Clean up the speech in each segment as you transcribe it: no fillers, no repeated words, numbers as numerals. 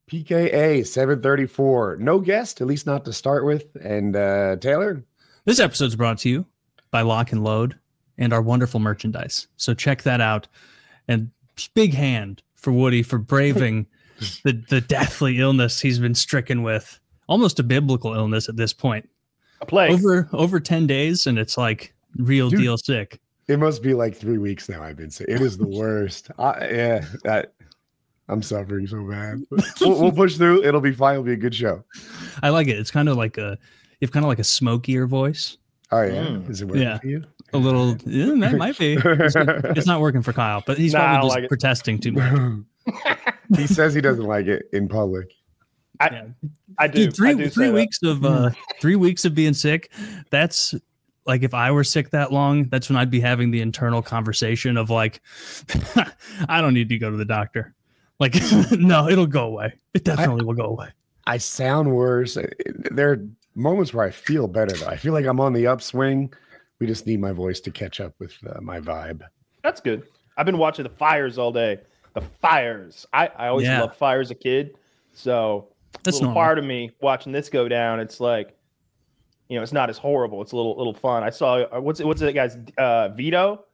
PKA 734. No guest, at least not to start with. And Taylor? This episode's brought to you by Lock and Load and our wonderful merchandise. So check that out. And big hand for Woody for braving the deathly illness he's been stricken with. Almost a biblical illness at this point. A plague. Over 10 days, and it's like real deal sick. It must be like 3 weeks now I've been sick. It is the worst. I'm suffering so bad. We'll push through. It'll be fine. It'll be a good show. I like it. It's kind of like you have kind of like a smokier voice. Oh, yeah. Is it working for you? A little. Yeah, that might be. It's not working for Kyle, but he's probably just protesting too much. He says he doesn't like it in public. I do. Dude, 3 weeks of 3 weeks of being sick. That's like, if I were sick that long, that's when I'd be having the internal conversation of like, I don't need to go to the doctor. Like, no, it'll go away. It definitely will go away. I sound worse. There are moments where I feel better, though. I feel like I'm on the upswing. We just need my voice to catch up with my vibe. That's good. I've been watching the fires all day. The fires. I always loved fire as a kid. So that's a little part of me watching this go down. It's like, it's not as horrible. It's a little fun. I saw what's that guy's Vito,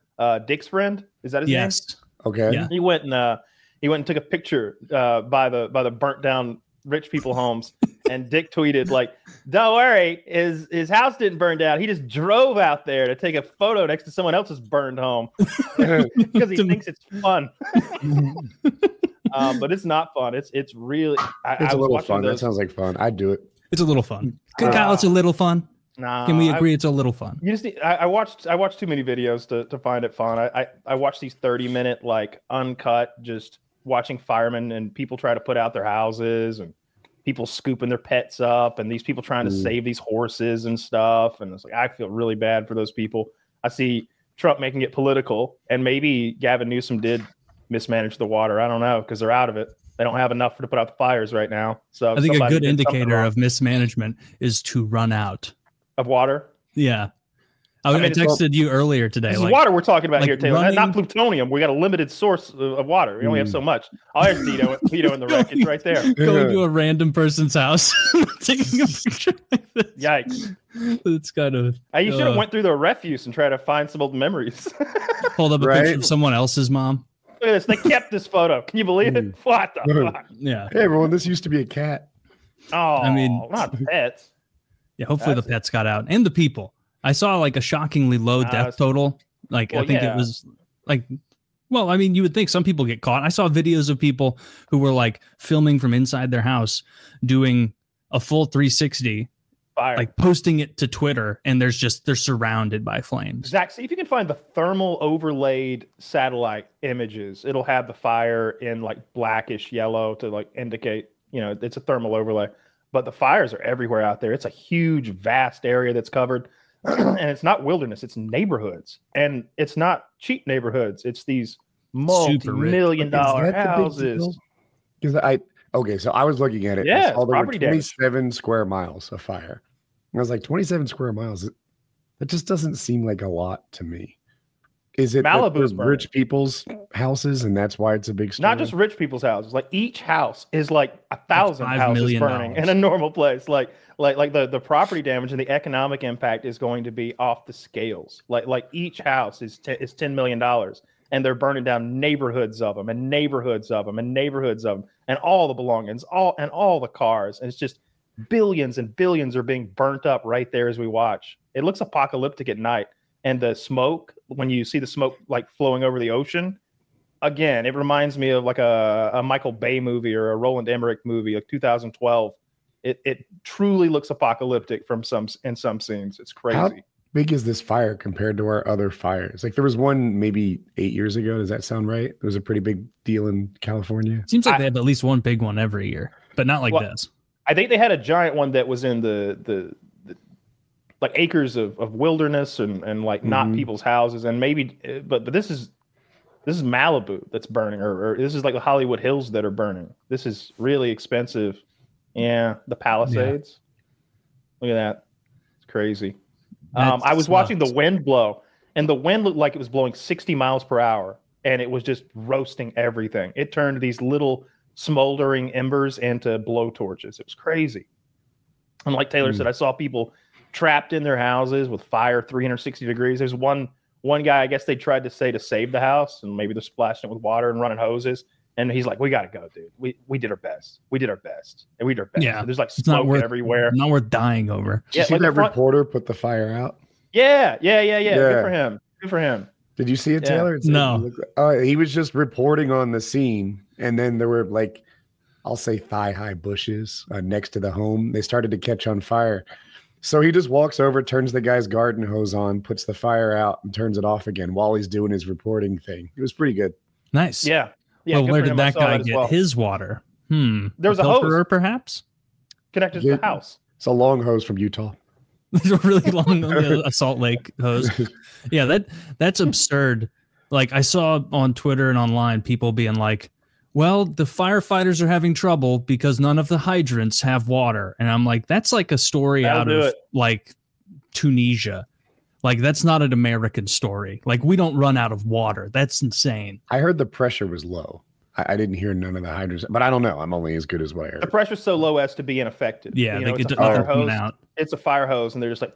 Dick's friend. Is that his name? Yes. Okay. Yeah. He went and took a picture by the burnt down rich people homes, and Dick tweeted like, "Don't worry, his house didn't burn down. He just drove out there to take a photo next to someone else's burned home because he thinks it's fun." But it's not fun. It's really. It's a little fun. That sounds like fun. I'd do it. It's a little fun. Kyle, it's a little fun. Nah, can we agree it's a little fun? You just I watched too many videos to find it fun. I watched these 30-minute like uncut, just watching firemen and people try to put out their houses and people scooping their pets up and these people trying to save these horses and stuff. And it's like, I feel really bad for those people. I see Trump making it political, and maybe Gavin Newsom did mismanage the water. I don't know, because they're out of it. They don't have enough to put out the fires right now. So I think a good indicator of mismanagement is to run out of water. Yeah. I texted you earlier today. This is water we're talking about here, Taylor. Not plutonium. We got a limited source of water. We only have so much. Oh, there's Vito in the wreck. It's right there. Going to a random person's house, taking a picture like this. Yikes. It's kind of... You should have went through the refuse and tried to find some old memories. Hold up a picture of someone else's mom. Look at this. They kept this photo. Can you believe it? What the fuck? Yeah. Hey, everyone, this used to be a cat. Oh, I mean, not pets. Yeah, hopefully the pets got out. And the people. I saw like a shockingly low death total. Like, I think it was like, well, I mean, you would think some people get caught. I saw videos of people who were like filming from inside their house, doing a full 360, like posting it to Twitter, and they're surrounded by flames. Zach, see if you can find the thermal overlaid satellite images. It'll have the fire in like blackish yellow to like indicate, it's a thermal overlay. But the fires are everywhere out there. It's a huge, vast area that's covered. And it's not wilderness, it's neighborhoods. And it's not cheap neighborhoods. It's these multi-million-dollar houses. So I was looking at it. Yeah, I saw there were property 27 square miles of fire. And I was like, 27 square miles? That just doesn't seem like a lot to me. Is it Malibu's rich people's houses, and that's why it's a big story? Not just rich people's houses. Like each house is like 1,000 houses burning in a normal place. Like the property damage and the economic impact is going to be off the scales. Like each house is $10 million, and they're burning down neighborhoods of them and neighborhoods of them and neighborhoods of them and all the belongings, all the cars. And it's just billions and billions are being burnt up right there as we watch. It looks apocalyptic at night. And the smoke, when you see the smoke like flowing over the ocean, again, it reminds me of like a Michael Bay movie or a Roland Emmerich movie, like 2012. It truly looks apocalyptic in some scenes. It's crazy. How big is this fire compared to our other fires? Like there was one maybe 8 years ago. Does that sound right? It was a pretty big deal in California. Seems like they have at least one big one every year, but not like this. I think they had a giant one that was in the like acres of wilderness and like not people's houses, and maybe but this is Malibu that's burning, or this is like the Hollywood Hills that are burning. This is really expensive. Yeah, the Palisades. Yeah. Look at that. It's crazy. I was watching the wind blow, and the wind looked like it was blowing 60 miles per hour, and it was just roasting everything. It turned these little smoldering embers into blow torches. It was crazy. And like Taylor said, I saw people trapped in their houses with fire 360 degrees. There's one guy, I guess they tried to say to save the house, and maybe they're splashing it with water and running hoses. And he's like, "We got to go, dude. We did our best. We did our best. And we did our best." Yeah. And there's like smoke everywhere. Not worth dying over. Did you see that reporter put the fire out? Yeah. Good for him. Good for him. Did you see it, Taylor? No. He was just reporting on the scene, and then there were like, I'll say thigh-high bushes next to the home. They started to catch on fire. So he just walks over, turns the guy's garden hose on, puts the fire out, and turns it off again while he's doing his reporting thing. It was pretty good. Nice. Yeah. Well, where did that guy get his water? There was a hose, perhaps connected to the house. It's a long hose from Utah. It's a really long a Salt Lake hose. Yeah, that's absurd. Like I saw on Twitter and online people being like, "Well, the firefighters are having trouble because none of the hydrants have water," and I'm like, "That's like a story out of like Tunisia." Like, that's not an American story. Like, we don't run out of water. That's insane. I heard the pressure was low. I didn't hear none of the hydrants, but I don't know. I'm only as good as what I heard. The pressure's so low as to be ineffective. Yeah, they get out. It's a fire hose, and they're just like,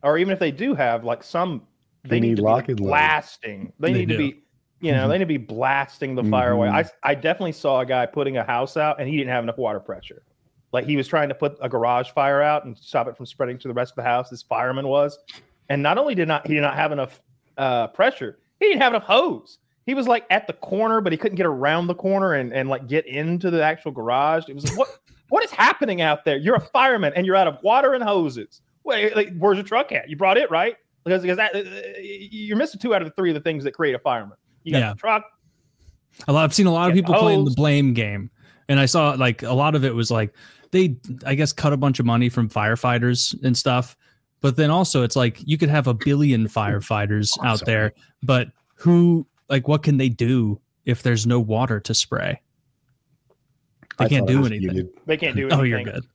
or even if they do have like some, they need to be blasting. They need to be, they need to be blasting the fire away. I definitely saw a guy putting a house out, and he didn't have enough water pressure. Like he was trying to put a garage fire out and stop it from spreading to the rest of the house. This fireman was. And not only did he not have enough pressure, he didn't have enough hose. He was like at the corner, but he couldn't get around the corner and like get into the actual garage. It was like, what is happening out there? You're a fireman and you're out of water and hoses. Wait, like, where's your truck at? You brought it, right? Because that you're missing 2 out of the 3 of the things that create a fireman. You got the truck. I've seen a lot of people playing the blame game, and I saw like a lot of it was like they, I guess, cut a bunch of money from firefighters and stuff. But then also it's like you could have 1 billion firefighters out there, but what can they do if there's no water to spray? They can't do anything. They can't do anything. Oh, you're good.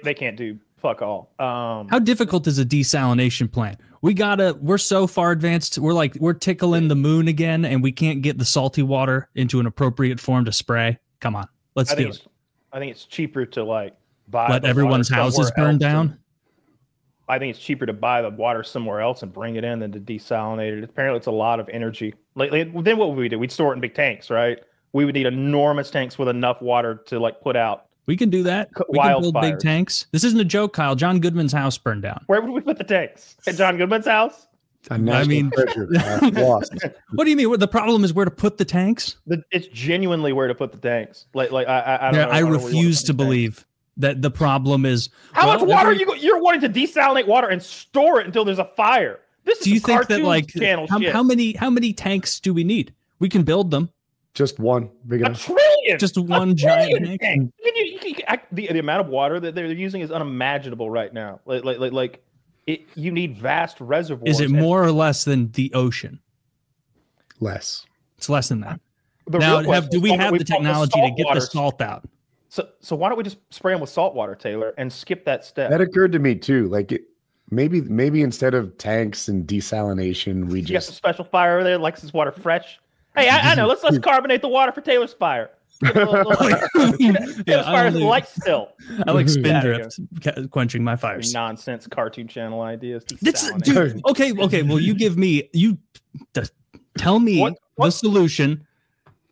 They can't do fuck all. How difficult is a desalination plant? We're so far advanced. We're tickling the moon again, and we can't get the salty water into an appropriate form to spray. Come on, let's do it. I think it's cheaper to like buy let everyone's houses burn down. I think it's cheaper to buy the water somewhere else and bring it in than to desalinate it. Apparently, it's a lot of energy. Then what would we do? We'd store it in big tanks, right? We would need enormous tanks with enough water to like put out. We can do that. We can build big tanks. This isn't a joke, Kyle. John Goodman's house burned down. Where would we put the tanks? At John Goodman's house? I mean, what do you mean? The problem is where to put the tanks? It's genuinely where to put the tanks. I refuse to believe that the problem is how much water you're wanting to desalinate water and store it until there's a fire. This is do you think that like how many tanks do we need? We can build them. Just one big enough. 1 trillion. Just one giant tank. The amount of water that they're using is unimaginable right now. You need vast reservoirs. Is it more or less than the ocean? Less. It's less than that. Do we have the technology to get the salt out? So why don't we just spray them with salt water, Taylor, and skip that step? That occurred to me too. Like maybe instead of tanks and desalination, we got some special fire over there. Likes this water fresh. Hey, I know. Let's carbonate the water for Taylor's fire. Taylor's fire is light still. I like Spindrift quenching my fires. Nonsense cartoon channel ideas. Dude, okay. Well, tell me the solution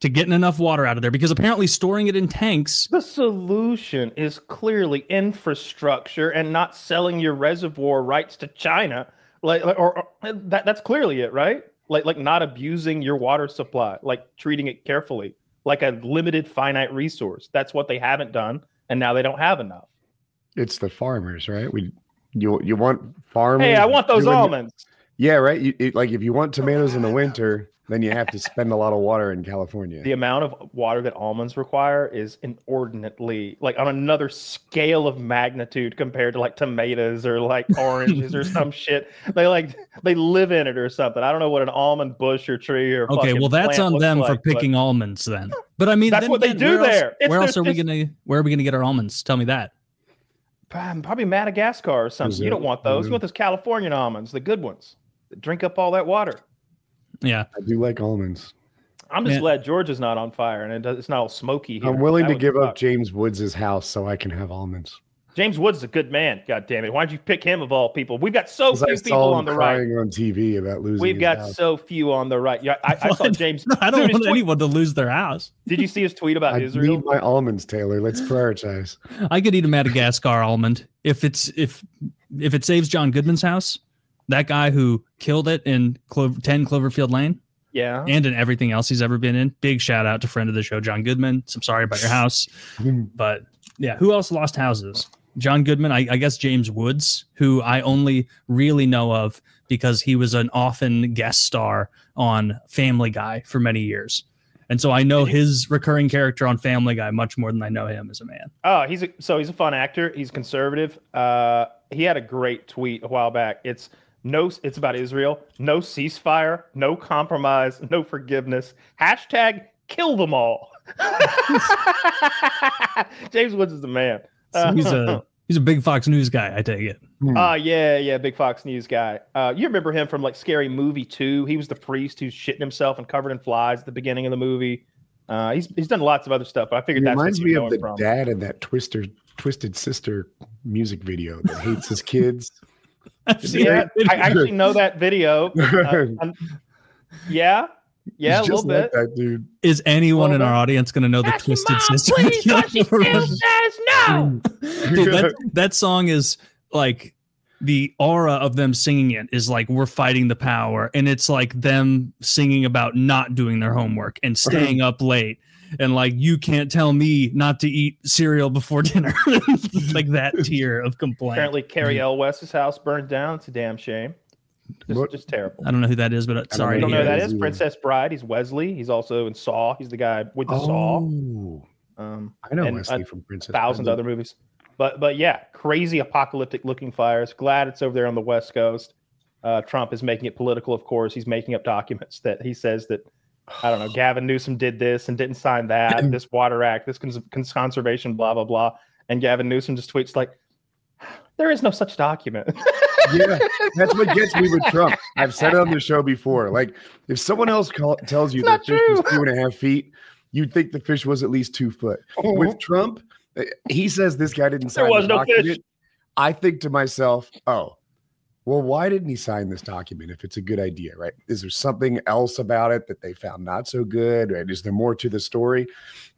to getting enough water out of there, because apparently storing it in tanks. The solution is clearly infrastructure and not selling your reservoir rights to China. That's clearly it, right? Like not abusing your water supply, like treating it carefully, like a limited finite resource. That's what they haven't done, and now they don't have enough. It's the farmers, right? You want farmers. Hey, I want those almonds. Yeah, right. Like if you want tomatoes in the winter, then you have to spend a lot of water in California. The amount of water that almonds require is inordinately, like on another scale of magnitude compared to like tomatoes or like oranges or some shit. They live in it or something. I don't know what an almond bush or tree or okay. Well, that's on them for picking almonds then. But I mean, that's what they do there. Where are we gonna get our almonds? Tell me that. Probably Madagascar or something. You don't want those. You want those Californian almonds, the good ones that drink up all that water. Yeah, I do like almonds. I'm just glad Georgia's not on fire and it's not all smoky here. I'm willing to give up James Woods' house so I can have almonds. James Woods is a good man. God damn it! Why'd you pick him of all people? We've got so few people on the right. On TV about losing. We've got so few on the right. Yeah, I saw James. I don't want anyone to lose their house. Did you see his tweet about Israel? I need my almonds, Taylor. Let's prioritize. I could eat a Madagascar almond if it saves John Goodman's house. That guy who killed it in 10 Cloverfield Lane. Yeah. And in everything else he's ever been in. Big shout out to friend of the show, John Goodman. I'm sorry about your house. But yeah, who else lost houses? John Goodman, I guess James Woods, who I only really know of because he was an often guest star on Family Guy for many years. And so I know his recurring character on Family Guy much more than I know him as a man. Oh, he's a fun actor. He's conservative. He had a great tweet a while back. It's about Israel. No ceasefire, no compromise, no forgiveness. # kill them all. James Woods is the man. So he's a big Fox News guy, I take it. Yeah, big Fox News guy. You remember him from like Scary Movie 2. He was the priest who's shitting himself and covered in flies at the beginning of the movie. He's done lots of other stuff, but I figured that reminds me of the dad in that Twisted Sister music video that hates his kids. I actually know that video. Yeah, a little bit. That dude. Is anyone in our audience going to know the Twisted Sister? Please, no. Dude, that song is like the aura of them singing it is like we're fighting the power, and it's like them singing about not doing their homework and staying up late, and like you can't tell me not to eat cereal before dinner. Like that tier of complaint. Apparently, Carrie Elwes's house burned down. It's a damn shame. Just terrible. I don't know who that is, but sorry. You don't know who that is? Princess Bride. He's Wesley. He's also in Saw. He's the guy with the Saw. I know Wesley from Princess. Thousands of other movies. But yeah, crazy apocalyptic looking fires. Glad it's over there on the West Coast. Trump is making it political, of course. He's making up documents that he says that, I don't know, Gavin Newsom did this and didn't sign that, this Water Act, this conservation, blah, blah, blah. And Gavin Newsom just tweets like, there is no such document. Yeah, that's what gets me with Trump. I've said it on the show before. Like, if someone else tells you that fish was 2.5 feet, you'd think the fish was at least 2 foot. With Trump, he says this guy didn't sign the document. Fish. I think to myself, oh, well, why didn't he sign this document if it's a good idea, right? Is there something else about it that they found not so good? Right? Is there more to the story?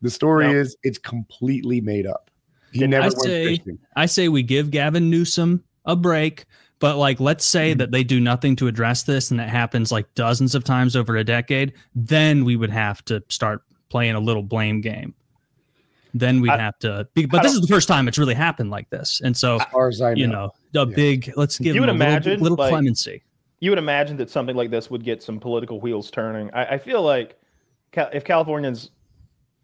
The story is it's completely made up. He never went fishing. I say we give Gavin Newsom a break, but like, let's say that they do nothing to address this and that happens like dozens of times over a decade, then we would have to start playing a little blame game. Then we'd have to, but this is the first time it's really happened like this. And so, as far as I know, big, let's give him a little clemency. You would imagine that something like this would get some political wheels turning. I feel like if Californians'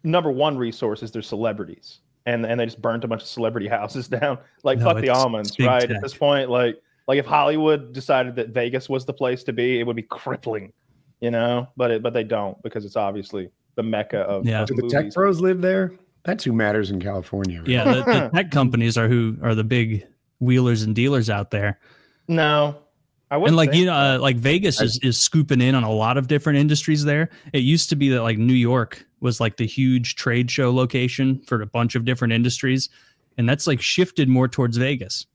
number one resource is their celebrities, and they just burnt a bunch of celebrity houses down. Like, fuck the almonds, right? Tech. At this point, like if Hollywood decided that Vegas was the place to be, it would be crippling, you know. But they don't, because it's obviously the mecca of Do the tech pros live there? That's who matters in California. Right? Yeah, the tech companies are who are the big wheelers and dealers out there. No. And like, like Vegas is scooping in on a lot of different industries there. It used to be that like New York was like the huge trade show location for a bunch of different industries. And that's like shifted more towards Vegas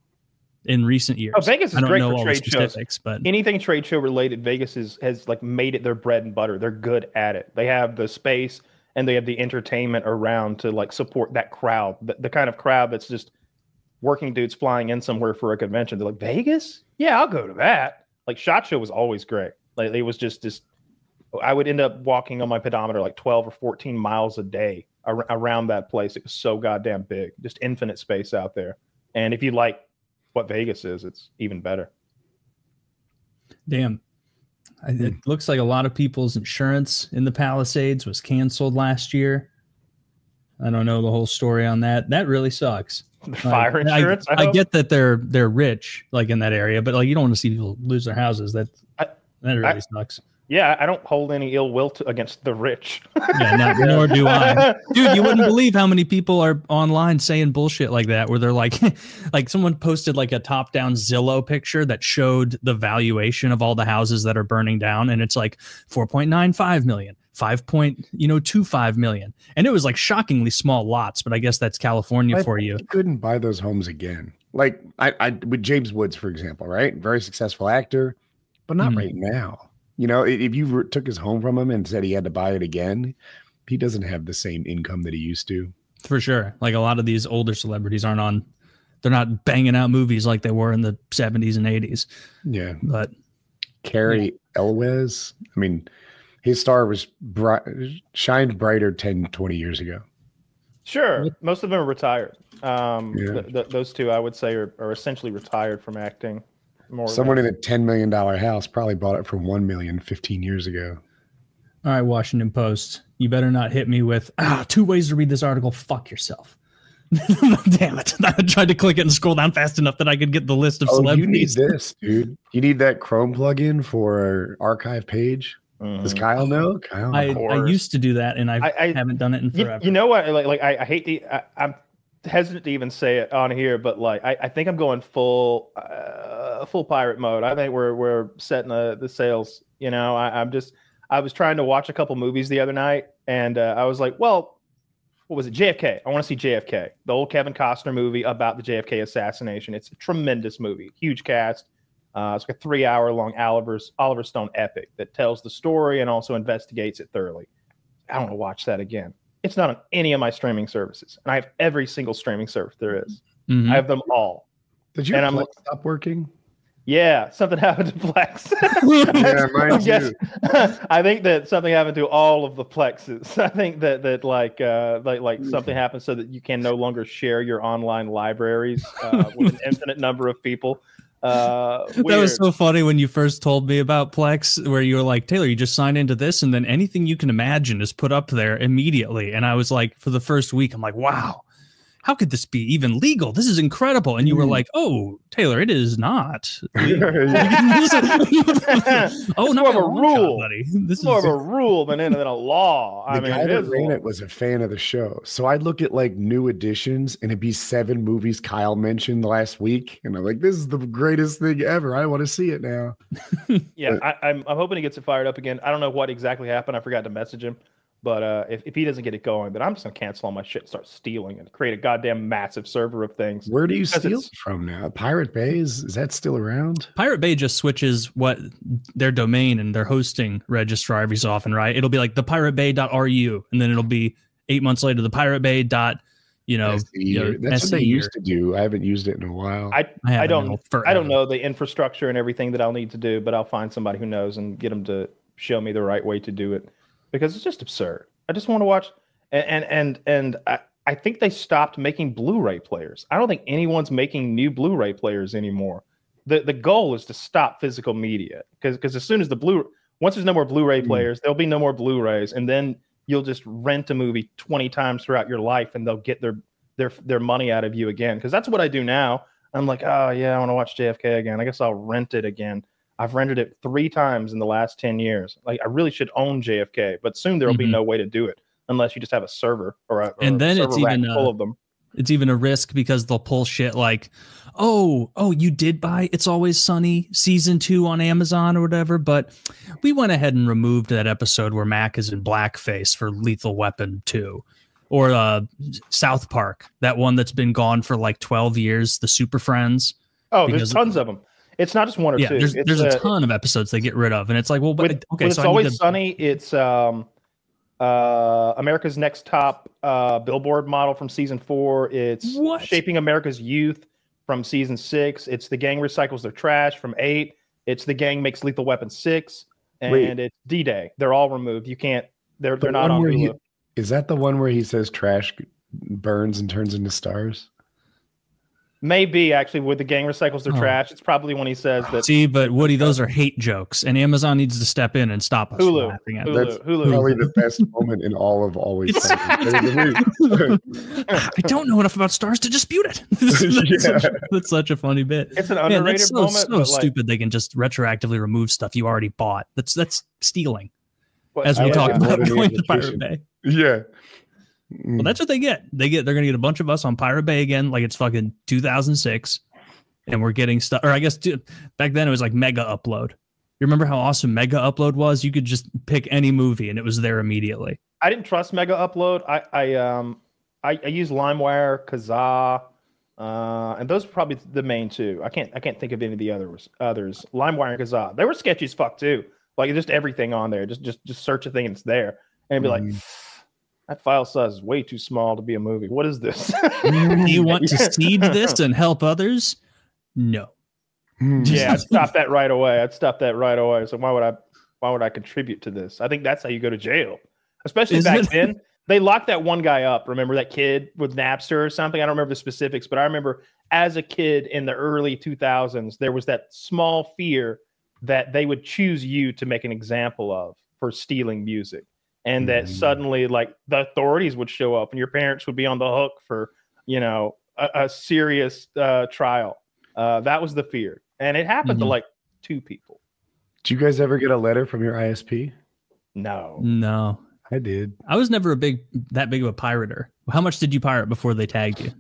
in recent years. Oh, Vegas is great for trade shows. But anything trade show related, Vegas has like made it their bread and butter. They're good at it. They have the space and they have the entertainment around to like support that crowd, the kind of crowd that's just working dudes flying in somewhere for a convention. They're like, Vegas? Yeah, I'll go to that. Like, SHOT Show was always great. Like, it was just I would end up walking on my pedometer like 12 or 14 miles a day around that place. It was so goddamn big, just infinite space out there. And if you like what Vegas is, it's even better. Damn. It looks like a lot of people's insurance in the Palisades was canceled last year. I don't know the whole story on that. That really sucks. Fire insurance. I get that they're rich, like in that area, but like you don't want to see people lose their houses. That really sucks. Yeah, I don't hold any ill will against the rich. Yeah, nor do I. Dude, you wouldn't believe how many people are online saying bullshit like that, where they're like, like someone posted like a top-down Zillow picture that showed the valuation of all the houses that are burning down, and it's like 4.95 million, 5.25 million. And it was like shockingly small lots, but I guess that's California for you. You couldn't buy those homes again. Like I with James Woods, for example, right? Very successful actor, but not right now. You know, if you took his home from him and said he had to buy it again, he doesn't have the same income that he used to. For sure. Like a lot of these older celebrities they're not banging out movies like they were in the 70s and 80s. Yeah. But Carrie Elwes, I mean, his star was shined brighter 10, 20 years ago. Sure. Most of them are retired. Those two, I would say, are essentially retired from acting. Someone in a $10 million house probably bought it for $1 million 15 years ago. All right, Washington Post. You better not hit me with 2 ways to read this article. Fuck yourself. Damn it. I tried to click it and scroll down fast enough that I could get the list of celebrities. You need this, dude. You need that Chrome plugin for our archive page. Does Kyle know? Kyle, I used to do that, and I haven't done it in forever. You know what? I hate I'm hesitant to even say it on here, but like I think I'm going full pirate mode. I think we're setting the sails. You know, I was trying to watch a couple movies the other night, and I was like, well, what was it? JFK. I want to see JFK, the old Kevin Costner movie about the JFK assassination. It's a tremendous movie, huge cast. It's like a 3-hour-long Oliver Stone epic that tells the story and also investigates it thoroughly. I want to watch that again. It's not on any of my streaming services, and I have every single streaming service there is. I have them all. Did your Plex stop working? Yeah, something happened to Plex. Yeah, mine too. I think that something happened to all of the Plexes. I think that like something happened so that you can no longer share your online libraries with an infinite number of people. That was so funny when you first told me about Plex, where you were like, Taylor, you just sign into this and then anything you can imagine is put up there immediately. And I was like, for the first week, I'm like, wow, how could this be even legal? This is incredible. And you were like, oh, Taylor, it is not. Oh, no, of a rule, buddy. This is more of a rule than a law. The guy that ran it was a fan of the show. So I'd look at like new editions and it'd be 7 movies Kyle mentioned last week. And I'm like, this is the greatest thing ever. I want to see it now. Yeah, I'm hoping he gets it fired up again. I don't know what exactly happened. I forgot to message him. But if he doesn't get it going, then I'm just going to cancel all my shit and start stealing and create a goddamn massive server of things. Where do you steal from now? Pirate Bay? Is that still around? Pirate Bay just switches what their domain and their hosting registrar every so often, right? It'll be like thepiratebay.ru, and then it'll be 8 months later, thepiratebay. That's what they used to do. I haven't used it in a while. I don't know the infrastructure and everything that I'll need to do, but I'll find somebody who knows and get them to show me the right way to do it. Because it's just absurd. I just want to watch, and I think they stopped making Blu-ray players. I don't think anyone's making new Blu-ray players anymore. The goal is to stop physical media because as soon as once there's no more Blu-ray players, there'll be no more Blu-rays, and then you'll just rent a movie 20 times throughout your life, and they'll get their money out of you again. Because that's what I do now. I'm like, oh yeah, I want to watch JFK again. I guess I'll rent it again. I've rented it 3 times in the last 10 years. Like I really should own JFK, but soon there will be no way to do it unless you just have a server and then it's even full of them. It's even a risk because they'll pull shit like, oh, you did buy It's Always Sunny season 2 on Amazon or whatever, but we went ahead and removed that episode where Mac is in blackface for Lethal Weapon 2. Or South Park, that one that's been gone for like 12 years, the Super Friends. Oh, there's tons of them. It's not just one or two. There's a ton of episodes they get rid of, and it's like, well, but okay. It's Always Sunny. It's America's Next Top Billboard model from season 4. It's Shaping America's Youth from season 6. It's The Gang Recycles Their Trash from 8. It's The Gang Makes Lethal Weapon 6, and it's D-Day. They're all removed. You can't. They're not on Hulu. Is that the one where he says trash burns and turns into stars? Maybe actually, with The Gang Recycles Their Trash, it's probably when he says that. See, but Woody, those are hate jokes, and Amazon needs to step in and stop us from laughing at That's probably the best moment in all of Always Sunny. I don't know enough about stars to dispute it. That's such a funny bit. It's an underrated moment. It's so stupid they can just retroactively remove stuff you already bought. That's stealing. As we talk about going to Pirate Bay. Yeah. Well, that's what they get. They're going to get a bunch of us on Pirate Bay again, like it's fucking 2006, and we're getting stuff. Or I guess back then it was like mega upload. You remember how awesome Mega Upload was? You could just pick any movie and it was there immediately. I didn't trust Mega Upload. I use LimeWire, Kazaa, and those are probably the main two. I can't think of any of the others. LimeWire and Kazaa. They were sketchy as fuck too. Like just everything on there. Just search a thing and it's there. And it'd be like, that file size is way too small to be a movie. What is this? Do you want to seed this and help others? No. Yeah, I'd stop that right away. So why would I contribute to this? I think that's how you go to jail. Especially back then. They locked that one guy up. Remember that kid with Napster or something? I don't remember the specifics, but I remember as a kid in the early 2000s, there was that small fear that they would choose you to make an example of for stealing music. And that suddenly, like, the authorities would show up and your parents would be on the hook for, you know, a serious trial. That was the fear. And it happened to like 2 people. Did you guys ever get a letter from your ISP? No. I did. I was never that big of a pirater. How much did you pirate before they tagged you?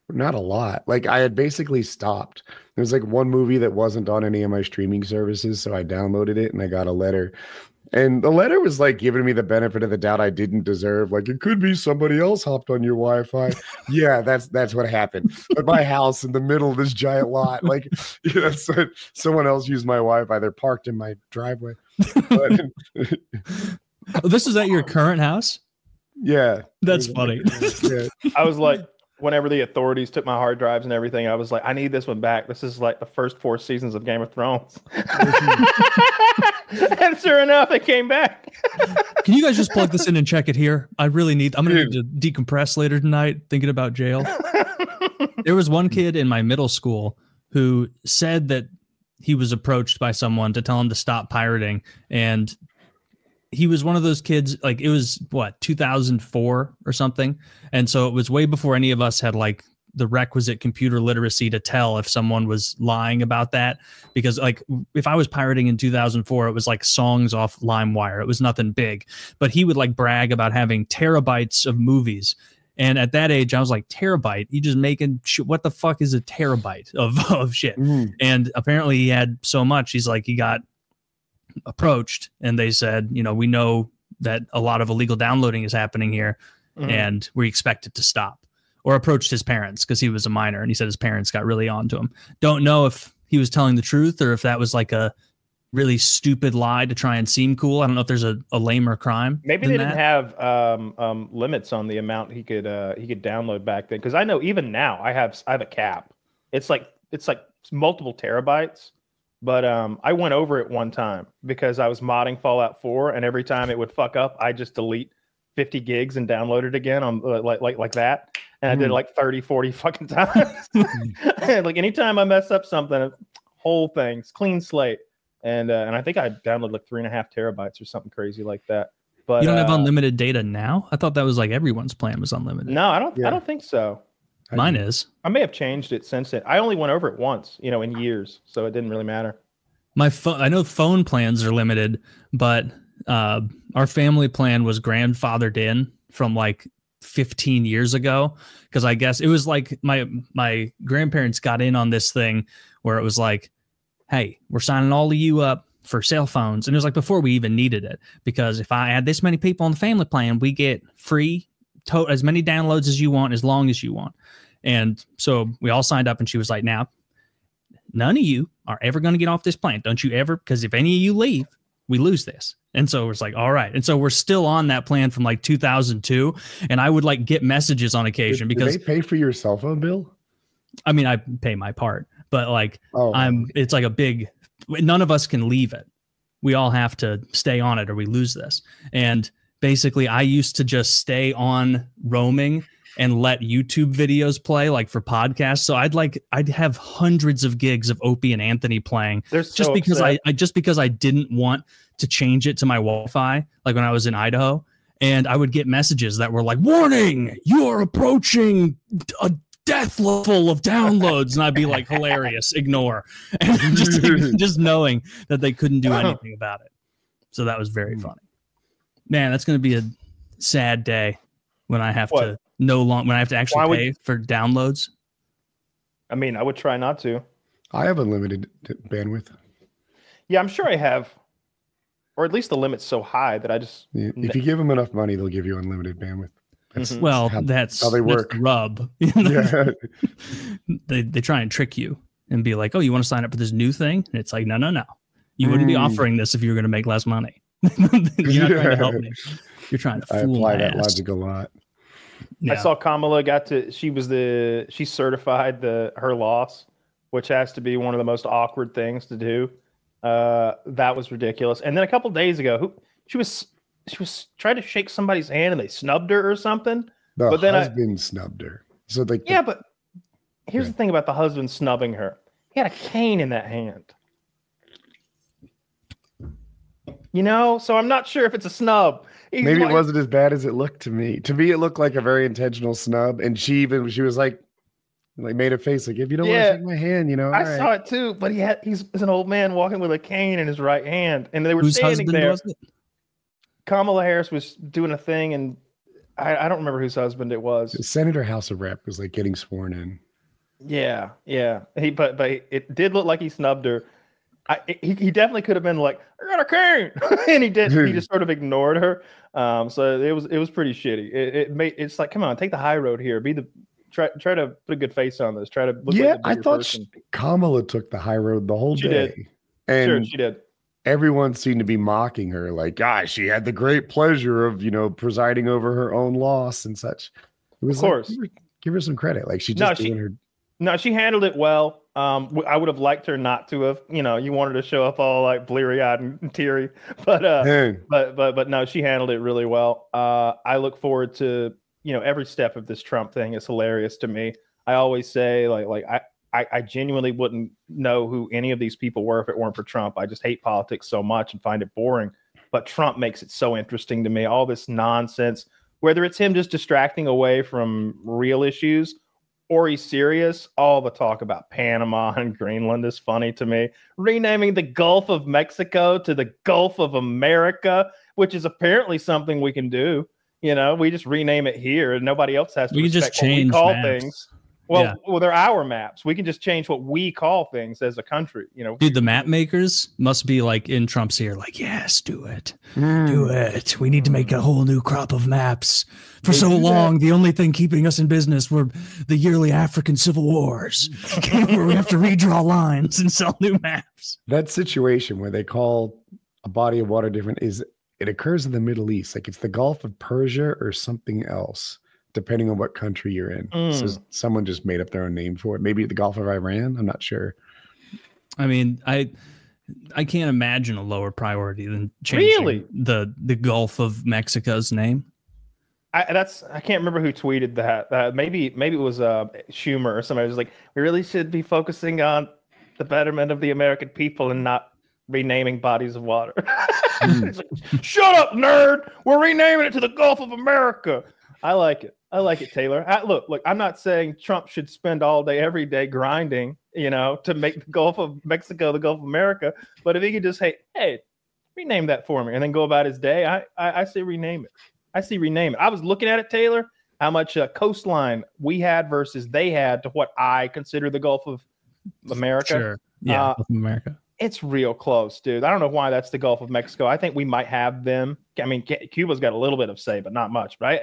Not a lot. Like I had basically stopped. There was like one movie that wasn't on any of my streaming services, so I downloaded it and I got a letter. And the letter was like giving me the benefit of the doubt I didn't deserve. Like it could be somebody else hopped on your Wi-Fi. Yeah, that's what happened. But my house in the middle of this giant lot, like so someone else used my Wi-Fi. They're parked in my driveway. But, this is at your current house? Yeah. That's funny. Yeah. I was like, whenever the authorities took my hard drives and everything, I was like, I need this one back. This is like the first 4 seasons of Game of Thrones. And sure enough, it came back. Can you guys just plug this in and check it here? I'm going to need to decompress later tonight thinking about jail. There was one kid in my middle school who said that he was approached by someone to tell him to stop pirating. And he was one of those kids, like it was 2004 or something. And so it was way before any of us had like the requisite computer literacy to tell if someone was lying about that. Because like if I was pirating in 2004, it was like songs off LimeWire. It was nothing big, but he would like brag about having terabytes of movies. And at that age, I was like, terabyte? You just making shit. What the fuck is a terabyte of shit? And apparently he had so much. He's like, he got approached and they said, you know, we know that a lot of illegal downloading is happening here and we expect it to stop. Or approached his parents because he was a minor and he said his parents got really onto him. Don't know if he was telling the truth or if that was like a really stupid lie to try and seem cool. I don't know if there's a lamer crime. Maybe they didn't have limits on the amount he could download back then. Because I know even now I have a cap. It's like multiple terabytes. But I went over it one time because I was modding Fallout 4, and every time it would fuck up, I just delete 50 gigs and download it again on like that. And I did it like 30, 40 fucking times. And like anytime I mess up something, whole things, clean slate. And I think I downloaded like 3.5 terabytes or something crazy like that. But you don't have unlimited data now? I thought that was like everyone's plan was unlimited. No, I don't think so. Mine is. I may have changed it since then. I only went over it once, in years, so it didn't really matter. My phone, I know phone plans are limited, but our family plan was grandfathered in from like 15 years ago because I guess it was like my grandparents got in on this thing where it was like, hey, we're signing all of you up for cell phones. And it was like before we even needed it, because if I add this many people on the family plan, we get free as many downloads as you want, as long as you want. And so we all signed up and she was like, now, none of you are ever going to get off this plan. Don't you ever? Because if any of you leave, we lose this. And so it's like, all right. And so we're still on that plan from like 2002. And I would like get messages on occasion because they pay for your cell phone bill. I mean, I pay my part, but like it's like a big, none of us can leave it. We all have to stay on it or we lose this. And basically I used to just stay on roaming and let YouTube videos play like for podcasts. So I'd have hundreds of gigs of Opie and Anthony playing just because I didn't want to change it to my Wi-Fi, like when I was in Idaho. And I would get messages that were like, warning, you are approaching a death level of downloads. And I'd be like, hilarious, ignore. And just knowing that they couldn't do anything about it. So that was very funny. Man, that's going to be a sad day when I have to when I have to actually pay for downloads. I mean, I would try not to. I have unlimited bandwidth. Yeah, I'm sure I have, or at least the limit's so high that I just. Yeah, if you give them enough money, they'll give you unlimited bandwidth. Well, that's how they work. That's the rub. Yeah. they try and trick you and be like, "Oh, you want to sign up for this new thing?" And it's like, no. You wouldn't be offering this if you were going to make less money. You're not trying to help me. You're trying to fool I apply my that ass. logic a lot. Yeah. I saw Kamala she certified her loss, which has to be one of the most awkward things to do. That was ridiculous. And then a couple days ago, she was trying to shake somebody's hand and they snubbed her or something. The husband snubbed her. So but here's the thing about the husband snubbing her. He had a cane in that hand. So I'm not sure if it's a snub. Maybe it wasn't as bad as it looked to me. To me, it looked like a very intentional snub. And she was like made a face like, if you don't want to shake my hand, I saw it too, but he's an old man walking with a cane in his right hand. And they were standing there. Was it? Kamala Harris was doing a thing, and I don't remember whose husband it was. Senator House of Rep was like getting sworn in. Yeah. But it did look like he snubbed her. He definitely could have been like, I got a cane, and he did. He just sort of ignored her. So it was pretty shitty. It's like, come on, take the high road here. Try to put a good face on this. Try to look like I thought Kamala took the high road the whole day. Did. And she did. Everyone seemed to be mocking her, like, she had the great pleasure of presiding over her own loss and such. It was, of course, give her some credit. Like she handled it well. I would have liked her not to have, you wanted to show up all like bleary-eyed and teary, but no, she handled it really well. I look forward to, every step of this Trump thing is hilarious to me. I always say I genuinely wouldn't know who any of these people were if it weren't for Trump. I just hate politics so much and find it boring, but Trump makes it so interesting to me. All this nonsense, whether it's him just distracting away from real issues or he's serious, all the talk about Panama and Greenland is funny to me. Renaming the Gulf of Mexico to the Gulf of America, which is apparently something we can do. We just rename it here and nobody else has to respect what we call things. Well, they're our maps. We can just change what we call things as a country. Dude, the map makers must be like in Trump's ear, like, yes, do it. Do it. We need to make a whole new crop of maps. For so long, the only thing keeping us in business were the yearly African civil wars, where we have to redraw lines and sell new maps. That situation where they call a body of water different it occurs in the Middle East. Like it's the Gulf of Persia or something else, depending on what country you're in. So someone just made up their own name for it. Maybe the Gulf of Iran. I'm not sure. I mean, I can't imagine a lower priority than changing the Gulf of Mexico's name. I can't remember who tweeted that. Maybe it was Schumer or somebody was like, we really should be focusing on the betterment of the American people and not renaming bodies of water. It's like, shut up, nerd. We're renaming it to the Gulf of America. I like it, Taylor. Look, I'm not saying Trump should spend all day, every day grinding, to make the Gulf of Mexico the Gulf of America. But if he could just, hey, rename that for me and then go about his day, I say rename it. I was looking at it, Taylor, how much coastline we had versus they had to what I consider the Gulf of America. Sure. Yeah, Gulf of America. It's real close, dude. I don't know why that's the Gulf of Mexico. I think we might have them. I mean, Cuba's got a little bit of say, but not much, right?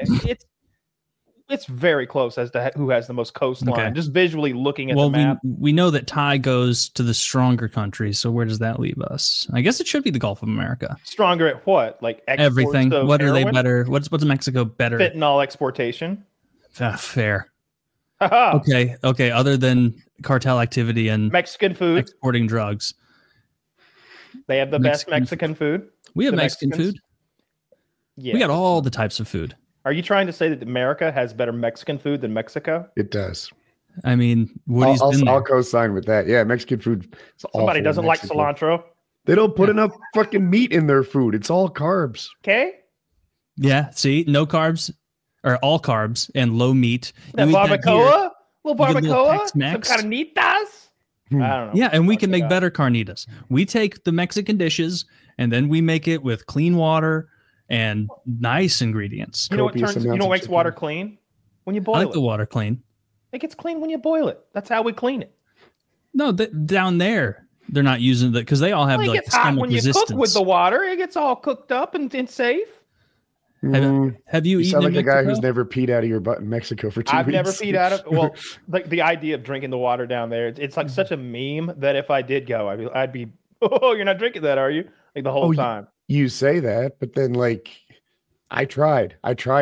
It's very close as to who has the most coastline. Okay. Just visually looking at the map. We know that Thai goes to the stronger countries, so where does that leave us? I guess it should be the Gulf of America. Stronger at what? Like everything. What are they better? What's Mexico better? Fentanyl exportation. Fair. Okay. Other than cartel activity and Mexican food, exporting drugs. They have the best Mexican food. We have Mexican food. Yeah. We got all the types of food. Are you trying to say that America has better Mexican food than Mexico? It does. I mean, I'll co-sign with that. Yeah, Mexican food. Somebody doesn't like cilantro. They don't put enough fucking meat in their food. It's all carbs. Okay. Yeah. See, no carbs or all carbs and low meat. That barbacoa, little barbacoa, some carnitas. I don't know. Yeah, and we can make better carnitas. We take the Mexican dishes and then we make it with clean water and nice ingredients. You know what makes water clean? When you boil it. I like the water clean. It gets clean when you boil it. That's how we clean it. No, down there. They're not using because they all have well, like gets hot when resistance. You cook with the water. It gets all cooked up and safe. Have you eaten sound like in a guy Mexico? who's never peed out of your butt in Mexico for 2 weeks. I've never peed out of. Well, like the idea of drinking the water down there, it's like such a meme that if I did go, I'd be. Oh, you're not drinking that, are you? Like the whole time. You say that, but then like. I tried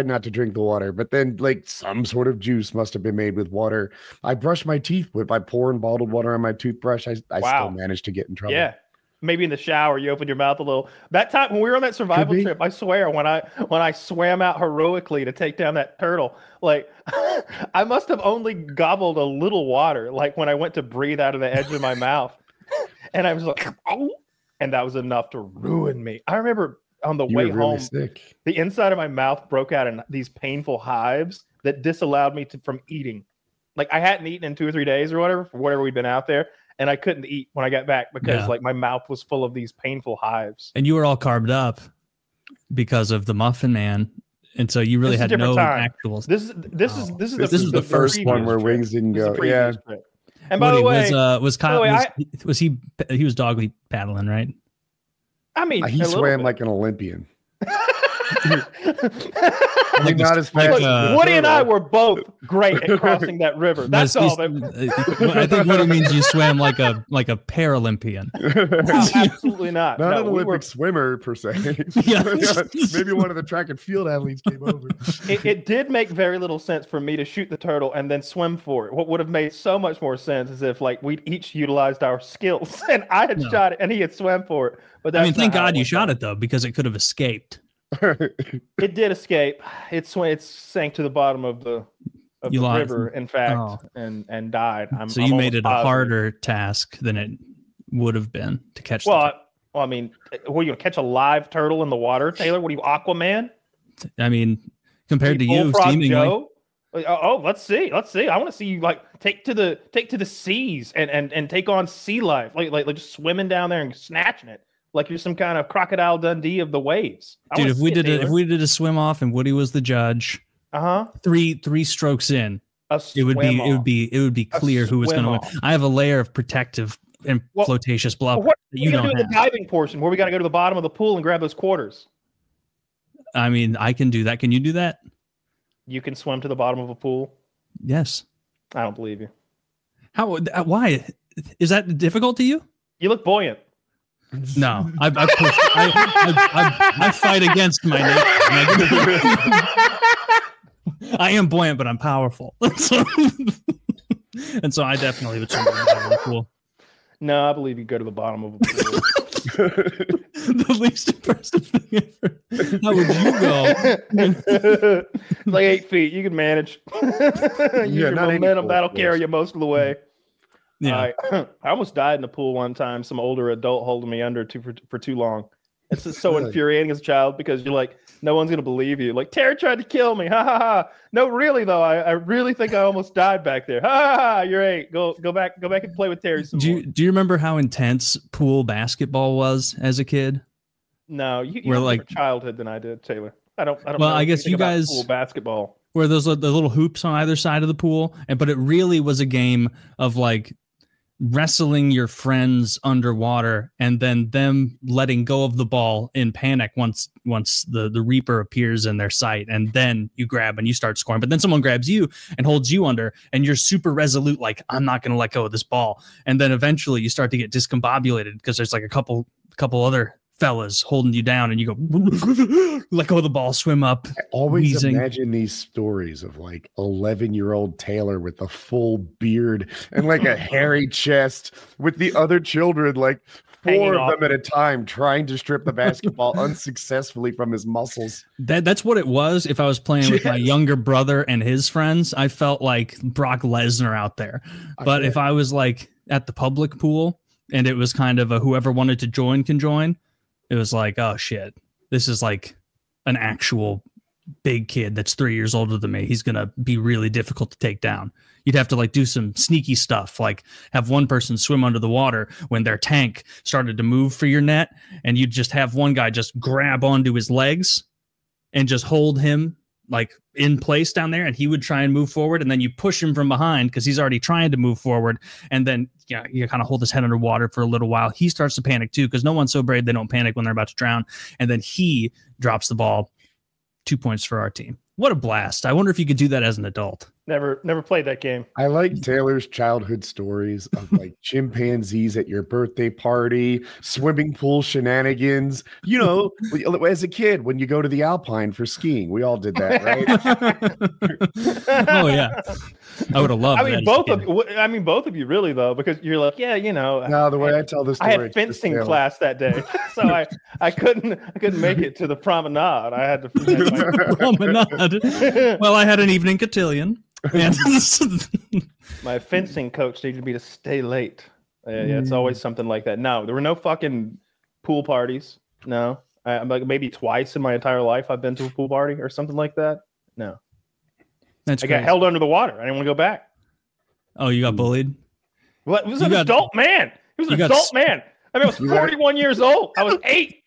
not to drink the water, but then like some sort of juice must have been made with water. I brushed my teeth by pouring bottled water on my toothbrush. I still managed to get in trouble. Yeah. Maybe in the shower, you opened your mouth a little. That time when we were on that survival trip, I swear, when I swam out heroically to take down that turtle, like I must have only gobbled a little water, like when I went to breathe out of the edge of my mouth. And I was like, oh, and that was enough to ruin me. I remember on the way home, the inside of my mouth broke out in these painful hives that disallowed me from eating. Like I hadn't eaten in 2 or 3 days or whatever, for whatever we'd been out there. And I couldn't eat when I got back because like my mouth was full of these painful hives. And you were all carved up because of the Muffin Man. And so you really had no actuals. This is the first one where Wings didn't go. Yeah. Trip. And by the way, was Kyle, was he was doggy paddling, right? I mean, he swam like an Olympian. Like not as fast. Woody and I were both great at crossing that river. That's all. I think Woody means you swam like a Paralympian. No, absolutely not. Not an Olympic swimmer per se. Yeah. Maybe one of the track and field athletes came over. It did make very little sense for me to shoot the turtle and then swim for it. What would have made so much more sense is if like we'd each utilized our skills and I had shot it and he had swam for it. But I mean, thank God you shot it though, because it could have escaped. It did escape. It sank to the bottom of the river, in fact, and died. So you made it a harder task than it would have been to catch. Well, I mean, were you gonna catch a live turtle in the water, Taylor? What are you, Aquaman? I mean, compared to you, seemingly. Joe? Oh, let's see. I want to see you like take to the seas and take on sea life, like just swimming down there and snatching it. Like you're some kind of Crocodile Dundee of the waves. Dude, if we did a swim off and Woody was the judge, three strokes in, it would be clear who was going to win. I have a layer of protective and flotacious blubber that you don't have. The diving portion where we got to go to the bottom of the pool and grab those quarters. I mean, I can do that. Can you do that? You can swim to the bottom of a pool? Yes. I don't believe you. How? Why? Is that difficult to you? You look buoyant. No, I fight against my nature. I am buoyant, but I'm powerful. And so I definitely would swim to the bottom of the pool. No, I believe you go to the bottom of a pool. The least impressive thing ever. How would you go? Like 8 feet. You can manage. Use your momentum. That'll carry you most of the way. Yeah, I almost died in the pool one time. Some older adult holding me under for too long. It's just so infuriating as a child because you're like, no one's gonna believe you. Like Tara tried to kill me. Ha ha ha. No, really though, I really think I almost died back there. Ha ha ha. You're 8. Go back and play with Terry. Do you remember how intense pool basketball was as a kid? No, you have a different childhood than I did, Taylor. I don't. Well, I guess you guys pool basketball where there's the little hoops on either side of the pool, but it really was a game of like wrestling your friends underwater and then them letting go of the ball in panic once the Reaper appears in their sight, and then you grab and you start scoring. But then someone grabs you and holds you under, and you're super resolute, like, I'm not going to let go of this ball. And then eventually you start to get discombobulated because there's like a couple other fellas holding you down, and you go let go of the ball, swim up. I always imagine these stories of like 11-year-old Taylor with a full beard and like a hairy chest with the other children, like 4 of them at a time, trying to strip the basketball unsuccessfully from his muscles. That's what it was. If I was playing with my younger brother and his friends, I felt like Brock Lesnar out there. But if I was like at the public pool and it was kind of a whoever wanted to join can join, it was like, oh shit, this is like an actual big kid that's 3 years older than me. He's going to be really difficult to take down. You'd have to like do some sneaky stuff, like have one person swim under the water when their tank started to move for your net. And you'd just have one guy just grab onto his legs and just hold him like in place down there, and he would try and move forward, and then you push him from behind because he's already trying to move forward, and then you kind of hold his head underwater for a little while. He starts to panic too because no one's so brave they don't panic when they're about to drown, and then he drops the ball. 2 points for our team. What a blast. I wonder if you could do that as an adult. Never played that game. I like Taylor's childhood stories of like chimpanzees at your birthday party, swimming pool shenanigans. You know, as a kid, when you go to the Alpine for skiing, we all did that, right? Oh yeah. I would have loved that. I mean, both of you really though, because you're like, yeah, you know. No, the way I tell this story, I had fencing class that day, so I couldn't make it to the promenade. I had to promenade. Well, I had an evening cotillion. And my fencing coach needed me to stay late. Yeah, it's always something like that. No, there were no fucking pool parties. No, I'm like maybe twice in my entire life I've been to a pool party or something like that. No, I got held under the water. I didn't want to go back. Oh, you got bullied? What? It was an adult man. He was an adult man. I mean, I was 41 years old. I was 8.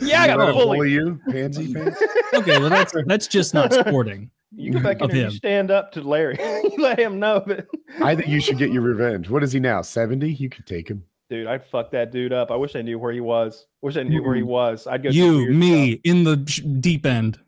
Yeah, I got bullied. Bully you, pansy pants. Okay, well that's just not sporting. You go back in and you stand up to Larry. You let him know that. I think you should get your revenge. What is he now? 70? You could take him. Dude, I'd fuck that dude up. I wish I knew where he was. I'd go. Me, in the deep end.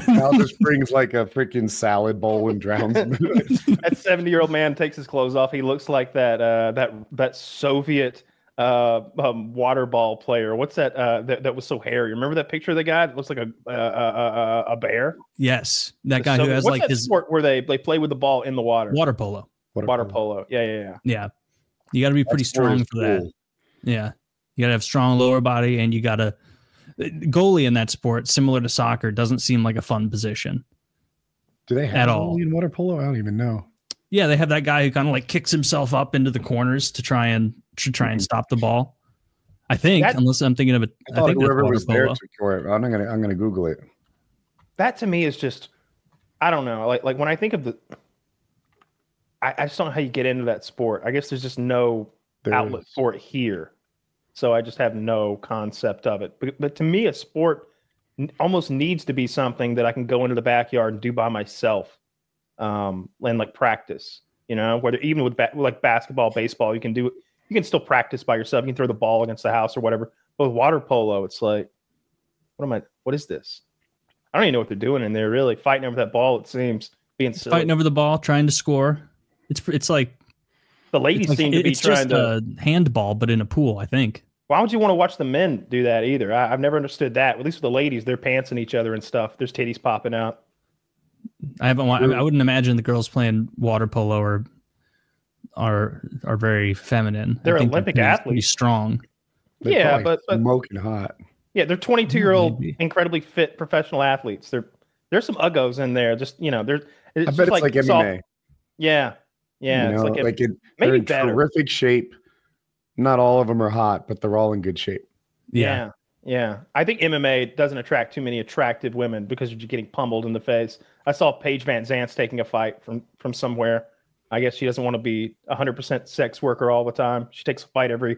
Al just brings like a freaking salad bowl and drowns him. That 70-year-old man takes his clothes off. He looks like that Soviet water ball player. What's that? That was so hairy. Remember that picture of the guy that looks like a bear? Yes, that guy who has what's like his sport where they play with the ball in the water. Water polo. Water polo. Yeah. You got to be pretty strong for that. Yeah, you got to have strong lower body, and you got to goalie in that sport, similar to soccer, doesn't seem like a fun position. Do they have goalie in water polo? I don't even know. Yeah, they have that guy who kind of like kicks himself up into the corners to try and stop the ball. I think, unless I'm thinking of it. I think whoever was there took care of it. I'm gonna Google it. That to me is just, I don't know. Like when I think of the, I just don't know how you get into that sport. I guess there's just no outlet for it here, so I just have no concept of it. But to me, a sport almost needs to be something that I can go into the backyard and do by myself. And like practice, you know, whether even with like basketball, baseball, you can still practice by yourself. You can throw the ball against the house or whatever. But with water polo, it's like, what is this? I don't even know what they're doing in there, really. Fighting over that ball, it seems. Being silly. Fighting over the ball, trying to score. It's like the ladies seem to be trying to handball, but in a pool, I think. Why would you want to watch the men do that either? I've never understood that. At least with the ladies, they're pantsing each other and stuff. There's titties popping out. I wouldn't imagine the girls playing water polo are very feminine. They're Olympic athletes, pretty strong. They're but smoking hot. Yeah, they're 22-year-old, incredibly fit professional athletes. There's some uggos in there. Just I bet it's like MMA. Yeah. It's like they're in terrific shape. Not all of them are hot, but they're all in good shape. Yeah. I think MMA doesn't attract too many attractive women because you're getting pummeled in the face. I saw Paige Van Zant's taking a fight from somewhere. I guess she doesn't want to be 100% sex worker all the time. She takes a fight every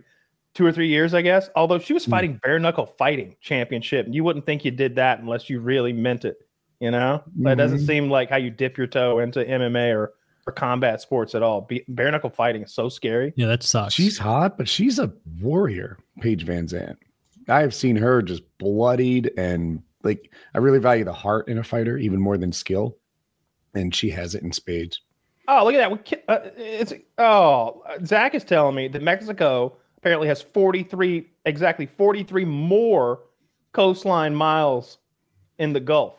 2 or 3 years, I guess. Although she was fighting bare knuckle fighting championship, and you wouldn't think you did that unless you really meant it. You know, but it doesn't seem like how you dip your toe into MMA or combat sports at all. Bare knuckle fighting is so scary. Yeah, that sucks. She's hot, but she's a warrior, Paige Van Zant. I have seen her just bloodied, and like I really value the heart in a fighter even more than skill, and she has it in spades. Oh, look at that! Zach is telling me that Mexico apparently has 43 more coastline miles in the Gulf.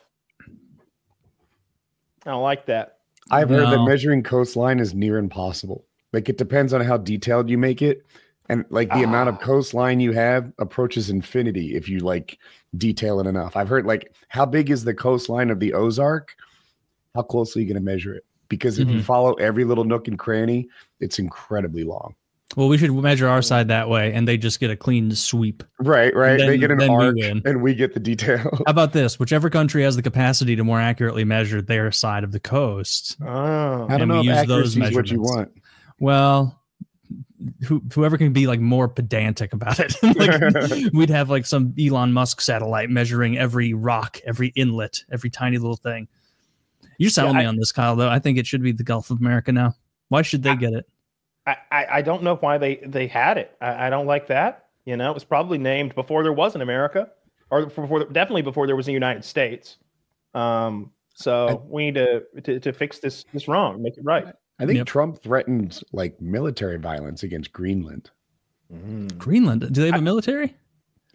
I don't like that. I've heard that measuring coastline is near impossible. Like it depends on how detailed you make it. And like the amount of coastline you have approaches infinity if you like detail it enough. I've heard like how big is the coastline of the Ozark? How closely are you going to measure it? Because if you follow every little nook and cranny, it's incredibly long. Well, we should measure our side that way, and they just get a clean sweep. Right. They get an arc, and we get the detail. How about this? Whichever country has the capacity to more accurately measure their side of the coast. Oh, I don't know if accuracy is what you want. Well, whoever can be like more pedantic about it. Like, we'd have like some Elon Musk satellite measuring every rock, every inlet, every tiny little thing. You're selling me on this, Kyle, though. I think it should be the Gulf of America now. Why should they get it? I don't know why they had it. I don't like that. You know, it was probably named before there was an America, or definitely before there was a United States. So we need to fix this wrong, make it right. I think Trump threatened like military violence against Greenland. Greenland? Do they have a military?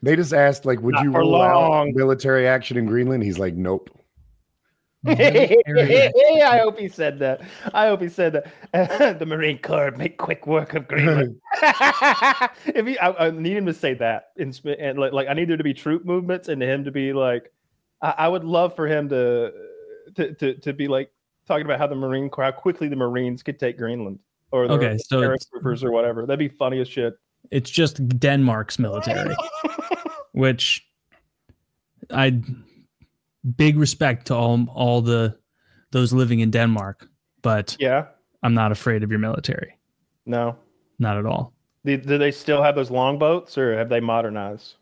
They just asked, like, would you rule out military action in Greenland? He's like, nope. I hope he said that. The Marine Corps make quick work of Greenland. I need him to say that. And like, I need there to be troop movements, and him to be like, I would love for him to be like talking about how the Marine Corps, how quickly the Marines could take Greenland, or the paratroopers or whatever. That'd be funny as shit. It's just Denmark's military, which big respect to all those living in Denmark, but I'm not afraid of your military. No, not at all. Do they still have those longboats, or have they modernized?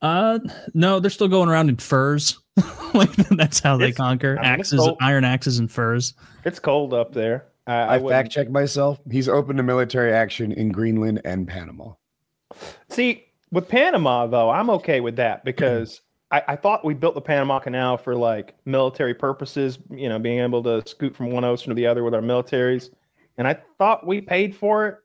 No, they're still going around in furs. Like that's how they conquer. Axes, iron axes, and furs. It's cold up there. I fact checked myself. He's open to military action in Greenland and Panama. See, with Panama though, I'm okay with that because I thought we built the Panama Canal for like military purposes, you know, being able to scoot from one ocean to the other with our militaries. And I thought we paid for it.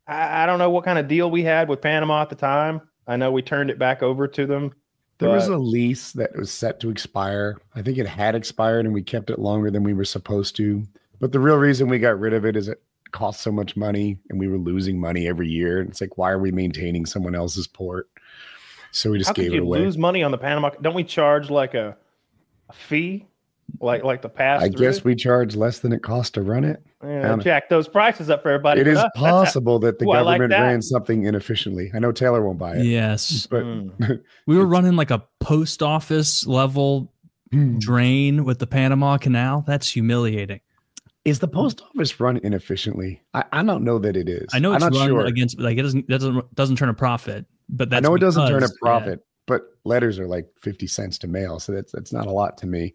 I don't know what kind of deal we had with Panama at the time. I know we turned it back over to them. There was a lease that was set to expire. I think it had expired and we kept it longer than we were supposed to. But the real reason we got rid of it is it cost so much money and we were losing money every year. And it's like, why are we maintaining someone else's port? So we just gave it away. Lose money on the Panama? Don't we charge like a fee? Like the pass? I guess we charge less than it costs to run it. Yeah, jack those prices up for everybody. It is possible that the government ran something inefficiently. I know Taylor won't buy it. Yes. But we were running like a post office level drain with the Panama Canal. That's humiliating. Is the post office run inefficiently? I don't know that it is. I know it's run against, like it doesn't turn a profit, but that's I know it doesn't turn a profit. But letters are like 50 cents to mail. So that's not a lot to me.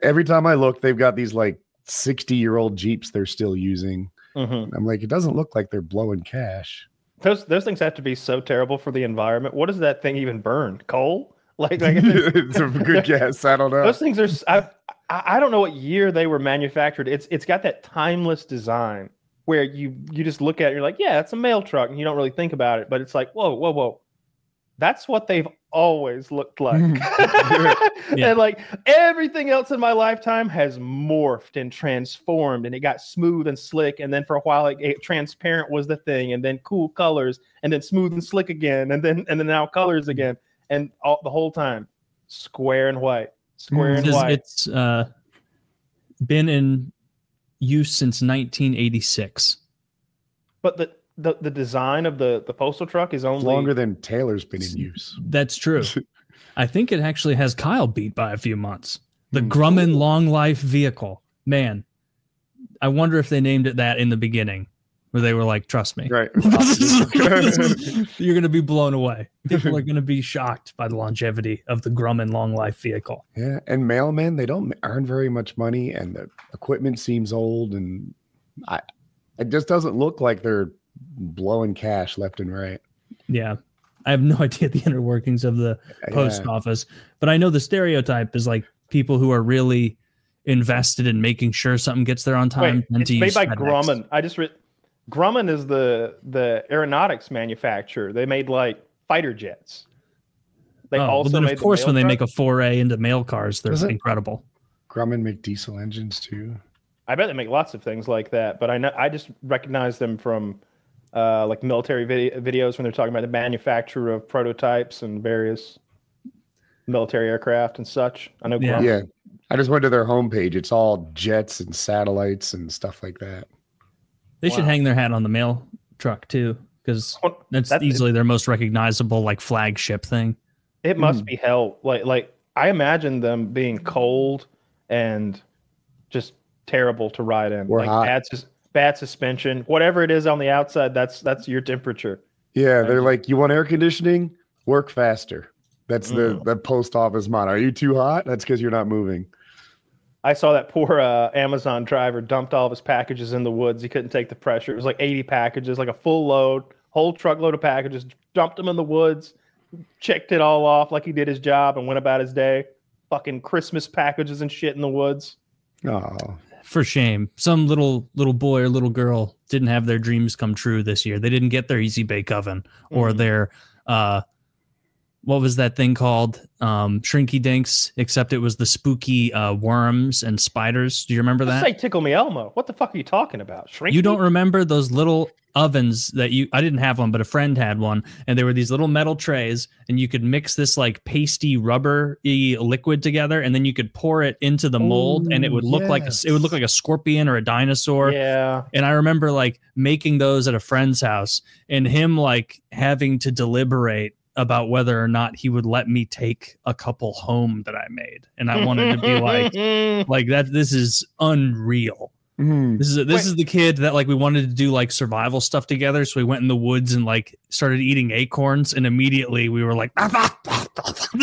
Every time I look, they've got these like 60-year-old Jeeps they're still using. I'm like, it doesn't look like they're blowing cash. Those things have to be so terrible for the environment. What does that thing even burn? Coal? Like it's a good guess. I don't know. Those things are, I don't know what year they were manufactured. It's got that timeless design where you just look at it and you're like, yeah, it's a mail truck. And you don't really think about it. But it's like, whoa. That's what they've always looked like. And like everything else in my lifetime has morphed and transformed, and it got smooth and slick. And then for a while, transparent was the thing, and then cool colors, and then smooth and slick again, and then now colors again, and the whole time square and white. It's been in use since 1986. But the design of the postal truck is only longer than Taylor's been in use. That's true. I think it actually has Kyle beat by a few months. The Grumman Long Life Vehicle. Man, I wonder if they named it that in the beginning, where they were like, trust me. Right. You're going to be blown away. People are going to be shocked by the longevity of the Grumman Long Life Vehicle. Yeah, and mailmen, they don't earn very much money, and the equipment seems old, and it just doesn't look like they're blowing cash left and right. Yeah. I have no idea the inner workings of the post office, but I know the stereotype is like people who are really invested in making sure something gets there on time. Wait, it's made by Grumman. I just read Grumman is the aeronautics manufacturer. They made like fighter jets. They also made, of course, when they make a foray into mail cars, they're incredible. Grumman make diesel engines too. I bet they make lots of things like that, but I just recognize them from like military videos when they're talking about the manufacture of prototypes and various military aircraft and such. I know. Yeah. I just went to their homepage. It's all jets and satellites and stuff like that. They should hang their hat on the mail truck too, because that's easily their most recognizable like flagship thing. It must be hell. Like I imagine them being cold and just terrible to ride in. Or hot. Bad suspension, whatever it is on the outside, that's your temperature. Yeah, they're like, you want air conditioning? Work faster. That's the post office motto. Are you too hot? That's because you're not moving. I saw that poor Amazon driver dumped all of his packages in the woods. He couldn't take the pressure. It was like 80 packages, like a full load, whole truckload of packages, dumped them in the woods, checked it all off like he did his job and went about his day. Fucking Christmas packages and shit in the woods. Oh, for shame. Some little boy or little girl didn't have their dreams come true this year. They didn't get their easy bake oven or their what was that thing called? Shrinky Dinks, except it was the spooky worms and spiders. Do you remember that? Say Tickle Me Elmo. What the fuck are you talking about? Shrinky? You don't remember those little ovens that I didn't have one, but a friend had one, and there were these little metal trays, and you could mix this like pasty rubber-y liquid together, and then you could pour it into the mold, and it would look like a scorpion or a dinosaur. Yeah. And I remember like making those at a friend's house, and him like having to deliberate about whether or not he would let me take a couple home that I made. And I wanted to be like that. This is unreal. This is the kid that like we wanted to do like survival stuff together. So we went in the woods and like started eating acorns, and immediately we were like,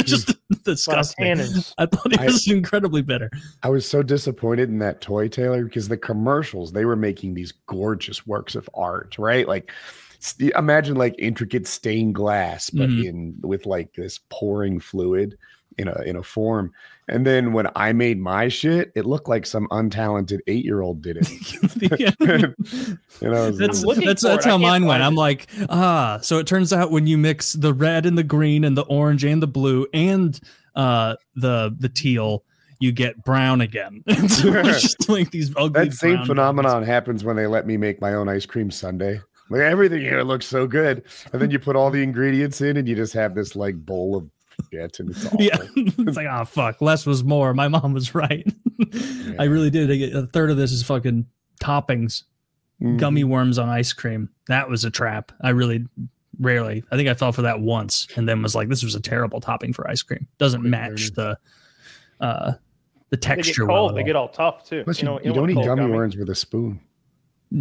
just disgusting. I thought it was incredibly bitter. I was so disappointed in that toy, Taylor, because the commercials, they were making these gorgeous works of art, right? Like, imagine like intricate stained glass, but with like this pouring fluid in a form. And then when I made my shit, it looked like some untalented 8-year-old did it. That's how mine went. I'm like, so it turns out when you mix the red and the green and the orange and the blue and the teal, you get brown again. So it's just like these ugly. That same phenomenon happens when they let me make my own ice cream sundae. Like everything here looks so good, and then you put all the ingredients in, and you just have this like bowl of shit, and it's awful. Yeah, it's like, oh fuck, less was more. My mom was right. Yeah. I really did. I get a third of this is fucking toppings, gummy worms on ice cream. That was a trap. I really rarely. I think I fell for that once, and then was like, this was a terrible topping for ice cream. Doesn't match the texture. They get cold. They get all tough too. Plus, you don't eat gummy worms with a spoon.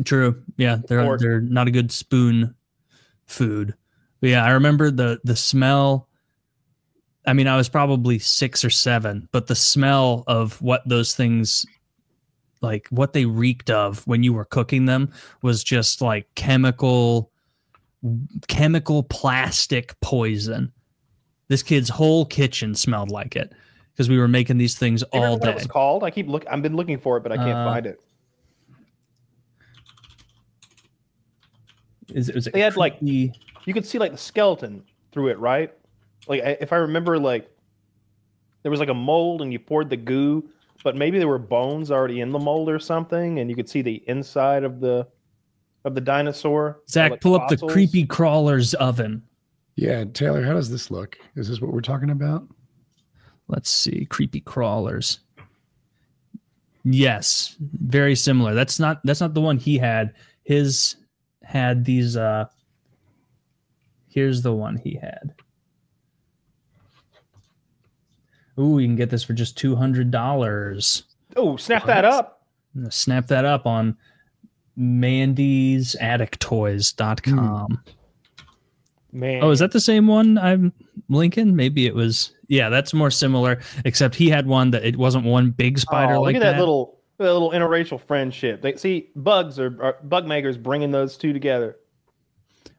True. Yeah, they're not a good spoon food. But yeah, I remember the smell. I mean, I was probably 6 or 7, but the smell of what those things, like what they reeked of when you were cooking them, was just like chemical plastic poison. This kid's whole kitchen smelled like it because we were making these things all day. What it was called? I've been looking for it, but I can't find it. They had like, you could see like the skeleton through it, right? Like if I remember, like there was like a mold and you poured the goo, but maybe there were bones already in the mold or something, and you could see the inside of the dinosaur. Zach, like pull up the creepy crawlers oven. Yeah, Taylor, how does this look? Is this what we're talking about? Let's see, creepy crawlers. Yes, very similar. That's not the one he had. His had these here's the one he had. Ooh, you can get this for just $200. Oh, snap that up. Snap that up on mandysattictoys.com. Man. Oh, is that the same one I'm linking? Maybe it was. Yeah, that's more similar, except he had one that it wasn't one big spider like that. Look at that little interracial friendship. Bugs or bug makers bringing those two together.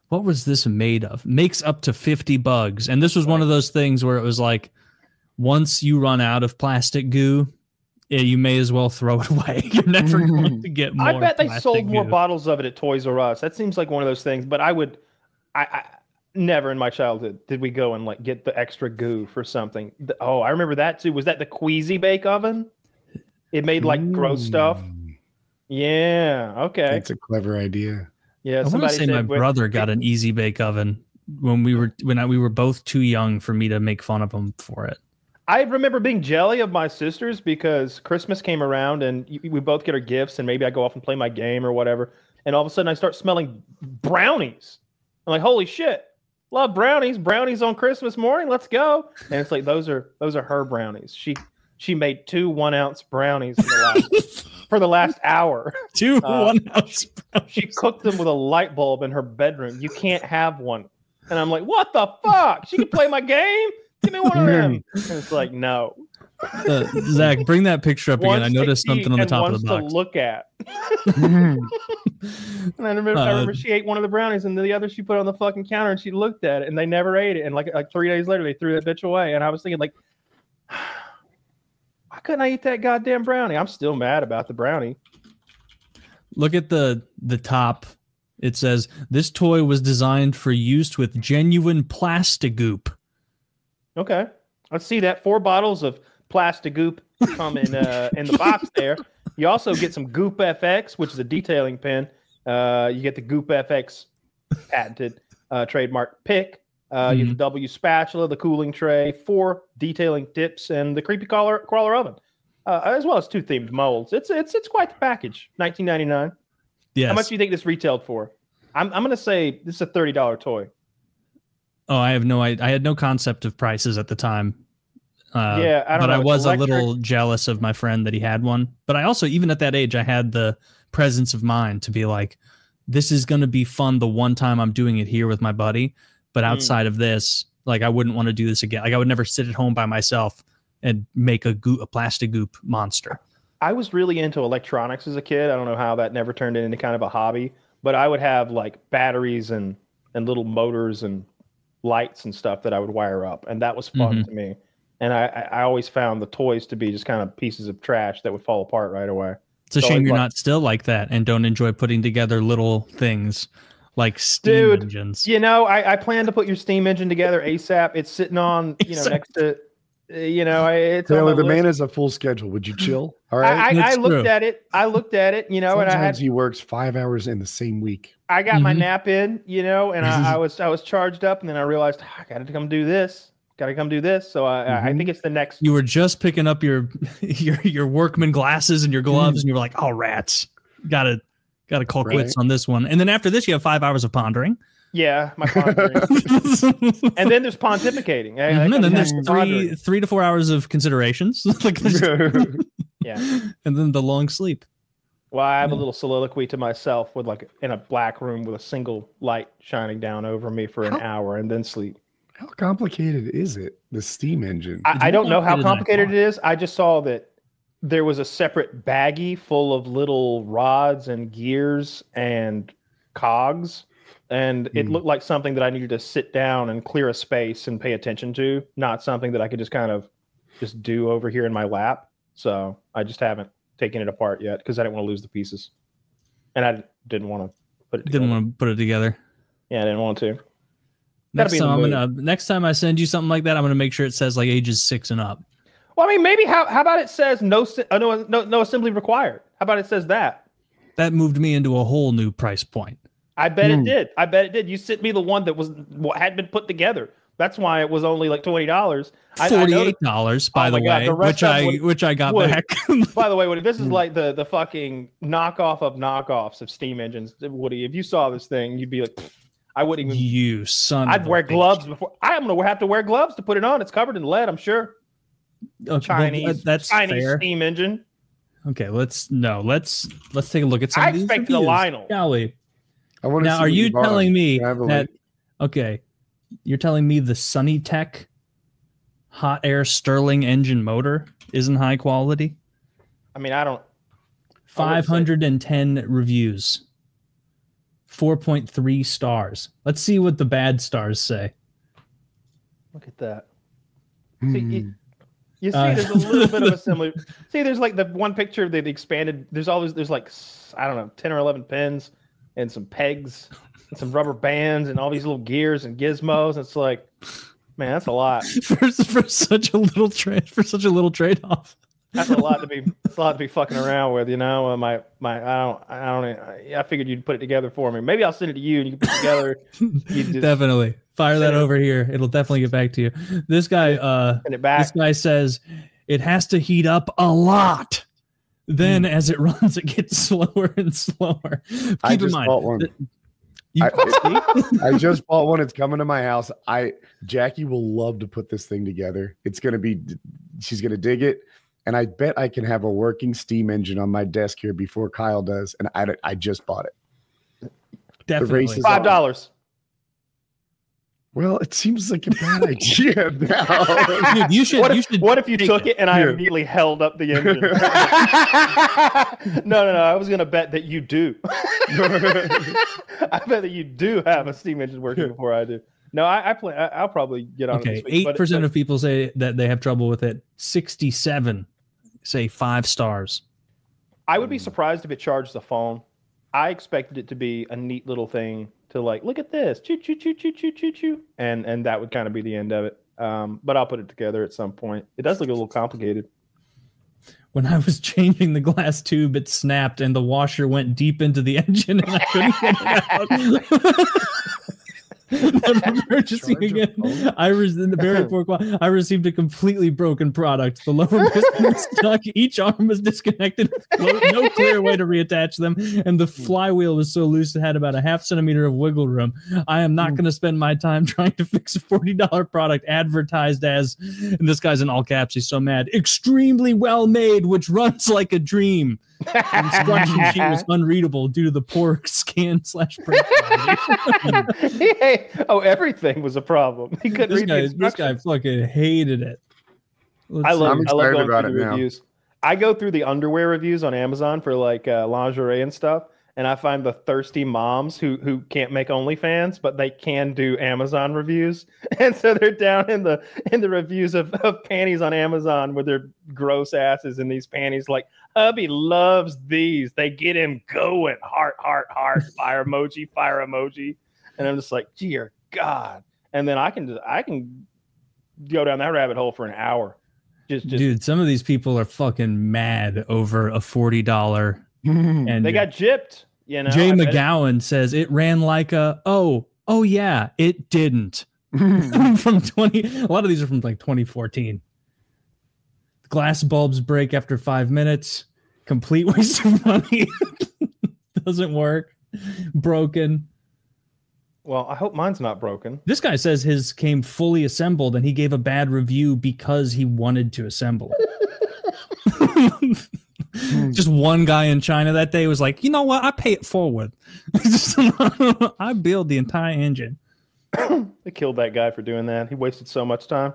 What was this made of? Makes up to 50 bugs. And this was one of those things where it was like, once you run out of plastic goo, you may as well throw it away. You're never going to get more. I bet they sold more bottles of it at Toys R Us. That seems like one of those things. But I never in my childhood did we go and like get the extra goo for something. I remember that too. Was that the Queasy Bake Oven? It made like gross stuff. Yeah. Okay. That's a clever idea. Yeah. I want to say my brother got an Easy Bake Oven when we were both too young for me to make fun of him for it. I remember being jelly of my sisters because Christmas came around and we both get our gifts, and maybe I go off and play my game or whatever, and all of a sudden I start smelling brownies. I'm like, holy shit, love brownies! Brownies on Christmas morning, let's go! And it's like those are her brownies. She made 2 1-ounce brownies for the last hour. 2 1-ounce brownies. She cooked them with a light bulb in her bedroom. You can't have one. And I'm like, what the fuck? She can play my game? Give me one of them. And it's like, no. Zach, bring that picture up again. I noticed something on the top of the box. To look at. And I remember she ate one of the brownies, and the other she put on the fucking counter, and she looked at it, and they never ate it. And like 3 days later, they threw that bitch away. And I was thinking, like, why couldn't I eat that goddamn brownie? I'm still mad about the brownie. Look at the top. It says, this toy was designed for use with genuine Plastigoop. Okay. Let's see that. 4 bottles of Plastigoop come in the box there. You also get some Goop FX, which is a detailing pen. You get the Goop FX patented trademark pick. You get the W spatula, the cooling tray, 4 detailing tips, and the creepy crawler oven, as well as 2 themed molds. It's quite the package. $19.99. Yes. How much do you think this retailed for? I'm going to say this is a $30 toy. Oh, I had no concept of prices at the time. Yeah, I don't know. But I was a little jealous of my friend that he had one. But I also, even at that age, I had the presence of mind to be like, this is going to be fun the one time I'm doing it here with my buddy. But outside of this, like, I wouldn't want to do this again. Like, I would never sit at home by myself and make a Plastigoop monster. I was really into electronics as a kid. I don't know how that never turned into kind of a hobby. But I would have, like, batteries and little motors and lights and stuff that I would wire up. And that was fun to me. And I always found the toys to be just kind of pieces of trash that would fall apart right away. It's a shame you're not still like that and don't enjoy putting together little things like steam engines. You know, I plan to put your steam engine together ASAP. It's sitting on, next to, it's Taylor, the man has a full schedule. Would you chill? All right. I looked at it, Sometimes and he works 5 hours in the same week. I got my nap in, and I was charged up, and then I realized I got to come do this. So I think it's the next. You were just picking up your workman glasses and your gloves, and you were like, "Oh, rats! Gotta call quits on this one." And then after this, you have 5 hours of pondering. Yeah, my pondering. And then there's pontificating. And then there's 3 to 4 hours of considerations. Yeah, and then the long sleep. Well, I have a little soliloquy to myself with in a black room with a single light shining down over me for an hour, and then sleep. How complicated is it, the steam engine? I don't know how complicated it is. I just saw that there was a separate baggie full of little rods and gears and cogs, and it looked like something that I needed to sit down and clear a space and pay attention to, not something that I could just kind of just do over here in my lap. So I just haven't taken it apart yet because I didn't want to lose the pieces, and I didn't want to put it together. Didn't want to put it together. Yeah, I didn't want to. Next time I send you something like that, I'm gonna make sure it says like ages 6 and up. Well, I mean, maybe how about it says no assembly required? How about it says that? That moved me into a whole new price point. I bet it did. You sent me the one that had been put together. That's why it was only like $20. $48, by the way, which I got back. By the way, Woody, this is like the fucking knockoff of knockoffs of steam engines. Woody, if you saw this thing, you'd be like, I wouldn't even. You son. I'd wear gloves before. I'm gonna have to wear gloves to put it on. It's covered in lead, I'm sure. Chinese fair. Steam engine. Okay, let's take a look at some of these expect the Lionel. Shall we? Now, are you telling me that? Okay, you're telling me the Sunny Tech hot air Stirling engine motor isn't high quality? I mean, I don't. 510 reviews. 4.3 stars. Let's see what the bad stars say. Look at that. See, you see, there's a little bit of assembly. See, there's like the one picture they've expanded. There's like, I don't know, 10 or 11 pins and some pegs and some rubber bands and all these little gears and gizmos. It's like, man, that's a lot for such a little trade-off. That's a lot to be fucking around with, I figured you'd put it together for me. Maybe I'll send it to you and you can put it together. Definitely fire that over here. It'll definitely get back to you. This guy, this guy says it has to heat up a lot. Then as it runs, it gets slower and slower. Keep in mind. Bought one. I just bought one. It's coming to my house. Jackie will love to put this thing together. She's going to dig it. And I bet I can have a working steam engine on my desk here before Kyle does. And I just bought it. Definitely. $5. Well, it seems like a bad idea now. Dude, you should. What if you took it and I immediately held up the engine? No. I was gonna bet that you do. I bet that you do have a steam engine working before I do. No, I'll probably get on. Okay, 8% of people say that they have trouble with it. 67 say 5 stars. I would be surprised if it charged the phone. I expected it to be a neat little thing to like, look at this, choo choo choo choo choo choo choo, and that would kind of be the end of it. But I'll put it together at some point. It does look a little complicated. When I was changing the glass tube, it snapped and the washer went deep into the engine, and I couldn't get it out. Never purchasing again. I received a completely broken product. The lower piston was stuck. Each arm was disconnected. No clear way to reattach them, and the flywheel was so loose it had about a ½ centimeter of wiggle room. I am not going to spend my time trying to fix a $40 product advertised as, and this guy's in all caps. He's so mad. Extremely well made, which runs like a dream. The instruction sheet was unreadable due to the poor scan/print quality. Everything was a problem. He couldn't read the instructions. This guy fucking hated it. I love going through the reviews. I go through the underwear reviews on Amazon for like lingerie and stuff, and I find the thirsty moms who can't make OnlyFans, but they can do Amazon reviews, and so they're down in the reviews of panties on Amazon with their gross asses in these panties, like, hubby loves these. They get him going. Heart, fire emoji. And I'm just like, dear God. And then I can go down that rabbit hole for an hour. Dude, some of these people are fucking mad over a $40 and they got gypped. You know, Jay McGowan says it ran like a oh yeah, it didn't. From 20. A lot of these are from like 2014. Glass bulbs break after 5 minutes. Complete waste of money. Doesn't work. Broken. Well, I hope mine's not broken. This guy says his came fully assembled and he gave a bad review because he wanted to assemble it. Just one guy in China that day was like, you know what? I pay it forward. I build the entire engine. They killed that guy for doing that. He wasted so much time.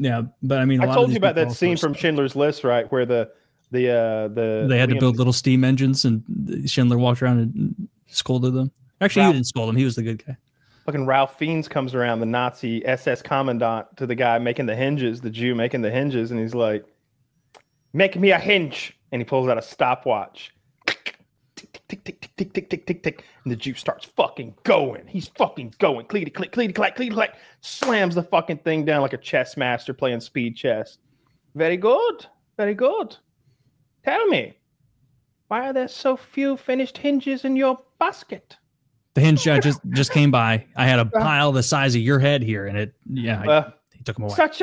Yeah, but I mean, I told you about that scene from Schindler's List, right? Where they had to build little steam engines, and Schindler walked around and scolded them. Actually, he didn't scold him. He was the good guy. Fucking Ralph Fiennes comes around, the Nazi SS commandant, to the guy making the hinges, the Jew making the hinges, and he's like, "Make me a hinge," and he pulls out a stopwatch. Tick, tick, tick, tick, tick, tick, tick, tick, tick. And the Jew starts fucking going. He's fucking going. Cleety, click, cleety, clack, cleety, clack. Slams the fucking thing down like a chess master playing speed chess. Very good. Very good. Tell me, why are there so few finished hinges in your basket? The hinge just came by. I had a pile the size of your head here, and he took them away. Such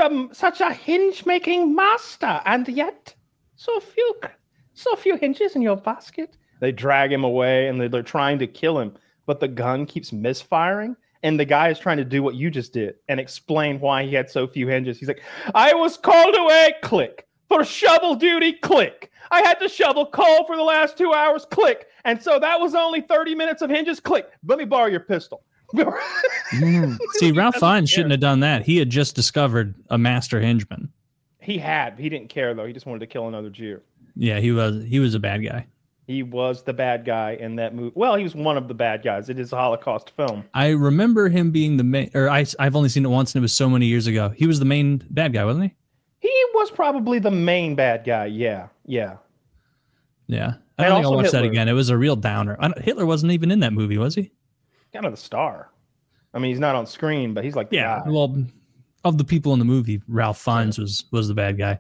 a hinge-making master, and yet so few hinges in your basket. They drag him away, and they're trying to kill him, but the gun keeps misfiring, and the guy is trying to do what you just did and explain why he had so few hinges. He's like, I was called away, click, for shovel duty, click. I had to shovel coal for the last 2 hours, click. And so that was only 30 minutes of hinges, click. Let me borrow your pistol. See, Ralph Fiennes shouldn't have done that. He had just discovered a master hingeman. He didn't care, though. He just wanted to kill another Jew. Yeah, he was a bad guy. He was the bad guy in that movie. Well, he was one of the bad guys. It is a Holocaust film. I remember him being the main, or I've only seen it once, and it was so many years ago. He was the main bad guy, wasn't he? He was probably the main bad guy. Yeah. I don't think I'll watch that again. It was a real downer. Hitler wasn't even in that movie, was he? Kind of the star. I mean, he's not on screen, but he's like the guy. Well, of the people in the movie, Ralph Fiennes was the bad guy.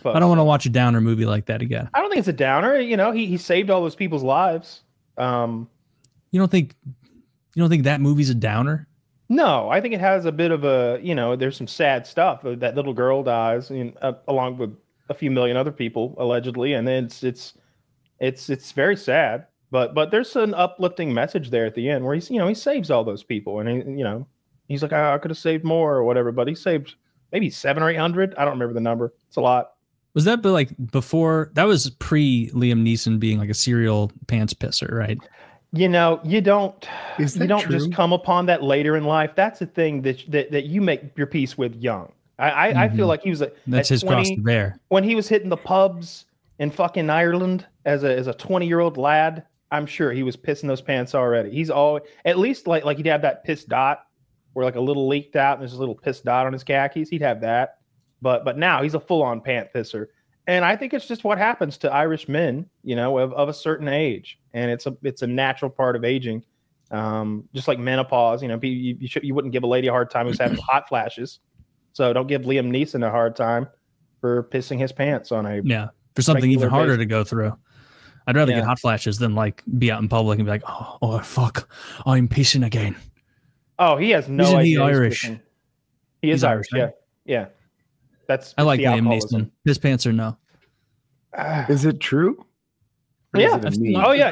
I don't want to watch a downer movie like that again. I don't think it's a downer. You know, he saved all those people's lives. You don't think that movie's a downer? No, I think it has a bit of a, there's some sad stuff. That little girl dies, along with a few million other people allegedly, and it's very sad. But there's an uplifting message there at the end where he saves all those people, and he's like, I could have saved more or whatever, but he saved maybe 700 or 800. I don't remember the number. It's a lot. Was that before? That was pre Liam Neeson being like a serial pants pisser, right? You know, you don't true? just come upon that later in life. That's a thing that you make your peace with young. I feel like he was that's his 20, cross to bear. When he was hitting the pubs in fucking Ireland as a 20-year-old lad. I'm sure he was pissing those pants already. He's all at least like he'd have that piss dot where like a little leaked out and there's a little piss dot on his khakis. He'd have that. But now he's a full-on pant pisser. And I think it's just what happens to Irish men, you know, of a certain age. And it's a natural part of aging. Just like menopause, you know, you wouldn't give a lady a hard time who's having hot flashes. So don't give Liam Neeson a hard time for pissing his pants on a for something even harder basis. to go through. I'd rather get hot flashes than like be out in public and be like, oh fuck, I'm pissing again. Oh, he has no idea. Isn't he Irish? He is Irish, right? Yeah. I like Liam Neeson. His pants are no. Is it true? Yeah.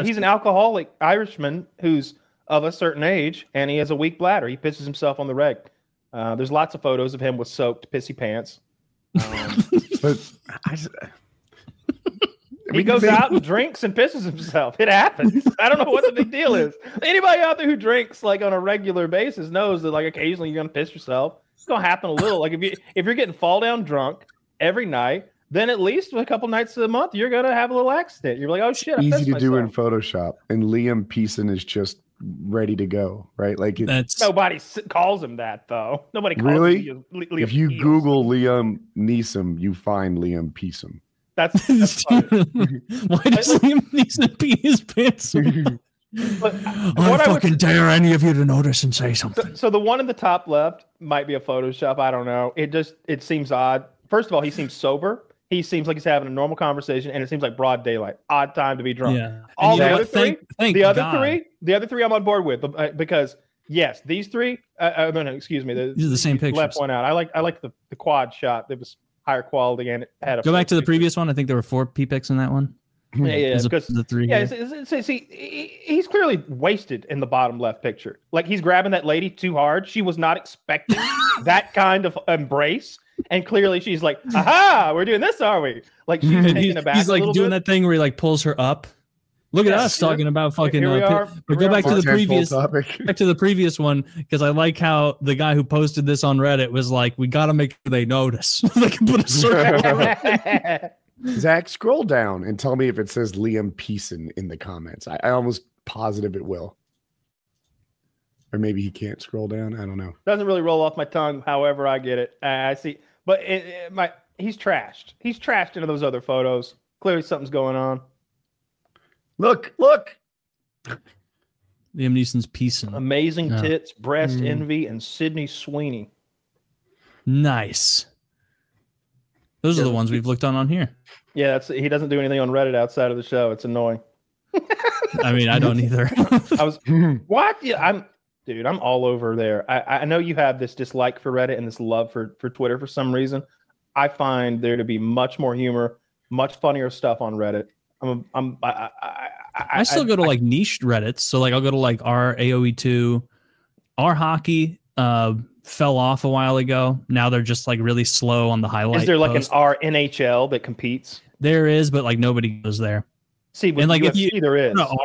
He's an alcoholic Irishman who's of a certain age and he has a weak bladder. He pisses himself on the reg. There's lots of photos of him with soaked pissy pants. But he goes out and drinks and pisses himself. It happens. I don't know what the big deal is. Anybody out there who drinks like on a regular basis knows that like occasionally you're gonna piss yourself. It's gonna happen a little. Like if you're getting fall down drunk every night, then at least a couple nights a month you're gonna have a little accident. You're like, oh shit, easy to do in Photoshop. And Liam Neeson is just ready to go, right? Like nobody calls him that though. Nobody calls him Liam If you Neeson. Google Liam Neeson, you find Liam Neeson. That's why does Liam Neeson pee his pants? But I fucking dare any of you to notice and say something. So the one in the top left might be a Photoshop. I don't know. It seems odd. First of all, he seems sober. He seems like he's having a normal conversation, and it seems like broad daylight. Odd time to be drunk. Yeah. All the other three, the other three, I'm on board with because yes, these three. No, excuse me. These are the same pictures. Left one out. I like the quad shot. It was higher quality and it had a. Go back to the previous one. I think there were 4 pee pics in that one. Yeah, because the 3. Yeah, see, he's clearly wasted in the bottom left picture. Like he's grabbing that lady too hard. She was not expecting that kind of embrace, and clearly she's like, "Aha, we're doing this, are we?" Like she's taking it back. He's like doing that thing where he like pulls her up. Look at us talking about fucking. But go back to the previous topic. Back to the previous one because I like how the guy who posted this on Reddit was like, "We got to make sure they notice." They can put a circle. Zach, scroll down and tell me if it says Liam Neeson in the comments. I almost positive it will. Or maybe he can't scroll down. I don't know. Doesn't really roll off my tongue. However, I get it. I see. But he's trashed. He's trashed into those other photos. Clearly something's going on. Look. Liam Neeson's piecing. Amazing tits, breast envy, and Sydney Sweeney. Nice. Those are the ones we've looked on here. Yeah, he doesn't do anything on Reddit outside of the show. It's annoying. I mean, I don't either. What? Yeah, I'm all over there. I know you have this dislike for Reddit and this love for Twitter for some reason. I find there to be much more humor, much funnier stuff on Reddit. I still go to like niche Reddits. So like I'll go to like our AOE2, our hockey fell off a while ago. Now they're just like really slow on the highlight. Is there like post. an R NHL that competes? There is, but like nobody goes there. See, and like UFC, if you there is R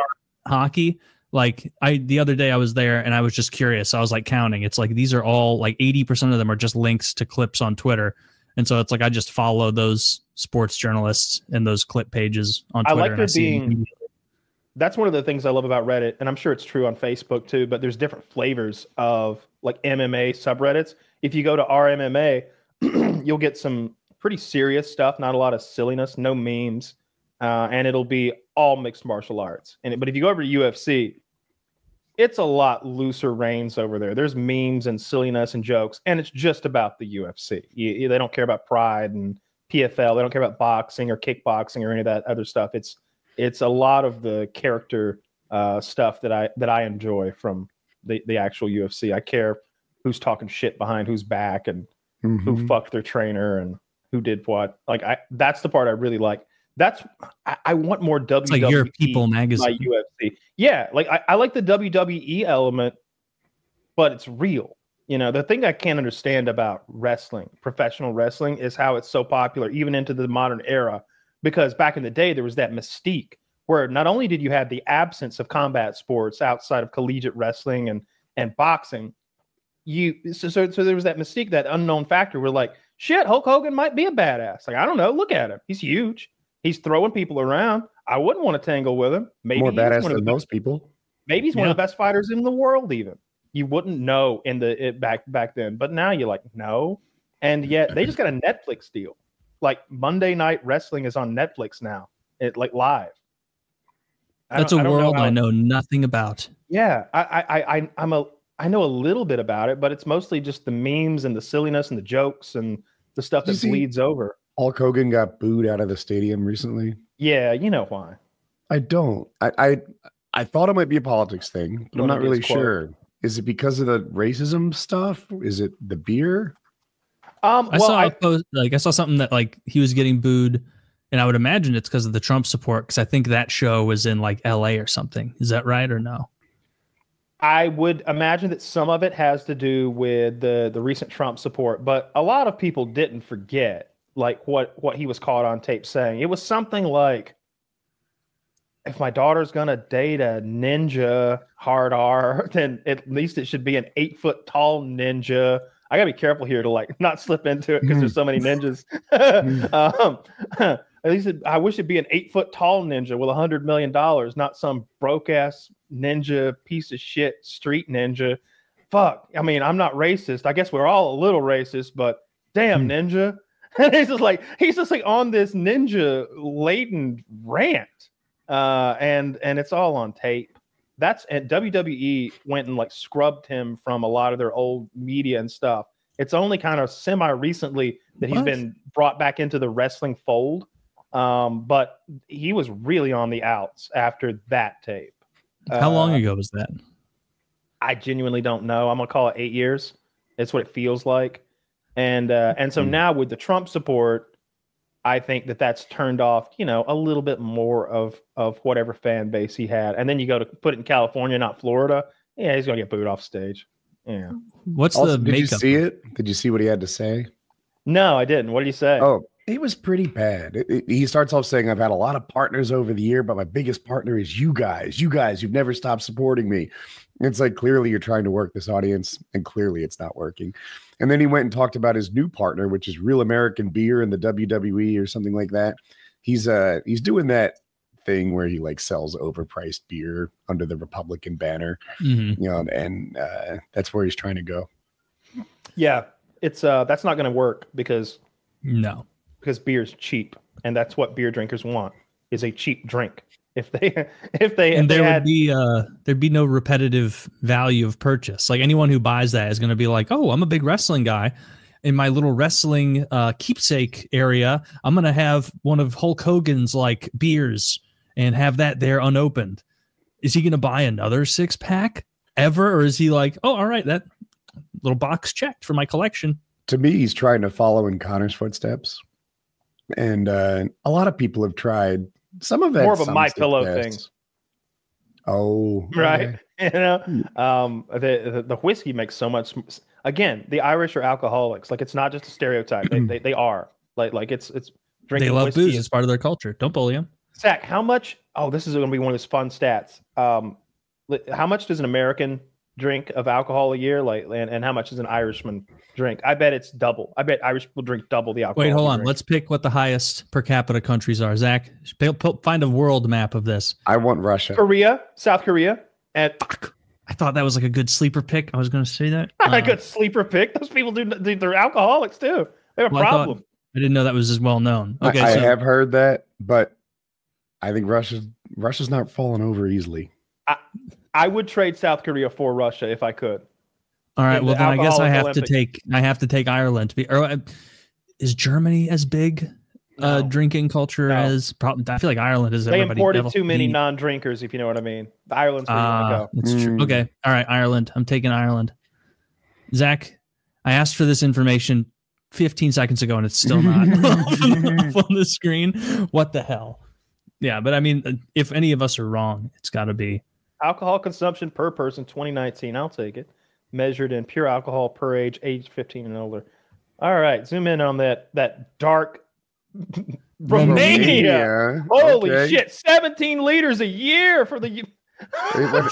hockey. Like the other day I was there and I was just curious. I was like counting. It's like these are all like 80% of them are just links to clips on Twitter. And so it's like I just follow those sports journalists and those clip pages on Twitter. I like there being. That's one of the things I love about Reddit, and I'm sure it's true on Facebook too. But there's different flavors of like MMA subreddits. If you go to RMMA, you'll get some pretty serious stuff, not a lot of silliness, no memes, and it'll be all mixed martial arts. But if you go over to UFC, it's a lot looser reins over there. There's memes and silliness and jokes, and it's just about the UFC. They don't care about Pride and PFL. They don't care about boxing or kickboxing or any of that other stuff. It's a lot of the character stuff that I enjoy from the actual UFC. I care who's talking shit behind who's back and who fucked their trainer and who did what. Like that's the part I really like. I want more WWE. It's like your People magazine. UFC. Yeah, like I like the WWE element, but it's real. You know, the thing I can't understand about wrestling, professional wrestling, is how it's so popular even into the modern era. Because back in the day, there was that mystique where not only did you have the absence of combat sports outside of collegiate wrestling and boxing, so there was that mystique, that unknown factor where like, shit, Hulk Hogan might be a badass. Like, I don't know, look at him. He's huge. He's throwing people around. I wouldn't want to tangle with him. Maybe more badass than most people. Maybe he's one of the best fighters in the world even. You wouldn't know back then. But now you're like, no. And yet they just got a Netflix deal. Like Monday Night Wrestling is on Netflix now. It like live. That's a world I know nothing about. Yeah, I know a little bit about it, but it's mostly just the memes and the silliness and the jokes and the stuff that bleeds over. Hulk Hogan got booed out of the stadium recently. Yeah, you know why. I don't. I thought it might be a politics thing, but I'm not really sure. Is it because of the racism stuff? Is it the beer? I saw something that like he was getting booed, and I would imagine it's because of the Trump support, because I think that show was in like LA or something. Is that right or no? I would imagine that some of it has to do with the recent Trump support, but a lot of people didn't forget like what he was caught on tape saying. It was something like, if my daughter's gonna date a ninja hard R, then at least it should be an 8-foot tall ninja. I gotta be careful here to like not slip into it because there's so many ninjas. At least I wish it'd be an 8-foot tall ninja with $100 million, not some broke ass ninja piece of shit street ninja. Fuck. I mean, I'm not racist. I guess we're all a little racist, but damn ninja. And he's just like on this ninja laden rant. And it's all on tape. And WWE went and like scrubbed him from a lot of their old media and stuff. It's only kind of semi recently that he's been brought back into the wrestling fold. But he was really on the outs after that tape. How long ago was that? I genuinely don't know. I'm gonna call it 8 years. It's what it feels like. And so now with the Trump support, I think that's turned off, a little bit more of whatever fan base he had. And then you go to put it in California, not Florida. Yeah, he's going to get booed off stage. Yeah. What's the makeup? Did you see it? Did you see what he had to say? No, I didn't. What did he say? Oh, it was pretty bad. He starts off saying, I've had a lot of partners over the year, but my biggest partner is you guys. You guys, you've never stopped supporting me. It's like, clearly you're trying to work this audience, and clearly it's not working. And then he went and talked about his new partner, which is Real American Beer in the WWE or something like that. He's doing that thing where he like sells overpriced beer under the Republican banner, and that's where he's trying to go. Yeah, it's that's not going to work because beer's cheap, and that's what beer drinkers want, is a cheap drink. There'd be no repetitive value of purchase. Like anyone who buys that is going to be like, oh, I'm a big wrestling guy. In my little wrestling keepsake area, I'm going to have one of Hulk Hogan's like beers and have that there unopened. Is he going to buy another 6-pack ever? Or is he like, oh, all right, that little box checked for my collection? To me, he's trying to follow in Connor's footsteps. And a lot of people have tried. Some of it more of a My Pillow thing. Oh, right. Okay. The whiskey makes so much. Again, the Irish are alcoholics. Like, it's not just a stereotype. They are like it's drinking. They love whiskey. booze. It's part of their culture. Don't bully them. Zach, how much? Oh, this is going to be one of those fun stats. How much does an American drink of alcohol a year? And how much does an Irishman drink? I bet it's double. I bet Irish people drink double the alcohol. Wait, hold on. Let's pick what the highest per capita countries are. Zach, find a world map of this. I want Russia, Korea, South Korea, and I thought that was like a good sleeper pick. I was going to say that. A good sleeper pick. Those people they're alcoholics too. They have a problem. I didn't know that was as well known. Okay, I have heard that, but I think Russia's not falling over easily. I would trade South Korea for Russia if I could. All right. Well, then I guess I have to take Ireland to be. Is Germany as big drinking culture as? I feel like Ireland is. They imported too many non-drinkers, if you know what I mean. Ireland's where you want to go. That's true. Okay. All right, Ireland. I'm taking Ireland. Zach, I asked for this information 15 seconds ago, and it's still not up on the screen. What the hell? Yeah, but I mean, if any of us are wrong, it's got to be. Alcohol consumption per person 2019. I'll take it. Measured in pure alcohol per age 15 and older. All right, zoom in on that dark Romania. Holy shit! 17 liters a year for the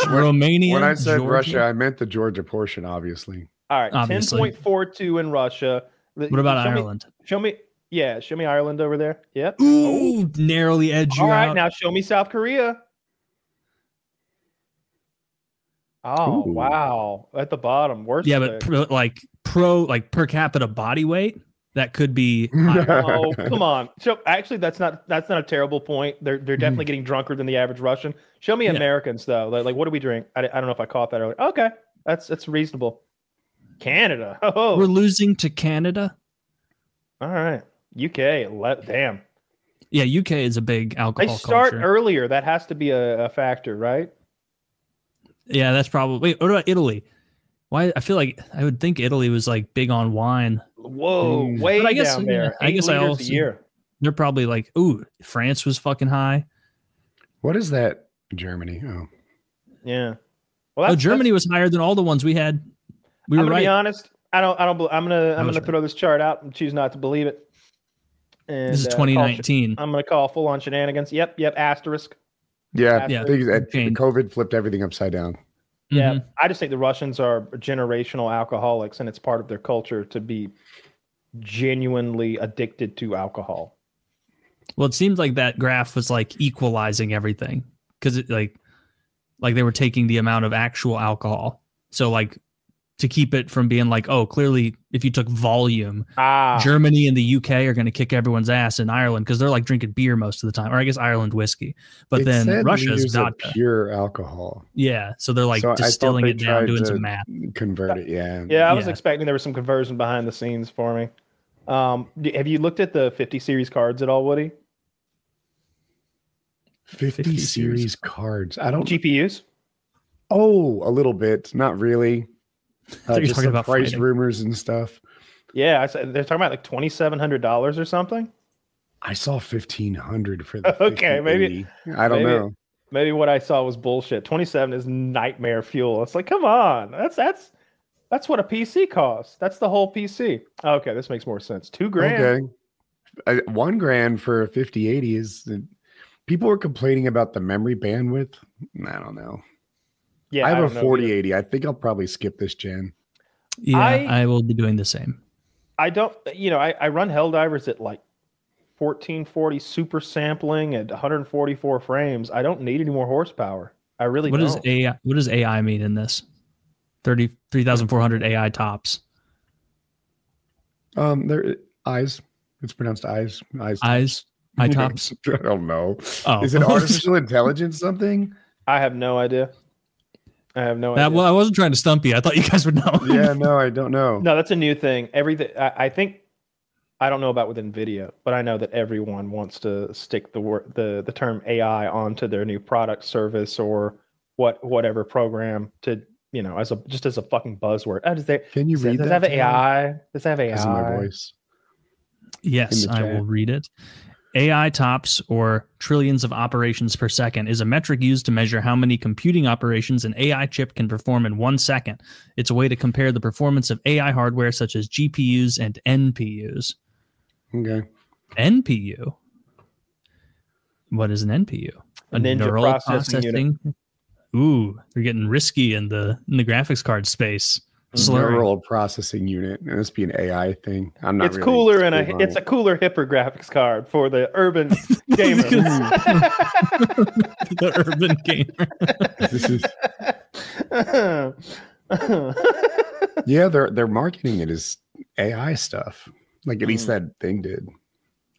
Romania. When I said Georgia? Russia, I meant the Georgia portion, obviously. All right, 10.42 in Russia. What about Ireland? Show me Ireland over there. Yep. Ooh, narrowly edge you out. All right, now show me South Korea. Oh, wow. At the bottom. Worst. Yeah, but per capita body weight, that could be higher. Oh, come on. So actually that's not a terrible point. They're definitely getting drunker than the average Russian. Show me Americans though. Like what do we drink? I don't know if I caught that earlier. Okay. That's reasonable. Canada. Oh. We're losing to Canada. All right. UK. Damn. Yeah, UK is a big alcohol They start culture. earlier. That has to be a factor, right? Yeah, that's probably. Wait, what about Italy? Why? I feel like I would think Italy was like big on wine. Whoa, way I guess, down there. I guess I also. A year. They're probably like, ooh, France was fucking high. What is that? Germany. Oh, yeah. Well, Germany was higher than all the ones we had. We were I'm gonna right. be honest. I don't. I'm gonna throw this chart out and choose not to believe it. And, this is 2019. I'm gonna call full on shenanigans. Yep. Asterisk. Yeah. Asterisk. COVID flipped everything upside down. Yeah, I just think the Russians are generational alcoholics, and it's part of their culture to be genuinely addicted to alcohol. Well, it seems like that graph was like equalizing everything because it like they were taking the amount of actual alcohol. So like to keep it from being like, oh, clearly if you took volume, Germany and the UK are going to kick everyone's ass in Ireland because they're like drinking beer most of the time, or I guess Ireland whiskey. But then Russia's vodka. Pure alcohol. Yeah, so they're like distilling it down, doing some math. Convert it, yeah. Yeah, I was expecting there was some conversion behind the scenes for me. Have you looked at the 50 series cards at all, Woody? 50 series cards. I don't. GPUs? Oh, a little bit. Not really. Just talking about price fighting. rumors and stuff. Yeah, they're talking about like $2,700 or something. I saw 1,500 for the. Okay, maybe I don't know. Maybe what I saw was bullshit. 27 is nightmare fuel. It's like, come on, that's what a PC costs. That's the whole PC. Okay, this makes more sense. $2,000. Okay, $1,000 for a 5080 is. People are complaining about the memory bandwidth. I don't know. Yeah, I have a 4080. I think I'll probably skip this gen. Yeah, I will be doing the same. I don't, I run Helldivers at like 1440 super sampling at 144 frames. I don't need any more horsepower. I really don't. What does AI mean in this? 33,400 AI tops. There eyes. It's pronounced eyes. Eyes. Eye tops. I don't know. Oh. Is it artificial intelligence something? I have no idea. idea. Well, I wasn't trying to stump you. I thought you guys would know. Yeah, no, I don't know. No, that's a new thing. Everything. I think. I don't know about with NVIDIA, but I know that everyone wants to stick the term AI onto their new product, service, or whatever program to as a fucking buzzword. Can you read that? Does it have AI? Does it have AI? That's my voice. Yes, I will read it. AI tops, or trillions of operations per second, is a metric used to measure how many computing operations an AI chip can perform in 1 second. It's a way to compare the performance of AI hardware such as GPUs and NPUs. Okay. NPU? What is an NPU? A neural processing unit. Ooh, they're getting risky in the graphics card space. Neural processing unit. And this be an AI thing. I'm not. It's really cooler it's a cooler, hipper graphics card for the urban gamer. The urban gamer. Yeah, they're marketing it as AI stuff. Like at least that thing did.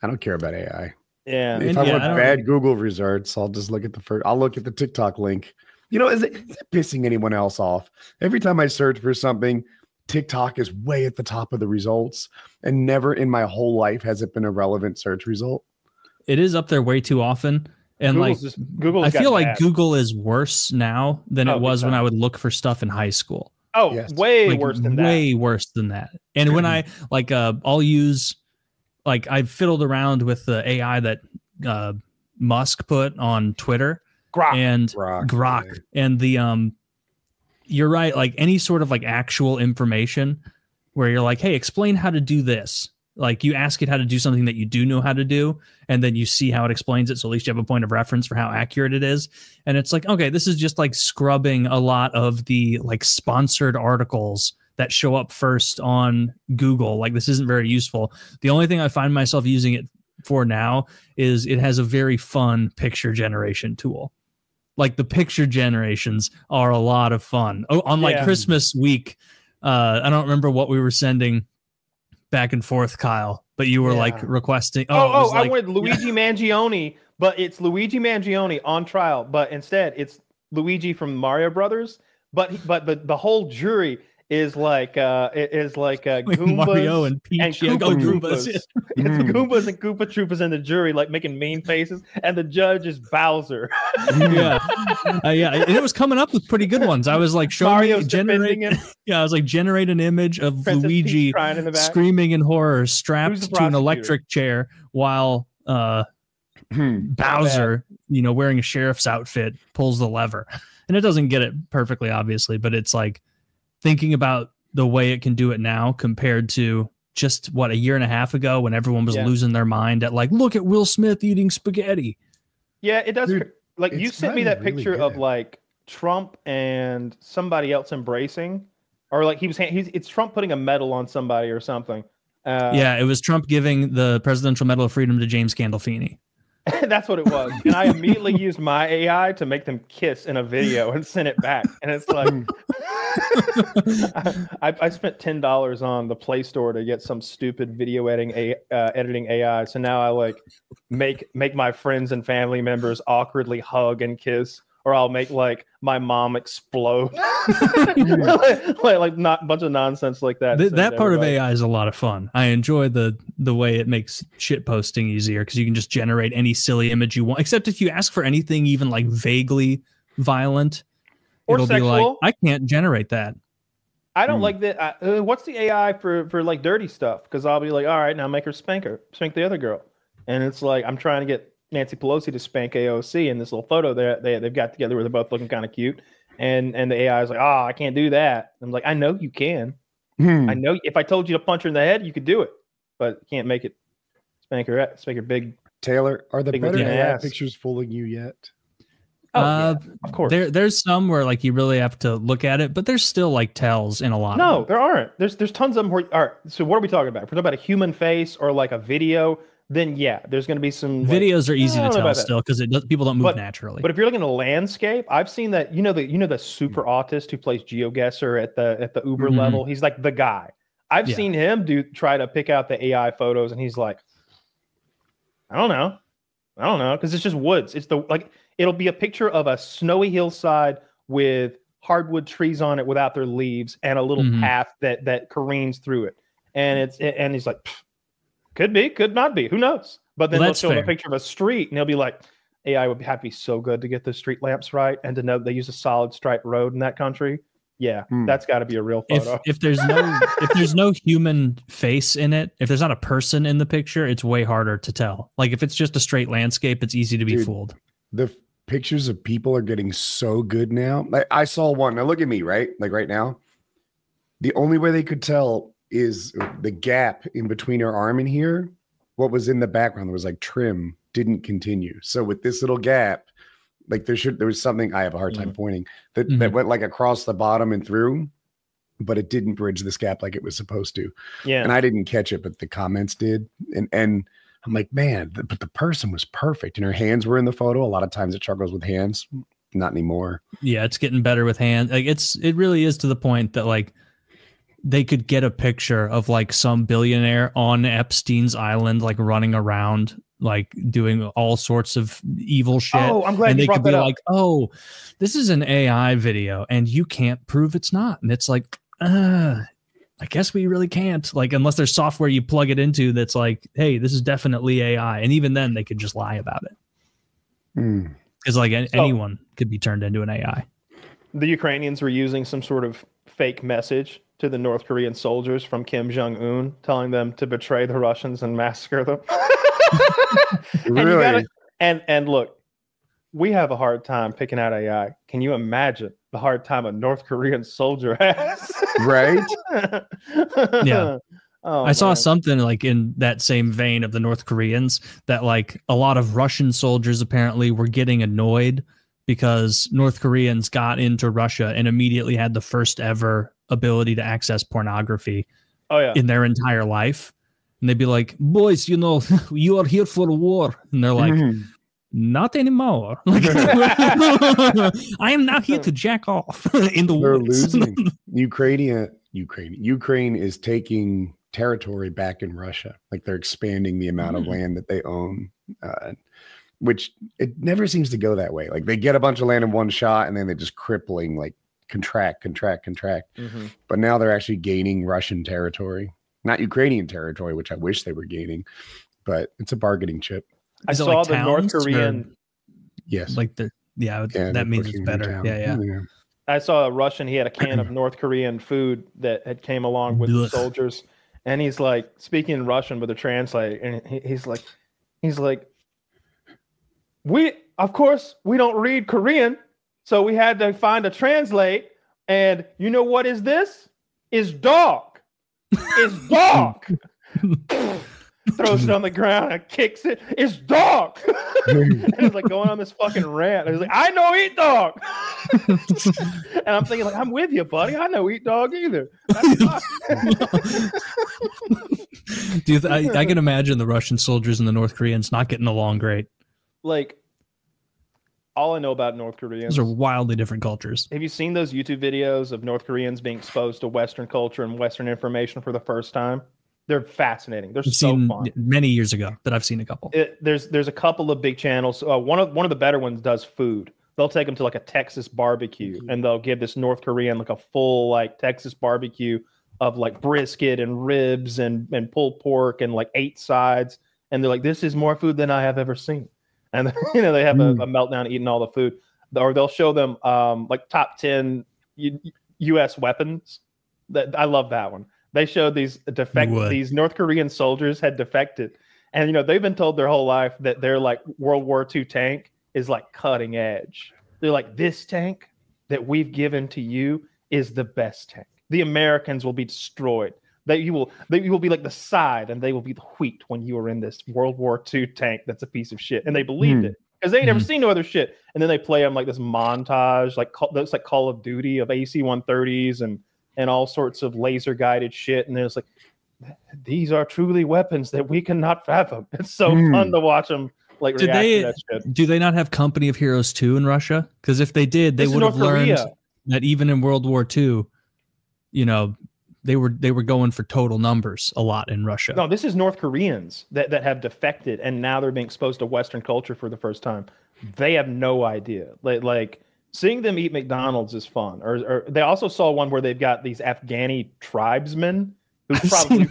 I don't care about AI. Yeah. If I want bad Google results, I'll just look at I'll look at the TikTok link. Is it pissing anyone else off? Every time I search for something, TikTok is way at the top of the results, and never in my whole life has it been a relevant search result. It is up there way too often. And Google. I feel like Google is worse now than it was when I would look for stuff in high school. Oh, yes. Way worse than that. Way worse than that. And when I I'll use I've fiddled around with the AI that Musk put on Twitter. Grok. Yeah. And the you're right, like any sort of actual information where you're like, hey, explain how to do this, Like you ask it how to do something that you do know how to do, and then you see how it explains it. So at least you have a point of reference for how accurate it is. And it's like, okay, this is just like scrubbing a lot of the like sponsored articles that show up first on Google. Like this isn't very useful. The only thing I find myself using it for now is it has a very fun picture generation tool. Like the picture generations are a lot of fun. Oh, on like Christmas week, I don't remember what we were sending back and forth, Kyle, but you were like requesting. I went Luigi Mangione, but it's Luigi Mangione on trial, but instead it's Luigi from Mario Brothers. But the whole jury is like Goombas Mario and Peach and Goombas. It's Goombas and Koopa Troopas in the jury, like making mean faces, and the judge is Bowser. Yeah, and it was coming up with pretty good ones. I was like, generate an image of Princess Luigi screaming in horror, strapped to an electric chair, while Bowser, wearing a sheriff's outfit, pulls the lever. And it doesn't get it perfectly, obviously, but it's like thinking about the way it can do it now compared to just a year and a half ago when everyone was losing their mind at like, look at Will Smith eating spaghetti. Yeah, it does. Dude, like you sent me that picture of like Trump and somebody else embracing, or like it's Trump putting a medal on somebody or something. It was Trump giving the Presidential Medal of Freedom to James Gandolfini. That's what it was. And I immediately used my AI to make them kiss in a video and send it back. And it's like, I spent $10 on the Play Store to get some stupid video editing AI. So now I like make my friends and family members awkwardly hug and kiss, or I'll make like my mom explode. like not a bunch of nonsense like that. That part of AI is a lot of fun. I enjoy the way it makes shit posting easier, because you can just generate any silly image you want, except if you ask for anything even like vaguely violent or it'll sexual. Be like, I can't generate that. I don't like that. What's the AI for like dirty stuff? Because I'll be like, all right, now make her spank the other girl, and it's like I'm trying to get Nancy Pelosi to spank AOC in this little photo they've got together where they're both looking kind of cute, and the AI is like, I can't do that. I'm like, I know you can. I know if I told you to punch her in the head, you could do it, but you can't make it spank her big. Taylor, are the better AI pictures fooling you yet? Of course. There's some where like you really have to look at it, but there's still like tells in a lot. No, there aren't. There's tons of them. All right. So what are we talking about? If we're talking about a human face or like a video, then there's going to be some videos are easy to tell still because people don't move naturally. But if you're looking at a landscape, I've seen that. The super autist who plays GeoGuessr at the Uber level. He's like the guy. I've seen him try to pick out the AI photos, and he's like, I don't know, because it's just woods. It's it'll be a picture of a snowy hillside with hardwood trees on it without their leaves and a little path that careens through it, and he's like, could be, could not be, who knows? But then they'll show him a picture of a street, and he'll be like, AI would have to be so good to get the street lamps right and to know they use a solid stripe road in that country. Yeah, that's got to be a real photo. If there's no human face in it, if there's not a person in the picture, it's way harder to tell. Like if it's just a straight landscape, it's easy to be fooled. The pictures of people are getting so good now. Like I saw one. Now look at me, right? Like right now, the only way they could tell is the gap in between her arm and here. What was in the background was like trim didn't continue. So with this little gap, like there was something I have a hard time pointing that went like across the bottom and through, but it didn't bridge this gap like it was supposed to. Yeah. And I didn't catch it, but the comments did. And I'm like, man, but the person was perfect and her hands were in the photo. A lot of times it struggles with hands. Not anymore. Yeah. It's getting better with hands. Like it really is to the point that like they could get a picture of like some billionaire on Epstein's island, like running around, like doing all sorts of evil shit. Oh, I'm glad and you brought that up. Like, oh, this is an AI video and you can't prove it's not. And it's like, I guess we really can't, like, unless there's software you plug it into that's like, hey, this is definitely AI. And even then they could just lie about it. Because like anyone could be turned into an AI. The Ukrainians were using some sort of fake message to the North Korean soldiers from Kim Jong-un, telling them to betray the Russians and massacre them. Really? And look, we have a hard time picking out AI. Can you imagine the hard time a North Korean soldier has? Right? Yeah. I saw something like in that same vein of the North Koreans that like a lot of Russian soldiers apparently were getting annoyed because North Koreans got into Russia and immediately had the first ever ability to access pornography in their entire life. And they'd be like, boys, you know, you are here for a war. And they're like, not anymore. Like, I am not here to jack off in the They're woods. losing. Ukraine is taking territory back in Russia. Like they're expanding the amount of land that they own, which it never seems to go that way. Like they get a bunch of land in one shot and then they just crippling, like contract. But now they're actually gaining Russian territory, not Ukrainian territory, which I wish they were gaining, but it's a bargaining chip. I saw like the North Korean. Yes. Like that means it's better. Yeah. I saw a Russian. He had a can of North Korean food that had came along with the soldiers. And he's like speaking in Russian with a translator. And he's like, we don't read Korean. So we had to find a translate. And you know what is this? Is dog. It's dog. Throws it on the ground and kicks it. It's dog. And it's like going on this fucking rant. He's like, I know eat dog. And I'm thinking, like, I'm with you, buddy. I know eat dog either. I can imagine the Russian soldiers and the North Koreans not getting along great. Like, all I know about North Koreans. Those are wildly different cultures. Have you seen those YouTube videos of North Koreans being exposed to Western culture and Western information for the first time? They're fascinating. They're so fun. Many years ago that I've seen a couple. There's a couple of big channels. One of the better ones does food. They'll take them to like a Texas barbecue and they'll give this North Korean like a full like Texas barbecue of like brisket and ribs and pulled pork and like 8 sides. And they're like, this is more food than I have ever seen. And you know, they have a meltdown eating all the food. Or they'll show them like top 10 US weapons. That I love that one. They showed these North Korean soldiers had defected. And, you know, they've been told their whole life that their like World War II tank is like cutting edge. They're like, this tank that we've given to you is the best tank. The Americans will be destroyed. You will be like the side and they will be the wheat when you are in this World War II tank that's a piece of shit. And they believed it because they ain't never seen no other shit. And then they play them like this montage, like looks like Call of Duty of AC-130s and all sorts of laser guided shit. And there's like, these are truly weapons that we cannot fathom. It's so fun to watch them like react to that shit. Do they not have Company of Heroes 2 in Russia? Because if they did, they would have learned that even in World War II, you know, they were going for total numbers a lot in Russia. No, this is North Koreans that have defected and now they're being exposed to Western culture for the first time. They have no idea. Like seeing them eat McDonald's is fun. Or they also saw one where they've got these Afghani tribesmen who probably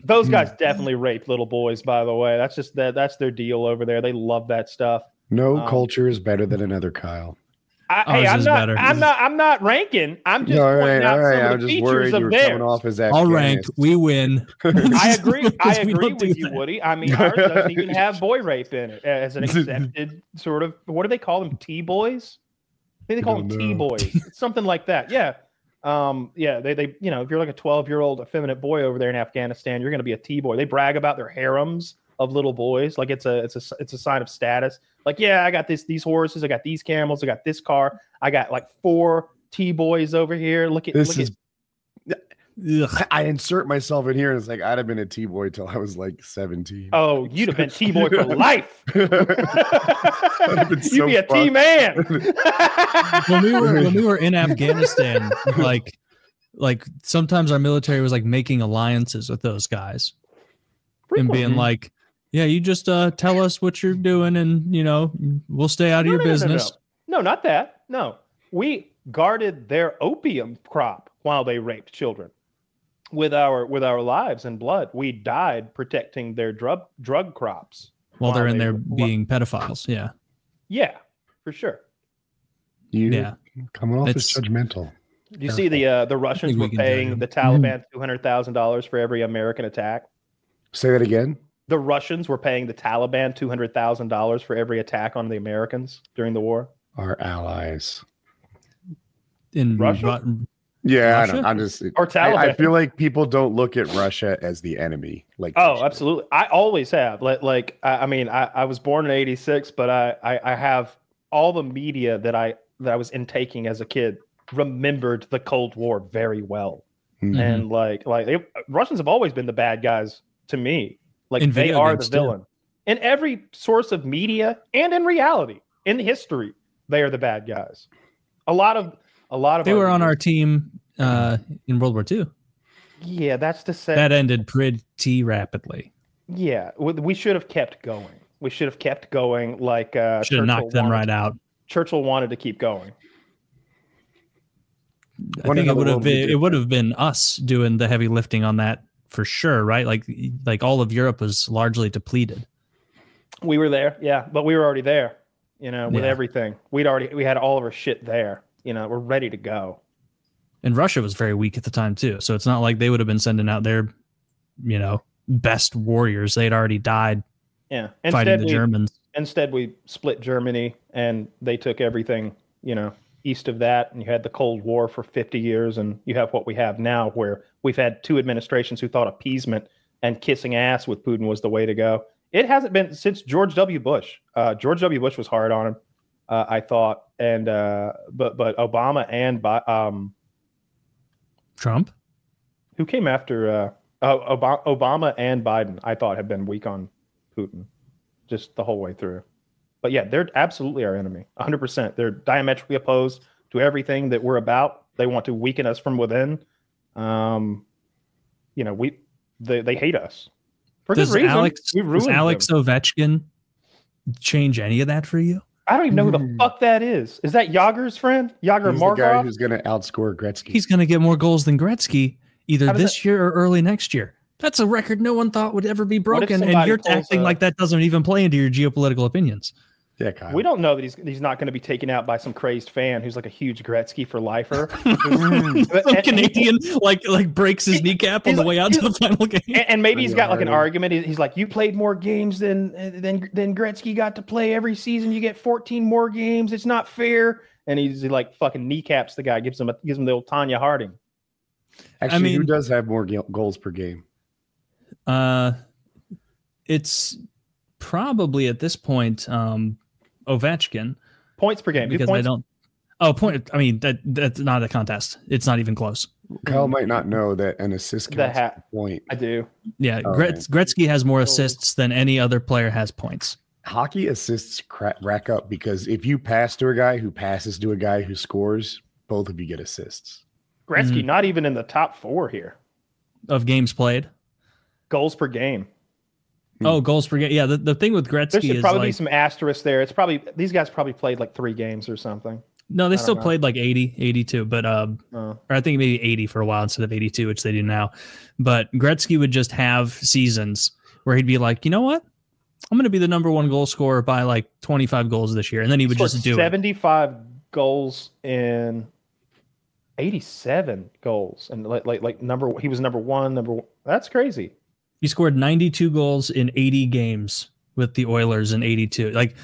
those guys definitely raped little boys, by the way. That's their deal over there. They love that stuff. No culture is better than another, Kyle. I'm not ranking. I'm just pointing out some of the features of theirs. I'll rank. We win. I agree with you, Woody. I mean, ours doesn't even have boy rape in it as an accepted sort of. What do they call them? T-boys? I think they call them T-boys. Something like that. Yeah. They you know, if you're like a 12-year-old effeminate boy over there in Afghanistan, you're going to be a T-boy. They brag about their harems of little boys, like it's a sign of status. Like, yeah, I got these horses, I got these camels, I got this car, I got like 4 T-boys over here. I insert myself in here and it's like I'd have been a T-boy till I was like 17. Oh, you'd have been T-boy for life. You'd be a T-man. when we were in Afghanistan, like sometimes our military was like making alliances with those guys and being like, yeah, you just tell us what you're doing and, you know, we'll stay out of your business. No, not that. No, we guarded their opium crop while they raped children with our lives and blood. We died protecting their drug crops while they're in there being pedophiles. Yeah. Yeah, for sure. Coming off as judgmental. You see the Russians were paying the Taliban $200,000 for every American attack. Say that again. The Russians were paying the Taliban $200,000 for every attack on the Americans during the war. Our allies in Russia. Yeah, I'm just or Taliban. I feel like people don't look at Russia as the enemy. Like, oh, absolutely. I always have. I mean, I was born in '86, but I have all the media that I was intaking as a kid remembered the Cold War very well. Mm-hmm. And Russians have always been the bad guys to me. Like they are the villain. In every source of media and in reality, in history, they are the bad guys. A lot of they were on our team in World War II. Yeah, that's to say that ended pretty rapidly. Yeah, we should have kept going. We should have kept going. Like should have knocked them right out. Churchill wanted to keep going. I think it would have been us doing the heavy lifting on that for sure, right? Like all of Europe was largely depleted. We were there, yeah, but we were already there, with everything. We had all of our shit there. We're ready to go. And Russia was very weak at the time too, so it's not like they would have been sending out their, best warriors. They'd already died. Yeah, fighting the Germans. Instead, we split Germany, and they took everything, east of that, and you had the Cold War for 50 years, and you have what we have now, where we've had two administrations who thought appeasement and kissing ass with Putin was the way to go. It hasn't been since George W. Bush. George W. Bush was hard on him, I thought, and but Obama and Trump, who came after Obama and Biden, I thought have been weak on Putin just the whole way through. But yeah, they're absolutely our enemy, 100%. They're diametrically opposed to everything that we're about. They want to weaken us from within. They hate us for good reason. Does Alex Ovetchkin change any of that for you? I don't even know who the fuck that is. Is that Yager's friend? Yager Markov? The guy who's going to outscore Gretzky. He's going to get more goals than Gretzky either this year or early next year. That's a record no one thought would ever be broken, and you're acting like that doesn't even play into your geopolitical opinions. Yeah, Kyle. We don't know that he's not going to be taken out by some crazed fan who's like a huge Gretzky for lifer. Some Canadian like breaks his kneecap on the way out to the final game. And maybe he's got like an argument. He's like, you played more games than Gretzky got to play every season. You get 14 more games. It's not fair. And he like fucking kneecaps the guy, gives him the old Tanya Harding. Actually, who does have more goals per game? It's probably at this point Ovetchkin. Points per game. Because I don't. Oh, point. I mean, that's not a contest. It's not even close. Kyle might not know that an assist counts as a point. I do. Yeah, Gretzky has more assists than any other player has points. Hockey assists rack up because if you pass to a guy who passes to a guy who scores, both of you get assists. Gretzky not even in the top 4 here of games played. Goals per game. Oh, goals per game. Yeah, the thing with Gretzky there should is probably be some asterisks there. It's probably these guys probably played like 3 games or something. No, they still played like 80, 82, but or I think maybe 80 for a while instead of 82, which they do now. But Gretzky would just have seasons where he'd be like, you know what? I'm going to be the #1 goal scorer by like 25 goals this year, and then he would just do 75 goals in 87 goals, and he was number one. That's crazy. He scored 92 goals in 80 games with the Oilers in 82. Like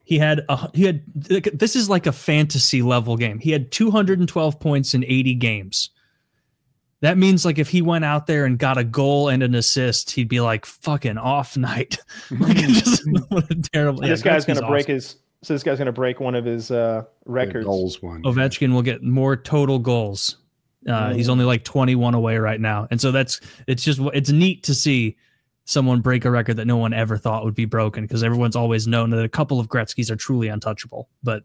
he had this is like a fantasy level game. He had 212 points in 80 games. That means like if he went out there and got a goal and an assist, he'd be like fucking off night. Like just what a terrible. This guy's going to break his. So this guy's going to break one of his records. Goals one. Ovetchkin will get more total goals. He's only like 21 away right now. And so it's neat to see someone break a record that no one ever thought would be broken, because everyone's always known that a couple of Gretzkys are truly untouchable, but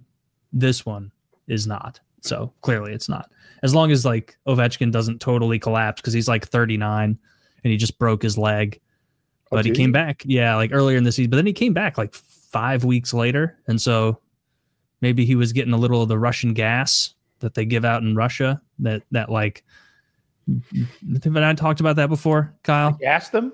this one is not. So clearly it's not. As long as like Ovetchkin doesn't totally collapse, because he's like 39 and he just broke his leg. But he came back, like earlier in the season. But then he came back like 5 weeks later. And so maybe he was getting a little of the Russian gas that they give out in Russia. That like, have I talked about that before, Kyle? You asked them?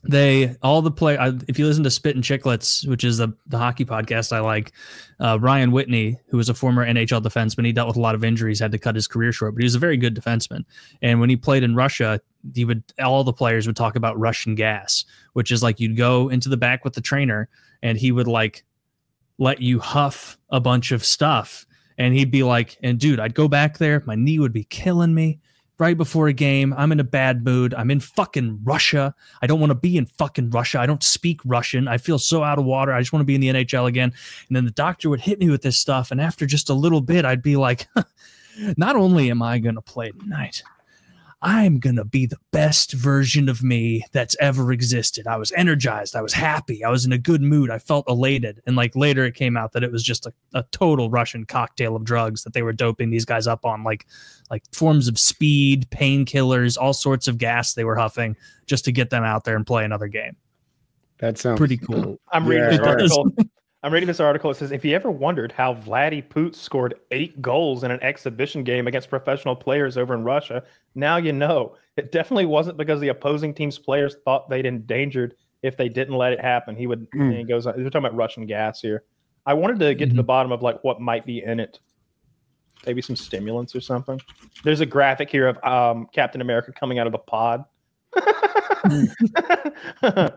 If you listen to Spit and Chicklets, which is the hockey podcast I like, Ryan Whitney, who was a former NHL defenseman, he dealt with a lot of injuries, had to cut his career short, but he was a very good defenseman. And when he played in Russia, all the players would talk about Russian gas, which is like you'd go into the back with the trainer and he would like let you huff a bunch of stuff. And he'd be like, and dude, I'd go back there. My knee would be killing me right before a game. I'm in a bad mood. I'm in fucking Russia. I don't want to be in fucking Russia. I don't speak Russian. I feel so out of water. I just want to be in the NHL again. And then the doctor would hit me with this stuff. And after just a little bit, I'd be like, not only am I going to play tonight, I'm going to be the best version of me that's ever existed. I was energized. I was happy. I was in a good mood. I felt elated. And like later it came out that it was just a total Russian cocktail of drugs that they were doping these guys up on, like forms of speed, painkillers, all sorts of gas they were huffing just to get them out there and play another game. That sounds pretty cool. I'm reading this article. I'm reading this article. It says, if you ever wondered how Vladdy Poots scored 8 goals in an exhibition game against professional players over in Russia, now you know. It definitely wasn't because the opposing team's players thought they'd endangered if they didn't let it happen. He would. And he goes, we're talking about Russian gas here. I wanted to get to the bottom of like what might be in it. Maybe some stimulants or something. There's a graphic here of Captain America coming out of a pod. It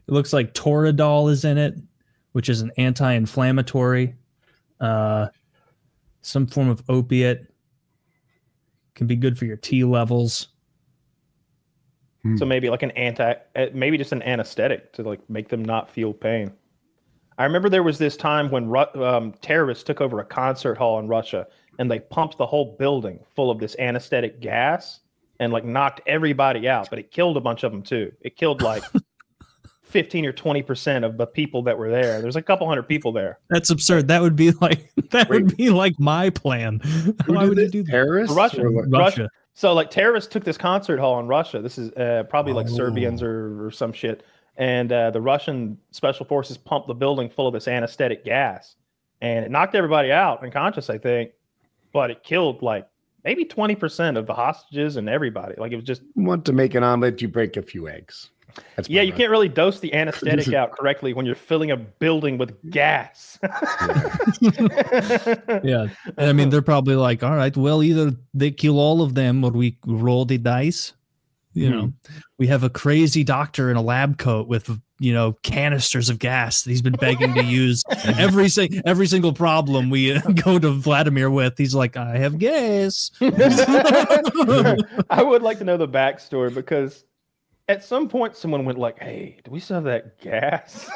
looks like Toradol is in it, which is an anti-inflammatory, some form of opiate. Can be good for your T levels. So maybe like maybe just an anesthetic to like make them not feel pain. I remember there was this time when terrorists took over a concert hall in Russia and they pumped the whole building full of this anesthetic gas and like knocked everybody out, but it killed a bunch of them too. It killed like 15 or 20% of the people that were there. There's a couple hundred people there. That's absurd. That would be like my plan. Why would you do that? Terrorists? Russia. So like terrorists took this concert hall in Russia. This is probably like Serbians or some shit. And the Russian special forces pumped the building full of this anesthetic gas. And it knocked everybody out unconscious, I think. But it killed like maybe 20% of the hostages and everybody. Like it was just... Want to make an omelet, you break a few eggs. You can't really dose the anesthetic out correctly when you're filling a building with gas. Yeah. I mean, they're probably like, all right, well, either they kill all of them or we roll the dice. You know, we have a crazy doctor in a lab coat with, canisters of gas that he's been begging to use. Every single problem we go to Vladimir with, he's like, I have gas. I would like to know the backstory because at some point someone went like, hey, do we still have that gas?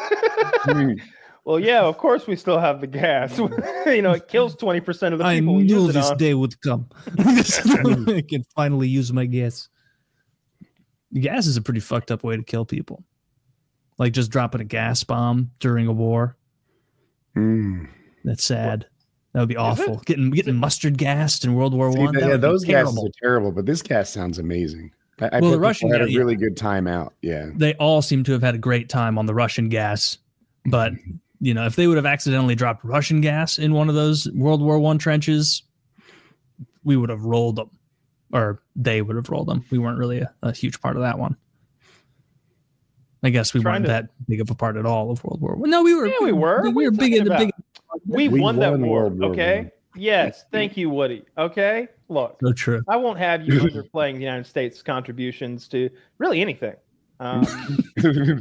Well, yeah, of course we still have the gas. It kills 20% of the people. I knew this day would come. I can finally use my gas. Gas is a pretty fucked up way to kill people. Like just dropping a gas bomb during a war. That's sad. That would be awful. Getting mustard gassed in World War I. Yeah, those gases are terrible, but this gas sounds amazing. The Russians had a really good time out. Yeah. They all seem to have had a great time on the Russian gas. But, if they would have accidentally dropped Russian gas in one of those World War I trenches, we would have rolled them. Or they would have rolled them. We weren't really a huge part of that one. I guess we weren't that big of a part at all of World War I. No, we were. Yeah, we were. We were big in the big. We won that war. Okay. Yes. Thank you, Woody. Okay. Look. So true. I won't have you underplaying the United States' contributions to really anything,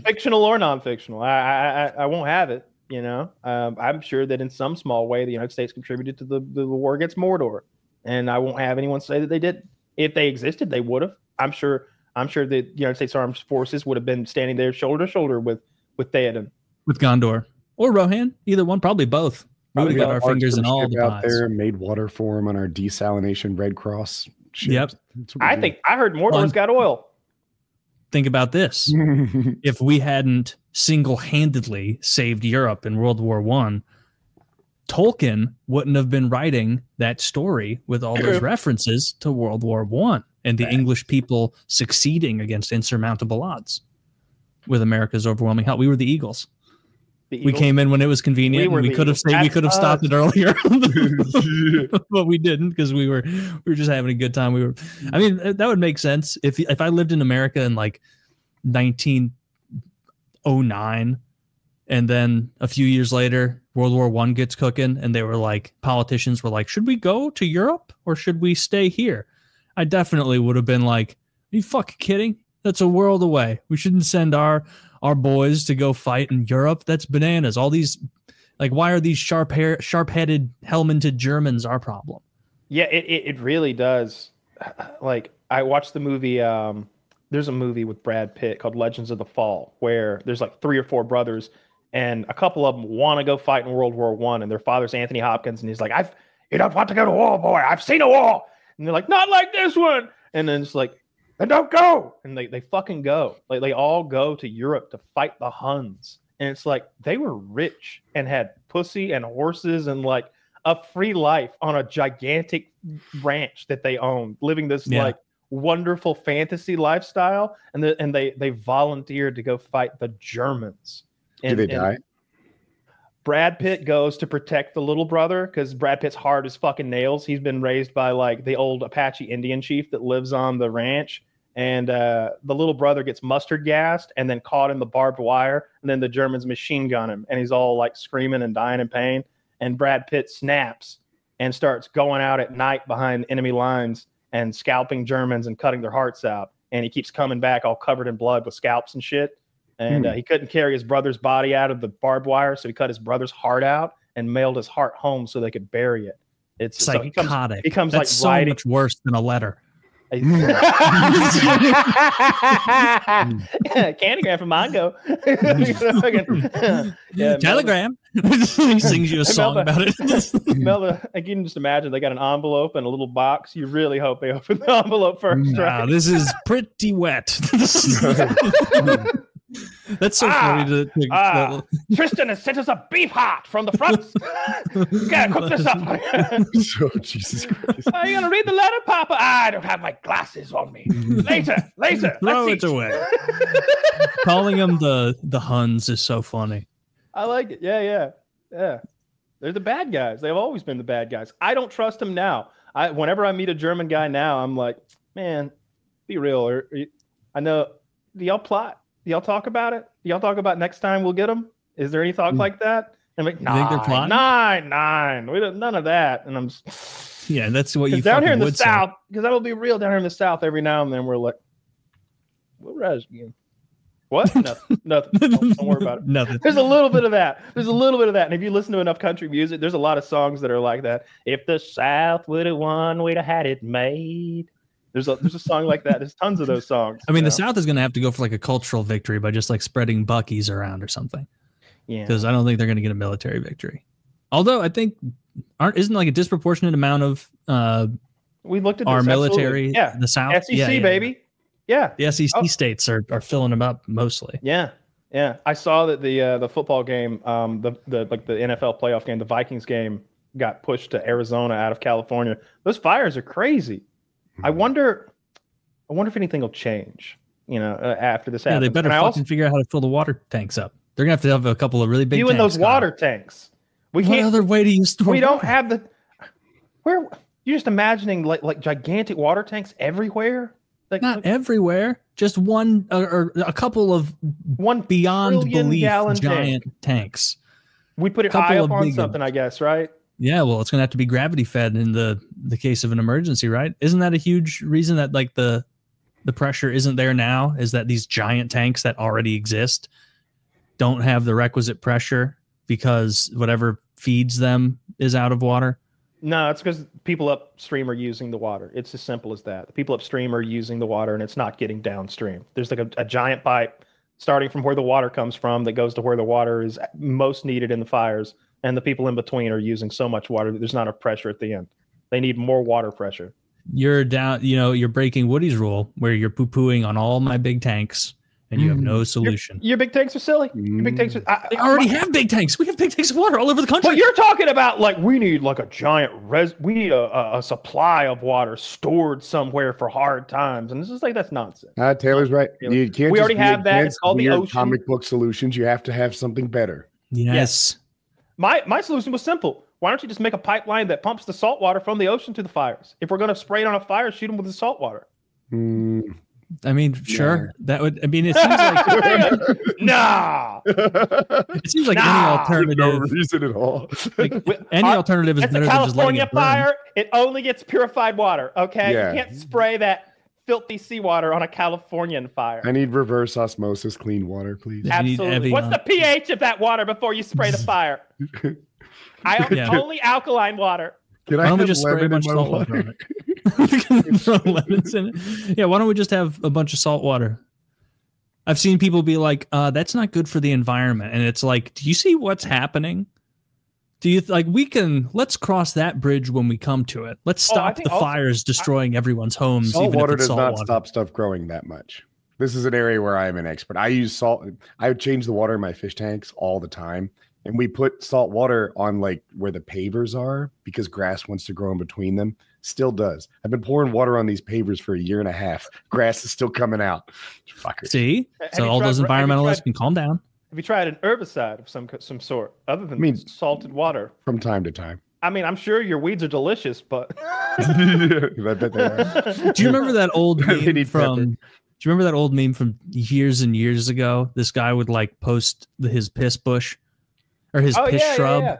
fictional or non-fictional. I won't have it. I'm sure that in some small way the United States contributed to the war against Mordor, and I won't have anyone say that they didn't. If they existed, they would have. I'm sure the United States Armed Forces would have been standing there shoulder to shoulder with Theoden, with Gondor, or Rohan. Either one, probably both. We would have got our fingers in all the out there, made water for them on our desalination Red Cross ship. Yep. I heard Mordor's got oil. Think about this: if we hadn't single-handedly saved Europe in World War I, Tolkien wouldn't have been writing that story with all those references to World War I and the English people succeeding against insurmountable odds with America's overwhelming help. We were the Eagles. We came in when it was convenient. We could have stopped it earlier, but we didn't because we were just having a good time. That would make sense if I lived in America in like 1909, and then a few years later, World War I gets cooking, and politicians were like, should we go to Europe or should we stay here? I definitely would have been like, are you fucking kidding? That's a world away. We shouldn't send our boys to go fight in Europe. That's bananas. All these Like, why are these sharp-headed, helmeted Germans our problem? Yeah, it really does. Like, I watched the movie. There's a movie with Brad Pitt called Legends of the Fall, where there's like 3 or 4 brothers, and a couple of them want to go fight in World War I, and their father's Anthony Hopkins, and he's like, you don't want to go to war, boy. I've seen a war. And they're like, not like this one. And then it's like, then don't go. And they fucking go. Like, they all go to Europe to fight the Huns. And it's like, they were rich and had pussy and horses and like a free life on a gigantic ranch that they owned, living this like wonderful fantasy lifestyle. And they volunteered to go fight the Germans. Do they die? Brad Pitt goes to protect the little brother because Brad Pitt's hard as fucking nails. He's been raised by like the old Apache Indian chief that lives on the ranch. And the little brother gets mustard gassed and then caught in the barbed wire. And then the Germans machine gun him. And he's all like screaming and dying in pain. And Brad Pitt snaps and starts going out at night behind enemy lines and scalping Germans and cutting their hearts out. And he keeps coming back all covered in blood with scalps and shit. And he couldn't carry his brother's body out of the barbed wire, so he cut his brother's heart out and mailed his heart home so they could bury it. It's psychotic. So he comes That's like so much worse than a letter. Candygram from Mongo. Telegram. He sings you a song about it. I can just imagine they got an envelope and a little box. You really hope they open the envelope first. Nah, right? This is pretty wet. That's so funny to Tristan has sent us a beef heart from the front. You gotta cook this up. Oh, Jesus Christ. Are you gonna read the letter, Papa? I don't have my glasses on me. Later. Throw it away. Calling them the Huns is so funny. I like it. Yeah. They're the bad guys. They've always been the bad guys. I don't trust them now. Whenever I meet a German guy now, I'm like, man, be real. I know. Do y'all plot? Do y'all talk about it? Do y'all talk about next time we'll get them? Is there any talk like that? And I'm like, nine. We don't, none of that. And I'm just, yeah, that's what you down here in the South, because that'll be real down here in the South every now and then we're like, we'll rise again. What? Nothing. Don't worry about it. Nothing. There's a little bit of that. And if you listen to enough country music, there's a lot of songs that are like that. If the South would have won, we'd have had it made. There's a song like that. There's tons of those songs. I mean, the South is going to have to go for like a cultural victory by just like spreading Buc-ee's around or something. Yeah. Because I don't think they're going to get a military victory. Although I think isn't like a disproportionate amount of we looked at our this, military. Yeah. The South. SEC baby. Yeah. The SEC states are filling them up mostly. Yeah. I saw that the football game, the NFL playoff game, the Vikings game got pushed to Arizona out of California. Those fires are crazy. I wonder if anything will change, after this happens. Yeah, they better figure out how to fill the water tanks up. They're going to have a couple of really big tanks. In those water tanks. What other way do you store We don't have you're just imagining like gigantic water tanks everywhere? Not everywhere. Just one or a couple of beyond belief giant tanks. We put it high up on something, I guess, right? Yeah, well, it's going to have to be gravity fed in the case of an emergency, right? Isn't that a huge reason that like the pressure isn't there now? Is that these giant tanks that already exist don't have the requisite pressure because whatever feeds them is out of water? No, it's because people upstream are using the water. It's as simple as that. The people upstream are using the water and it's not getting downstream. There's like a giant pipe starting from where the water comes from that goes to where the water is most needed in the fires. And the people in between are using so much water that there's not enough pressure at the end. They need more water pressure. You're down, you're breaking Woody's rule where you're poo-pooing on all my big tanks and you have no solution. Your big tanks are silly. Your big tanks they already have big tanks. We have big tanks of water all over the country. But you're talking about like we need like a giant we need a supply of water stored somewhere for hard times. And this is like, that's nonsense. Taylor's right. You can't we already have that. It's called the ocean. Comic book solutions. You have to have something better. Yes. My solution was simple. Why don't you just make a pipeline that pumps the salt water from the ocean to the fires? If we're going to spray it on a fire, shoot them with the salt water. I mean, sure. That would. I mean, it seems like nah. It seems like any alternative. No reason at all. Any alternative is better than just letting it burn. California fire. It only gets purified water. Okay, you can't spray that filthy seawater on a Californian fire. I need reverse osmosis clean water, please. Absolutely. What's the pH of that water before you spray the fire? Only alkaline water. Can why don't we just spray a bunch of salt water on it? Throw lemons in it. Yeah, why don't we just have a bunch of salt water? I've seen people be like, that's not good for the environment. And it's like, do you see what's happening? Do you let's cross that bridge when we come to it. Let's stop the fires destroying everyone's homes. Salt water does not stop stuff growing that much. This is an area where I am an expert. I use salt. I change the water in my fish tanks all the time. And we put salt water on like where the pavers are because grass wants to grow in between them. Still does. I've been pouring water on these pavers for 1.5 years. Grass is still coming out. Fuckers. See? So all those environmentalists can calm down. Have you tried an herbicide of some sort other than salted water? From time to time. I mean, I'm sure your weeds are delicious, but I bet they are. Do you remember that old meme from years and years ago? This guy would like post his piss bush or his piss shrub. Yeah.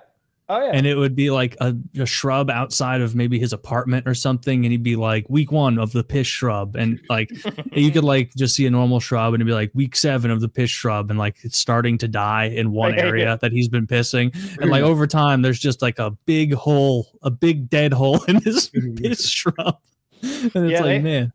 Oh yeah. And it would be like a shrub outside of maybe his apartment or something. And he'd be like week 1 of the piss shrub. And like, you could like just see a normal shrub and it'd be like week 7 of the piss shrub. And like, it's starting to die in one area that he's been pissing. And like over time, there's just like a big hole, a big dead hole in his piss shrub. And it's man.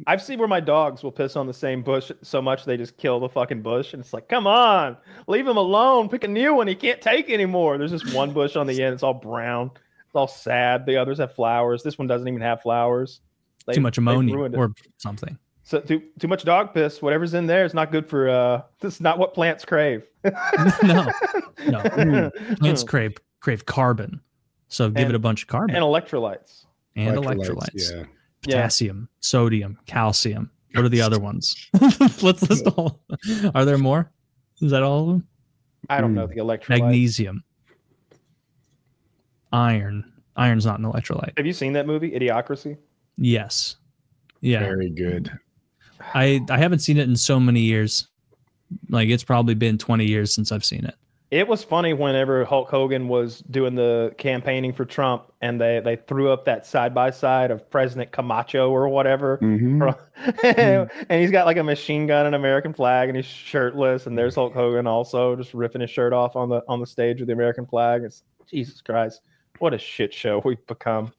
I've seen where my dogs will piss on the same bush so much they just kill the fucking bush. And it's like, come on, leave him alone. Pick a new one. He can't take anymore. There's just one bush on the end. It's all brown. It's all sad. The others have flowers. This one doesn't even have flowers. Too much ammonia or something. So too much dog piss. Whatever's in there is not good for. This is not what plants crave. No. Plants crave carbon. So give it a bunch of carbon and electrolytes. Yeah. Potassium, sodium, calcium. What are the other ones? Let's list all. Are there more? Is that all of them? I don't know the electrolytes. Magnesium, iron. Iron's not an electrolyte. Have you seen that movie, Idiocracy? Yes. Yeah. Very good. I haven't seen it in so many years. Like it's probably been 20 years since I've seen it. It was funny whenever Hulk Hogan was doing the campaigning for Trump and they threw up that side-by-side of President Camacho or whatever. And he's got like a machine gun and American flag and he's shirtless. And there's Hulk Hogan also just ripping his shirt off on the stage with the American flag. It's Jesus Christ. What a shit show we've become.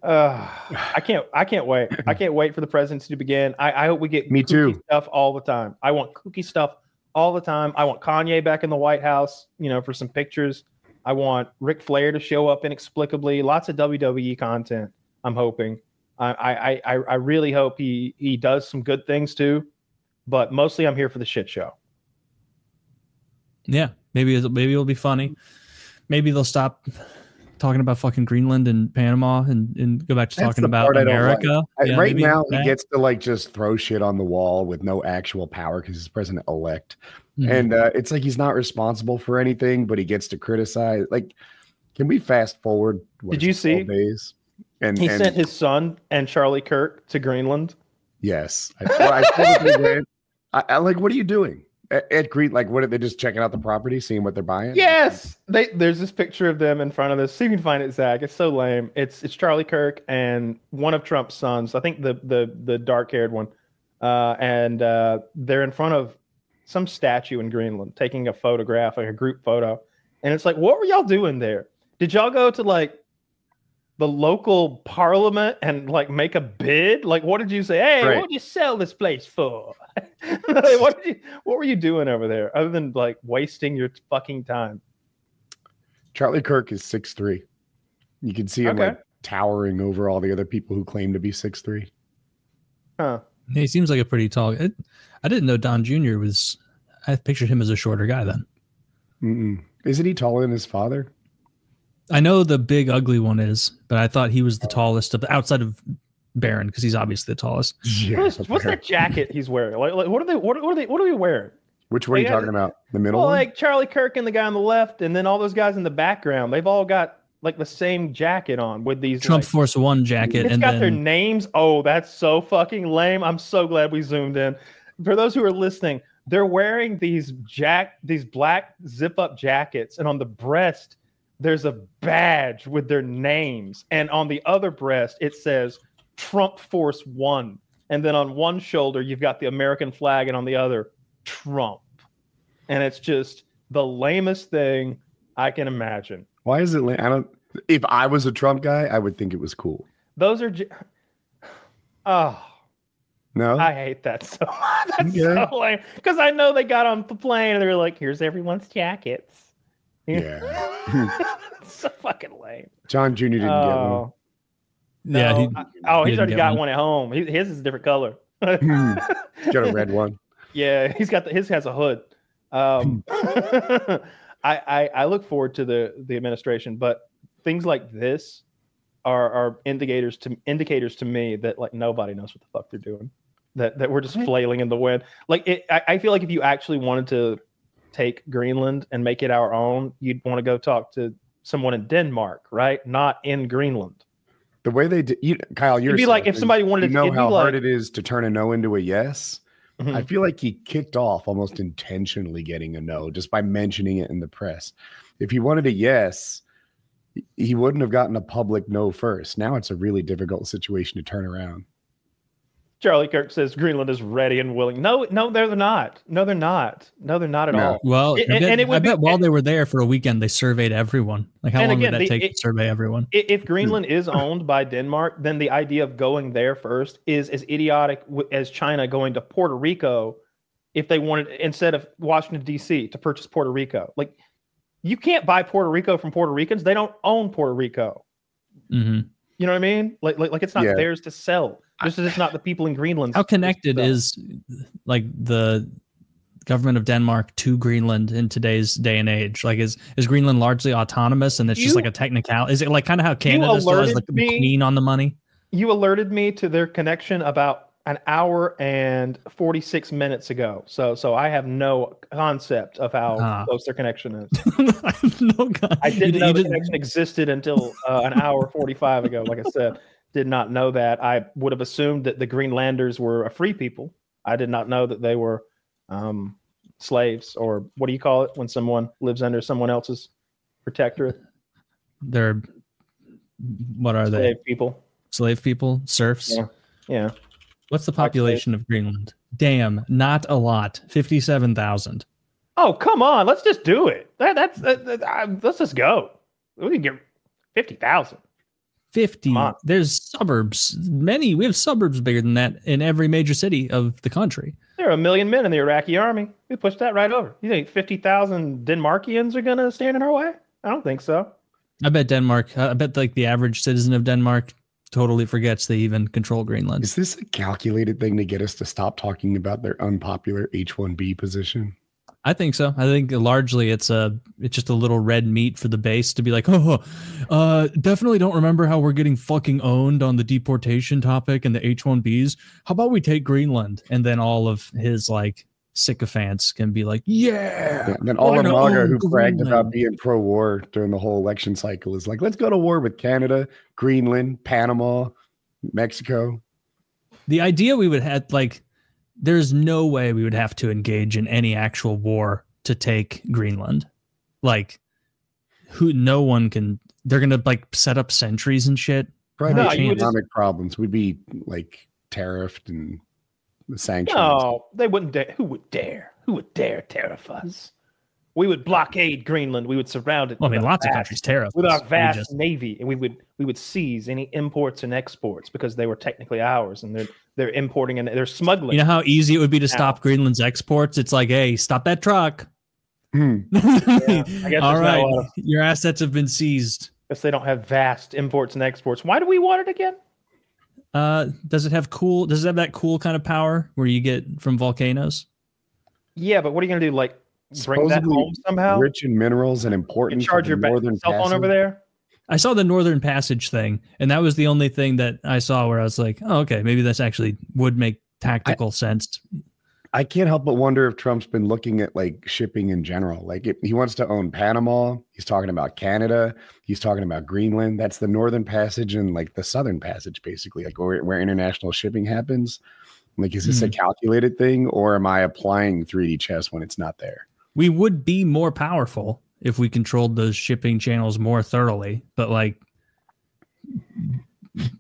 I can't wait. I can't wait for the presidency to begin. I hope we get kooky stuff all the time. I want kooky stuff all the time. I want Kanye back in the White House, for some pictures. I want Ric Flair to show up inexplicably. Lots of WWE content. I'm hoping. I really hope he does some good things too, but mostly I'm here for the shit show. Yeah, maybe it'll be funny. Maybe they'll stop talking about fucking Greenland and Panama and go back to talking about America. Right now, he gets to like just throw shit on the wall with no actual power because he's president-elect. And it's like he's not responsible for anything, but he gets to criticize. Like, can we fast forward? Did you see? Days? And he sent his son and Charlie Kirk to Greenland. Yes. I like, what are you doing? At Green, like, what are they just checking out the property, seeing what they're buying? Yes, there's this picture of them in front of this. See if you can find it, Zach. It's so lame. It's Charlie Kirk and one of Trump's sons. I think the dark-haired one, and they're in front of some statue in Greenland, taking a photograph, like a group photo. And it's like, what were y'all doing there? Did y'all go to like the local parliament and like make a bid? Like, what did you say? Hey, what would you sell this place for? What were you doing over there other than like wasting your fucking time? Charlie Kirk is 6'3". You can see him like towering over all the other people who claim to be 6'3". Huh. He seems like a pretty tall. I didn't know Don Jr. was. I pictured him as a shorter guy then. Isn't he taller than his father? I know the big ugly one is, but I thought he was the tallest of the outside of Barron because he's obviously the tallest. Yeah, what's that jacket he's wearing? Like what are we wearing? Which one are you talking about? The middle one? Like Charlie Kirk and the guy on the left, and then all those guys in the background. They've all got like the same jacket on with these Trump Force One jacket. It's got their names. Oh, that's so fucking lame. I'm so glad we zoomed in. For those who are listening, they're wearing these black zip-up jackets, and on the breast there's a badge with their names, and on the other breast it says Trump Force One, and then on one shoulder you've got the American flag, and on the other, Trump. And it's just the lamest thing I can imagine. Why is it lame? If I was a Trump guy, I would think it was cool. Those are no, I hate that so much. That's so lame. Because I know they got on the plane and they're like, here's everyone's jackets. Yeah. It's so fucking lame. John Jr. didn't get one. No. Yeah, he's already got one at home. His is a different color. He's got a red one. Yeah, his has a hood. I look forward to the administration, but things like this are indicators to me that like nobody knows what the fuck they're doing. That we're just flailing in the wind. Like I feel like if you actually wanted to take Greenland and make it our own, you'd want to go talk to someone in Denmark, right? Not in Greenland. The way they did, Kyle, it'd be like if somebody wanted to know how hard it is to turn a no into a yes. Mm-hmm. I feel like he kicked off almost intentionally getting a no just by mentioning it in the press. If he wanted a yes, he wouldn't have gotten a public no first. Now it's a really difficult situation to turn around. Charlie Kirk says Greenland is ready and willing. No, they're not. No, they're not. No, they're not at all. Well, I bet while they were there for a weekend, they surveyed everyone. Like, how long would that take to survey everyone? If Greenland is owned by Denmark, then the idea of going there first is as idiotic as China going to Puerto Rico if they wanted, instead of Washington, D.C., to purchase Puerto Rico. Like, you can't buy Puerto Rico from Puerto Ricans. They don't own Puerto Rico. Mm-hmm. You know what I mean? Like it's not theirs to sell. Just as it's not the people in Greenland. How connected is like the government of Denmark to Greenland in today's day and age? Like is Greenland largely autonomous and it's just like a technicality? Is it like kind of how Canada still has like the queen on the money? You alerted me to their connection about an hour and 46 minutes ago. So I have no concept of how close their connection is. I have no concept. I didn't know the connection existed until an hour 45 ago. Like I said, did not know that. I would have assumed that the Greenlanders were a free people. I did not know that they were slaves, or what do you call it when someone lives under someone else's protectorate? They're, what are they? Slave people? Serfs? Yeah. What's the population of Greenland? Damn, not a lot. 57,000. Oh, come on. Let's just do it. Let's just go. We can get 50,000. 50. There's suburbs. We have suburbs bigger than that in every major city of the country. There are 1 million men in the Iraqi army. We pushed that right over. You think 50,000 Denmarkians are going to stand in our way? I don't think so. I bet like the average citizen of Denmark totally forgets they even control Greenland. Is this a calculated thing to get us to stop talking about their unpopular H-1B position? I think so. I think largely it's just a little red meat for the base to be like, definitely don't remember how we're getting fucking owned on the deportation topic and the H-1Bs. How about we take Greenland? And then all of his like sycophants can be like, yeah. And then all the MAGA who bragged about being pro-war during the whole election cycle is like, let's go to war with Canada, Greenland, Panama, Mexico. The idea we would have, like, there's no way we would have to engage in any actual war to take Greenland. Like, no one can. They're gonna like set up sentries and shit. Probably economic problems. We'd be like tariffed and sanctions. No, they wouldn't dare. Who would dare? Who would dare tariff us? We would blockade Greenland. We would surround it. Well, I mean, lots of countries tariff with our vast navy, and we would seize any imports and exports because they were technically ours, and they're importing and they're smuggling. You know how easy it would be to stop Greenland's exports? It's like, hey, stop that truck. I guess all right, your assets have been seized. Guess they don't have vast imports and exports. Why do we want it again? Does it have that cool kind of power where you get from volcanoes? Yeah, but what are you gonna do? Like, bring that home somehow? Rich in minerals and important. Charge your northern cell phone over there. I saw the Northern Passage thing, and that was the only thing that I saw where I was like, oh, okay, maybe this actually would make tactical sense. I can't help but wonder if Trump's been looking at like shipping in general. Like if he wants to own Panama, he's talking about Canada, he's talking about Greenland. That's the Northern Passage and like the Southern Passage, basically, like where international shipping happens. Like, is this a calculated thing, or am I applying 3D chess when it's not there? We would be more powerful if we controlled those shipping channels more thoroughly, but like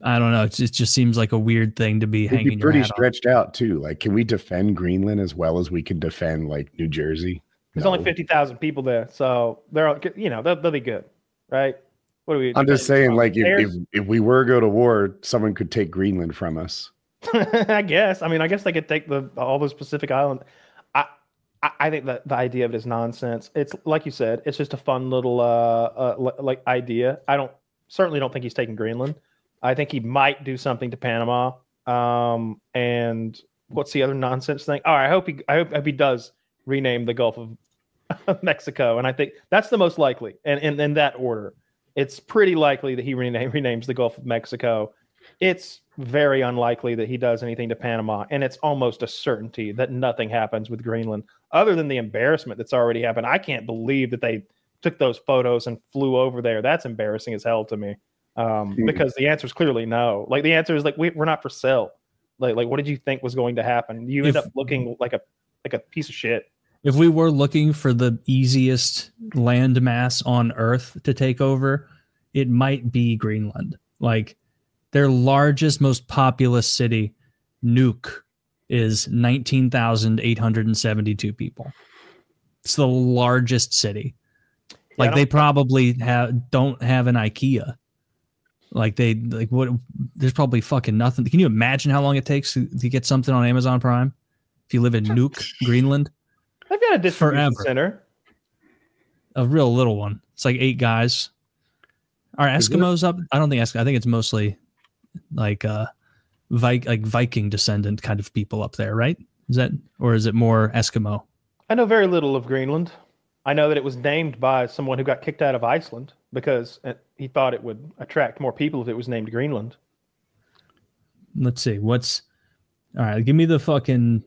I don't know. It just seems like a weird thing to be hanging. Pretty stretched out too. Like, can we defend Greenland as well as we can defend like New Jersey? There's only 50,000 people there, so they're they'll be good, right? What do we? I'm just saying, like, if we were to go to war, someone could take Greenland from us. I guess. I mean, I guess they could take all those Pacific Islands. I think that the idea of it is nonsense. It's like you said, it's just a fun little like idea. Certainly don't think he's taking Greenland. I think he might do something to Panama. And what's the other nonsense thing? Oh, I hope he does rename the Gulf of Mexico, and I think that's the most likely. And in that order, it's pretty likely that he renames the Gulf of Mexico. It's very unlikely that he does anything to Panama, and it's almost a certainty that nothing happens with Greenland other than the embarrassment that's already happened. I can't believe that they took those photos and flew over there. That's embarrassing as hell to me, because the answer is clearly no. Like, the answer is like, we're not for sale. Like what did you think was going to happen? You end up looking like a piece of shit. If we were looking for the easiest land mass on Earth to take over, it might be Greenland. Like, their largest, most populous city, Nuuk, is 19,872 people. It's the largest city. Like, they probably don't have an IKEA. There's probably fucking nothing. Can you imagine how long it takes to get something on Amazon Prime if you live in Nuuk, Greenland? They've got a distribution center. A real little one. It's like 8 guys. Are Eskimos up? I don't think I think it's mostly like Viking descendant kind of people up there, right? Is it more Eskimo? I know very little of Greenland. I know that it was named by someone who got kicked out of Iceland because he thought it would attract more people if it was named Greenland. Let's see. All right, give me the fucking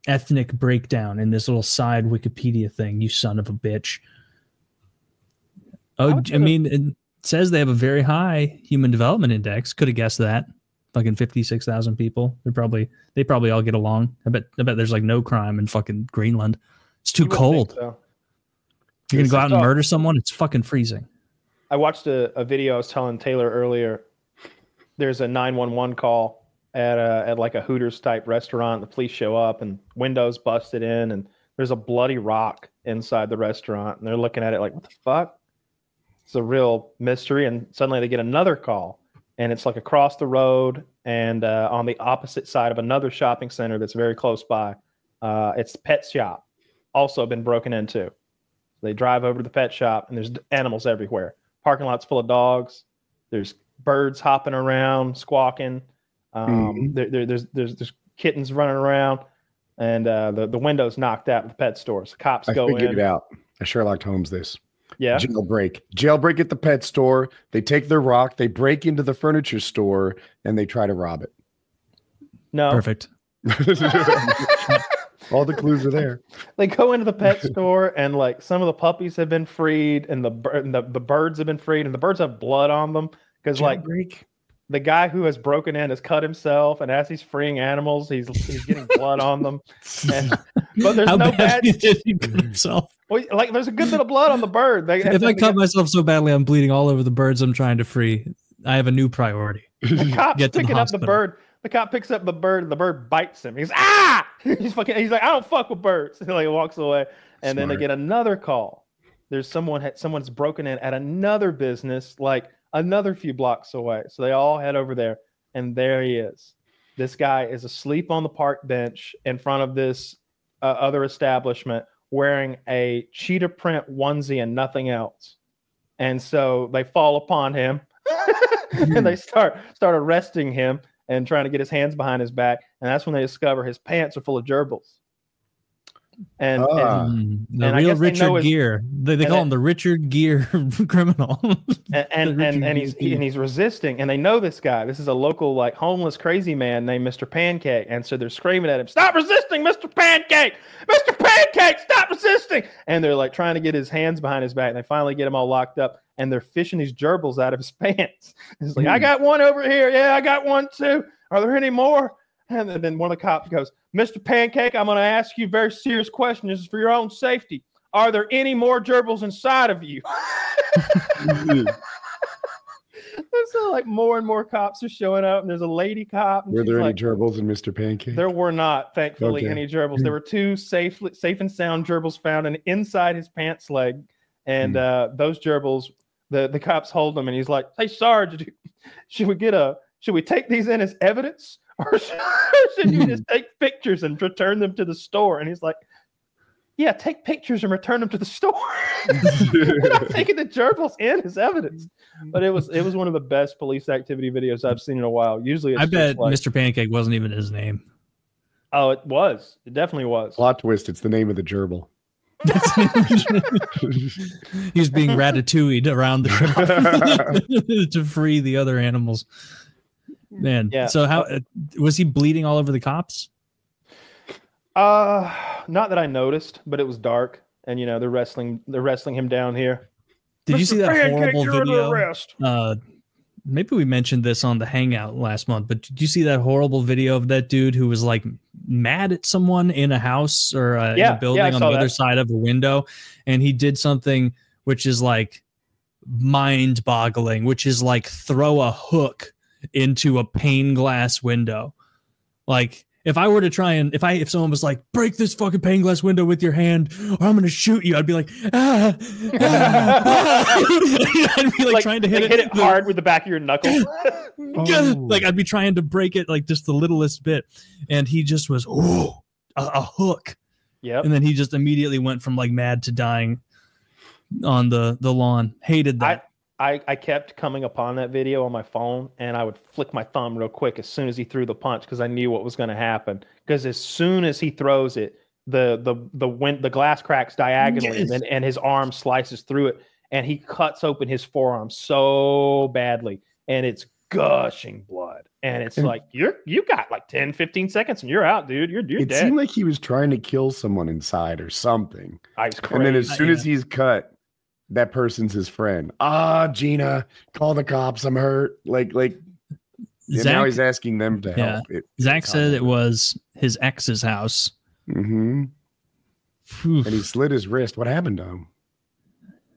ethnic breakdown in this little side Wikipedia thing, you son of a bitch. Oh, I mean, it says they have a very high human development index. Could have guessed that. Fucking 56,000 people. They probably all get along. I bet there's like no crime in fucking Greenland. It's too cold. So. You're gonna go out and murder someone? It's fucking freezing. I watched a video. I was telling Taylor earlier. There's a 911 call at like a Hooters type restaurant. The police show up and windows busted in, and there's a bloody rock inside the restaurant, and they're looking at it like, what the fuck? It's a real mystery. And suddenly they get another call, and it's like across the road and on the opposite side of another shopping center that's very close by. It's a pet shop, also been broken into. They drive over to the pet shop, and there's animals everywhere. Parking lot's full of dogs. There's birds hopping around, squawking. There's kittens running around, and the window's knocked out at the pet stores. Cops go in. I figured it out. I Sherlock Holmes this. Yeah. Jailbreak at the pet store. They take their rock. They break into the furniture store, and they try to rob it. No. Perfect. All the clues are there. They go into the pet store, and like some of the puppies have been freed, and the birds have been freed, and the birds have blood on them because like the guy who has broken in has cut himself, and as he's freeing animals, he's getting blood on them. But there's no bad. Did he cut himself? Well, like there's a good bit of blood on the bird. If I cut myself so badly, I'm bleeding all over the birds I'm trying to free. I have a new priority. The cop's picking up the bird. The cop picks up the bird, and the bird bites him. He's ah! He's like, I don't fuck with birds. And like walks away, and then they get another call. There's someone's broken in at another business, like another few blocks away. So they all head over there, and there he is. This guy is asleep on the park bench in front of this other establishment, wearing a cheetah print onesie and nothing else. And so they fall upon him, and they start arresting him and trying to get his hands behind his back. And that's when they discover his pants are full of gerbils. And the real Richard Gere. They call him the Richard Gere criminal. and he's resisting. And they know this guy. This is a local like homeless crazy man named Mr. Pancake. And so they're screaming at him, "Stop resisting, Mr. Pancake! Mr. Pancake, stop resisting!" And they're like trying to get his hands behind his back. And they finally get him all locked up. And they're fishing these gerbils out of his pants. He's like, "I got one over here. Yeah, I got one too. Are there any more?" And then one of the cops goes, "Mr. Pancake, I'm going to ask you a very serious question. This is for your own safety. Are there any more gerbils inside of you?" So like more and more cops are showing up, and there's a lady cop. Were there any gerbils in Mr. Pancake? There were not, thankfully, any gerbils. There were 2 safe and sound gerbils found and inside his pants leg, and those gerbils, the cops hold him, and he's like, "Hey, Sarge, should we take these in as evidence, or should you just take pictures and return them to the store?" And he's like, "Yeah, take pictures and return them to the store." We're not taking the gerbils in as evidence. But it was one of the best police activity videos I've seen in a while. Usually, I bet Mr. Pancake wasn't even his name. Oh, it was. It definitely was. Plot twist: it's the name of the gerbil. He's being ratatouilleed around the to free the other animals. Man, yeah. So how was he bleeding all over the cops? Not that I noticed, but it was dark, and they're wrestling him down here. Did you see that horrible video? Maybe we mentioned this on the Hangout last month, but did you see that horrible video of that dude who was like mad at someone in a house or in a building on the other side of a window, and he did something which is like mind-boggling, which is like throw a hook into a pane glass window. Like, if I were to try and if someone was like, break this fucking pane glass window with your hand or I'm gonna shoot you, I'd be like, I'd be like trying to hit it hard with the back of your knuckle. Like I'd be trying to break it like just the littlest bit. And he just was a hook. Yep. And then he just immediately went from like mad to dying on the lawn. Hated that. I kept coming upon that video on my phone, and I would flick my thumb real quick as soon as he threw the punch because I knew what was going to happen. Because as soon as he throws it, the glass cracks diagonally, and his arm slices through it, and he cuts open his forearm so badly, and it's gushing blood. And it's like you got like 10, 15 seconds, and you're out, dude. You're dead. It seemed like he was trying to kill someone inside or something. And then as soon as he's cut, that person's his friend. Gina, call the cops. I'm hurt. Like Zach, now he's asking them to help. Zach said it was his ex's house. Mm-hmm. And he slit his wrist. What happened to him?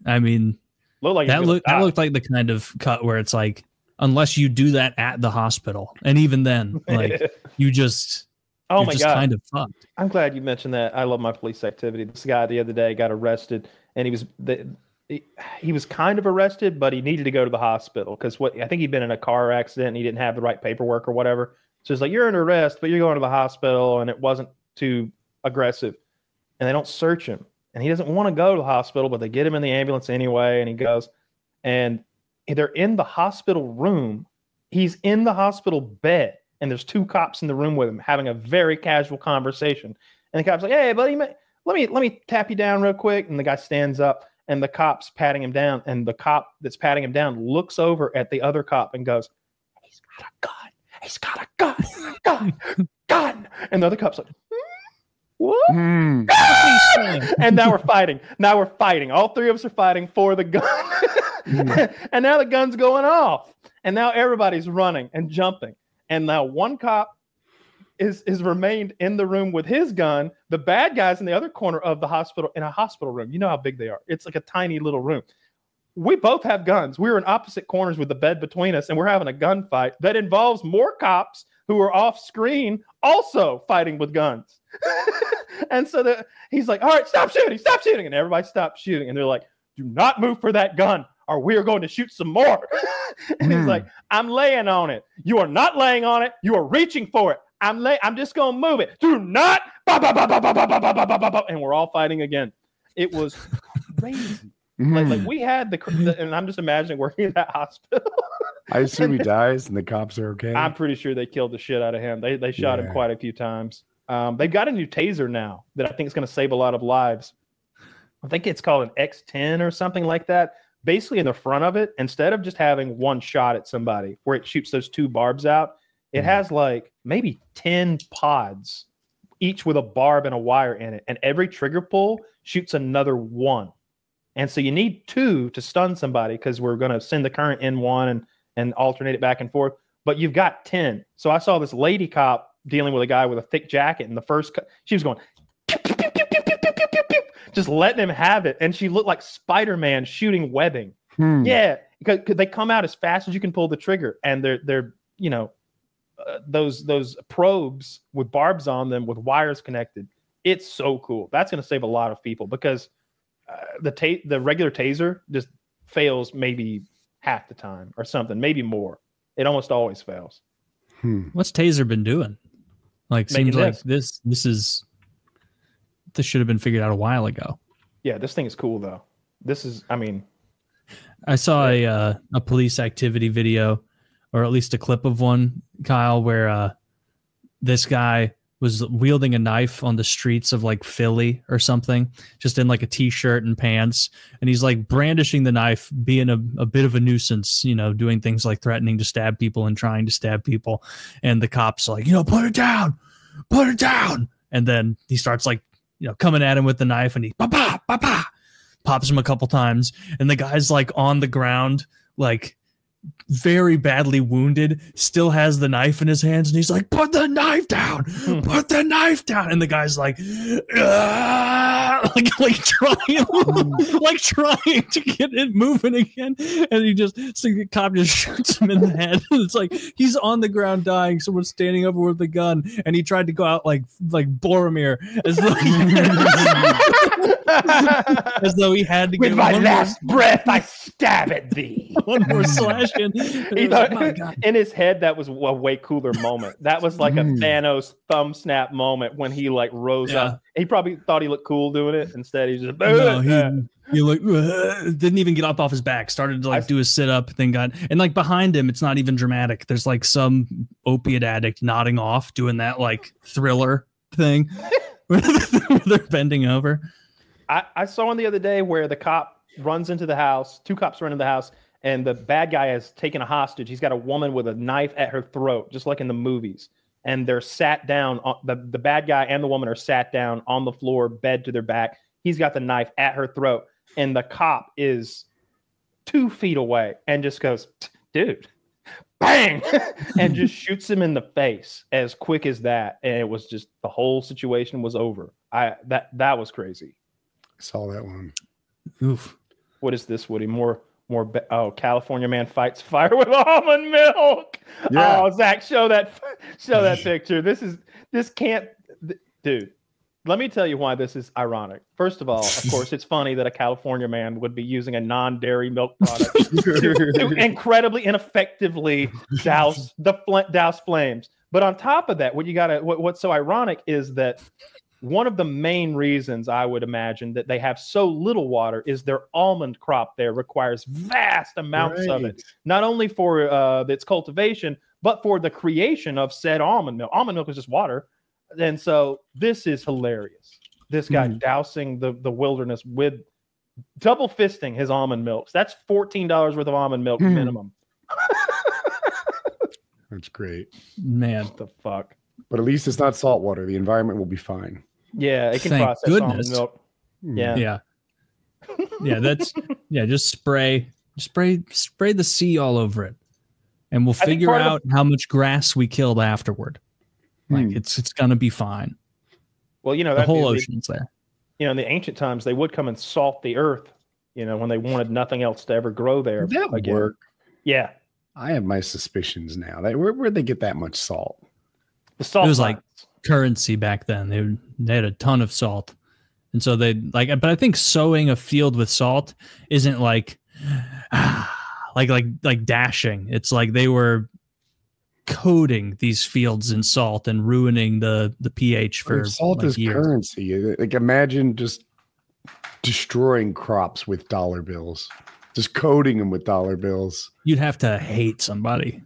I mean, that looked like the kind of cut where it's like, unless you do that at the hospital, and even then, like you just. Oh my God! Kind of fucked. I'm glad you mentioned that. I love my police activity. This guy the other day got arrested, and he was kind of arrested, but he needed to go to the hospital because I think he'd been in a car accident and he didn't have the right paperwork or whatever. So it's like, you're under arrest, but you're going to the hospital, and it wasn't too aggressive. And they don't search him, and he doesn't want to go to the hospital, but they get him in the ambulance anyway, and he goes, and they're in the hospital room. He's in the hospital bed, and there's 2 cops in the room with him having a very casual conversation. And the cop's like, "Hey, buddy, let me tap you down real quick." And the guy stands up, and the cop's patting him down. And the cop that's patting him down looks over at the other cop and goes, "He's got a gun. He's got a gun. And the other cop's like, "What?" And now we're fighting. All 3 of us are fighting for the gun. And now the gun's going off. And now everybody's running and jumping. And now one cop is remained in the room with his gun. The bad guy's in the other corner of the hospital, in a hospital room. You know how big they are. It's like a tiny little room. We both have guns. We're in opposite corners with the bed between us, and we're having a gunfight that involves more cops who are off screen also fighting with guns. And so he's like, "All right, stop shooting. And everybody stops shooting. And they're like, "Do not move for that gun, or we are going to shoot some more." And he's like, "I'm laying on it. You are not laying on it. You are reaching for it. I'm just going to move it. Do not." And we're all fighting again. It was crazy. Like we had and I'm just imagining working in that hospital. I assume he dies and the cops are okay. I'm pretty sure they killed the shit out of him. They shot him quite a few times. They've got a new taser now that I think is going to save a lot of lives. I think it's called an X10 or something like that. Basically, in the front of it, instead of just having one shot at somebody where it shoots those 2 barbs out, it has like maybe 10 pods, each with a barb and a wire in it. And every trigger pull shoots another 1. And so you need 2 to stun somebody because we're going to send the current in 1 and alternate it back and forth. But you've got 10. So I saw this lady cop dealing with a guy with a thick jacket. And the first, she was going, pew, pew, pew, pew, pew, pew, pew, pew, pew, pew, just letting him have it. And she looked like Spider-Man shooting webbing. Yeah, because they come out as fast as you can pull the trigger, and they're you know, those probes with barbs on them with wires connected. It's so cool. That's going to save a lot of people, because the regular taser just fails maybe half the time or something, maybe more. It almost always fails. What's taser been doing? Like, seems like this should have been figured out a while ago. Yeah, this thing is cool though. This is, I mean, I saw a police activity video, or at least a clip of one, Kyle, where this guy was wielding a knife on the streets of like Philly or something, just in like a t-shirt and pants. And he's like brandishing the knife, being a bit of a nuisance, you know, doing things like threatening to stab people and trying to stab people. And the cops are like, you know, put it down. And then he starts like, you know, coming at him with the knife, and he pops him a couple times. And the guy's like on the ground, like very badly wounded, still has the knife in his hands, and he's like, put the knife down, put the knife down. And the guy's like, trying to get it moving again. And the cop just shoots him in the head. It's like he's on the ground dying, someone's standing over with a gun, and he tried to go out like Boromir, as though he had to with my last breath I stab at thee. One more slash in. In his head, that was a way cooler moment. That was like a Thanos thumb snap moment when he like rose up. He probably thought he looked cool doing it. Instead, he just he like didn't even get up off his back. Started to like do a sit up. Then got, and like behind him, it's not even dramatic. There's like some opiate addict nodding off, doing that like Thriller thing where they're bending over. I saw one the other day where the cop runs into the house. Two cops run into the house, and the bad guy has taken a hostage. He's got a woman with a knife at her throat, just like in the movies. And they're sat down. The bad guy and the woman are sat down on the floor, bed to their back. He's got the knife at her throat. And the cop is 2 feet away and just goes, dude, bang, and just shoots him in the face as quick as that. And it was just, the whole situation was over. That was crazy. I saw that one. Oof. What is this, Woody? California man fights fire with almond milk. Yeah. Oh, Zach, show that picture. Dude, let me tell you why this is ironic. First of all, of course, it's funny that a California man would be using a non-dairy milk product to incredibly ineffectively douse flames. But on top of that, what's so ironic is that one of the main reasons I would imagine that they have so little water is their almond crop there requires vast amounts of it, not only for its cultivation, but for the creation of said almond milk. Almond milk is just water. And so this is hilarious. This guy dousing the wilderness with double fisting his almond milks. That's $14 worth of almond milk minimum. That's great. Man, what the fuck? But at least it's not salt water. The environment will be fine. Yeah, it can process almond milk. Yeah. Just spray the sea all over it, and we'll figure out how much grass we killed afterward. Like it's gonna be fine. Well, you know, the whole ocean's there. You know, in the ancient times, they would come and salt the earth, you know, when they wanted nothing else to ever grow there. That would work. Yeah. I have my suspicions now. Where'd they get that much salt? The salt. It was like currency back then. They had a ton of salt. And so but I think sowing a field with salt isn't like dashing. It's like they were coating these fields in salt and ruining the pH for salt is years. Currency. Like imagine just destroying crops with dollar bills, just coating them with dollar bills. You'd have to hate somebody,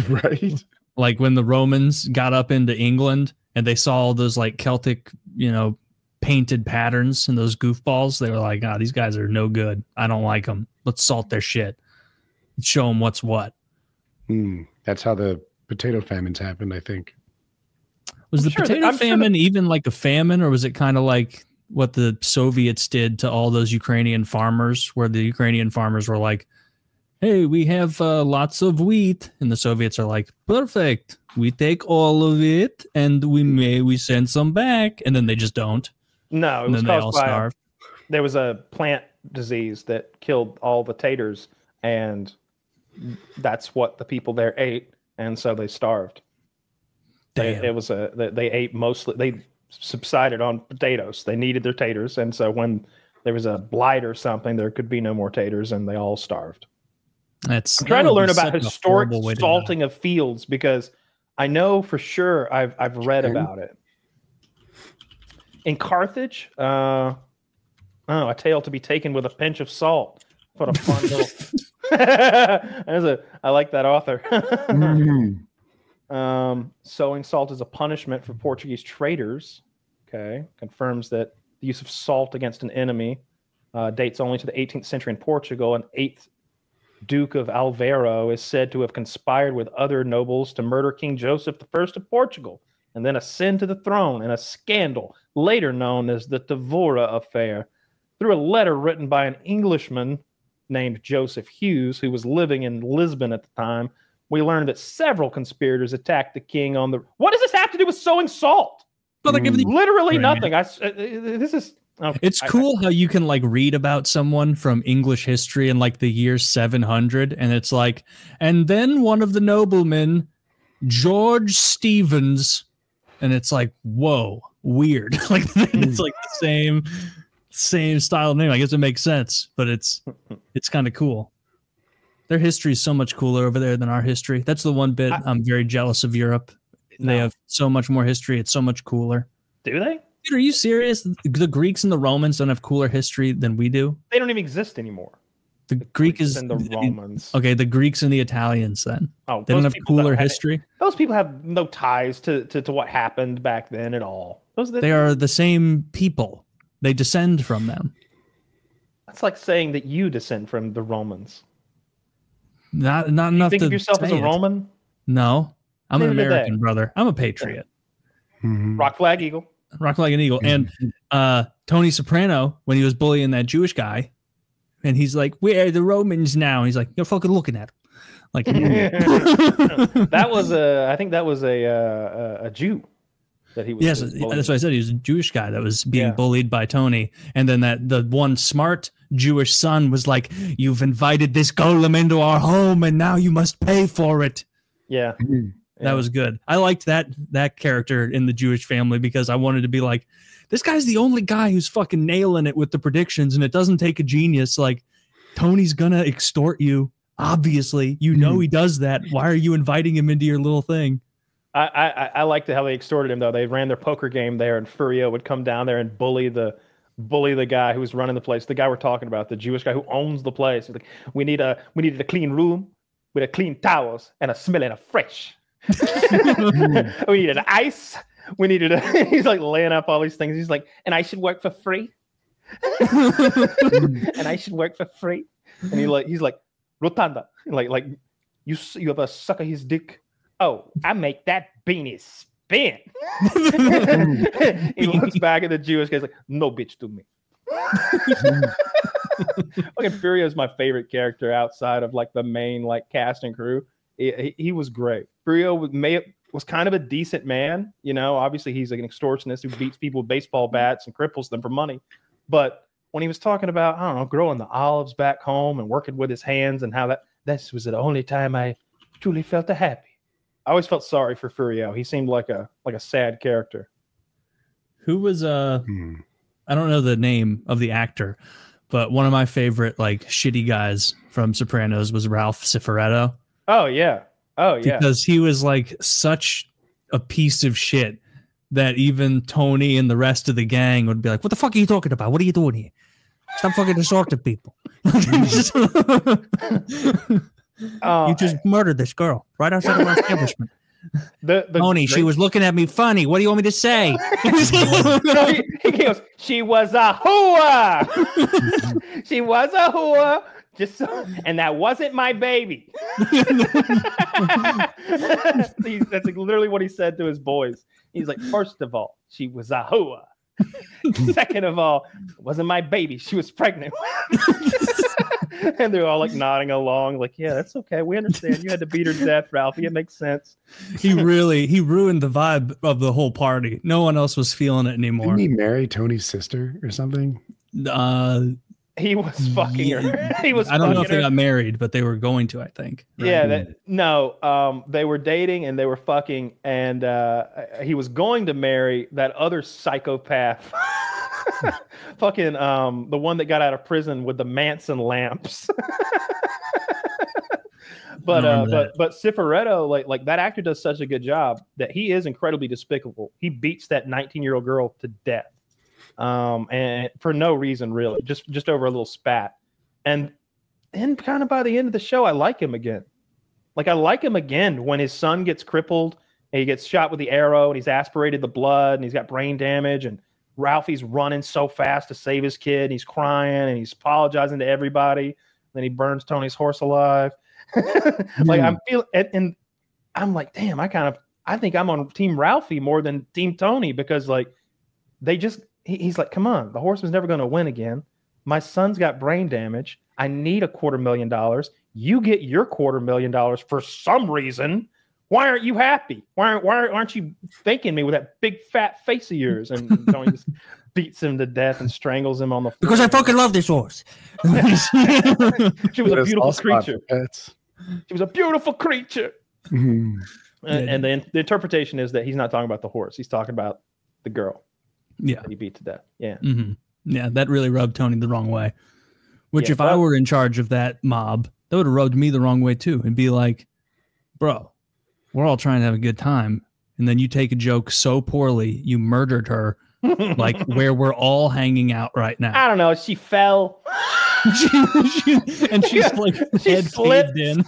right? Like when the Romans got up into England and they saw all those like Celtic, you know, painted patterns and those goofballs. They were like, these guys are no good. I don't like them. Let's salt their shit. Let's show them what's what. That's how the potato famines happened, I think. Was the potato famine even like a famine, or was it kind of like what the Soviets did to all those Ukrainian farmers, where the Ukrainian farmers were like, hey, we have lots of wheat. And the Soviets are like, perfect. We take all of it and we send some back. And then they just don't. No, it was caused by there was a plant disease that killed all the taters. And that's what the people there ate, and so they starved. They ate mostly. They subsided on potatoes. They needed their taters, and so when there was a blight or something, there could be no more taters, and they all starved. I'm trying to learn about historic salting of fields because I know for sure I've read about it. In Carthage, a tale to be taken with a pinch of salt. What a fun little. I like that author. Sowing salt as a punishment for Portuguese traitors. Okay, confirms that the use of salt against an enemy dates only to the 18th century in Portugal. An 8th Duke of Alvaro is said to have conspired with other nobles to murder King Joseph I of Portugal and then ascend to the throne in a scandal later known as the Tavora affair. Through a letter written by an Englishman named Joseph Hughes, who was living in Lisbon at the time, we learned that several conspirators attacked the king on the... What does this have to do with sowing salt? Well, literally nothing. This is... Okay. It's cool how you can like read about someone from English history in like the year 700, and it's like, and then one of the noblemen, George Stevens, and it's like, whoa, weird. Like it's like the same style of name. I guess it makes sense, but it's kind of cool. Their history is so much cooler over there than our history. That's the one bit I'm very jealous of Europe. They have so much more history. It's so much cooler. Do they? Dude, are you serious? The Greeks and the Romans don't have cooler history than we do? They don't even exist anymore. The Greeks and the Romans. Okay, the Greeks and the Italians then. Oh, they don't have cooler history? Those people have no ties to what happened back then at all. They are the same people. They descend from them. That's like saying that you descend from the Romans. Not enough. You think of yourself as a Roman? No. I'm an American, brother. I'm a patriot. Rock flag eagle. Rock like an eagle. And Tony Soprano, when he was bullying that Jewish guy, and he's like, "Where are the Romans now?" And he's like, "You're fucking looking at him." Like that was I think that was a Jew that he was. Yes, that's what I said. He was a Jewish guy that was being bullied by Tony, and then the one smart Jewish son was like, "You've invited this golem into our home, and now you must pay for it." Yeah. That was good. I liked that character in the Jewish family because I wanted to be like, this guy's the only guy who's fucking nailing it with the predictions, and it doesn't take a genius. Like, Tony's gonna extort you. Obviously, you know he does that. Why are you inviting him into your little thing? I liked how they extorted him though. They ran their poker game there, and Furio would come down there and bully the guy who was running the place. The guy we're talking about, the Jewish guy who owns the place. He's like, we needed a clean room with a clean towels and a smelling of fresh. We needed ice. We needed he's like laying up all these things. He's like, and I should work for free. And I should work for free. And he's like, Rotunda. Like you ever sucker his dick? Oh, I make that beanie spin. He looks back at the Jewish guy. He's like, no bitch to me. Fucking Furio is my favorite character outside of like the main like cast and crew. He was great. Furio was kind of a decent man, you know. Obviously, he's like an extortionist who beats people with baseball bats and cripples them for money. But when he was talking about, I don't know, growing the olives back home and working with his hands and how that was the only time I truly felt happy. I always felt sorry for Furio. He seemed like a sad character. Who was I don't know the name of the actor, but one of my favorite like shitty guys from Sopranos was Ralph Cifaretto. Oh yeah. Because he was like such a piece of shit that even Tony and the rest of the gang would be like, "What the fuck are you talking about? What are you doing here? Stop fucking assaulting people." You just murdered this girl right outside of our establishment. Tony, she was looking at me funny. What do you want me to say? He goes, "She was a whore. She was a whore. And that wasn't my baby." That's like literally what he said to his boys. He's like, first of all, she was a whore. Second of all, it wasn't my baby. She was pregnant. And they're all like nodding along, like, yeah, that's okay. We understand. You had to beat her to death, Ralphie. It makes sense. He ruined the vibe of the whole party. No one else was feeling it anymore. Didn't he marry Tony's sister or something? He was fucking her. He was. I don't know if they her. got married, but they were going to. I think. Right? Yeah. They were dating and they were fucking, and he was going to marry that other psychopath. Fucking the one that got out of prison with the Manson lamps. But Cifaretto, like that actor does such a good job that he is incredibly despicable. He beats that 19-year-old girl to death. And for no reason really, just over a little spat. And then kind of by the end of the show, I like him again. Like I like him again when his son gets crippled and he gets shot with the arrow and he's aspirated the blood and he's got brain damage and Ralphie's running so fast to save his kid. And he's crying and he's apologizing to everybody. Then he burns Tony's horse alive. Like I'm feeling, and I'm like, damn, I think I'm on Team Ralphie more than Team Tony because like he's like, come on, the horse was never going to win again. My son's got brain damage. I need $250,000. You get your $250,000 for some reason. Why aren't you happy? Why aren't you thanking me with that big fat face of yours? And Tony just beats him to death and strangles him on the floor. Because I fucking love this horse. She was a beautiful creature. She was a beautiful creature. Mm-hmm. And the interpretation is that he's not talking about the horse. He's talking about the girl. Yeah. That he beat to death. Yeah. Mm-hmm. Yeah, that really rubbed Tony the wrong way. Which if I were in charge of that mob, that would have rubbed me the wrong way too. And be like, bro, we're all trying to have a good time. And then you take a joke so poorly, you murdered her, like where we're all hanging out right now. I don't know. She fell. And she's like head slipped in.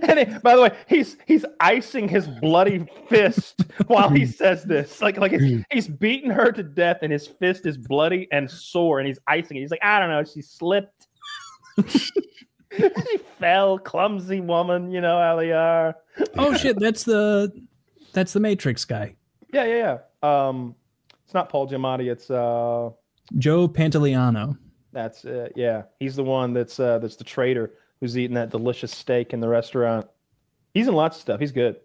And by the way, he's icing his bloody fist while he says this. Like he's beating her to death, and his fist is bloody and sore, and he's icing it. He's like, I don't know. She slipped. She fell, clumsy woman. You know how they are. Oh shit! That's the Matrix guy. Yeah. It's not Paul Giamatti. It's Joe Pantoliano. That's it. Yeah, he's the one that's the traitor who's eating that delicious steak in the restaurant. He's in lots of stuff. He's good.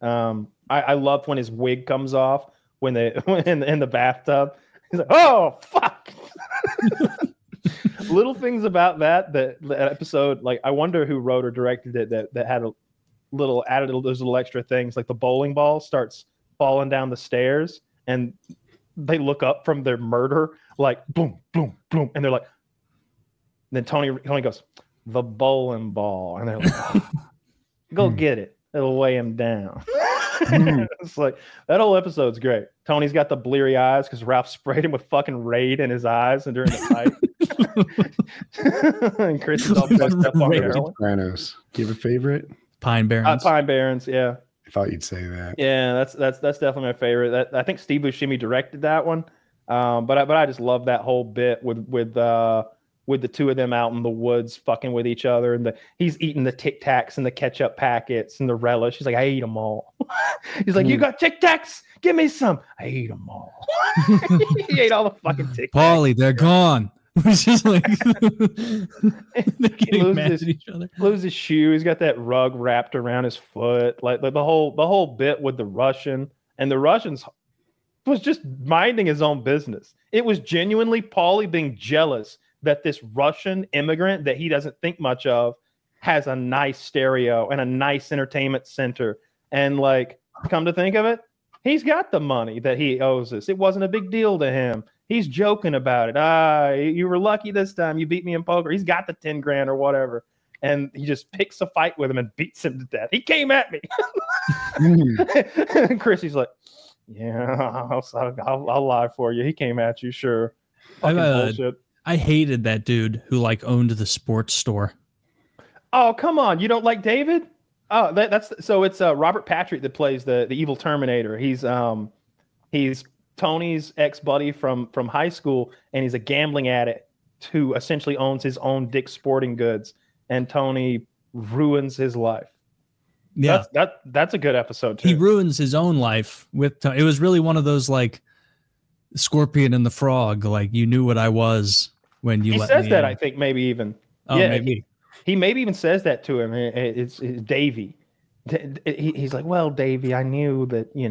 I loved when his wig comes off when in the bathtub. He's like, oh fuck. Little things about that episode. Like I wonder who wrote or directed it that had a little added those little extra things. Like the bowling ball starts falling down the stairs and they look up from their murder, like boom, boom, boom, and they're like. Then Tony goes, the bowling ball, and they're like, go get it. It'll weigh him down. It's like that whole episode's great. Tony's got the bleary eyes because Ralph sprayed him with fucking Raid in his eyes and during the fight. And Chris is all fucked up on heroin. Sopranos. Do you have a favorite? Pine Barrens. Pine Barrens, yeah. I thought you'd say that. Yeah, that's definitely my favorite. I think Steve Buscemi directed that one, but I just love that whole bit with the two of them out in the woods fucking with each other, and he's eating the Tic Tacs and the ketchup packets and the relish. He's like, I ate them all. He's like, you got Tic Tacs? Give me some. I ate them all. He ate all the fucking Tic Tacs. Paulie, they're gone. It's just like they're getting mad at each other. Loses his shoe. He's got that rug wrapped around his foot. Like the whole bit with the Russian, and the Russians was just minding his own business. It was genuinely Paulie being jealous that this Russian immigrant that he doesn't think much of has a nice stereo and a nice entertainment center. And like, come to think of it, he's got the money that he owes us. It wasn't a big deal to him. He's joking about it. You were lucky this time. You beat me in poker. He's got the 10 grand or whatever. And he just picks a fight with him and beats him to death. He came at me. And Chrissy's like, yeah, I'll lie for you. He came at you, sure. Fucking bullshit. I hated that dude who like owned the sports store. Oh, come on. You don't like David? Oh, that's so it's Robert Patrick that plays the evil Terminator. He's Tony's ex-buddy from high school, and he's a gambling addict who essentially owns his own Dick's Sporting Goods, and Tony ruins his life. Yeah. That's a good episode too. He ruins his own life with it was really one of those like Scorpion and the Frog, like you knew what I was when you let me says that in. I think maybe even maybe he maybe even says that to him. It's Davey. He's like, well, Davey, I knew that you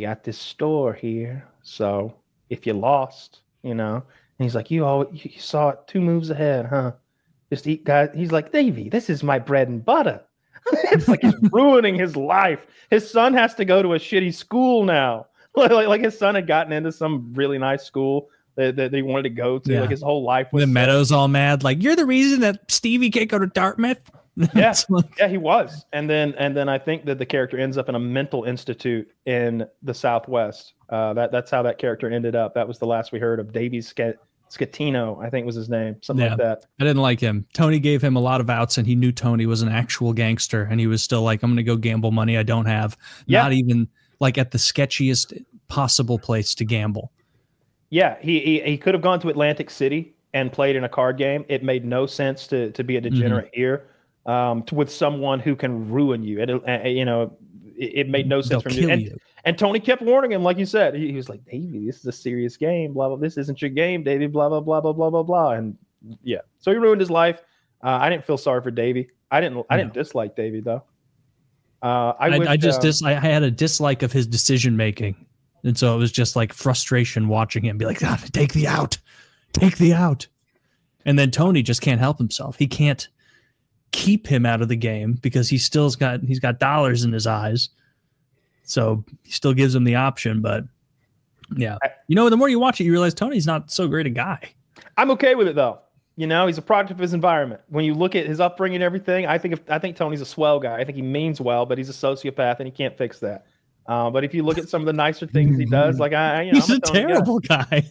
got this store here, so if you lost, and And he's like, you saw it 2 moves ahead, huh? Just eat, guys. He's like, Davey, this is my bread and butter. It's like he's ruining his life. His son has to go to a shitty school now. Like his son had gotten into some really nice school that he wanted to go to. Like his whole life was. The Meadows all mad. Like, you're the reason that Stevie can't go to Dartmouth. Yeah, yeah, he was. And then I think that the character ends up in a mental institute in the Southwest. That's how that character ended up. That was the last we heard of. Davey Scatino, I think was his name, something like that. I didn't like him. Tony gave him a lot of outs, and he knew Tony was an actual gangster, and he was still like, I'm going to go gamble money I don't have. Yeah. Not even like at the sketchiest possible place to gamble. Yeah, he could have gone to Atlantic City and played in a card game. It made no sense to be a degenerate here with someone who can ruin you. It made no sense for him. And Tony kept warning him, like you said. He was like, Davey, this is a serious game. Blah, blah. This isn't your game, Davey. Blah, blah, blah, blah, blah, blah, blah. And yeah, so he ruined his life. I didn't feel sorry for Davey. I didn't dislike Davey though. I had a dislike of his decision making, and so it was just like frustration watching him be like, God, take the out. And then Tony just can't help himself. He can't keep him out of the game because he's got dollars in his eyes. So he still gives him the option, but yeah, the more you watch it, you realize Tony's not so great a guy. I'm okay with it though. He's a product of his environment. When you look at his upbringing and everything, I think Tony's a swell guy. I think he means well, but he's a sociopath and he can't fix that. But if you look at some of the nicer things he does, like he's a terrible guy.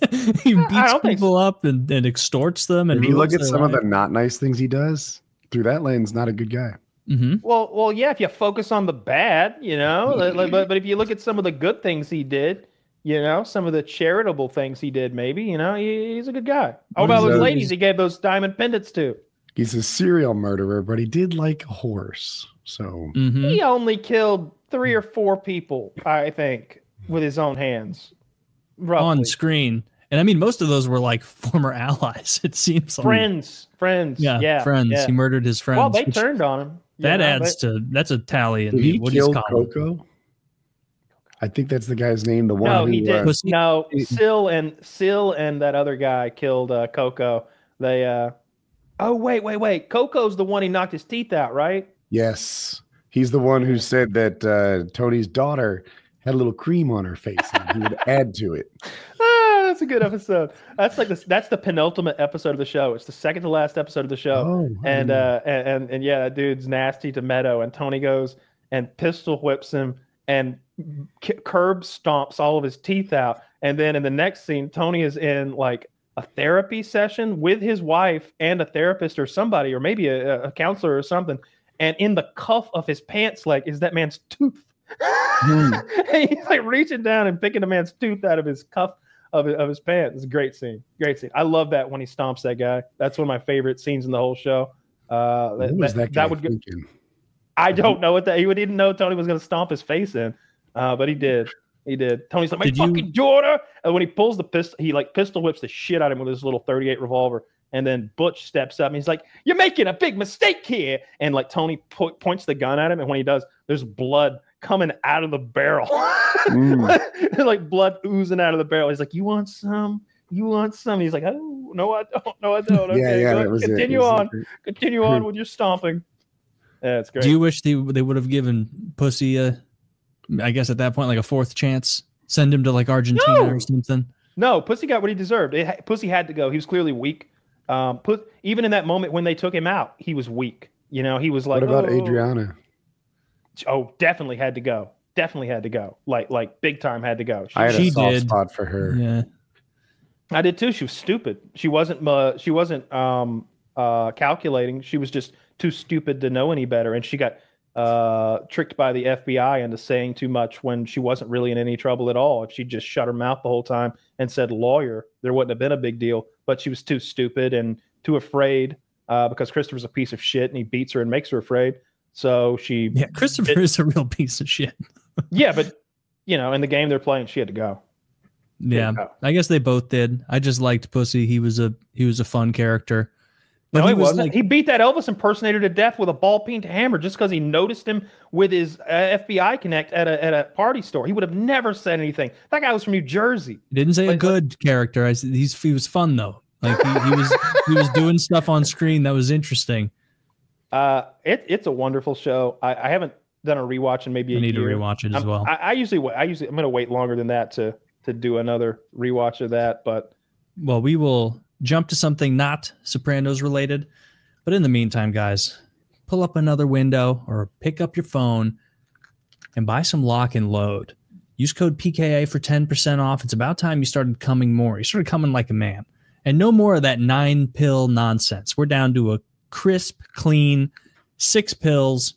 He beats people up and extorts them. And if you look at some of the not nice things he does through that lens, not a good guy. Mm-hmm. Well, yeah. If you focus on the bad, but if you look at some of the good things he did, some of the charitable things he did, maybe, he's a good guy. How about those ladies he gave those diamond pendants to? He's a serial murderer, but he did like a horse. So he only killed 3 or 4 people, I think, with his own hands, roughly. On screen. And I mean, most of those were like former allies. It seems like friends. Yeah, friends. Yeah. He murdered his friends. Well, they turned on him. That's a tally. Did he kill Coco? I think that's the guy's name. The one. No, he did. No, Sil and that other guy killed Coco. They. Oh wait. Coco's the one he knocked his teeth out, right? Yes, he's the one who said that Tony's daughter had a little cream on her face, and he would add to it. That's a good episode. That's the penultimate episode of the show. It's the second to last episode of the show. And yeah, that dude's nasty to Meadow, and Tony goes and pistol whips him and curb stomps all of his teeth out. And then in the next scene, Tony is in like a therapy session with his wife and a therapist or somebody, or maybe a counselor or something. And in the cuff of his pants leg is that man's tooth. And he's like reaching down and picking the man's tooth out of his cuff of his pants. It's a great scene. I love that when he stomps that guy. That's one of my favorite scenes in the whole show. That would go. I don't know he didn't know Tony was going to stomp his face in, but he did. Tony's like, my fucking daughter. And when he pulls the pistol, he like pistol whips the shit out of him with his little 38 revolver. And then Butch steps up and he's like, you're making a big mistake here. And like Tony points the gun at him. And when he does, there's blood coming out of the barrel. Like blood oozing out of the barrel. He's like, you want some? And he's like, oh, no, I don't. Okay, continue on with your stomping. Yeah, it's great. Do you wish they would have given Pussy I guess at that point, like a 4th chance? Send him to like Argentina or something? No, Pussy got what he deserved. Pussy had to go. He was clearly weak. Even in that moment when they took him out, he was weak. He was like, what about Adriana? Oh, definitely had to go. Like big time had to go. I had a soft spot for her. Yeah, I did too. She was stupid. She wasn't calculating. She was just too stupid to know any better. And she got tricked by the FBI into saying too much when she wasn't really in any trouble at all. If she just shut her mouth the whole time and said lawyer, there wouldn't have been a big deal. But she was too stupid and too afraid because Christopher's a piece of shit and he beats her and makes her afraid. So Christopher is a real piece of shit. Yeah, but in the game they're playing, she had to go. Yeah, I guess they both did. I just liked Pussy. He was a fun character. But no, he wasn't. He beat that Elvis impersonator to death with a ball-peened hammer just because he noticed him with his FBI connect at a party store. He would have never said anything. That guy was from New Jersey. He didn't say a good character. He was fun though. Like he was doing stuff on screen that was interesting. It's a wonderful show. I haven't done a rewatch in maybe a year. I need to rewatch it as well. I usually I'm going to wait longer than that to do another rewatch of that. But well, we will jump to something not Sopranos related. But in the meantime, guys, pull up another window or pick up your phone and buy some Lock and Load. Use code PKA for 10% off. It's about time you started coming more. You started coming like a man. And no more of that 9-pill nonsense. We're down to a crisp, clean 6 pills.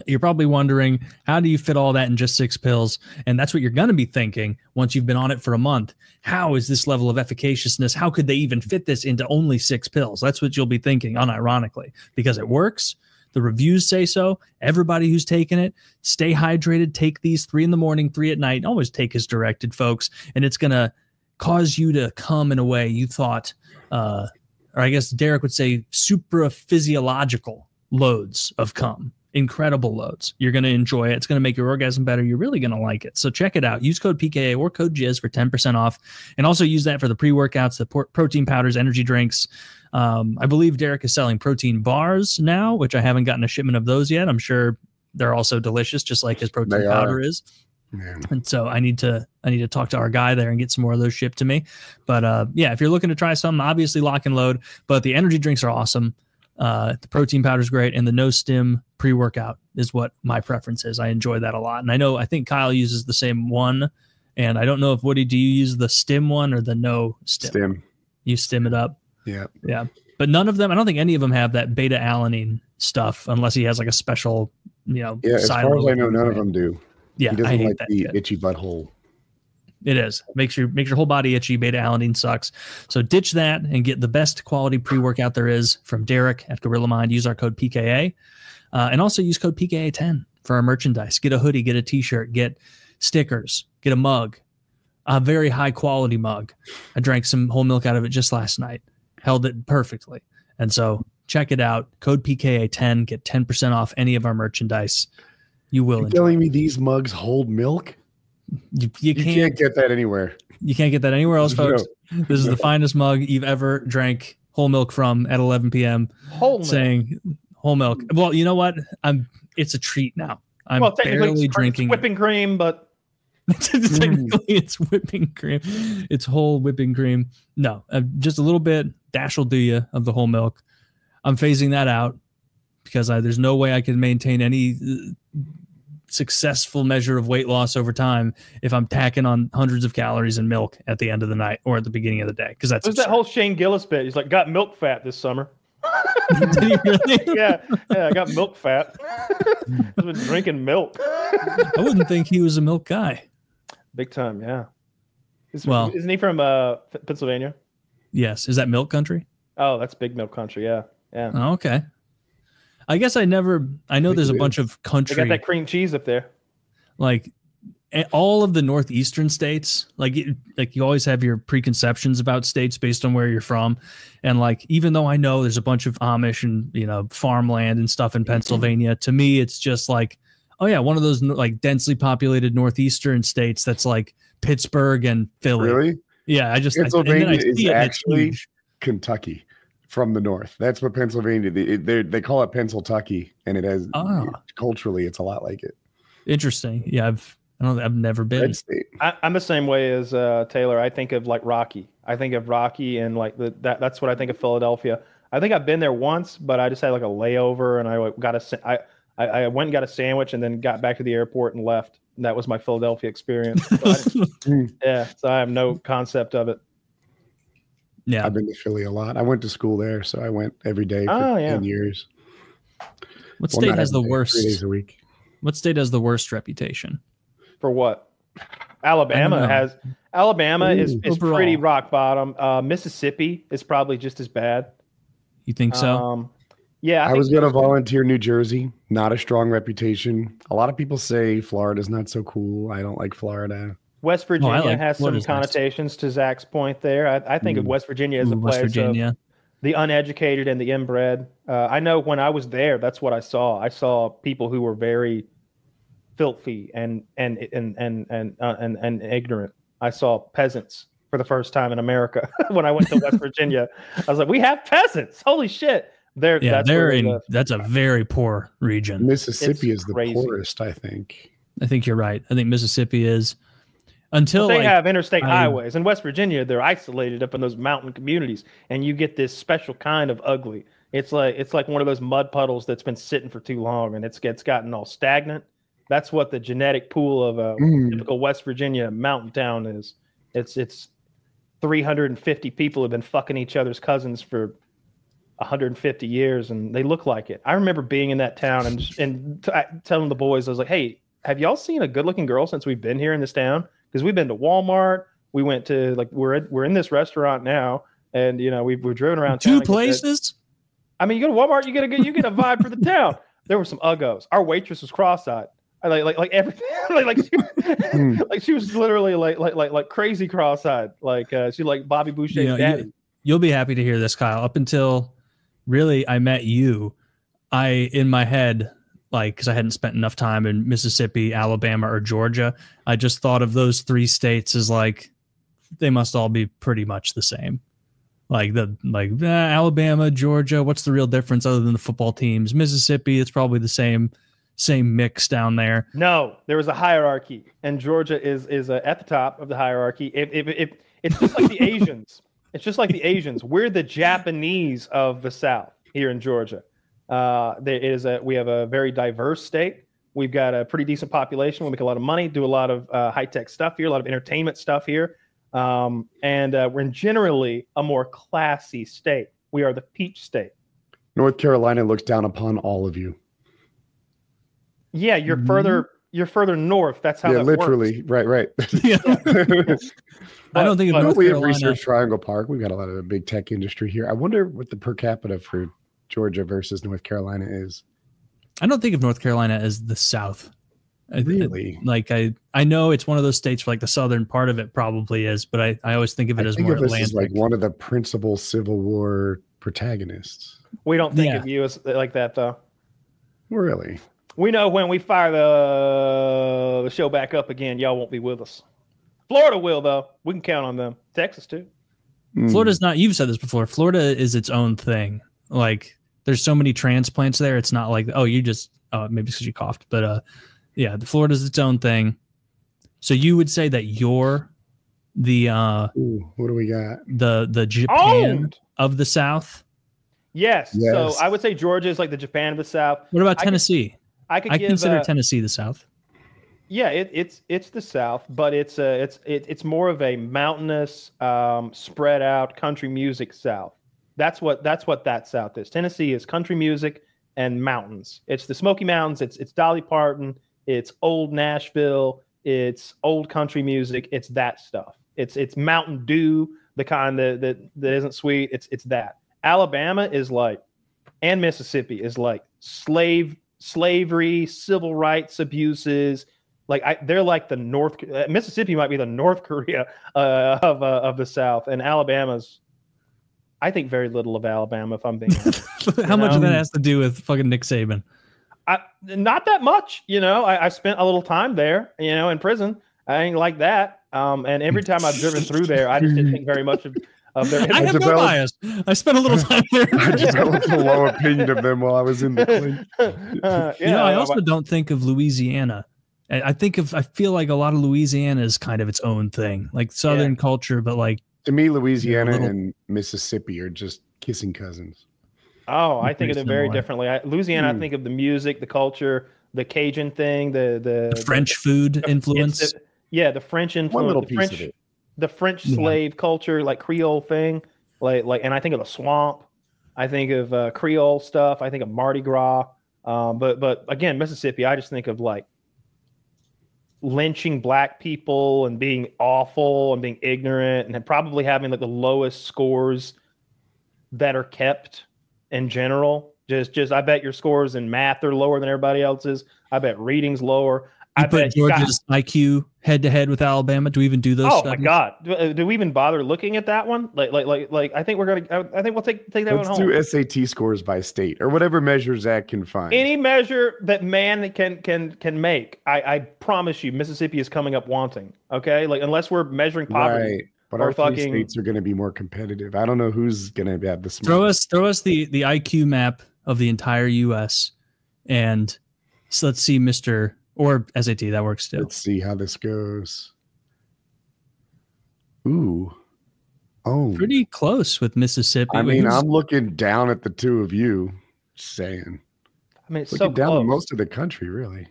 You're probably wondering, how do you fit all that in just 6 pills? And that's what you're going to be thinking once you've been on it for a month. How is this level of efficaciousness? How could they even fit this into only 6 pills? That's what you'll be thinking, unironically, because it works. The reviews say so. Everybody who's taken it, stay hydrated. Take these 3 in the morning, 3 at night. Always take as directed, folks. And it's going to cause you to come in a way you thought, or I guess Derek would say supraphysiological loads of cum. Incredible loads. You're going to enjoy it. It's going to make your orgasm better. You're really going to like it. So check it out. Use code PKA or code Jizz for 10% off. And also use that for the pre-workouts, the protein powders, energy drinks. I believe Derek is selling protein bars now, which I haven't gotten a shipment of those yet. I'm sure they're also delicious, just like his protein powder is. Yeah. And so I need to talk to our guy there and get some more of those shipped to me. But yeah, if you're looking to try something, obviously Lock and Load. But the energy drinks are awesome. The protein powder is great, and the no stim pre-workout is what my preference is. I enjoy that a lot. And I think Kyle uses the same one, and I don't know if Woody, do you use the stim one or the no stim? Stim. You stim it up. Yeah. But none of them, I don't think any of them have that beta alanine stuff unless he has like a special, Yeah, as far as I know, none of them do. Yeah, he doesn't like the itchy butthole. It is. Makes your whole body itchy. Beta alanine sucks. So ditch that and get the best quality pre-workout there is from Derek at Gorilla Mind. Use our code PKA. And also use code PKA10 for our merchandise. Get a hoodie, get a t-shirt, get stickers, get a mug, a very high quality mug. I drank some whole milk out of it just last night. Held it perfectly. And so check it out. Code PKA10. Get 10% off any of our merchandise. You will. You're telling me these mugs hold milk? You can't get that anywhere. You can't get that anywhere else, folks. No. This is the finest mug you've ever drank whole milk from at 11 p.m. Whole milk. Well, you know what? It's a treat now. I'm barely drinking whipping cream, but technically it's whipping cream. It's whole whipping cream. No, just a little bit. Dash will do you of the whole milk. I'm phasing that out because there's no way I can maintain any successful measure of weight loss over time if I'm tacking on hundreds of calories in milk at the end of the night or at the beginning of the day. Because that's that whole Shane Gillis bit. He's like, got milk fat this summer. Did he really? Yeah, I got milk fat. I've been drinking milk. I wouldn't think he was a milk guy. Big time, yeah. Isn't he from Pennsylvania? Yes. Is that milk country? Oh, that's big milk country. Yeah. Oh, okay. I guess I know there's a bunch of country. They got that cream cheese up there. Like all of the northeastern states, like you always have your preconceptions about states based on where you're from. And like, even though I know there's a bunch of Amish and, farmland and stuff in Pennsylvania, to me, it's just like, oh yeah, one of those like densely populated northeastern states that's like Pittsburgh and Philly. Really? Yeah. Pennsylvania is actually Kentucky. From the north. That's what Pennsylvania, they call it Pennsyltucky, and it has culturally, it's a lot like it. Interesting. Yeah, I've never been. I'm the same way as Taylor. I think of like Rocky. I think of Rocky and like that's what I think of Philadelphia. I think I've been there once, but I just had like a layover, and I went and got a sandwich, and then got back to the airport and left. And that was my Philadelphia experience. So so I have no concept of it. Yeah, I've been to Philly a lot. I went to school there, so I went every day for 10 years. What state has the worst? 3 days a week. What state has the worst reputation? For what? Alabama has. Alabama is pretty rock bottom. Mississippi is probably just as bad. You think so? Yeah, I was going to volunteer New Jersey. Not a strong reputation. A lot of people say Florida's not so cool. I don't like Florida. West Virginia has some connotations to Zach's point there. I think of West Virginia as a place of the uneducated and the inbred. I know when I was there, that's what I saw. I saw people who were very filthy and ignorant. I saw peasants for the first time in America when I went to West Virginia. I was like, we have peasants. Holy shit. That's a very poor region. Mississippi is the poorest, I think. I think you're right. I think Mississippi is. Until they have interstate highways. In West Virginia, they're isolated up in those mountain communities, and you get this special kind of ugly. It's like one of those mud puddles that's been sitting for too long, and it's gotten all stagnant. That's what the genetic pool of a typical West Virginia mountain town is. It's 350 people have been fucking each other's cousins for 150 years, and they look like it. I remember being in that town and telling the boys, I was like, "Hey, have y'all seen a good-looking girl since we've been here in this town?" Because we've been to Walmart, we went to we're in this restaurant now, and we've driven around two places. I mean, you go to Walmart, you get a vibe for the town. There were some uggos. Our waitress was cross-eyed. Like everything. She was literally like crazy cross-eyed. She like Bobby Boucher's daddy. You'll be happy to hear this, Kyle. Up until really I met you, in my head, because I hadn't spent enough time in Mississippi, Alabama, or Georgia, I just thought of those three states as they must all be pretty much the same. Alabama, Georgia, what's the real difference other than the football teams? Mississippi, it's probably the same mix down there. No, there was a hierarchy, and Georgia is at the top of the hierarchy. It's just like the Asians. It's just like the Asians. We're the Japanese of the South here in Georgia. We have a very diverse state. We've got a pretty decent population. We make a lot of money, do a lot of high-tech stuff here, a lot of entertainment stuff here. And we're generally a more classy state. We are the peach state. North Carolina looks down upon all of you. Yeah, you're further north. That's how that literally works. Right. Yeah. I don't think we have Research Triangle Park. We've got a lot of the big tech industry here. I wonder what the per capita for Georgia versus North Carolina is. I don't think of North Carolina as the South. Really? I know it's one of those states where the southern part of it probably is, but I always think of it as more Atlantic. As like one of the principal Civil War protagonists. We don't think of you as like that, though. Really? We know when we fire the show back up again, y'all won't be with us. Florida will, though. We can count on them. Texas, too. Florida's not, you've said this before, Florida is its own thing. There's so many transplants there. It's not maybe it's because you coughed, but the Florida's its own thing. So you would say that you're the what do we got? The Japan of the South? Yes. So I would say Georgia is like the Japan of the South. What about Tennessee? I consider Tennessee the South. Yeah, it's the South, but it's more of a mountainous, spread out country music South. That's what that South is. Tennessee is country music and mountains. It's the Smoky Mountains. It's Dolly Parton. It's old Nashville. It's old country music. It's that stuff. It's Mountain Dew, the kind that isn't sweet. It's that. Alabama is and Mississippi is slavery, civil rights abuses. They're like the North. Mississippi might be the North Korea of the South, and Alabama's. I think very little of Alabama, if I'm being honest. How much of that has to do with fucking Nick Saban? Not that much. I spent a little time there. In prison. I ain't like that. And every time I've driven through there, I just didn't think very much of their. I have no bias. I spent a little time there. I developed a low opinion of them while I was in the clinch. I also don't think of Louisiana. I feel like a lot of Louisiana is kind of its own thing, Southern culture, but to me, Louisiana and Mississippi are just kissing cousins. Oh, I think of them very differently. Louisiana, I think of the music, the culture, the Cajun thing, the French food influence. The French influence. One little piece of it. The French slave culture, Creole thing, and I think of the swamp. I think of Creole stuff. I think of Mardi Gras. But again, Mississippi, I just think of lynching black people and being awful and being ignorant and probably having the lowest scores that are kept in general. Just I bet your scores in math are lower than everybody else's. I bet reading's lower. I bet Georgia's IQ head to head with Alabama. Do we even do those? Oh studies? My God! Do we even bother looking at that one? I think we're gonna. I think we'll take that one home. Let's do SAT scores by state or whatever measure Zach can find. Any measure that man can make. I promise you, Mississippi is coming up wanting. Okay, unless we're measuring poverty. But our three states are going to be more competitive. I don't know who's going to have the smartest. Throw us the IQ map of the entire U.S. and so let's see, or SAT, that works too. Let's see how this goes. Ooh. Oh. Pretty close with Mississippi. I mean, I'm looking down at the two of you, saying. I mean, it's looking so down close. at most of the country, really.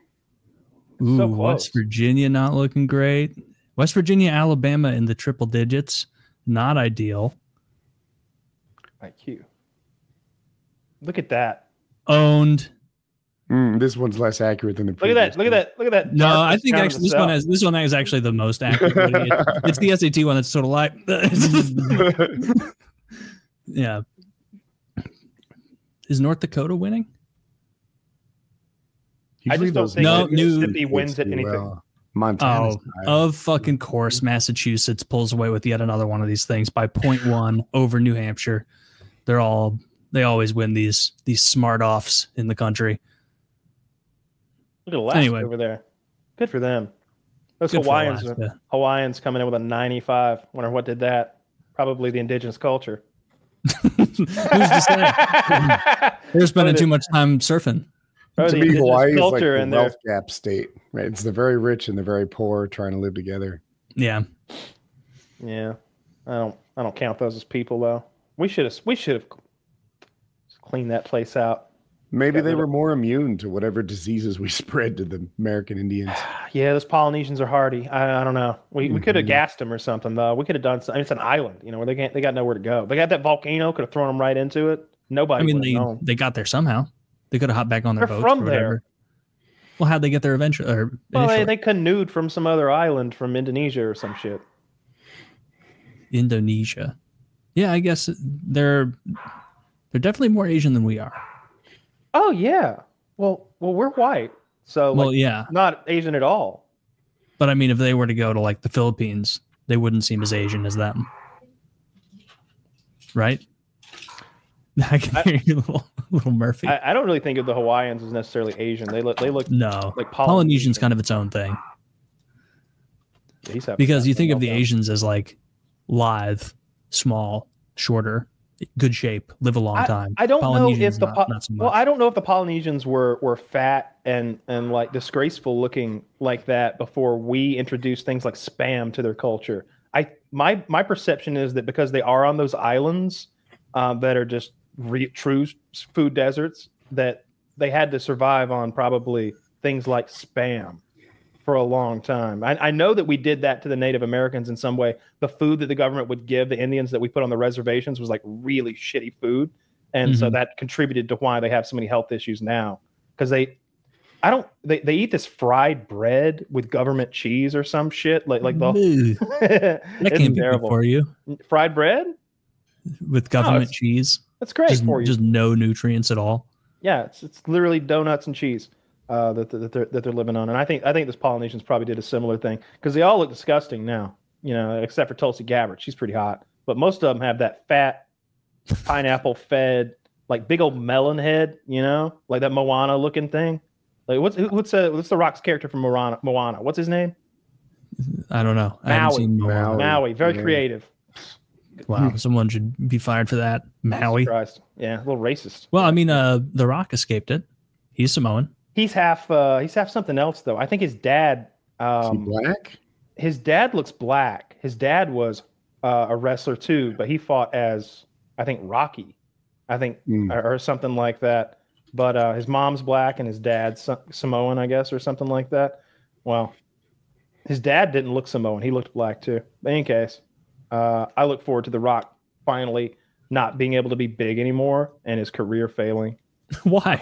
Ooh, so West Virginia not looking great. West Virginia, Alabama in the triple digits. Not ideal. IQ. Look at that. Owned. This one's less accurate than the previous. Look at that. No, I think actually this one is actually the most accurate. It's the SAT one that's sort of like. Yeah. Is North Dakota winning? I just don't think Mississippi wins at anything. Montana. Of fucking course, Massachusetts pulls away with yet another one of these things by 0.1 over New Hampshire. They always win these smart offs in the country. Look at Alaska over there. Good for them. Those Hawaiians coming in with a 95. Wonder what did that. Probably the indigenous culture. Who's to say? They're spending too much time surfing. To me, Hawaii is like the wealth gap state, right? It's the very rich and the very poor trying to live together. Yeah. Yeah. I don't count those as people though. We should have cleaned that place out. Maybe they were more immune to whatever diseases we spread to the American Indians. Yeah, those Polynesians are hardy. I don't know. We could have gassed them or something though. We could have done something. It's an island, where they got nowhere to go. They got that volcano. Could have thrown them right into it. Nobody. I mean, they got there somehow. They could have hopped back on their boats. They're from there. Well, how'd they get there eventually? Well, they canoed from some other island from Indonesia or some shit. Indonesia. Yeah, I guess they're definitely more Asian than we are. Oh yeah. Well, we're white, so yeah, not Asian at all. But I mean, if they were to go to like the Philippines, they wouldn't seem as Asian as them, right? I can hear you, little Murphy. I don't really think of the Hawaiians as necessarily Asian. They look no like Polynesian's kind of its own thing. Because you think of the Asians as like lithe, small, shorter, good shape, live a long time. I don't know if I don't know if the Polynesians were fat and like disgraceful looking like that before we introduced things like Spam to their culture. My perception is that because they are on those islands that are just true food deserts, that they had to survive on probably things like Spam for a long time. I know that we did that to the Native Americans in some way. The food that the government would give the Indians that we put on the reservations was like really shitty food. And so that contributed to why they have so many health issues now. Because they eat this fried bread with government cheese or some shit. Like that can't be good for you. Fried bread? With government cheese. That's great for you. Just no nutrients at all. Yeah, it's literally donuts and cheese. That they're living on, and I think this Polynesians probably did a similar thing because they all look disgusting now, except for Tulsi Gabbard. She's pretty hot, but most of them have that fat, pineapple-fed, like big old melon head, like that Moana looking thing. Like what's the Rock's character from Moana? What's his name? I don't know. I haven't seen Moana. Maui, very creative. Wow, someone should be fired for that. Maui. Christ. Yeah, a little racist. Well, I mean, The Rock escaped it. He's Samoan. He's half something else though. I think his dad. Is he black? His dad looks black. His dad was a wrestler too, but he fought as I think Rocky, or something like that. But his mom's black and his dad's Samoan, I guess, or something like that. Well, his dad didn't look Samoan; he looked black too. But in any case, I look forward to The Rock finally not being able to be big anymore and his career failing. Why?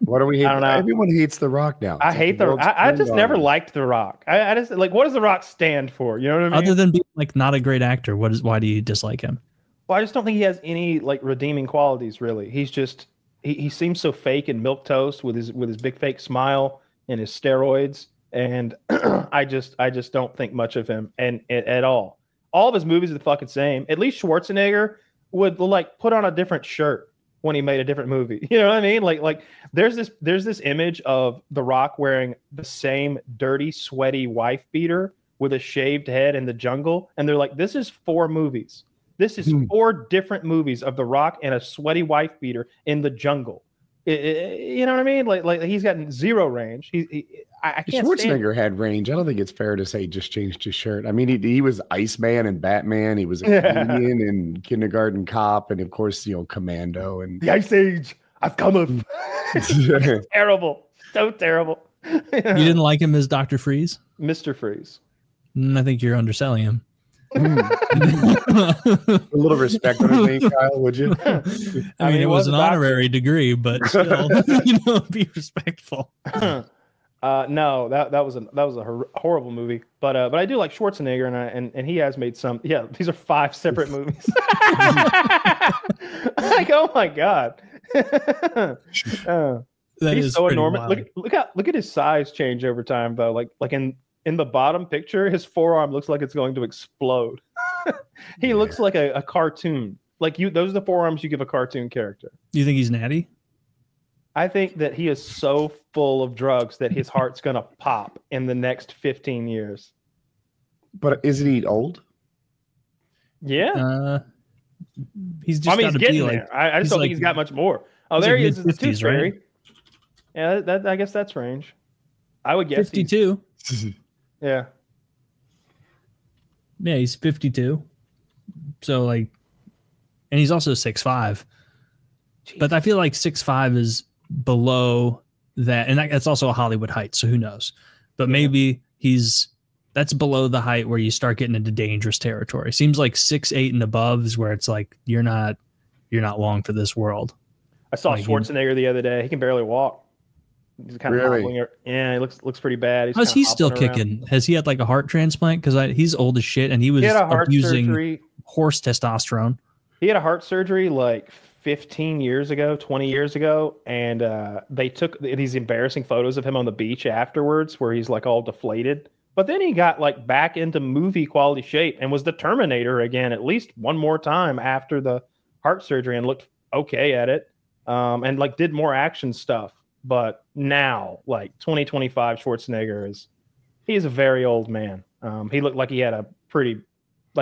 What do we hate? I don't know. Everyone hates The Rock now. I hate I just never liked The Rock. I just like, what does The Rock stand for? You know what I mean? Other than being like not a great actor, why do you dislike him? Well, I just don't think he has any like redeeming qualities. Really, he's just he seems so fake and milquetoast with his big fake smile and his steroids, and I just don't think much of him and at all. All of his movies are the fucking same. At least Schwarzenegger would like put on a different shirt when he made a different movie. You know what I mean? Like there's this image of The Rock wearing the same dirty, sweaty wife beater with a shaved head in the jungle, and they're like, "This is 4 movies. This is 4 different movies of The Rock and a sweaty wife beater in the jungle." You know what I mean? Like he's got 0 range. I can't. Schwarzenegger had range. I don't think it's fair to say he just changed his shirt. I mean, he was Iceman and Batman. He was a comedian and Kindergarten Cop, and of course, Commando and the Ice Age. I've come up. Terrible, so terrible. You didn't like him as Dr. Freeze? Mr. Freeze. I think you're underselling him. A little respect on his name, Kyle, would you? I mean, it was an honorary degree, but still, be respectful. No, that was a horrible movie. But I do like Schwarzenegger, and he has made some. Yeah, these are 5 separate movies. Like, oh my god, he's so enormous. Look at his size change over time, though. Like in the bottom picture, his forearm looks like it's going to explode. He looks like a cartoon. Like those are the forearms you give a cartoon character. You think he's natty? I think that he is so full of drugs that his heart's going to pop in the next 15 years. But isn't he old? Yeah. He's just he's getting there. I just don't think he's got much more. Oh, there he is. It's too scary. Right? Yeah, I guess that's range. I would guess 52. Yeah. Yeah, he's 52. So, and he's also 6'5". But I feel like 6'5" is below that. And that's also a Hollywood height, so who knows? But maybe that's below the height where you start getting into dangerous territory. Seems like 6'8" and above is where it's like, you're not long for this world. I saw Schwarzenegger the other day. He can barely walk. He's kind of hobbling. Yeah, he looks pretty bad. How's he still kicking? Has he had a heart transplant? Because he's old as shit, and he was abusing horse testosterone. He had a heart surgery 15 years ago, 20 years ago, and they took these embarrassing photos of him on the beach afterwards, where he's all deflated. But then he got back into movie quality shape and was the Terminator again, at least one more time after the heart surgery, and looked okay at it, and did more action stuff. But now, 2025 Schwarzenegger he's a very old man. He looked like he had a pretty,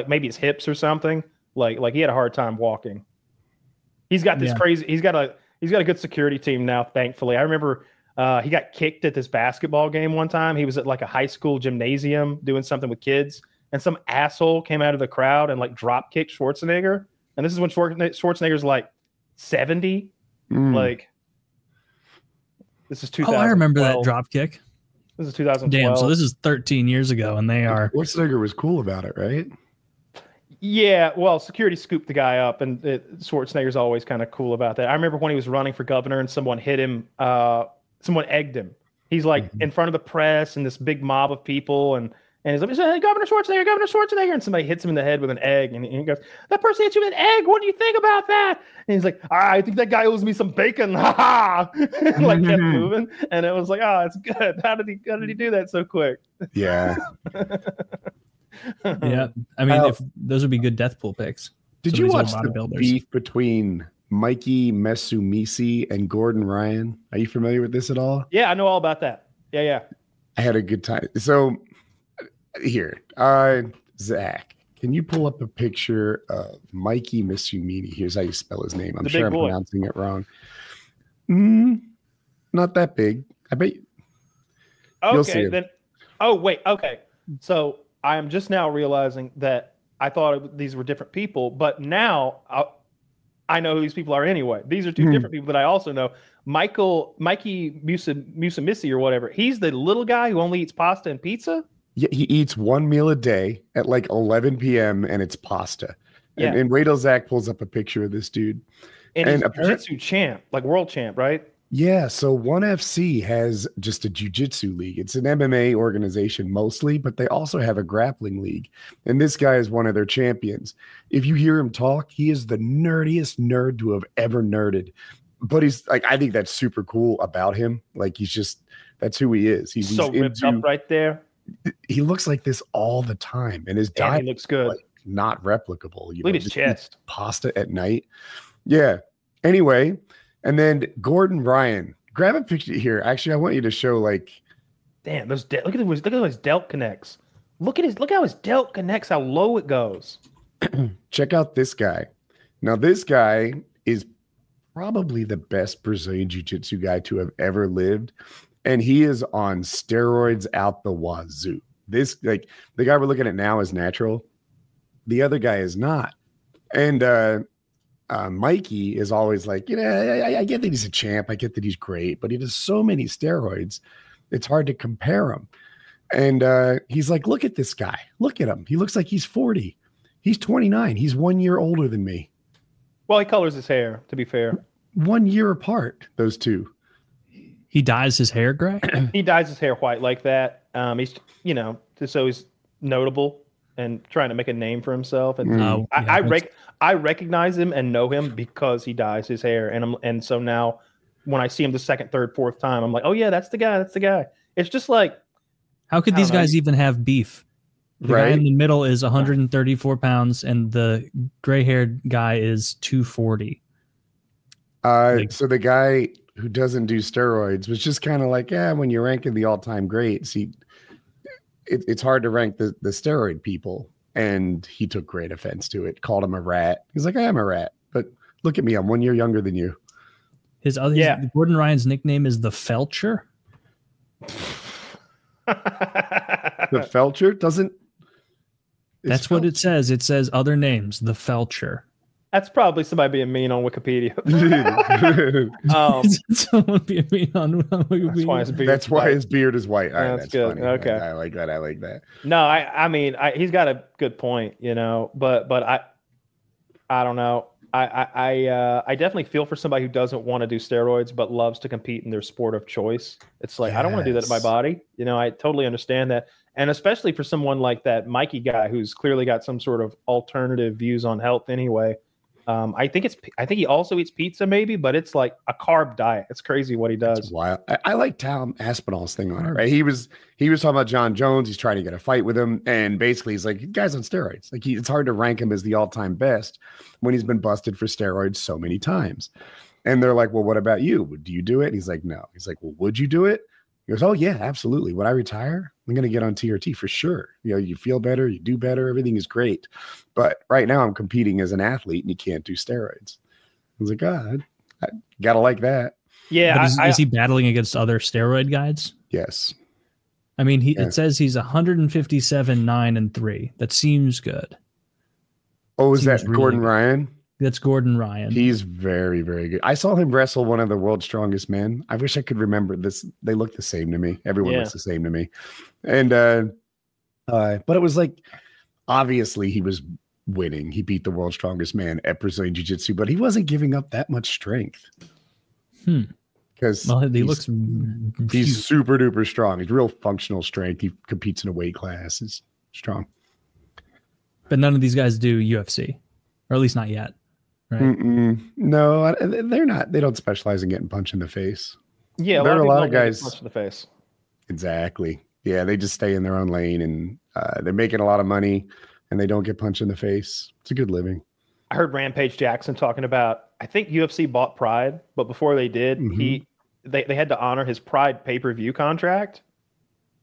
maybe his hips or something. Like he had a hard time walking. He's got this crazy. He's got a good security team now. Thankfully, I remember he got kicked at this basketball game one time. He was at a high school gymnasium doing something with kids, and some asshole came out of the crowd and drop kicked Schwarzenegger. And this is when Schwarzenegger's 70. This is 2012. Oh, I remember that drop kick. This is 2012. Damn, so this is 13 years ago, and they are. Schwarzenegger was cool about it, right? Yeah, well, security scooped the guy up, and Schwarzenegger's always kind of cool about that. I remember when he was running for governor, and someone hit him. Someone egged him. He's in front of the press and this big mob of people, and he's like, "Hey, Governor Schwarzenegger," and somebody hits him in the head with an egg, and he goes, "That person hit you with an egg. What do you think about that?" And he's like, "I think that guy owes me some bacon." Ha ha! Kept moving, and it was like, "Oh, it's good. How did he do that so quick?" Yeah. Yeah, I mean, if those would be good death pool picks. Did you watch the beef between Mikey Mesumisi and Gordon Ryan? Are you familiar with this at all? Yeah, I know all about that. Yeah. I had a good time. So here, Zach, can you pull up a picture of Mikey Mesumisi? Here's how you spell his name. I'm sure I'm pronouncing it wrong. Not that big. I bet you'll see him. Oh, wait. Okay. So I am just now realizing that I thought these were different people, but now I know who these people are anyway. These are 2 different people that I also know. Mikey Musumisi or whatever. He's the little guy who only eats pasta and pizza. Yeah, he eats 1 meal a day at 11 p.m. and it's pasta. Yeah. And wait till Zach pulls up a picture of this dude. And he's a jiu-jitsu champ, world champ, right? Yeah, so 1FC has just a jiu-jitsu league. It's an MMA organization mostly, but they also have a grappling league. And this guy is one of their champions. If you hear him talk, he is the nerdiest nerd to have ever nerded. But he's I think that's super cool about him. That's who he is. He's so ripped up right there. He looks like this all the time. And his diet looks good. Not replicable. Look at his chest. Pasta at night. Yeah. Anyway. And then Gordon Ryan, grab a picture here. Actually, I want you to show damn, look at those delt connects. Look how his delt connects, how low it goes. Check out this guy. Now, this guy is probably the best Brazilian jiu-jitsu guy to have ever lived. And he is on steroids out the wazoo. This, like, the guy we're looking at now is natural. The other guy is not. And Mikey is always like, I get that he's a champ. I get that he's great, but he does so many steroids. It's hard to compare him. And he's like, look at this guy. Look at him. He looks like he's 40. He's 29. He's 1 year older than me. Well, he colors his hair, to be fair. 1 year apart, those two. He dyes his hair gray? He dyes his hair white like that. He's, just so he's notable and trying to make a name for himself. And I recognize him and know him because he dyes his hair. And so now when I see him the second, third, fourth time, I'm like, oh yeah, that's the guy. That's the guy. It's just like, how could these guys even have beef? The guy in the middle is 134 pounds and the gray-haired guy is 240. So the guy who doesn't do steroids was just kind of like, when you're ranking the all-time greats, it's hard to rank the steroid people. And he took great offense to it, called him a rat. He's like, I am a rat, but look at me. I'm 1 year younger than you. Gordon Ryan's nickname is the Felcher. The Felcher doesn't. That's what it says. It says other names, the Felcher. That's probably somebody being mean on Wikipedia. Someone being mean on Wikipedia. That's why his beard is white. All right, that's good. Funny. Okay, I like that. No, I mean, he's got a good point, but I don't know. I definitely feel for somebody who doesn't want to do steroids but loves to compete in their sport of choice. It's like, I don't want to do that to my body. I totally understand that. And especially for someone like that Mikey guy who's clearly got some sort of alternative views on health anyway. I think he also eats pizza maybe, but it's like a carb diet. It's crazy what he does. It's wild. I like Tom Aspinall's thing on it, right? He was talking about John Jones. He's trying to get a fight with him. And basically he's like, guy's on steroids. Like it's hard to rank him as the all-time best when he's been busted for steroids so many times. And they're like, well, what about you? Do you do it? And he's like, no. He's like, well, would you do it? He goes, oh yeah, absolutely. When I retire, I'm going to get on TRT for sure. You feel better, you do better. Everything is great. But right now I'm competing as an athlete and you can't do steroids. I was like, God, I got to like that. Yeah. Is he battling against other steroid guys? Yes. I mean, it says he's 157, 9, and 3. That seems good. Oh, is that really Gordon Ryan? That's Gordon Ryan. He's very, very good. I saw him wrestle one of the world's strongest men. I wish I could remember this. They look the same to me. Everyone looks the same to me. And but it was like, obviously he was winning. He beat the world's strongest man at Brazilian Jiu-Jitsu, but he wasn't giving up that much strength. Because he's super duper strong. He's real functional strength. He competes in a weight class. He's strong. But none of these guys do UFC, or at least not yet. Right? No, they're not. They don't specialize in getting punched in the face. Yeah, there are a lot of guys punched in the face. Exactly. Yeah, they just stay in their own lane and they're making a lot of money and they don't get punched in the face. It's a good living. I heard Rampage Jackson talking about, I think UFC bought Pride, but before they did, they had to honor his Pride pay-per-view contract.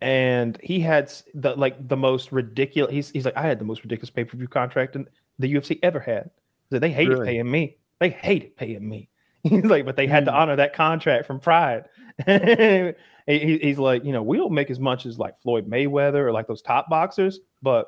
And he had the most ridiculous. He's like, I had the most ridiculous pay-per-view contract the UFC ever had. So they hated paying me. They hated paying me. He's like, but they had to honor that contract from Pride. He's like, we don't make as much as like Floyd Mayweather or like those top boxers, but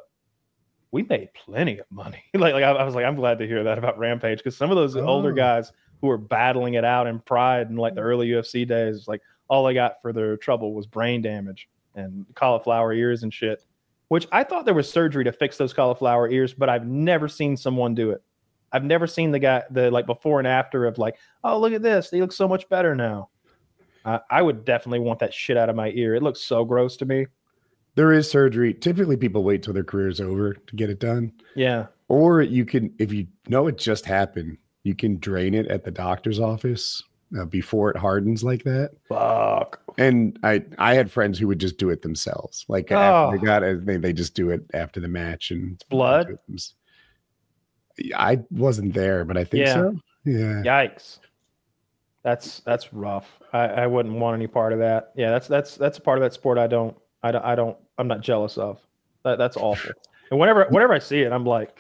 we made plenty of money. I was like, I'm glad to hear that about Rampage, because some of those older guys who were battling it out in Pride in like the early UFC days, like all they got for their trouble was brain damage and cauliflower ears and shit, which I thought there was surgery to fix those cauliflower ears, but I've never seen someone do it. I've never seen the like before and after of like, oh, look at this. They look so much better now. I would definitely want that shit out of my ear. It looks so gross to me. There is surgery. Typically people wait till their career is over to get it done. Yeah. Or you can, if you know it just happened, you can drain it at the doctor's office before it hardens like that. Fuck. And I had friends who would just do it themselves. Like after they got it, they just do it after the match. And it's blood. I wasn't there, but I think so. Yeah. Yikes. That's rough. I wouldn't want any part of that. Yeah, that's a part of that sport I'm not jealous of. That's awful. And whenever I see it, I'm like,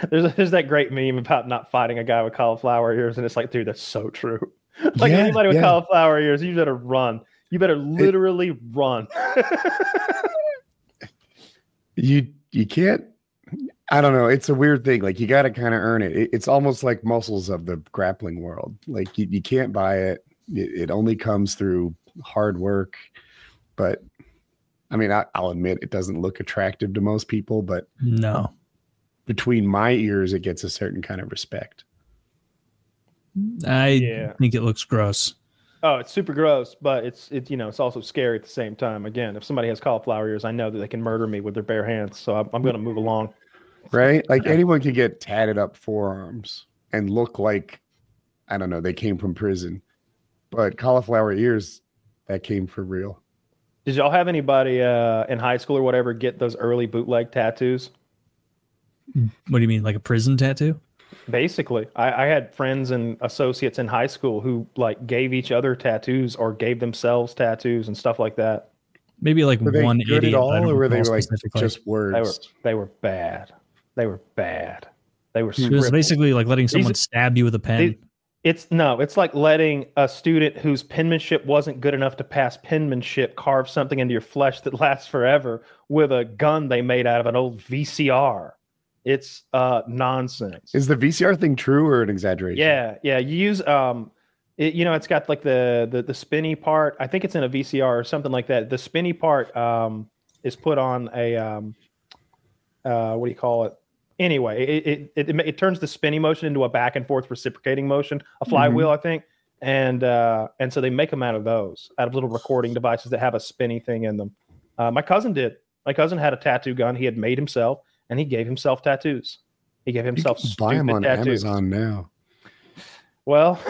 there's that great meme about not fighting a guy with cauliflower ears, and it's like, dude, that's so true. Like anybody with cauliflower ears, you better run. You better literally run. You can't. I don't know. It's a weird thing. Like, you got to kind of earn it. It's almost like muscles of the grappling world. Like, you can't buy it. It only comes through hard work. But I mean, I'll admit it doesn't look attractive to most people, but no, between my ears, it gets a certain kind of respect. I think it looks gross. Oh, it's super gross, but it's also scary at the same time. Again, if somebody has cauliflower ears, I know that they can murder me with their bare hands. So I'm going to move along. Right? Like, anyone could get tatted up forearms and look like, I don't know, they came from prison. But cauliflower ears, that came for real. Did y'all have anybody in high school or whatever get those early bootleg tattoos? What do you mean, like a prison tattoo? Basically, I had friends and associates in high school who like gave each other tattoos or gave themselves tattoos and stuff like that. Maybe like were they one good idiot, at all, or were they like specifically just words? They were bad. They were bad. They were. It was basically like letting someone stab you with a pen. It's like letting a student whose penmanship wasn't good enough to pass penmanship carve something into your flesh that lasts forever with a gun they made out of an old VCR. It's nonsense. Is the VCR thing true or an exaggeration? Yeah. You use it's got like the spinny part. I think it's in a VCR or something like that. The spinny part is put on a what do you call it? Anyway, it turns the spinning motion into a back and forth reciprocating motion, a flywheel, I think. And so they make them out of those, out of little recording devices that have a spinny thing in them. My cousin did. My cousin had a tattoo gun he had made himself, and he gave himself tattoos. He gave himself stupid buy them on tattoos. Amazon now. Well,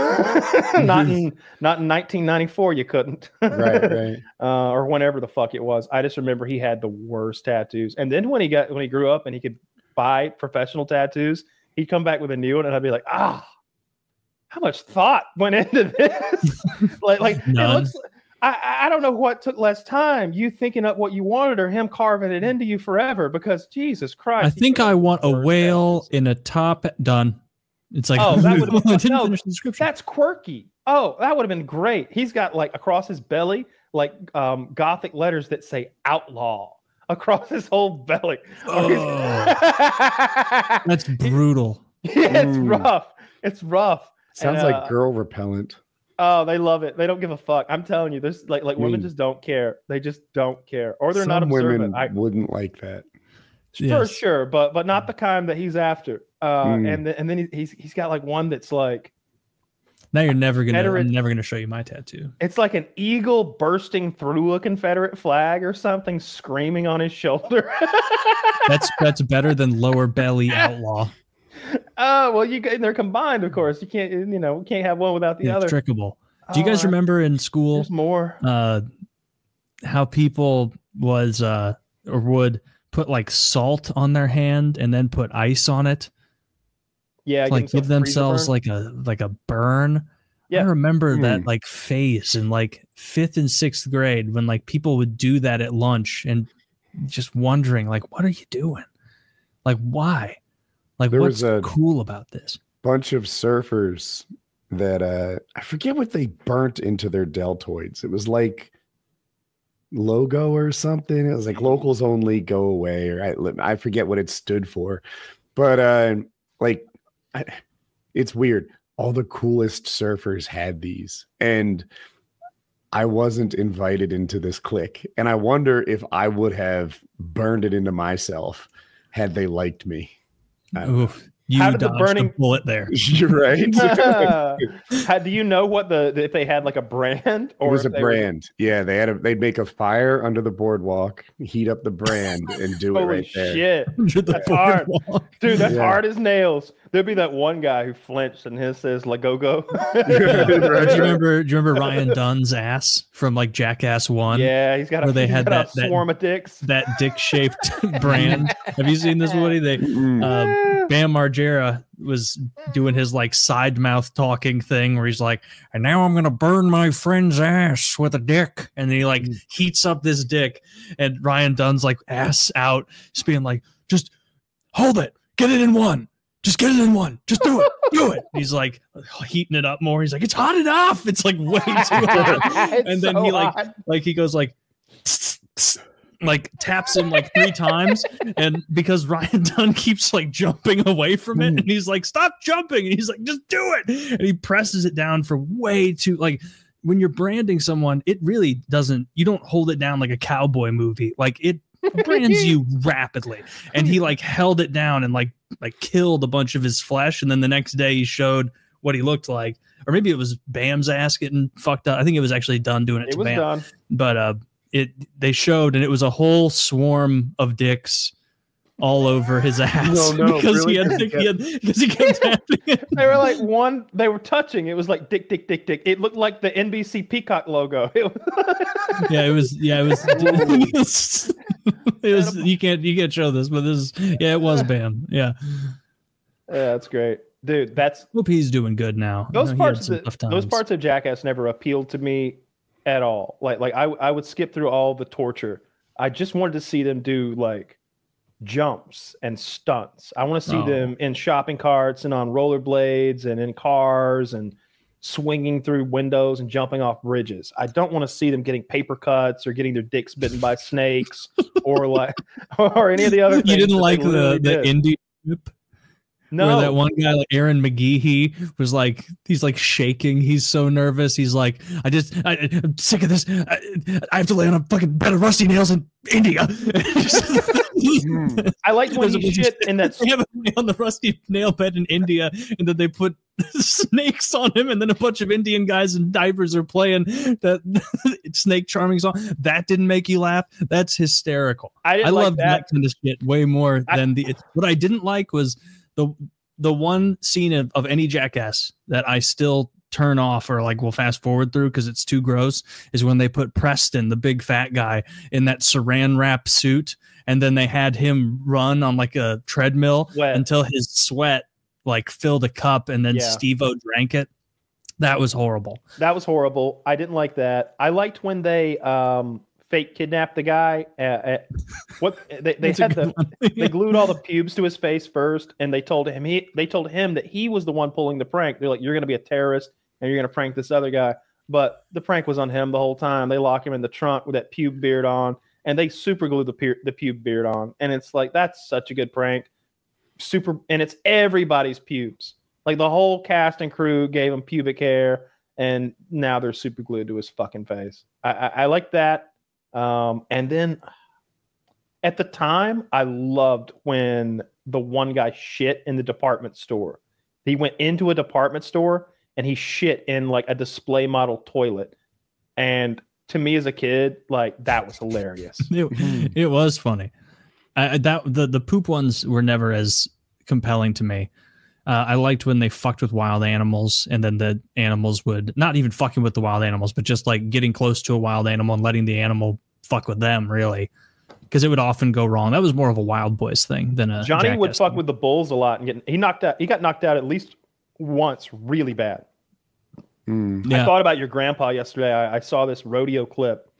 not in 1994, you couldn't. Right. Or whenever the fuck it was. I just remember he had the worst tattoos. And then when he grew up and he could buy professional tattoos, he'd come back with a new one, and I'd be like, how much thought went into this? like None. It looks. I don't know what took less time, you thinking up what you wanted or him carving it into you forever, because Jesus Christ. I think I want a whale in a top. Done. It's like, that would have been, finish the description. That's quirky. Oh, that would have been great. He's got like across his belly, like Gothic letters that say outlaw across his whole belly. Oh, that's brutal. Yeah, it's rough. It's rough. Sounds like girl repellent. Oh, they love it. They don't give a fuck. I'm telling you, there's like women just don't care. They just don't care, or they're not observant. Women wouldn't like that. For sure, but not the kind that he's after. And then he's got like one that's like. Now I'm never gonna show you my tattoo. It's like an eagle bursting through a Confederate flag or something, screaming on his shoulder. That's better than lower belly outlaw. Oh well, they're combined, of course. You can't have one without the other. It's trickable. Do you guys remember in school? There's more. How people would put like salt on their hand and then put ice on it. Yeah, like give themselves like a burn. Yeah. I remember that like phase in like 5th and 6th grade when like people would do that at lunch and just wondering like, what are you doing? Like, why? Like, what's cool about this? Bunch of surfers that I forget what they burnt into their deltoids. It was like logo or something. It was like locals only, go away, or I forget what it stood for. But it's weird. All the coolest surfers had these, and I wasn't invited into this clique. And I wonder if I would have burned it into myself had they liked me. Oof. You dodged the burning bullet there. You're right. Do you know what if they had like a brand? Or it was a brand. Yeah, they'd make a fire under the boardwalk, heat up the brand, and do it right there. Shit, that's hard, dude. That's hard as nails. There'd be that one guy who flinched and his says "La Go Go." Do you remember Ryan Dunn's ass from like Jackass 1? Yeah, he's got a swarm of dicks. That dick-shaped brand. Have you seen this, Woody? Bam Margera was doing his like side mouth talking thing where he's like, and now I'm gonna burn my friend's ass with a dick, and then he like heats up this dick, and Ryan Dunn's like ass out, just being like, just hold it, get it in one, just get it in one, just do it, do it. He's like heating it up more. He's like, it's hot enough. It's like way too hot. And then so he like he goes like taps him like 3 times, and because Ryan Dunn keeps like jumping away from it, and he's like, stop jumping, and he's like, just do it, and he presses it down for way too, like, when you're branding someone, it really doesn't, you don't hold it down like a cowboy movie, like it brands you rapidly, and he like held it down and like killed a bunch of his flesh, and then the next day he showed what he looked like, or maybe it was Bam's ass getting fucked up. I think it was actually Dunn doing it to Bam. Done. But they showed, and it was a whole swarm of dicks all over his ass. No, because really? he kept tapping it. They were like they were touching. It was like dick. It looked like the NBC Peacock logo. It was you can't show this, but this is, it was Bam. Yeah, that's great. Dude, hope he's doing good now. Those parts of Jackass never appealed to me at all. Like I would skip through all the torture. I just wanted to see them do like jumps and stunts. I want to see them in shopping carts and on rollerblades and in cars and swinging through windows and jumping off bridges. I don't want to see them getting paper cuts or getting their dicks bitten by snakes or any of the other things. You didn't like the indie trip? No, where that one guy, like Aaron McGee, was like, he's like shaking. He's so nervous. He's like, I'm sick of this. I have to lay on a fucking bed of rusty nails in India. I like when he shit in that. They have on the rusty nail bed in India, and then they put snakes on him, and then a bunch of Indian guys in diapers are playing that snake charming song. That didn't make you laugh? That's hysterical. I love that kind of shit way more than what I didn't like was the one scene of any Jackass that I still turn off or like will fast forward through because it's too gross is when they put Preston, the big fat guy, in that saran wrap suit, and then they had him run on like a treadmill until his sweat like filled a cup, and then Steve-O drank it. That was horrible. I didn't like that. I liked when they fake kidnapped the guy. They glued all the pubes to his face first, and they told him that he was the one pulling the prank. They're like, you're going to be a terrorist and you're going to prank this other guy, but the prank was on him the whole time. They lock him in the trunk with that pube beard on, and they super glue the pube beard on, and it's like, that's such a good prank. And it's everybody's pubes. Like the whole cast and crew gave him pubic hair, and now they're super glued to his fucking face. I like that. And then at the time, I loved when the one guy shit in the department store. He went into a department store and he shit in like a display model toilet. And to me as a kid, like, that was hilarious. It was funny. The poop ones were never as compelling to me. I liked when they fucked with wild animals, and then the animals would not even fucking with the wild animals, but just like getting close to a wild animal and letting the animal fuck with them, really, because it would often go wrong. That was more of a Wild Boys thing than a Johnny Jackass would fuck thing. with the bulls a lot, and he got knocked out at least once really bad. I thought about your grandpa yesterday. I saw this rodeo clip,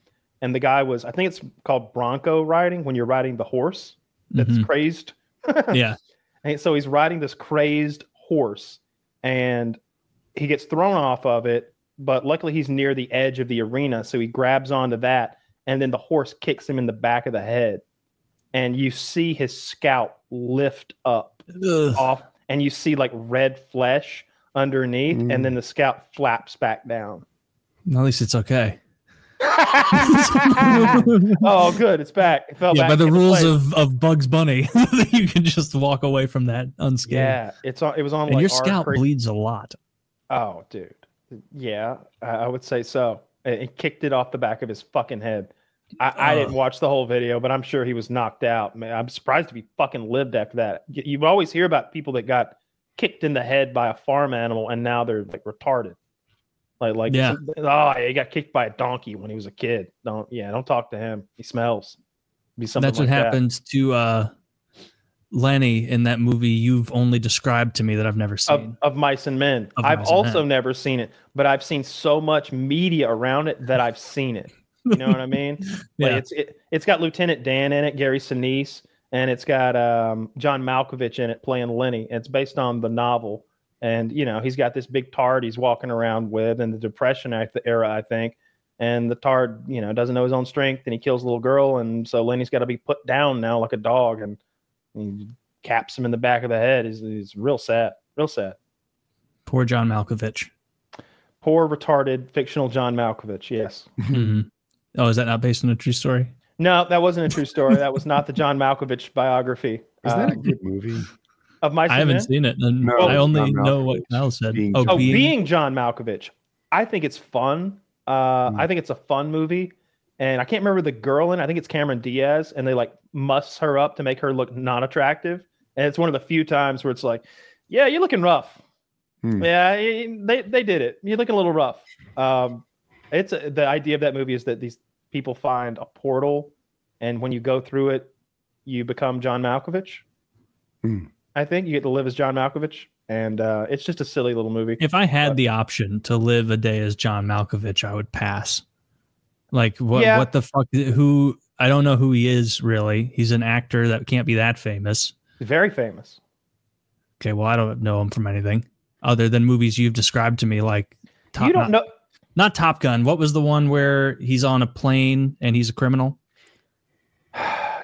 and the guy was, I think it's called bronco riding, when you're riding the horse that's crazed. Yeah. And so he's riding this crazed horse, and he gets thrown off of it, but luckily he's near the edge of the arena, so he grabs onto that, and then the horse kicks him in the back of the head, and you see his scalp lift up off, and you see like red flesh underneath, and then the scalp flaps back down. At least it's okay. Oh, good, it's back. It fell back by the rules of Bugs Bunny, you can just walk away from that unscathed. Yeah, it was on. And like your scalp bleeds a lot. Oh, dude. Yeah, I would say so. It kicked it off the back of his fucking head. I didn't watch the whole video, but I'm sure he was knocked out. Man, I'm surprised if he fucking lived after that. You always hear about people that got kicked in the head by a farm animal and now they're like retarded. Like he got kicked by a donkey when he was a kid. Don't talk to him. He smells. Be something. That's what happens to Lenny in that movie you've only described to me that I've never seen. Of Mice and Men. I've also never seen it, but I've seen so much media around it that I've seen it. You know what I mean? Yeah. Like it's got Lieutenant Dan in it, Gary Sinise, and it's got John Malkovich in it playing Lenny. It's based on the novel. And, you know, he's got this big tard he's walking around with in the Depression era, I think. And the tard, you know, doesn't know his own strength, and he kills a little girl. And so Lenny's got to be put down now like a dog, and he caps him in the back of the head. He's real sad, real sad. Poor John Malkovich. Poor, retarded, fictional John Malkovich, yes. Mm-hmm. Oh, is that not based on a true story? No, that wasn't a true story. That was not the John Malkovich biography. Is that a good movie? Of Mice and Men? I haven't seen it. No, I only know what Kyle said. Being John Malkovich. I think it's fun. I think it's a fun movie. And I can't remember the girl in it. I think it's Cameron Diaz. And they like muss her up to make her look non-attractive. And it's one of the few times where it's like, yeah, you're looking rough. Yeah, they did it. You're looking a little rough. The idea of that movie is that these people find a portal. And when you go through it, you become John Malkovich. I think you get to live as John Malkovich, and it's just a silly little movie. If I had the option to live a day as John Malkovich, I would pass. Like, what the fuck? I don't know who he is, really. He's an actor that can't be that famous. Very famous. Okay, well, I don't know him from anything other than movies you've described to me, like not Top Gun. What was the one where he's on a plane and he's a criminal?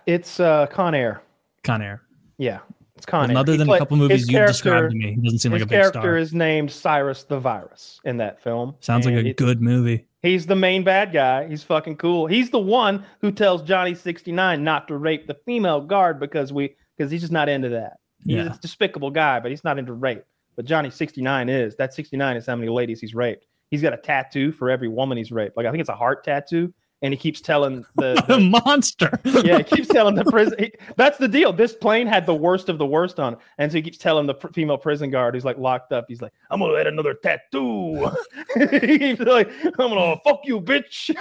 It's Con Air. Con Air. Yeah. It's Con Air. Other than a couple movies you've described to me, he doesn't seem like a big star. His character is named Cyrus the Virus in that film. Sounds like a good movie. He's the main bad guy. He's fucking cool. He's the one who tells Johnny 69 not to rape the female guard because he's just not into that. He's a despicable guy, but he's not into rape. But Johnny 69 is. That 69 is how many ladies he's raped. He's got a tattoo for every woman he's raped. Like, I think it's a heart tattoo. And he keeps telling the monster. Yeah, he keeps telling the prison. That's the deal. This plane had the worst of the worst on it. And so he keeps telling the female prison guard who's like locked up. He's like, I'm going to add another tattoo. He keeps like, I'm going to fuck you, bitch.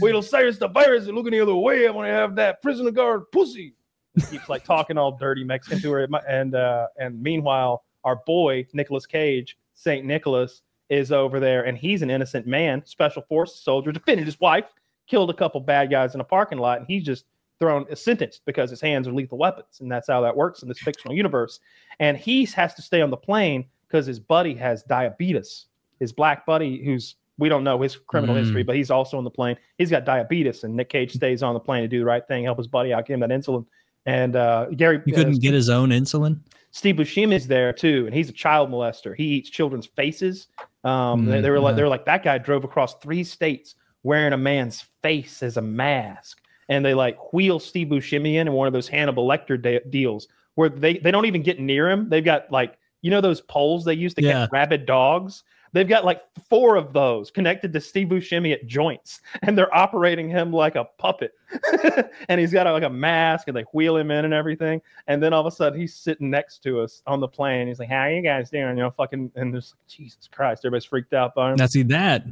Wait till Cyrus the Virus is looking the other way. I'm going to have that prison guard pussy. He keeps like talking all dirty Mexican to her. And meanwhile, our boy, Nicolas Cage, St. Nicholas, is over there, and he's an innocent man, special forces soldier, defended his wife, killed a couple bad guys in a parking lot, and he's just sentenced because his hands are lethal weapons, and that's how that works in this fictional universe. And he has to stay on the plane because his buddy has diabetes. His black buddy, we don't know his criminal history, but he's also on the plane. He's got diabetes, and Nick Cage stays on the plane to do the right thing, help his buddy out, give him that insulin. And he couldn't get his own insulin. Steve Buscemi is there too, and he's a child molester. He eats children's faces. They were like that guy drove across 3 states wearing a man's face as a mask, and they like wheel Steve Buscemi in one of those Hannibal Lecter deals where they don't even get near him. They've got like, you know, those poles they use to catch rabid dogs. They've got like 4 of those connected to Steve Buscemi at joints, and they're operating him like a puppet. And he's got like a mask, and they wheel him in and everything. And then all of a sudden, he's sitting next to us on the plane. He's like, "How are you guys doing?" You know, fucking, and there's like, Jesus Christ, everybody's freaked out by him. Now, see that.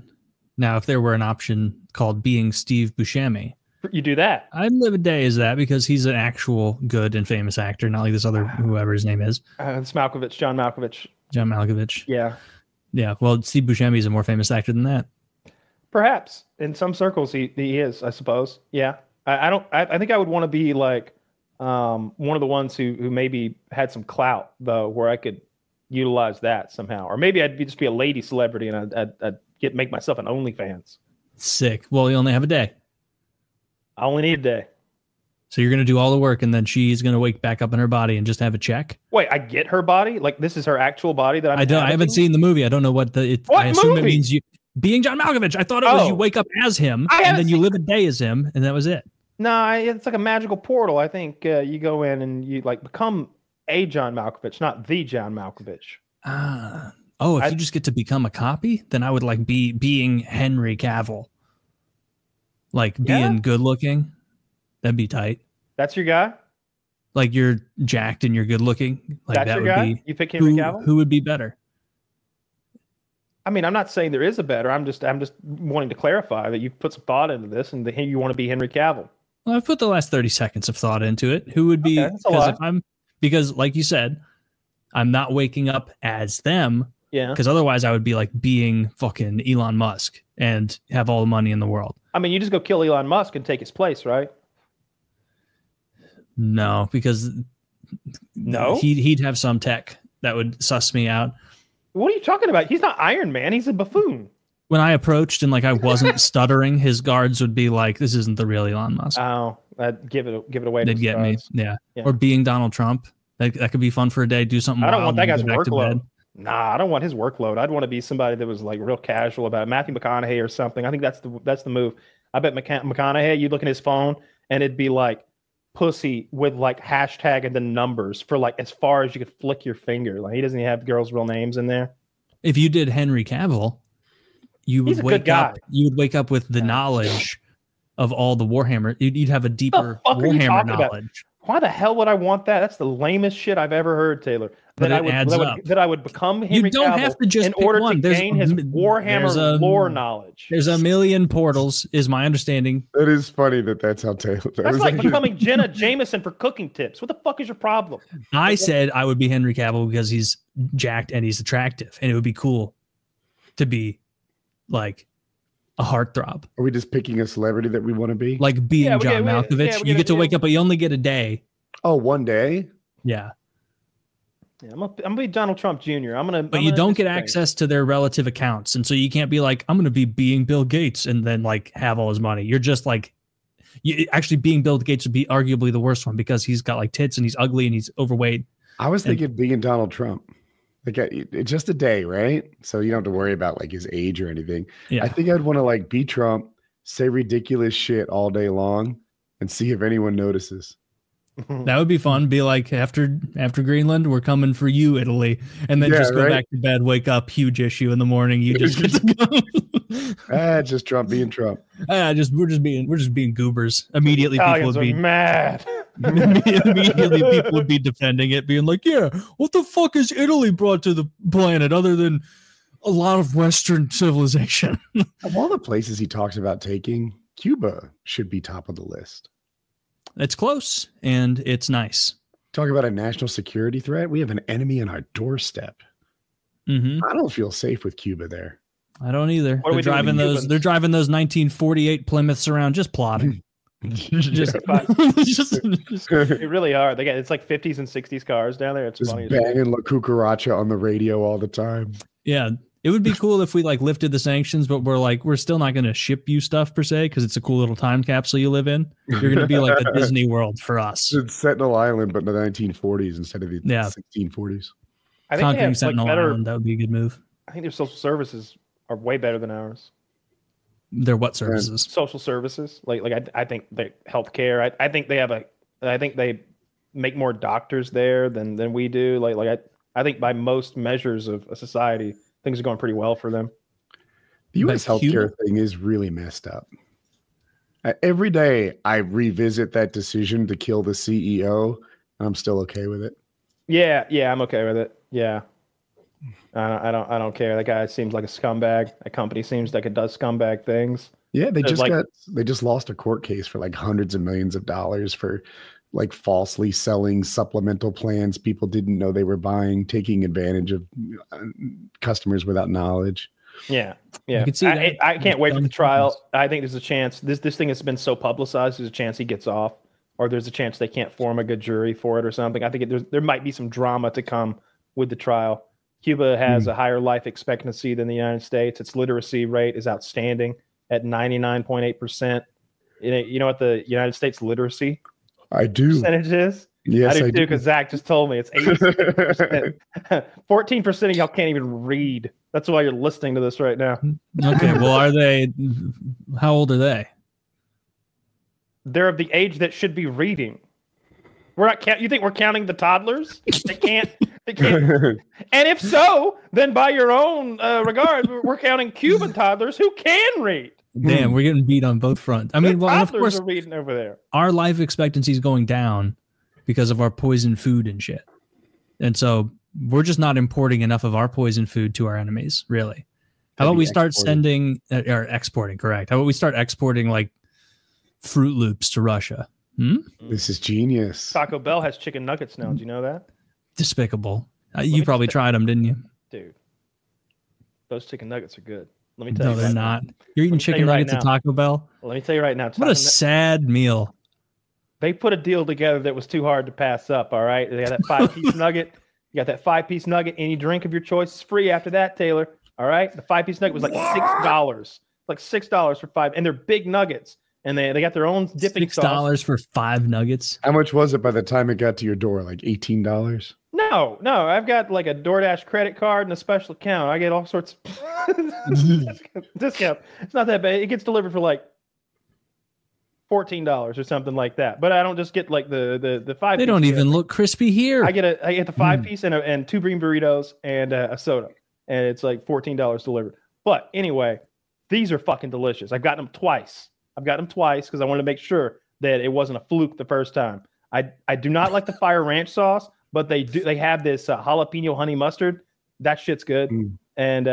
Now, if there were an option called being Steve Buscemi, you do that. I'd live a day as that because he's an actual good and famous actor, not like this other whoever his name is. It's Malkovich, John Malkovich. John Malkovich. Yeah. Yeah, well, Steve Buscemi is a more famous actor than that. Perhaps in some circles he is, I suppose. Yeah, I think I would want to be like one of the ones who maybe had some clout though, where I could utilize that somehow, or maybe I'd just be a lady celebrity and I'd make myself an OnlyFans. Sick. Well, you only have a day. I only need a day. So you're going to do all the work, and then she's going to wake back up in her body and just have a check? Wait, I get her body? Like, this is her actual body that I haven't seen the movie. I don't know what I assume it means you being John Malkovich. I thought it was you wake up as him, and then you live a day as him, and that was it. No, it's like a magical portal. I think you go in and you like become a John Malkovich, not the John Malkovich. If you just get to become a copy, then I would like being Henry Cavill. Like being good looking. That'd be tight. That's your guy? Like you're jacked and you're good looking. Like that's that your would guy? be. You pick Henry Cavill? Who would be better? I mean, I'm not saying there is a better. I'm just wanting to clarify that you put some thought into this and you want to be Henry Cavill. Well, I've put the last 30 seconds of thought into it. Who would be, because like you said, I'm not waking up as them. Yeah. Because otherwise I would be like being fucking Elon Musk and have all the money in the world. I mean, you just go kill Elon Musk and take his place, right? No, because he'd have some tech that would suss me out. What are you talking about? He's not Iron Man. He's a buffoon. When I approached and like I wasn't stuttering, his guards would be like, "This isn't the real Elon Musk." Oh, give it away. They'd get me, yeah. Or being Donald Trump. That could be fun for a day. Do something. I don't want that guy's workload. Nah, I don't want his workload. I'd want to be somebody that was like real casual about it. Matthew McConaughey or something. I think that's the move. I bet McConaughey, you look at his phone and it'd be like pussy with like hashtag and the numbers for like as far as you could flick your finger. Like he doesn't even have girls' real names in there. If you did Henry Cavill, you would wake up. You would wake up with the knowledge of all the Warhammer. You'd have a deeper Warhammer knowledge. About? Why the hell would I want that? That's the lamest shit I've ever heard, Taylor. That I would become Henry Cavill in order to gain his Warhammer lore knowledge. There's a million portals, is my understanding. It is funny that's how Taylor. That's like becoming Jenna Jameson for cooking tips. What the fuck is your problem? I said I would be Henry Cavill because he's jacked and he's attractive, and it would be cool to be like a heartthrob. Are we just picking a celebrity that we want to be? Like being John Malkovich. You get to wake up, but you only get a day. Oh, one day? Yeah. Yeah, I'm gonna be Donald Trump Jr. But you don't get access to their relative accounts, and so you can't be like, I'm gonna be being Bill Gates and then like have all his money. You're just like, actually being Bill Gates would be arguably the worst one because he's got like tits and he's ugly and he's overweight. I was thinking being Donald Trump. Like it's just a day, right? So you don't have to worry about like his age or anything. Yeah. I think I'd want to like be Trump, say ridiculous shit all day long, and see if anyone notices. That would be fun. Be like, after Greenland, we're coming for you, Italy, and then just go back to bed, wake up, huge issue in the morning. You just get to go. Just Trump being Trump. We're just being goobers. Immediately, Italians people would be mad. Immediately, people would be defending it, being like, "Yeah, what the fuck has Italy brought to the planet other than a lot of Western civilization?" Of all the places he talks about taking, Cuba should be top of the list. It's close and it's nice. Talk about a national security threat. We have an enemy on our doorstep. Mm-hmm. I don't feel safe with Cuba there. I don't either. They're driving those 1948 Plymouths around, just plotting. They really are. It's like 50s and 60s cars down there. It's just funny. Banging La Cucaracha on the radio all the time. Yeah. It would be cool if we like lifted the sanctions, but we're still not going to ship you stuff per se because it's a cool little time capsule you live in. You're going to be like a Disney World for us. It's Sentinel Island, but in the 1940s instead of the 1640s. I think conquering Sentinel Island, that would be a good move. I think their social services are way better than ours. Their what services? Social services. I think they healthcare. I think they make more doctors there than we do. I think by most measures of a society, things are going pretty well for them. The U.S. healthcare thing is really messed up. Every day I revisit that decision to kill the CEO, and I'm still okay with it. Yeah, I'm okay with it. Yeah, I don't care. That guy seems like a scumbag. That company seems like it does scumbag things. Yeah, they just lost a court case for like hundreds of millions of dollars for like falsely selling supplemental plans people didn't know they were buying, taking advantage of customers without knowledge. Yeah. I can't wait for the trial. I think there's a chance this thing has been so publicized. There's a chance he gets off, or there's a chance they can't form a good jury for it or something. I think there might be some drama to come with the trial. Cuba has a higher life expectancy than the United States. Its literacy rate is outstanding at 99.8%. You know what the United States literacy I do percentage is? Yes, I do because Zach just told me it's 86%. 14% of y'all can't even read. That's why you're listening to this right now. Okay, well, how old are they? They're of the age that should be reading. We're not you think we're counting the toddlers? They can't. And if so, then by your own regard, we're counting Cuban toddlers who can read. Damn, we're getting beat on both fronts. I mean, well, of course, are reading over there. Our life expectancy is going down because of our poison food and shit. And so we're just not importing enough of our poison food to our enemies, really. How about we start exporting, correct. How about we start exporting like Fruit Loops to Russia. This is genius. Taco Bell has chicken nuggets now. Do you know that? Despicable. You probably tried them, didn't you? Dude, those chicken nuggets are good. Let me tell you. No, they're not. You're eating chicken nuggets at Taco Bell? Let me tell you right now. What a sad meal. They put a deal together that was too hard to pass up, all right? They got that 5-piece nugget. You got that 5-piece nugget. Any drink of your choice is free after that, Taylor. All right? The 5-piece nugget was like $6. Like $6 for 5. And they're big nuggets. And they got their own dipping sauce. $6 for 5 nuggets? How much was it by the time it got to your door? Like $18? No. I've got like a DoorDash credit card and a special account. I get all sorts of discount. It's not that bad. It gets delivered for like $14 or something like that. But I don't just get like the 5. They don't even look crispy here. I get the 5-piece and 2 green burritos and a soda, and it's like $14 delivered. But anyway, these are fucking delicious. I've gotten them twice because I wanted to make sure that it wasn't a fluke the first time. I do not like the fire ranch sauce, but they have this jalapeno honey mustard. That shit's good, and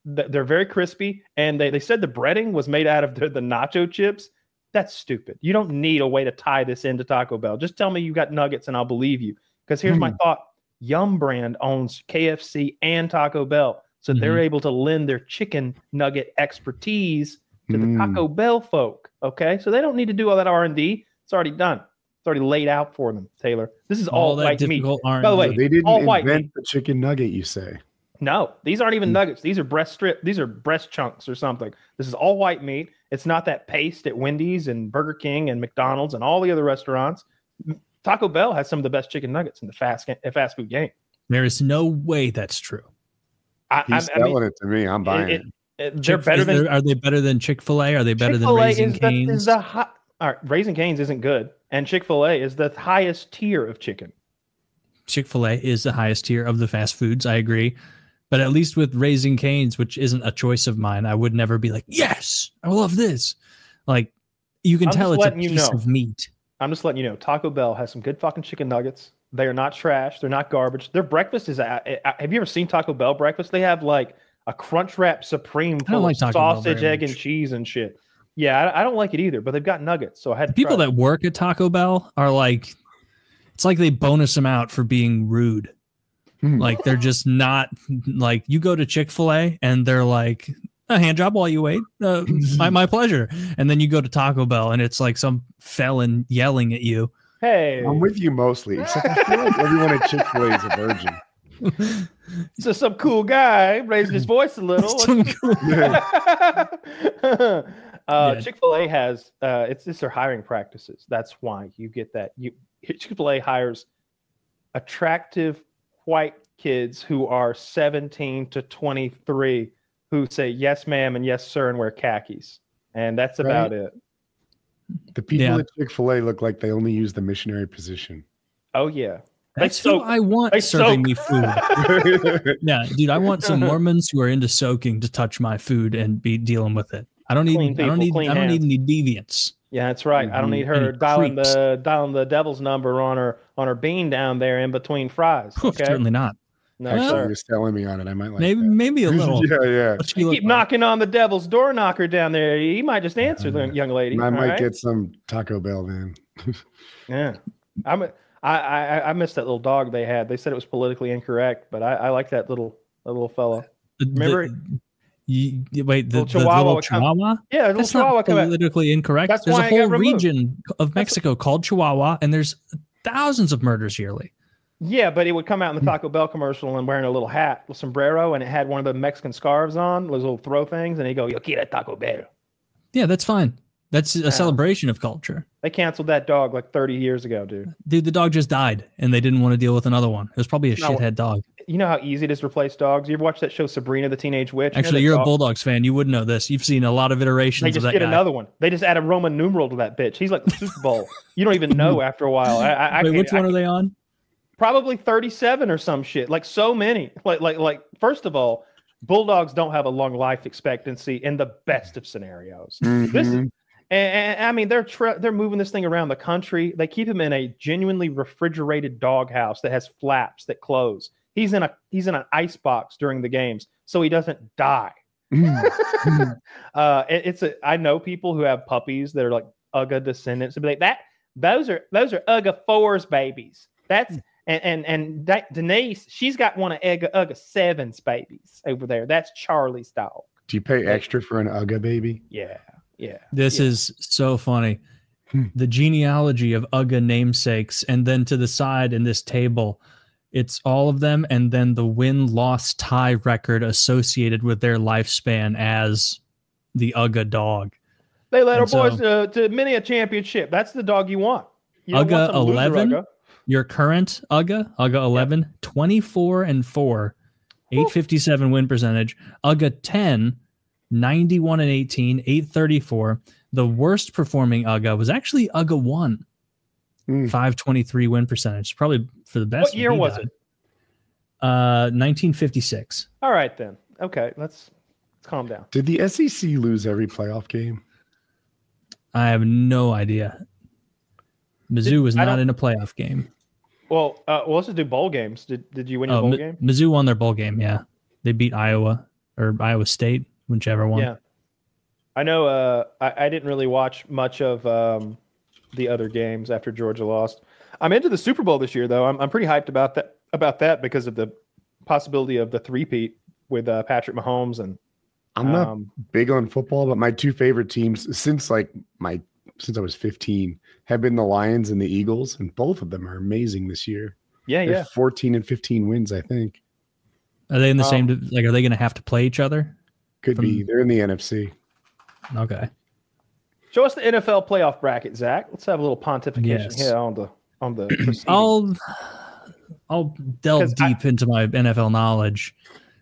they're very crispy. And they said the breading was made out of the nacho chips. That's stupid. You don't need a way to tie this into Taco Bell. Just tell me you got nuggets and I'll believe you. Because here's my thought. Yum Brand owns KFC and Taco Bell. So they're able to lend their chicken nugget expertise to the Taco Bell folk. Okay? So they don't need to do all that R&D. It's already done. It's already laid out for them, Taylor. This is all white meat. R&D. By the way, so they didn't all white invent meat. the chicken nugget, you say? No, these aren't even nuggets. These are breast strip. These are breast chunks or something. This is all white meat. It's not that paste at Wendy's and Burger King and McDonald's and all the other restaurants. Taco Bell has some of the best chicken nuggets in the fast food game. There is no way that's true. He's selling it to me. I'm buying it. They're better than. Are they better than Chick-fil-A? Are they better than Raising Cane's? All right, Raising Cane's isn't good, and Chick-fil-A is the highest tier of chicken. Chick-fil-A is the highest tier of the fast foods. I agree. But at least with Raising Cane's, which isn't a choice of mine, I would never be like, yes, I love this. Like, you can tell it's a piece of meat. I'm just letting you know, Taco Bell has some good fucking chicken nuggets. They are not trash. They're not garbage. Their breakfast is, have you ever seen Taco Bell breakfast? They have like a Crunchwrap Supreme full of sausage, egg, and cheese and shit. Yeah, I don't like it either, but they've got nuggets. So I had to people that work at Taco Bell are like, it's like they bonus them out for being rude. Like they're just not like, you go to Chick-fil-A and they're like, a hand job while you wait. My pleasure. And then you go to Taco Bell and it's like some felon yelling at you. Hey, I'm with you mostly, except I feel like everyone at Chick-fil-A is a virgin. So some cool guy raised his voice a little. Chick-fil-A has it's their hiring practices. That's why you get that. Chick-fil-A hires attractive white kids who are 17 to 23 who say yes ma'am and yes sir and wear khakis, and that's about it. The people at Chick-fil-A look like they only use the missionary position. Oh yeah, that's who I want serving me food. Yeah, dude, I want some Mormons who are into soaking to touch my food and be dealing with it. I don't need any deviants. Yeah, that's right. I don't need her dialing the devil's number on her bean down there in between fries. Okay? Certainly not. No, actually, sir. you're selling me on it. I might like maybe a little. Yeah. You keep knocking on the devil's door knocker down there. He might just answer the young lady. I might get some Taco Bell then. Yeah, I missed that little dog they had. They said it was politically incorrect, but I like that little fellow. Remember? The little Chihuahua. Yeah, little that's Chihuahua. Not politically incorrect. That's there's why a whole region of Mexico called Chihuahua, and there's thousands of murders yearly. Yeah, but it would come out in the Taco Bell commercial and wearing a little hat, a sombrero, and it had one of the Mexican scarves on, those little throw things, and he'd go, "Yo quiero Taco Bell." Yeah, that's fine. That's a celebration of culture. They canceled that dog like 30 years ago, dude. Dude, the dog just died, and they didn't want to deal with another one. It was probably a shithead dog. You know how easy it is to replace dogs? You ever watch that show Sabrina the Teenage Witch? Actually, you're a Bulldogs fan. You would know this. You've seen a lot of iterations of that guy. They just get another one. They just add a Roman numeral to that bitch. He's like the Super Bowl. You don't even know after a while. Wait, which one are they on? Probably 37 or some shit. Like so many. Like first of all, Bulldogs don't have a long life expectancy in the best of scenarios. Mm-hmm. This is, and I mean, they're moving this thing around the country. They keep him in a genuinely refrigerated doghouse that has flaps that close. He's in an ice box during the games, so he doesn't die. I know people who have puppies that are like UGA descendants to be like that. Those are UGA 4's babies. That's and Denise, she's got one of UGA 7's babies over there. That's Charlie's dog. Do you pay extra for an UGA baby? Yeah. This is so funny. The genealogy of UGA namesakes, and then to the side in this table, it's all of them, and then the win-loss tie record associated with their lifespan as the UGA dog. They let our boys to many a championship. That's the dog you want. You UGA 11, UGA. Your current UGA 11, 24-4, 857 win percentage. UGA 10, 91-18, 834. The worst performing UGA was actually UGA 1, 523 win percentage. Probably for the best. What year was it? 1956. All right, then. Okay, let's calm down. Did the SEC lose every playoff game? I have no idea. Mizzou was not in a playoff game. Well, let's just do bowl games. Did you win your bowl game? Mizzou won their bowl game, yeah. They beat Iowa or Iowa State, whichever one. Yeah. I know I didn't really watch much of the other games after Georgia lost. I'm into the Super Bowl this year, though. I'm pretty hyped about that because of the possibility of the three-peat with Patrick Mahomes. And I'm not big on football, but my two favorite teams since I was 15 have been the Lions and the Eagles, and both of them are amazing this year. They're 14 and 15 wins, I think. Are they in the same? Are they going to have to play each other? Could be. They're in the NFC. Okay. Show us the NFL playoff bracket, Zach. Let's have a little pontification here on the. I'll delve deep into my NFL knowledge,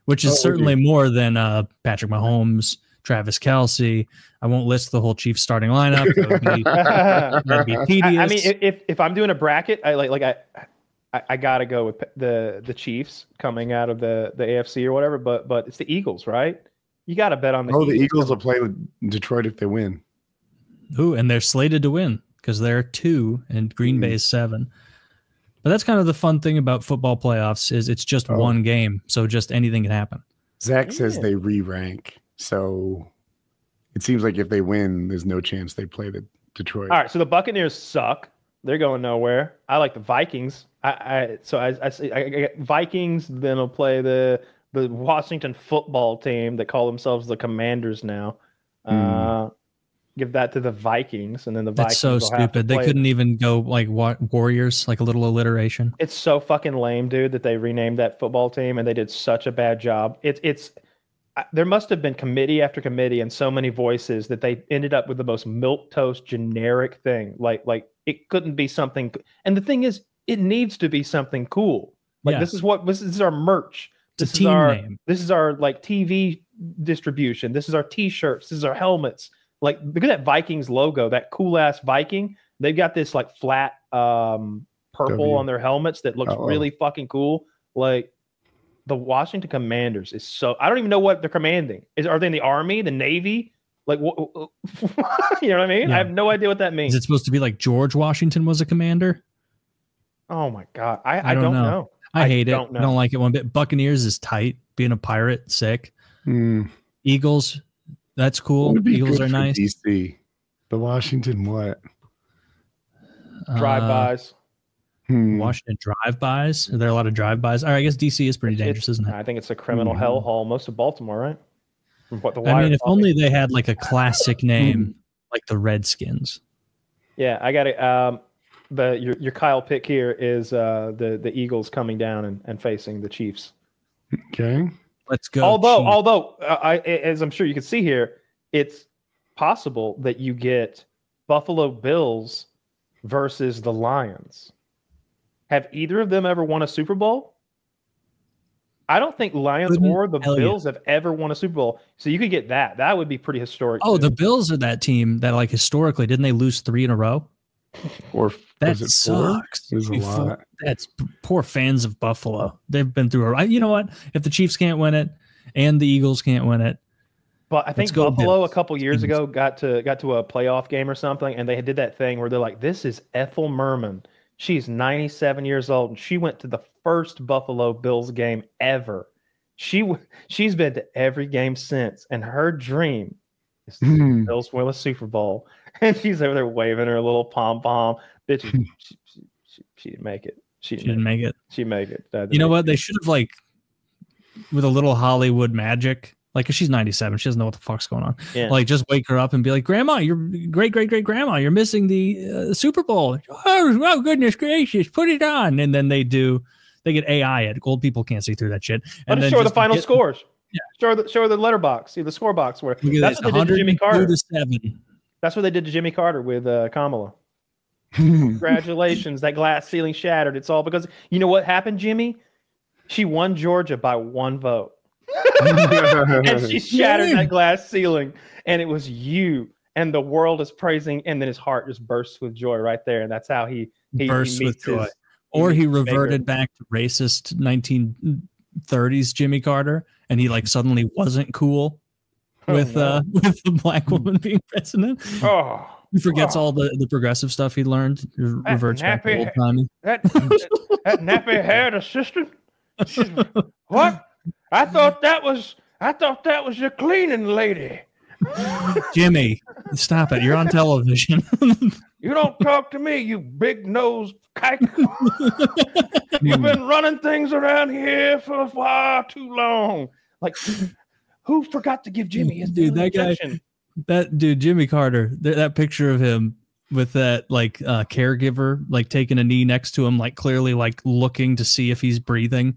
which is certainly more than Patrick Mahomes, Travis Kelce. I won't list the whole Chiefs starting lineup. That'd be tedious. I mean, if I'm doing a bracket, I gotta go with the Chiefs coming out of the AFC or whatever. But it's the Eagles, right? You got to bet on the Eagles. The Eagles will play with Detroit if they win. Ooh, and they're slated to win because they're 2 and Green Bay is 7. But that's kind of the fun thing about football playoffs is it's just one game, so just anything can happen. Zach says they re-rank, so it seems like if they win, there's no chance they play the Detroit. All right, so the Buccaneers suck. They're going nowhere. I like the Vikings. I get Vikings. Then I'll play the Washington football team that call themselves the Commanders now. Give that to the Vikings, and then the Vikings. That's so stupid. They couldn't even go like Warriors, like a little alliteration. It's so fucking lame, dude, that they renamed that football team, and they did such a bad job. There must have been committee after committee and so many voices that they ended up with the most milquetoast generic thing. Like it couldn't be something. And the thing is, it needs to be something cool. Like this is our merch. This is our name. This is our like TV distribution. This is our T-shirts. This is our helmets. Like look at that Vikings logo, that cool ass Viking. They've got this like flat purple on their helmets that looks really fucking cool. Like the Washington Commanders is so. I don't even know what they're commanding. Are they in the Army, the Navy? Like you know what I mean? Yeah. I have no idea what that means. Is it supposed to be like George Washington was a commander? Oh my god, I don't know. I hate it. I don't like it one bit. Buccaneers is tight. Being a pirate, sick. Eagles. That's cool. Eagles are nice. DC. But Washington, what? Drive-bys. Washington drive-bys? Are there a lot of drive-bys? All right, I guess DC is pretty dangerous, isn't it? I think it's a criminal hellhole. Most of Baltimore, right? If only they had like a classic name, like the Redskins. Yeah, I got it. Your Kyle pick here is the Eagles coming down and facing the Chiefs. Okay. Let's go. Although, as I'm sure you can see here, it's possible that you get Buffalo Bills versus the Lions. Have either of them ever won a Super Bowl? I don't think Lions or the Bills have ever won a Super Bowl. So you could get that. That would be pretty historic. Oh, the Bills are that team that, like, historically, didn't they lose 3 in a row? Or that sucks. There's a lot. That's poor fans of Buffalo. They've been through you know what? If the Chiefs can't win it and the Eagles can't win it, but I think Buffalo a couple years ago got to a playoff game or something, and they did that thing where they're like, "This is Ethel Merman. She's 97 years old, and she went to the first Buffalo Bills game ever. She's been to every game since, and her dream is to see the Bills win a Super Bowl." And she's over there waving her little pom pom. Bitch, she didn't make it. She didn't make it. She made it. You know what? They should have, like, with a little Hollywood magic. Like, 'cause she's 97, she doesn't know what the fuck's going on. Yeah. Like, just wake her up and be like, "Grandma, your great grandma, you're missing the Super Bowl." Oh, goodness gracious, put it on. And then they get AI it. Old people can't see through that shit. And then show the final scores. Yeah, show the letterbox. See the score box where that's what they did to Jimmy Carter. That's what they did to Jimmy Carter with Kamala. Congratulations, that glass ceiling shattered. It's all because you know what happened, Jimmy? She won Georgia by 1 vote. And she shattered that glass ceiling, and it was you, and the world is praising, and then his heart just bursts with joy right there, and that's how he bursts with joy. Or he reverted back to racist 1930s Jimmy Carter, and he like suddenly wasn't cool with the black woman being president. Oh, he forgets all the progressive stuff he learned. Reverts back to old timey. That nappy haired assistant. What? I thought that was your cleaning lady. Jimmy, stop it. You're on television. You don't talk to me, you big nose kike. You've been running things around here for far too long. Like, who forgot to give Jimmy his injection? That dude, Jimmy Carter, that picture of him with that like caregiver, like taking a knee next to him, like clearly like looking to see if he's breathing.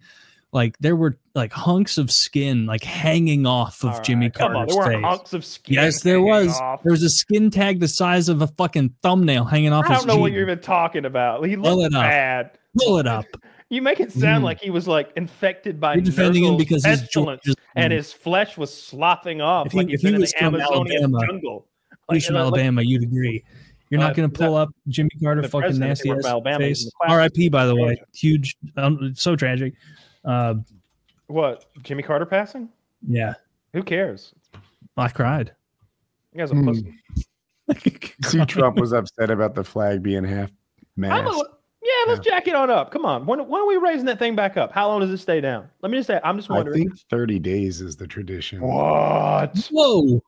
Like there were like hunks of skin like hanging off of Jimmy Carter's face. There were hunks of skin. Yes, there was. There was a skin tag the size of a fucking thumbnail hanging off his jeans. I don't know what you're even talking about. He looked bad. Pull it up. You make it sound like he was like infected by defending him because pestilence and his flesh was sloughing off if he was from Alabama, jungle. He's from Alabama, you'd agree. You're not going to pull up Jimmy Carter fucking nasty ass face. R.I.P. by the way. Huge, so tragic. What, Jimmy Carter passing? Yeah. Who cares? I cried. You guys are pussy. See, Trump was upset about the flag being half mast. Let's jack it on up. Come on. When are we raising that thing back up? How long does it stay down? Let me just say, I'm just wondering. I think 30 days is the tradition. What? Whoa.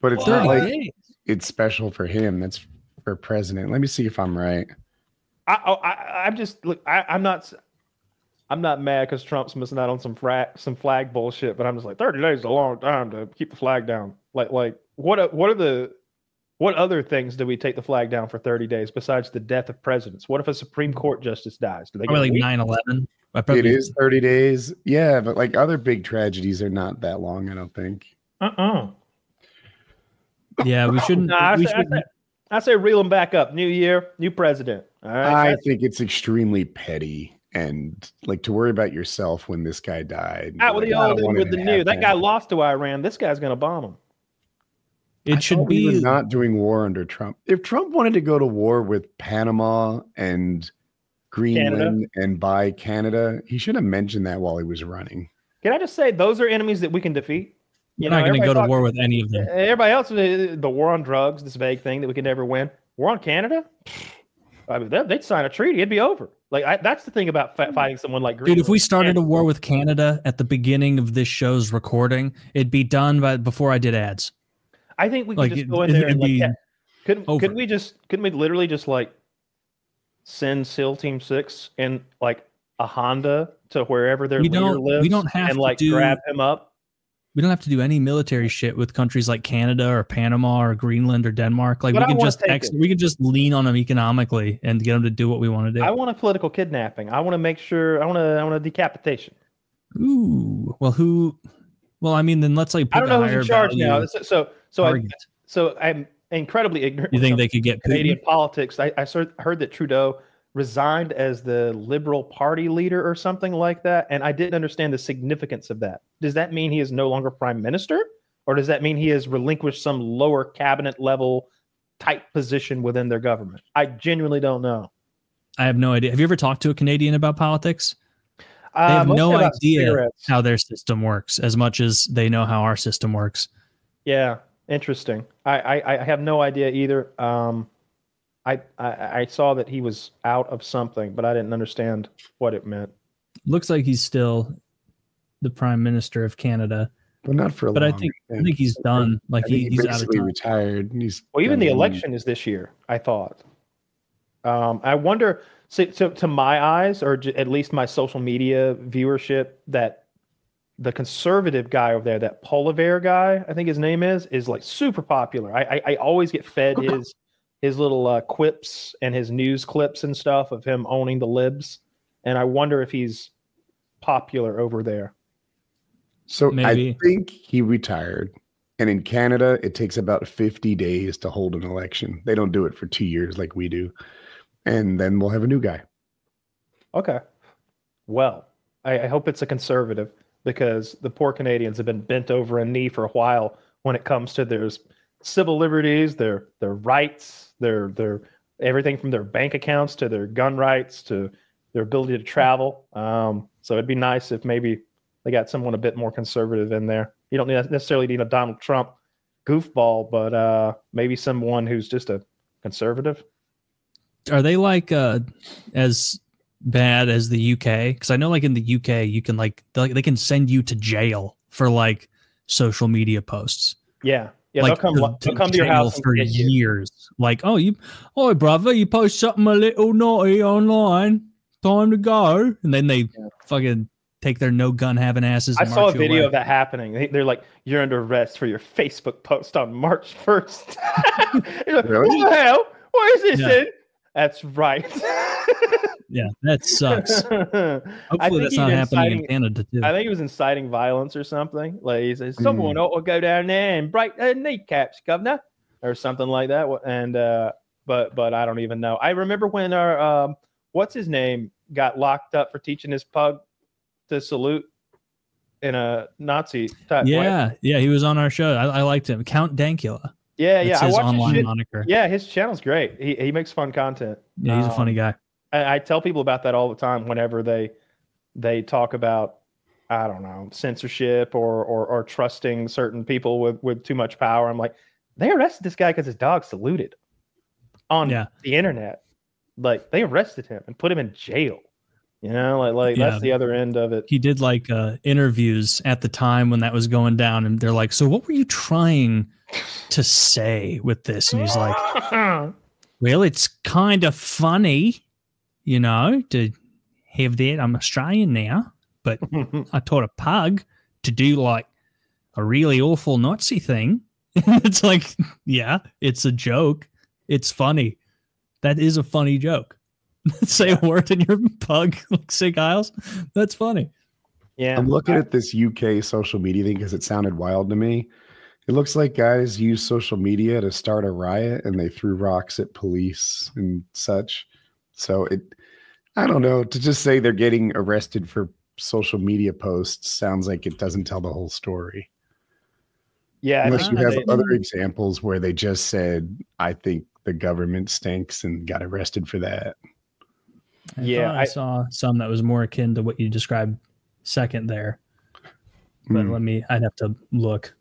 But it's not like it's special for him. That's for president. Let me see if I'm right. I'm not mad because Trump's missing out on some flag bullshit, but I'm just like 30 days is a long time to keep the flag down. Like what other things do we take the flag down for 30 days besides the death of presidents? What if a Supreme Court justice dies? Do they probably like 9/11? It is 30 days. Yeah, but like other big tragedies are not that long, I don't think. Yeah, we shouldn't. I say reel them back up. New year, new president. All right. I think it's extremely petty and like to worry about yourself when this guy died. Out with the old and with the new. That guy lost to Iran. This guy's going to bomb him. It should be we were not doing war under Trump. If Trump wanted to go to war with Panama and Greenland and buy Canada, he should have mentioned that while he was running. Can I just say those are enemies that we can defeat? You're not going to go to war with any of them. Everybody else, the war on drugs, this vague thing that we can never win. War on Canada? I mean, they'd sign a treaty. It'd be over. Like that's the thing about fighting someone like Greenland. Dude, if we started a war with Canada at the beginning of this show's recording, it'd be done before I did ads. I think we could just go in there and like, couldn't we literally just like send SEAL Team 6 in like a Honda to wherever their leader lives? We don't have and like grab him up. We don't have to do any military shit with countries like Canada or Panama or Greenland or Denmark. Like we can just lean on them economically and get them to do what we want to do. I want a political kidnapping. I want to make sure. I want a decapitation. Ooh, well, I mean, then let's like. I don't know who's in charge now. So I'm incredibly ignorant. You think they could get Canadian politics? I heard that Trudeau resigned as the Liberal Party leader or something like that, and I didn't understand the significance of that. Does that mean he is no longer prime minister, or does that mean he has relinquished some lower cabinet level type position within their government? I genuinely don't know. I have no idea. Have you ever talked to a Canadian about politics? They have no idea how their system works as much as they know how our system works. Yeah, interesting. I have no idea either. I saw that he was out of something, but I didn't understand what it meant. Looks like he's still the Prime Minister of Canada. but not for a but long. I think he's done. Like he's out of time. Retired. Even the election is this year, I thought. I wonder. So to my eyes, or at least my social media viewership, that the conservative guy over there, that Poliver guy, I think his name is like super popular. I always get fed his little quips and his news clips and stuff of him owning the libs, and I wonder if he's popular over there. So maybe. I think he retired, and in Canada it takes about 50 days to hold an election. They don't do it for 2 years like we do, and then we'll have a new guy. Okay, well, I hope it's a conservative, because the poor Canadians have been bent over a knee for a while when it comes to their civil liberties, their rights, their everything from their bank accounts to their gun rights to their ability to travel. So it'd be nice if maybe they got someone a bit more conservative in there. You don't necessarily need a Donald Trump goofball, but maybe someone who's just a conservative. Are they like as bad as the UK? Because I know, like in the UK, you can they can send you to jail for like social media posts. Yeah, like, they'll come to your house for years. Like, oh, brother, you post something a little naughty online. Time to go, and then they fucking take their no gun having asses. I saw a video of that happening. They're like, "You're under arrest for your Facebook post on March 1st." You're like, really? What the hell? What is this? Yeah. That's right. Yeah, that sucks. Hopefully that's not happening in Canada too. I think he was inciting violence or something. Like he says, someone ought to go down there and break their kneecaps, governor, or something like that. And but I don't even know. I remember when our what's his name got locked up for teaching his pug to salute in a Nazi type way. Yeah, he was on our show. I liked him. Count Dankula. Yeah, That's I his watch online his moniker. Yeah, his channel's great. He makes fun content. Yeah, he's a funny guy. I tell people about that all the time whenever they talk about, I don't know, censorship or trusting certain people with too much power. I'm like, they arrested this guy because his dog saluted on the internet. Like, they arrested him and put him in jail. You know, like that's the other end of it. He did like interviews at the time when that was going down, and they're like, "So what were you trying to say with this?" And he's like, "Well, it's kind of funny, you know, to have that. I'm Australian now, but I taught a pug to do like a really awful Nazi thing." It's like, yeah, it's a joke. It's funny. That is a funny joke. Say a word in your pug, like Sig Isles. That's funny. Yeah. I'm looking at this UK social media thing because it sounded wild to me. It looks like guys use social media to start a riot, and they threw rocks at police and such. So I don't know, to just say they're getting arrested for social media posts sounds like it doesn't tell the whole story. Yeah. Unless you have other examples where they just said, I think the government stinks, and got arrested for that. I saw some that was more akin to what you described second there. But I'd have to look.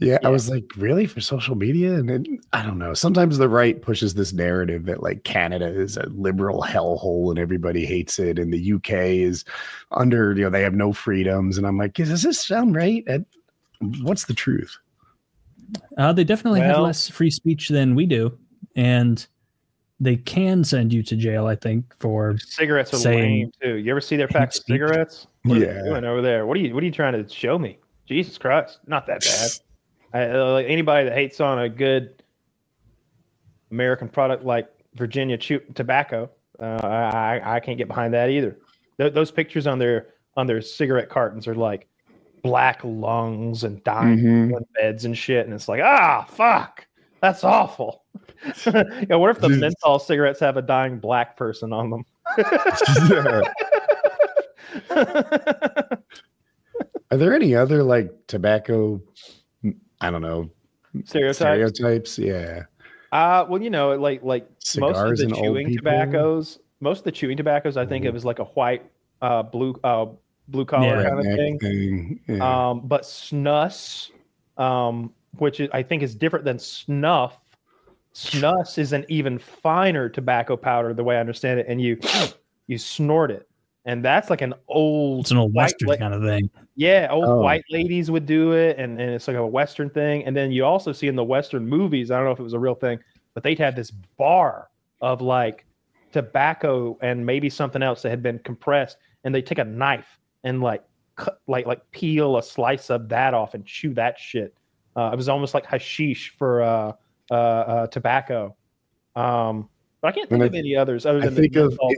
Yeah, I was like, really, for social media? And then, I don't know. Sometimes the right pushes this narrative that like Canada is a liberal hellhole and everybody hates it, and the UK is under, they have no freedoms. And I'm like, does this sound right? What's the truth? They definitely have less free speech than we do, and they can send you to jail, I think, for cigarettes are lame too. You ever see their pack of cigarettes? What are you doing over there? What are you trying to show me? Jesus Christ, not that bad. Anybody that hates on a good American product like Virginia tobacco, I can't get behind that either. Those pictures on their cigarette cartons are like black lungs and dying beds and shit, and it's like, fuck, that's awful. What if the menthol cigarettes have a dying black person on them? Are there any other like tobacco, I don't know, stereotypes? Yeah. Well, like cigars, most of the chewing tobaccos, I think of as like a white, blue collar kind of thing. Yeah. But snus, which I think is different than snuff. Snus is an even finer tobacco powder, the way I understand it, and you snort it, And that's like an old, it's an old Western kind of thing. Yeah, old white ladies would do it, and it's like a Western thing. And then you also see in the Western movies, I don't know if it was a real thing, but they'd have this bar of like tobacco and maybe something else that had been compressed, and they take a knife and like peel a slice of that off and chew that shit. It was almost like hashish for tobacco. But I can't think of any others other than is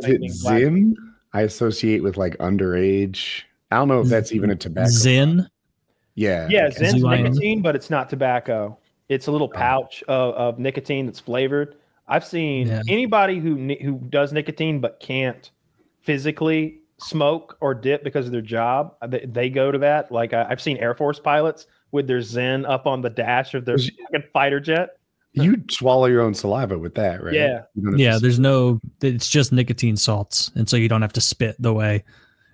it Zin? I associate with like underage. I don't know if that's even a tobacco. Zin? Yeah. Yeah, Zin's nicotine, but it's not tobacco. It's a little pouch of nicotine that's flavored. I've seen anybody who does nicotine but can't physically smoke or dip because of their job, they go to that. Like I've seen Air Force pilots with their Zin up on the dash of their fighter jet. You swallow your own saliva with that, right? Yeah. Yeah, it's just nicotine salts. And so you don't have to spit the way.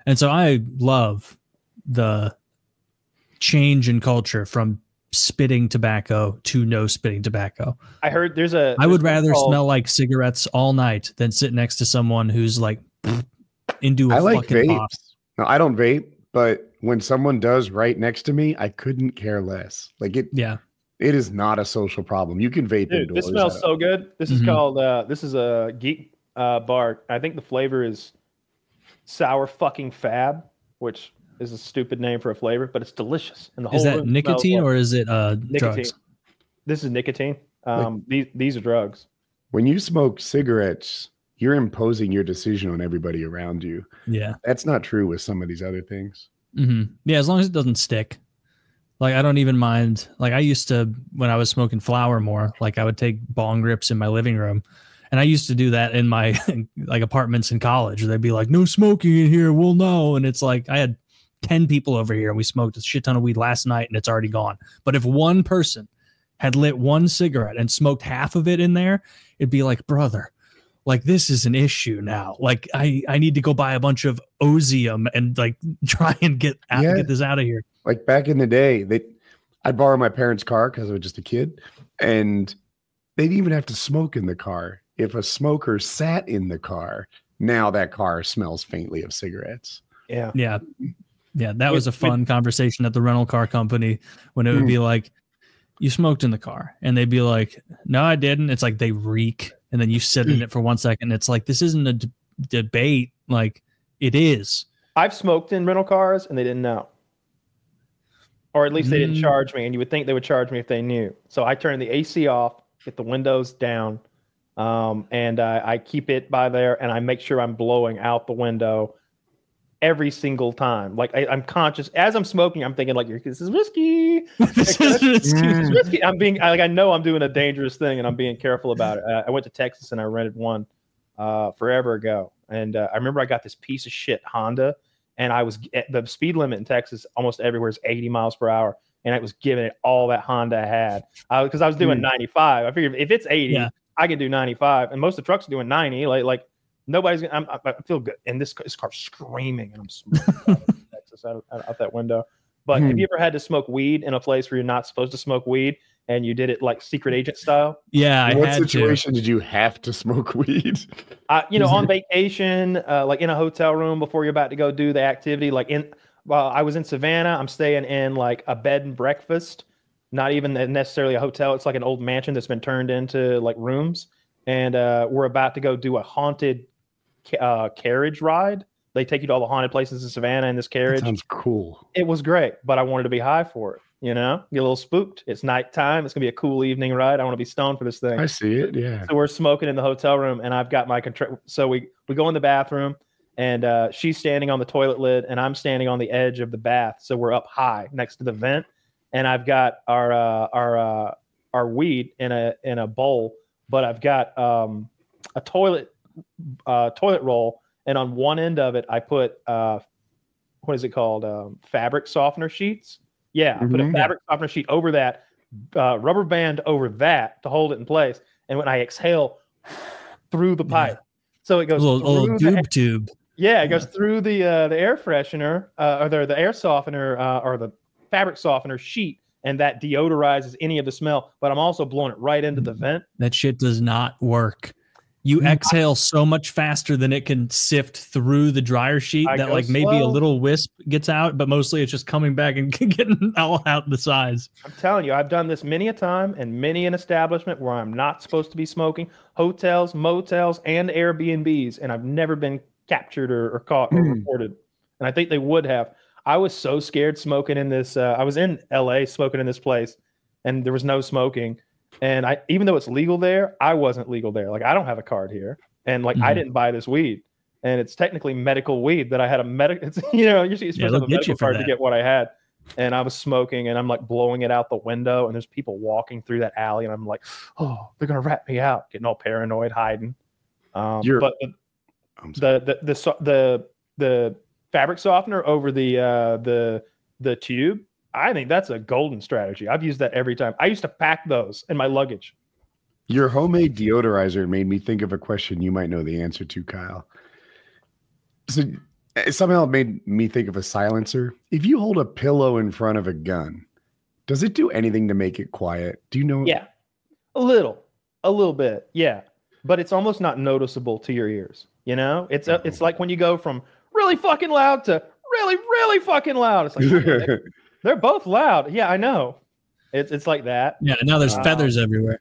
And so I love the change in culture from spitting tobacco to no spitting tobacco. I heard I would rather smell like cigarettes all night than sit next to someone who's like into a fucking pop. No, I don't vape, but when someone does right next to me, I couldn't care less. Like it. Yeah. It is not a social problem. You can vape indoors. This smells so good. This is called, this is a Geek bar. I think the flavor is sour fucking fab, which is a stupid name for a flavor, but it's delicious. And the whole is that nicotine or is it nicotine. Drugs? This is nicotine. These are drugs. When you smoke cigarettes, you're imposing your decision on everybody around you. Yeah. That's not true with some of these other things. Yeah, as long as it doesn't stick. Like, I don't even mind. Like, I used to, when I was smoking flower more, like I would take bong rips in my living room. And I used to do that in my like apartments in college. They'd be like, no smoking in here. We'll know. And it's like, I had 10 people over here and we smoked a shit ton of weed last night and it's already gone. But if one person had lit one cigarette and smoked half of it in there, it'd be like, brother, like this is an issue now. Like I need to go buy a bunch of Ozium and like try and get this out of here. Like back in the day, I'd borrow my parents' car because I was just a kid, and they'd even have to smoke in the car. If a smoker sat in the car, now that car smells faintly of cigarettes. Yeah. That was a fun conversation at the rental car company when it would be like, you smoked in the car, and they'd be like, no, I didn't. It's like they reek, and then you sit in it for 1 second. It's like, this isn't a debate. Like it is. I've smoked in rental cars and they didn't know. Or at least they didn't charge me, and you would think they would charge me if they knew. So I turn the AC off, get the windows down, and I keep it by there, and I make sure I'm blowing out the window every single time. Like I'm conscious as I'm smoking. I'm thinking like, this is risky. This is risky. I know I'm doing a dangerous thing, and I'm being careful about it. I went to Texas and I rented one forever ago, and I remember I got this piece of shit Honda. And I was at the speed limit in Texas almost everywhere is 80 miles per hour. And I was giving it all that Honda had because I was doing 95. I figured if it's 80, I can do 95. And most of the trucks are doing 90. Like nobody's going to, I feel good. And this car's screaming and I'm smoking Texas out that window. But have you ever had to smoke weed in a place where you're not supposed to smoke weed? And you did it like secret agent style? Yeah. In what situation did you have to smoke weed? On vacation, like in a hotel room before you're about to go do the activity. Like I was in Savannah, I'm staying in like a bed and breakfast, not even necessarily a hotel. It's like an old mansion that's been turned into like rooms. And we're about to go do a haunted carriage ride. They take you to all the haunted places in Savannah in this carriage. That sounds cool. It was great, but I wanted to be high for it. Get a little spooked. It's nighttime. It's gonna be a cool evening ride. I want to be stoned for this thing. I see it. Yeah. So we're smoking in the hotel room, and I've got my control. So we go in the bathroom, and she's standing on the toilet lid, and I'm standing on the edge of the bath. So we're up high next to the vent, and I've got our weed in a bowl, but I've got a toilet roll, and on one end of it I put what is it called? Fabric softener sheets. Yeah, I put a fabric softener sheet over that, rubber band over that to hold it in place. And when I exhale through the pipe, so it goes a little tube. Yeah, it goes through the air freshener or the air softener or the fabric softener sheet, and that deodorizes any of the smell. But I'm also blowing it right into the vent. That shit does not work you exhale so much faster than it can sift through the dryer sheet that like maybe a little wisp gets out, but mostly it's just coming back and getting all out the sides. I'm telling you, I've done this many a time in many an establishment where I'm not supposed to be smoking, hotels, motels, and Airbnbs, and I've never been captured or caught or reported. And I think they would have. I was so scared smoking in this. I was in LA smoking in this place, and there was no smoking. And even though it's legal there, I wasn't legal there. Like, I don't have a card here, and like I didn't buy this weed, and it's technically medical weed that I had a medical. You know, you're supposed to have a medical card to get what I had, and I was smoking, and I'm like blowing it out the window, and there's people walking through that alley, and I'm like, oh, they're gonna rat me out, getting all paranoid, hiding. But the fabric softener over the tube, I think that's a golden strategy. I've used that every time. I used to pack those in my luggage. Your homemade deodorizer made me think of a question you might know the answer to, Kyle. So somehow it made me think of a silencer. If you hold a pillow in front of a gun, does it do anything to make it quiet? Do you know? Yeah, a little bit. Yeah, but it's almost not noticeable to your ears. You know, it's like when you go from really fucking loud to really, really fucking loud. It's like, they're both loud. Yeah, I know. It's like that. Yeah, now there's feathers everywhere.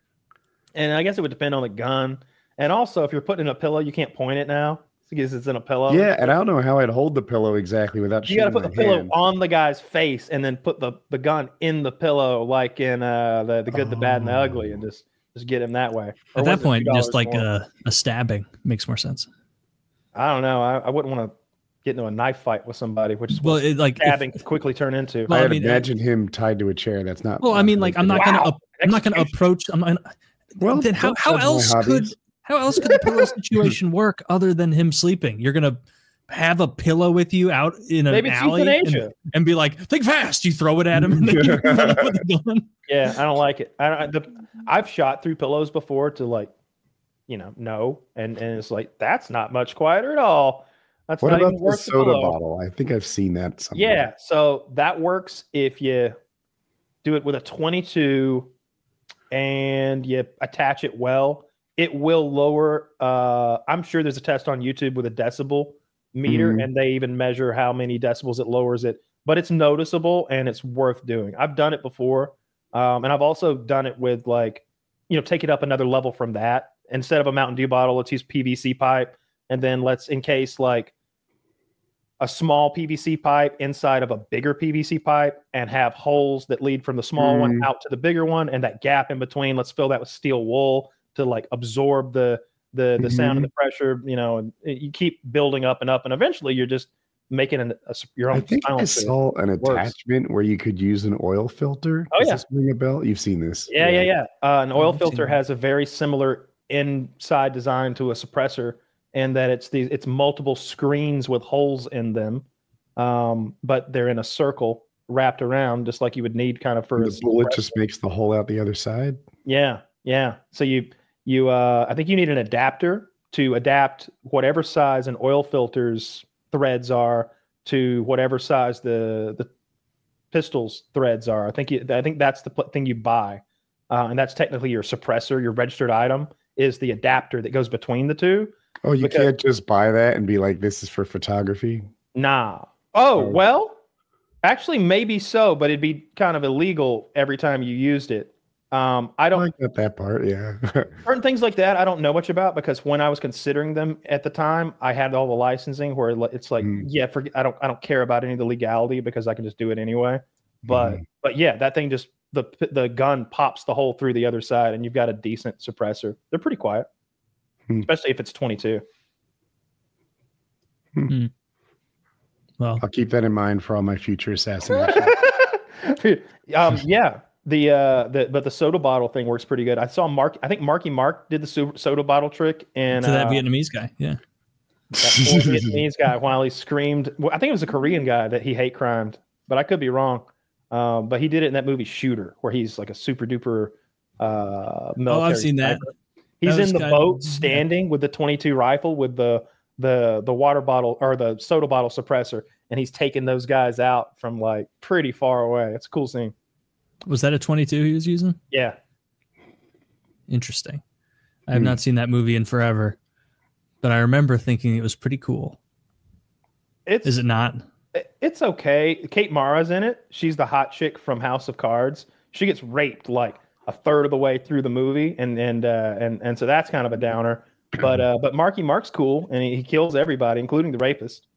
And I guess it would depend on the gun. And also, if you're putting in a pillow, you can't point it now because it's in a pillow. Yeah, and I don't know how I'd hold the pillow exactly without. You got to put the pillow on the guy's face and then put the gun in the pillow, like in the Good, the Bad, and the Ugly, and just get him that way. At that point, just like a stabbing makes more sense. I don't know. I wouldn't want to get into a knife fight with somebody, which is what stabbing quickly turn into. Well, I imagine him tied to a chair. That's not. Well, I mean, like I'm not gonna approach. Well, then how else could the pillow situation work other than him sleeping? You're gonna have a pillow with you out in an alley and be like, think fast. You throw it at him and then you run up with the gun. Yeah, I don't like it. I've shot through pillows before to like, no, and it's like that's not much quieter at all. That's what about the soda bottle? I think I've seen that somewhere. Yeah, so that works if you do it with a 22 and you attach it well. It will lower. I'm sure there's a test on YouTube with a decibel meter, and they even measure how many decibels it lowers it. But it's noticeable and it's worth doing. I've done it before, and I've also done it with take it up another level from that. Instead of a Mountain Dew bottle, let's use PVC pipe. And then let's encase like a small PVC pipe inside of a bigger PVC pipe and have holes that lead from the small one out to the bigger one. And that gap in between, let's fill that with steel wool to like absorb the sound and the pressure, and you keep building up and up. And eventually you're just making your own. I think I saw an attachment where you could use an oil filter. Oh, Does this ring a bell? You've seen this. Yeah. An oil filter has a very similar inside design to a suppressor, and that it's multiple screens with holes in them, but they're in a circle wrapped around, just like you would need kind of for the bullet just makes the hole out the other side. Yeah. So you I think you need an adapter to adapt whatever size an oil filter's threads are to whatever size the pistol's threads are. I think that's the thing you buy, and that's technically your suppressor. Your registered item is the adapter that goes between the two. Oh, you can't just buy that and be like, this is for photography? Nah. Oh, well, actually, maybe so, but it'd be kind of illegal every time you used it. I don't get that part, yeah. Certain things like that I don't know much about, because when I was considering them at the time, I had all the licensing where it's like, I don't care about any of the legality because I can just do it anyway. But yeah, that thing just the gun pops the hole through the other side, and you've got a decent suppressor. They're pretty quiet. Especially if it's 22. Well, I'll keep that in mind for all my future assassinations. Yeah. But the soda bottle thing works pretty good. I saw I think Marky Mark did the soda bottle trick, and to that Vietnamese guy, yeah. That poor Vietnamese guy, while he screamed. Well, I think it was a Korean guy that he hate crimed, but I could be wrong. But he did it in that movie Shooter, where he's like a super duper military. Oh, I've seen that. He's in the boat standing with the 22 rifle with the water bottle or the soda bottle suppressor, and he's taking those guys out from like pretty far away. It's a cool scene. Was that a 22 he was using? Yeah. Interesting. I have not seen that movie in forever, but I remember thinking it was pretty cool. Is it not? It's okay. Kate Mara's in it. She's the hot chick from House of Cards. She gets raped like a third of the way through the movie, and so that's kind of a downer. But Marky Mark's cool, and he kills everybody, including the rapist.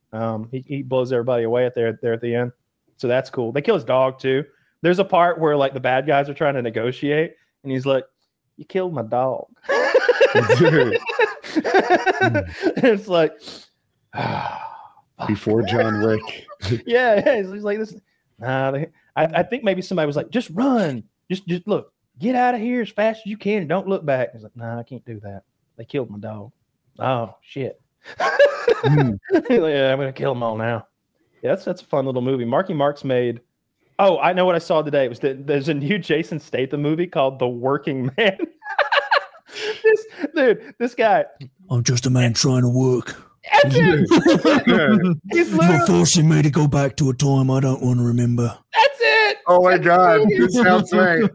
He blows everybody away there at the end, so that's cool. They kill his dog too. There's a part where like the bad guys are trying to negotiate, and he's like, "You killed my dog." It's like before John Wick. yeah, he's like this. I think maybe somebody was like, "Just run, just look, get out of here as fast as you can, and don't look back." He's like, "Nah, I can't do that. They killed my dog." Oh shit. Yeah, I'm gonna kill them all now. Yeah, that's a fun little movie. Marky Mark's made. Oh, I know what I saw today. It was there's a new Jason Statham movie called The Working Man. This guy. I'm just a man trying to work. That's it. He's You're forcing me to go back to a time I don't want to remember. That's it. Oh my God, this sounds right.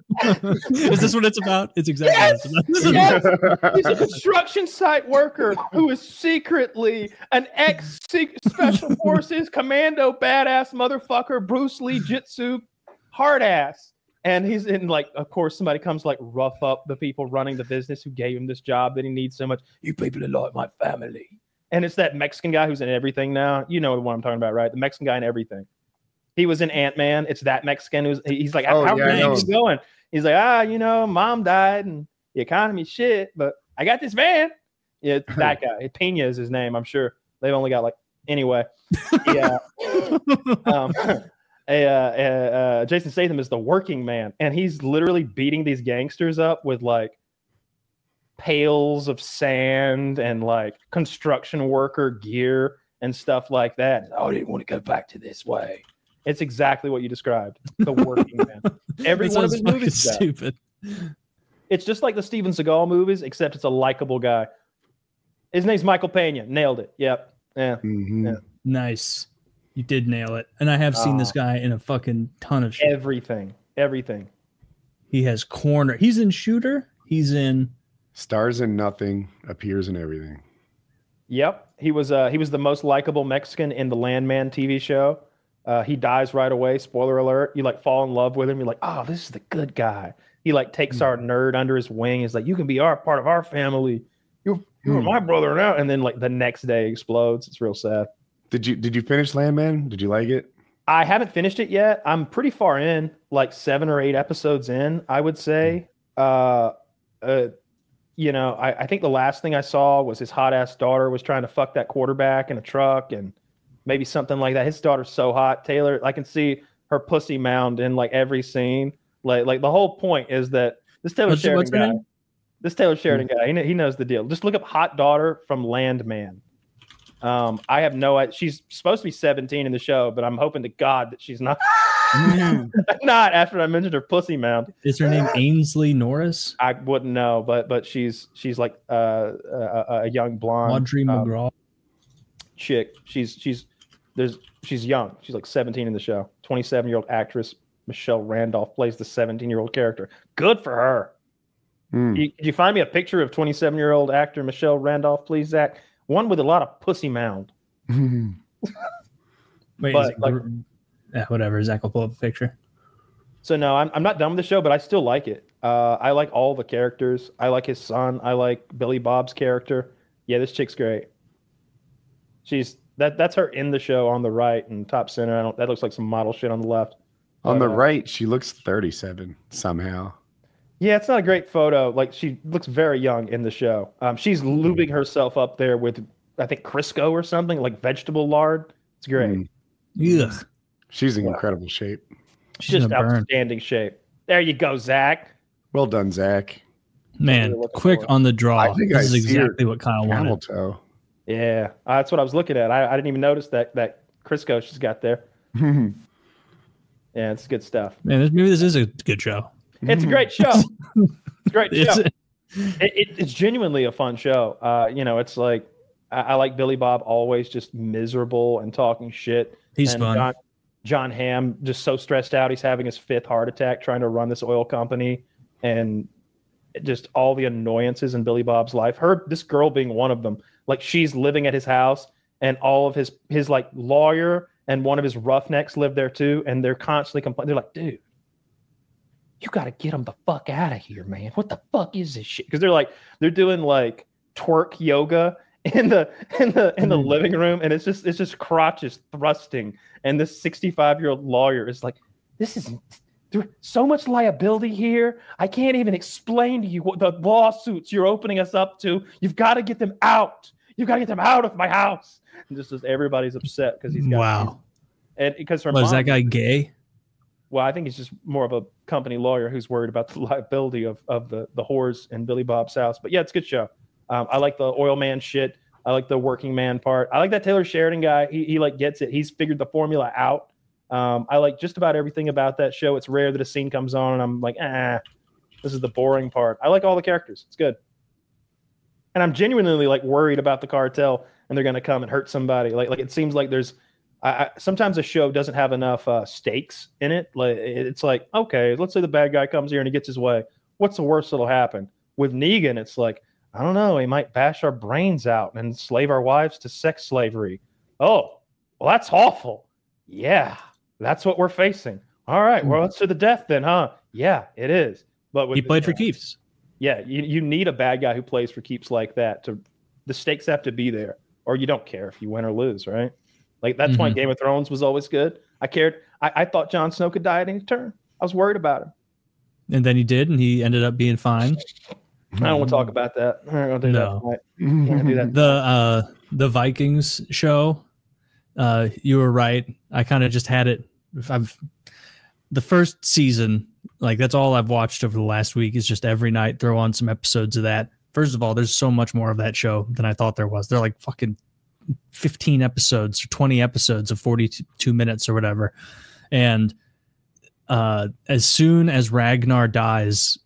Is this what it's about? It's exactly what it's about. Yes. He's a construction site worker who is secretly an ex-special forces commando badass motherfucker, Bruce Lee jitsu hard ass. And he's in like, of course, somebody comes like rough up the people running the business who gave him this job that he needs so much. You people are like my family. And it's that Mexican guy who's in everything now. You know what I'm talking about, right? The Mexican guy in everything. He was in Ant-Man. It's that Mexican he's like, how are things going? He's like, mom died and the economy's shit, but I got this van. Yeah, it's that guy. Pena is his name, I'm sure. They've only got like, anyway. Yeah. Jason Statham is the working man, and he's literally beating these gangsters up with like pails of sand and like construction worker gear and stuff like that. Oh, I didn't want to go back to this way. It's exactly what you described. The working man. Every one of his movies is stupid. It's just like the Steven Seagal movies, except it's a likable guy. His name's Michael Pena. Nailed it. Yep. Yeah. Mm-hmm. Yeah. Nice. You did nail it. And I have seen this guy in a fucking ton of shit. Everything. He has corner. He's in Shooter. He's in Stars in Nothing, appears in everything. Yep. He was the most likable Mexican in the Landman TV show. He dies right away. Spoiler alert. You like fall in love with him. You're like, oh, this is the good guy. He like takes our nerd under his wing. He's like, you can be part of our family. You're my brother now. And then like the next day explodes. It's real sad. Did you finish Landman? Did you like it? I haven't finished it yet. I'm pretty far in, like 7 or 8 episodes in, I would say. I think the last thing I saw was his hot ass daughter was trying to fuck that quarterback in a truck and maybe something like that. His daughter's so hot, Taylor. I can see her pussy mound in like every scene. Like the whole point is that this Taylor Sheridan guy, he knows the deal. Just look up hot daughter from Landman. I have no idea. She's supposed to be 17 in the show, but I'm hoping to God that she's not. Not after I mentioned her pussy mound. Is her name Ainsley Norris? I wouldn't know, but she's like a young blonde Audrey McGraw chick. She's young. She's like 17 in the show. 27-year-old actress Michelle Randolph plays the 17-year-old character. Good for her. Could you find me a picture of 27-year-old actor Michelle Randolph, please, Zach? One with a lot of pussy mound. Wait, whatever. Zach will pull up a picture. So no, I'm not done with the show, but I still like it. I like all the characters. I like his son. I like Billy Bob's character. Yeah, this chick's great. That's her in the show on the right and top center. That looks like some model shit on the left. On the right, she looks 37 somehow. Yeah, it's not a great photo. Like, she looks very young in the show. She's lubing herself up there with, I think, Crisco or something, like vegetable lard. It's great. Ugh. She's in incredible shape. She's just outstanding shape. There you go, Zach. Well done, Zach. Man, quick on the draw. I think this is exactly what Kyle wanted. Toe. Yeah, that's what I was looking at. I didn't even notice that Crisco she's got there. Yeah, it's good stuff. Man, maybe this is a good show. It's a great show. It's a great show. It's genuinely a fun show. It's like I like Billy Bob always just miserable and talking shit. He's fun. John Hamm just so stressed out. He's having his 5th heart attack trying to run this oil company, and just all the annoyances in Billy Bob's life. This girl being one of them. Like, she's living at his house, and all of his like lawyer and one of his roughnecks live there too, and they're constantly complaining. They're like, dude, you got to get him the fuck out of here, man. What the fuck is this shit? Because they're doing like twerk yoga in the living room, and it's just crotches thrusting, and this 65-year-old lawyer is like, there's so much liability here. I can't even explain to you what the lawsuits you're opening us up to. You've got to get them out. You've got to get them out of my house. And just everybody's upset because he's got wow. And because her mom, is that guy gay? Well, I think he's just more of a company lawyer who's worried about the liability of the whores in Billy Bob's house. But yeah, it's a good show. I like the oil man shit. I like the working man part. I like that Taylor Sheridan guy. He like gets it. He's figured the formula out. I like just about everything about that show. It's rare that a scene comes on and I'm like, this is the boring part. I like all the characters. It's good. And I'm genuinely like worried about the cartel and they're going to come and hurt somebody. Like it seems like there's sometimes a show doesn't have enough stakes in it. Like it's like, okay, let's say the bad guy comes here and he gets his way. What's the worst that'll happen? With Negan, it's like, I don't know. He might bash our brains out and slave our wives to sex slavery. Oh, well, that's awful. Yeah, that's what we're facing. All right, well, it's to the death then, huh? Yeah, it is. But he played for keeps. Yeah, you need a bad guy who plays for keeps like that. The stakes have to be there, or you don't care if you win or lose, right? Like that's why Game of Thrones was always good. I thought Jon Snow could die at any turn. I was worried about him. And then he did, and he ended up being fine. I don't want to talk about that. I don't do that. Do that. The Vikings show, you were right. I kind of just had it. The first season, like that's all I've watched over the last week is just every night throw on some episodes of that. First of all, there's so much more of that show than I thought there was. They're like fucking 15 episodes or 20 episodes of 42 minutes or whatever. And as soon as Ragnar dies,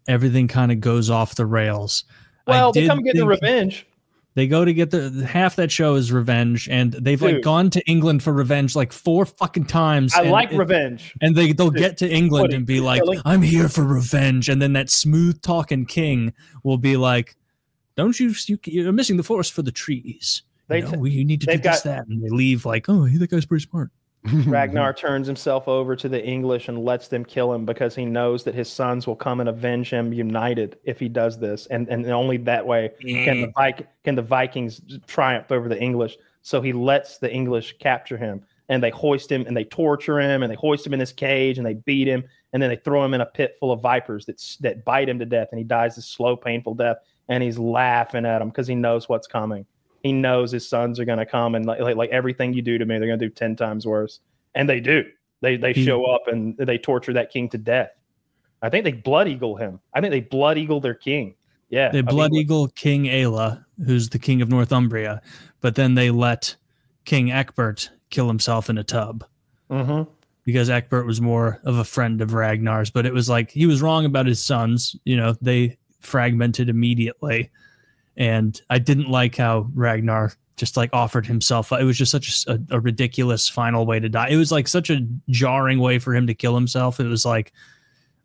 everything kind of goes off the rails. Well, they come get the revenge. They go to get half that show is revenge, and they've like gone to England for revenge like 4 fucking times. I like revenge. And they'll get to England and be like, I'm here for revenge. And then that smooth talking king will be like, don't you're missing the forest for the trees. You need to do that. And they leave like, oh, that guy's pretty smart. Ragnar turns himself over to the English and lets them kill him because he knows that his sons will come and avenge him united if he does this. And only that way can the Vikings triumph over the English. So he lets the English capture him, and they hoist him and they torture him and they hoist him in this cage and they beat him, and then they throw him in a pit full of vipers that bite him to death, and he dies a slow, painful death. And he's laughing at him because he knows what's coming. He knows his sons are going to come and like everything you do to me, they're going to do 10 times worse. And they do. They show up and they torture that king to death. I think they blood eagle him. I think they blood eagle their king. Yeah. They blood eagle King Aela, who's the king of Northumbria, but then they let King Egbert kill himself in a tub. Because Egbert was more of a friend of Ragnar's, but it was like he was wrong about his sons. They fragmented immediately. And I didn't like how Ragnar just like offered himself. It was just such a ridiculous final way to die. It was like such a jarring way for him to kill himself. It was like,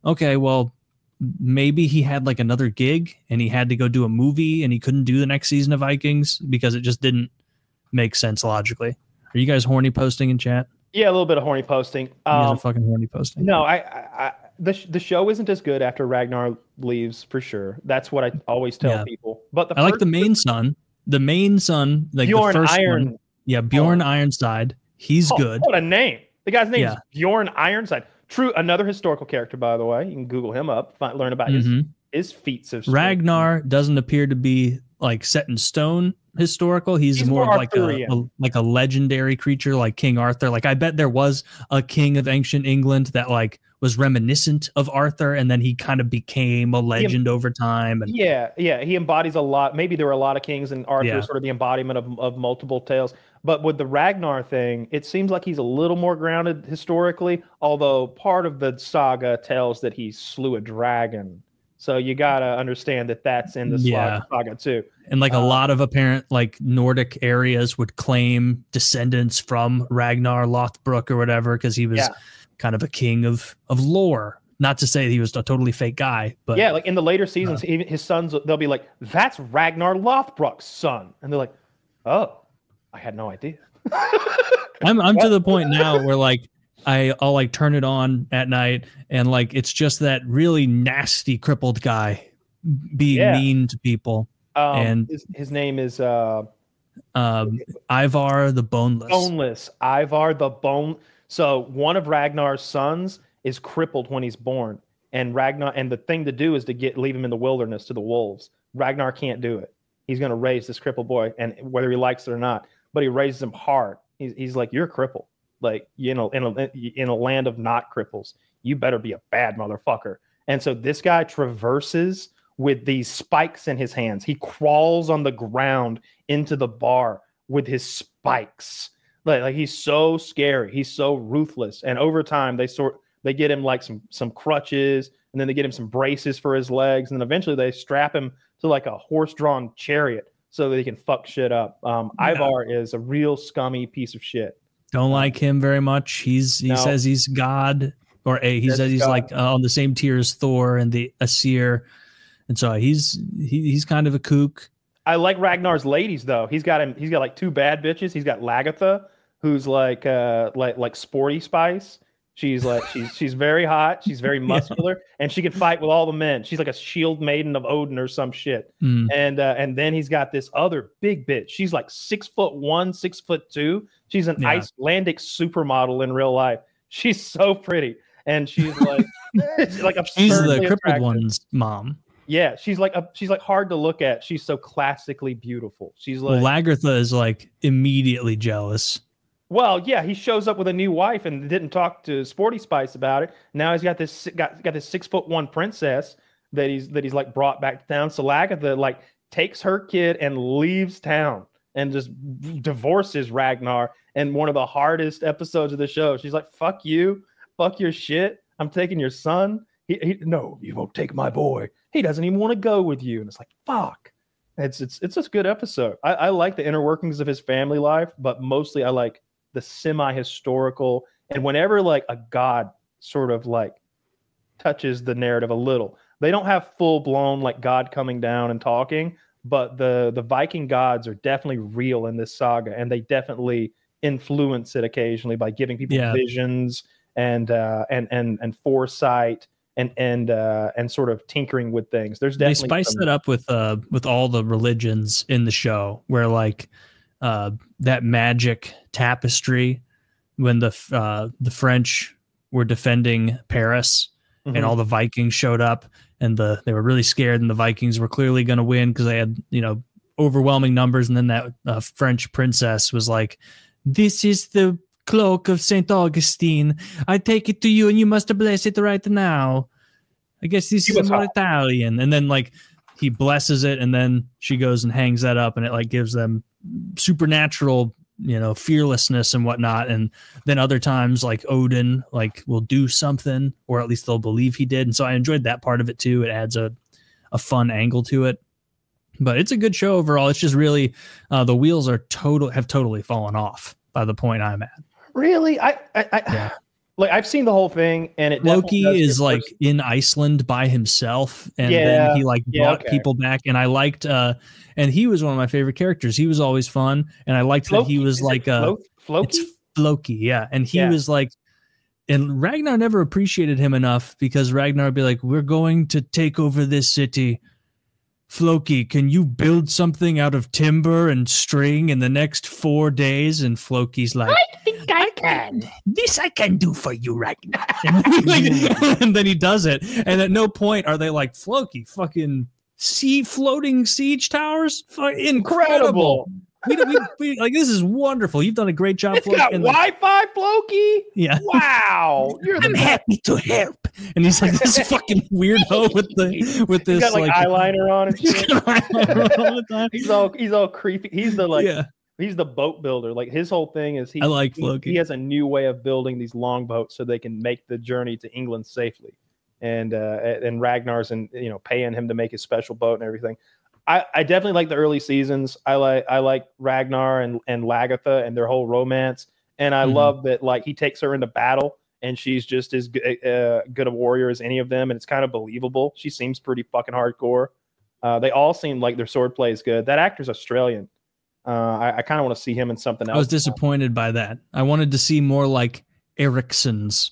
okay, well, maybe he had like another gig and he had to go do a movie and he couldn't do the next season of Vikings because it just didn't make sense logically. Are you guys horny posting in chat? Yeah, a little bit of horny posting. You guys are fucking horny posting. No, the show isn't as good after Ragnar leaves for sure. That's what I always tell people. But I like the main son. The main son, like Bjorn the first Iron. one. Yeah, Bjorn Ironside. He's good. What a name! The guy's name is Bjorn Ironside. True, another historical character, by the way. You can Google him up, learn about his feats of strength. Ragnar doesn't appear to be like set in stone historical. He's more of like a legendary creature like King Arthur. Like I bet there was a king of ancient England that like was reminiscent of Arthur, and then he kind of became a legend over time. And he embodies a lot. Maybe there were a lot of kings, and Arthur is sort of the embodiment of multiple tales. But with the Ragnar thing, it seems like he's a little more grounded historically, although part of the saga tells that he slew a dragon. So you got to understand that that's in the saga too. And like a lot of apparent like Nordic areas would claim descendants from Ragnar Lothbrok or whatever, because he was kind of a king of lore, Not to say he was a totally fake guy, but yeah, like in the later seasons, even his sons, they'll be like, "That's Ragnar Lothbrok's son," and they're like, "Oh, I had no idea." I'm to the point now where like I'll like turn it on at night and like it's just that really nasty crippled guy being mean to people. And his name is Ivar the Boneless. Boneless. Ivar the Bone. So one of Ragnar's sons is crippled when he's born, and the thing to do is to leave him in the wilderness to the wolves. Ragnar can't do it. He's going to raise this crippled boy, and whether he likes it or not, but he raises him hard. He's like, you're crippled, like, you know, in a land of not cripples, you better be a bad motherfucker. And so this guy traverses with these spikes in his hands. He crawls on the ground into the bar with his spikes. Like he's so scary. He's so ruthless. And over time, they get him like some crutches, and then they get him some braces for his legs, and then eventually they strap him to like a horse-drawn chariot so that he can fuck shit up. Ivar is a real scummy piece of shit. Don't like him very much. He says he's God, or he says he's God. Like on the same tier as Thor and the Aesir, and so he's kind of a kook. I like Ragnar's ladies though. He's got like two bad bitches. He's got Lagertha, who's like Sporty Spice. She's very hot. She's very muscular, and she can fight with all the men. She's like a shield maiden of Odin or some shit. And then he's got this other big bitch. She's like 6'1", 6'2". She's an Icelandic supermodel in real life. She's so pretty, and she's like she's the crippled one's mom. Yeah, she's like hard to look at. She's so classically beautiful. She's like Lagertha is like immediately jealous. Well, yeah, he shows up with a new wife and didn't talk to Sporty Spice about it. Now he's got this 6'1" princess that he's like brought back to town. So Lagertha like takes her kid and leaves town and just divorces Ragnar. And one of the hardest episodes of the show, she's like, "Fuck you, fuck your shit. I'm taking your son." No, you won't take my boy. He doesn't even want to go with you. And it's like, fuck. It's just a good episode. I like the inner workings of his family life, but mostly I like the semi-historical, and whenever like a god sort of like touches the narrative a little, they don't have full-blown like God coming down and talking, but the Viking gods are definitely real in this saga, and they definitely influence it occasionally by giving people visions and foresight and sort of tinkering with things. There's definitely they spice that up with all the religions in the show, where like that magic tapestry when the French were defending Paris and all the Vikings showed up, and they were really scared, and the Vikings were clearly going to win because they had, you know, overwhelming numbers. And then that French princess was like, "This is the cloak of Saint Augustine. I take it to you, and you must bless it right now. I guess this is more Italian." And then like he blesses it, and then she goes and hangs that up, and it like gives them supernatural, you know, fearlessness and whatnot. And then other times like Odin like will do something, or at least they'll believe he did. And so I enjoyed that part of it too. It adds a fun angle to it, but it's a good show overall. It's just really the wheels have totally fallen off by the point I'm at. Really? Like I've seen the whole thing, and Loki is like in Iceland by himself, and then he like brought people back, and I liked and he was one of my favorite characters. He was always fun, and I liked that he was like Floki? It's Floki, yeah. And he was like, and Ragnar never appreciated him enough, because Ragnar would be like, "We're going to take over this city. Floki, can you build something out of timber and string in the next 4 days?" And Floki's like, "I think I can. This I can do for you right now." And then he does it. And at no point are they like, "Floki, fucking floating siege towers? Incredible. We like, this is wonderful. You've done a great job." It's got Wi-Fi, Floki? Yeah. Wow. I'm happy to help. And he's like this fucking weirdo with this. He's got like eyeliner on and shit. All the time. He's all creepy. He's the boat builder. Like his whole thing is I like Floki. He has a new way of building these long boats so they can make the journey to England safely. And Ragnar's and paying him to make his special boat and everything. I definitely like the early seasons. I like Ragnar and Lagertha and their whole romance. And I love that like he takes her into battle and she's just as good a warrior as any of them, and it's kind of believable. She seems pretty fucking hardcore. They all seem like their swordplay is good. That actor's Australian. I kind of want to see him in something else. I was disappointed by that. I wanted to see more like Ericssons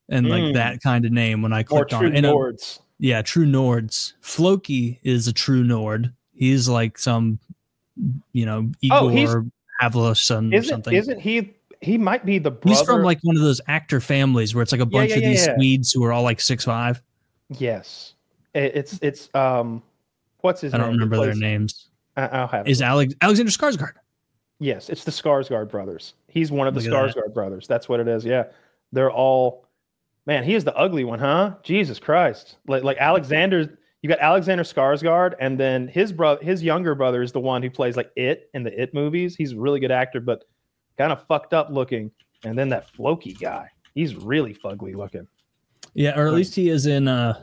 and like that kind of name when I clicked on it. Nords. Yeah, true Nords. Floki is a true Nord. He's like some, Igor Havlicson or something. Isn't he? He might be the brother. He's from like one of those actor families where it's like a bunch of these Swedes who are all like 6'5". Yes, it's what's his name? I don't remember their names. I'll have it. Is Alexander Skarsgård? Yes, it's the Skarsgård brothers. He's one of the Skarsgård brothers. That's what it is. Yeah, they're all. Man, he is the ugly one, huh? Jesus Christ! Like Alexander. You got Alexander Skarsgård, and then his younger brother is the one who plays like It in the It movies. He's a really good actor, but kind of fucked up looking. And then that Floki guy, he's really fugly looking. Yeah, or at least he is in the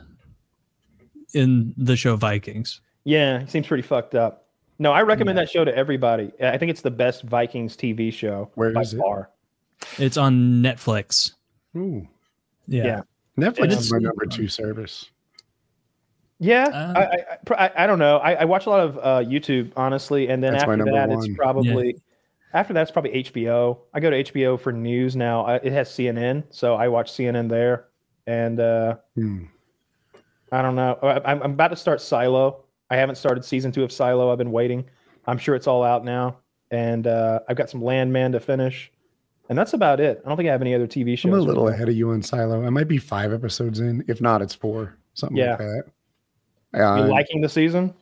show Vikings. Yeah, he seems pretty fucked up. No, I recommend that show to everybody. I think it's the best Vikings TV show. Where is it? It's on Netflix. Ooh. Yeah. Netflix is my number 2 service. Yeah, I don't know. I watch a lot of YouTube, honestly, and then after that, it's probably HBO. I go to HBO for news now. It has CNN, so I watch CNN there. And I don't know. I'm about to start Silo. I haven't started season 2 of Silo. I've been waiting. I'm sure it's all out now, and I've got some Landman to finish, and that's about it. I don't think I have any other TV shows. I'm a little ahead of you on Silo. I might be 5 episodes in. If not, it's 4. Something like that. You liking the season?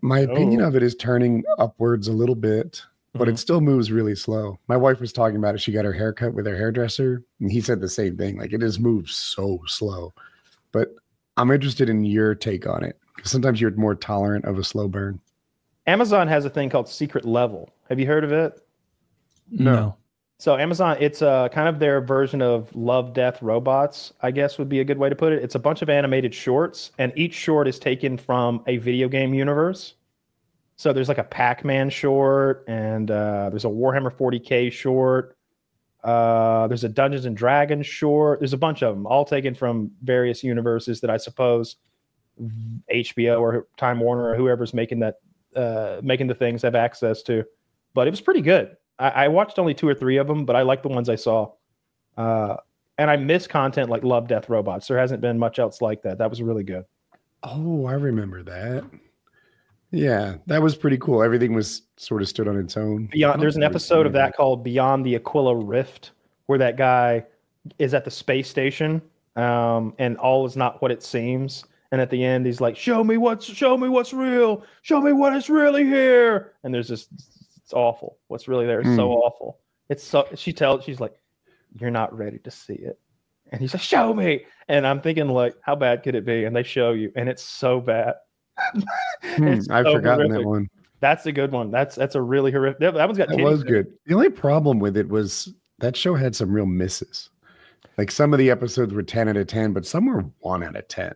My opinion of it is turning upwards a little bit, but it still moves really slow. My wife was talking about it. She got her haircut with her hairdresser, and he said the same thing. Like, it just moves so slow. But I'm interested in your take on it, because sometimes you're more tolerant of a slow burn. Amazon has a thing called Secret Level. Have you heard of it? No. So Amazon, it's kind of their version of Love, Death, Robots, I guess would be a good way to put it. It's a bunch of animated shorts, and each short is taken from a video game universe. So there's like a Pac-Man short, and there's a Warhammer 40K short. There's a Dungeons and Dragons short. There's a bunch of them, all taken from various universes that I suppose HBO or Time Warner or whoever's making the things have access to. But it was pretty good. I watched only 2 or 3 of them, but I like the ones I saw. And I miss content like Love, Death, Robots. There hasn't been much else like that. That was really good. Oh, I remember that. Yeah, that was pretty cool. Everything was sort of stood on its own. There's an episode of that called Beyond the Aquila Rift, where that guy is at the space station, and all is not what it seems. And at the end, he's like, show me what's real. Show me what is really here. And there's just... It's awful. What's really there is so awful. She's like, you're not ready to see it. And he's like, show me. And I'm thinking, like, how bad could it be? And they show you, and it's so bad. I've forgotten that one. That's a good one. That's a really horrific. That one's got. That was good. The only problem with it was that show had some real misses. Like, some of the episodes were 10 out of 10, but some were 1 out of 10.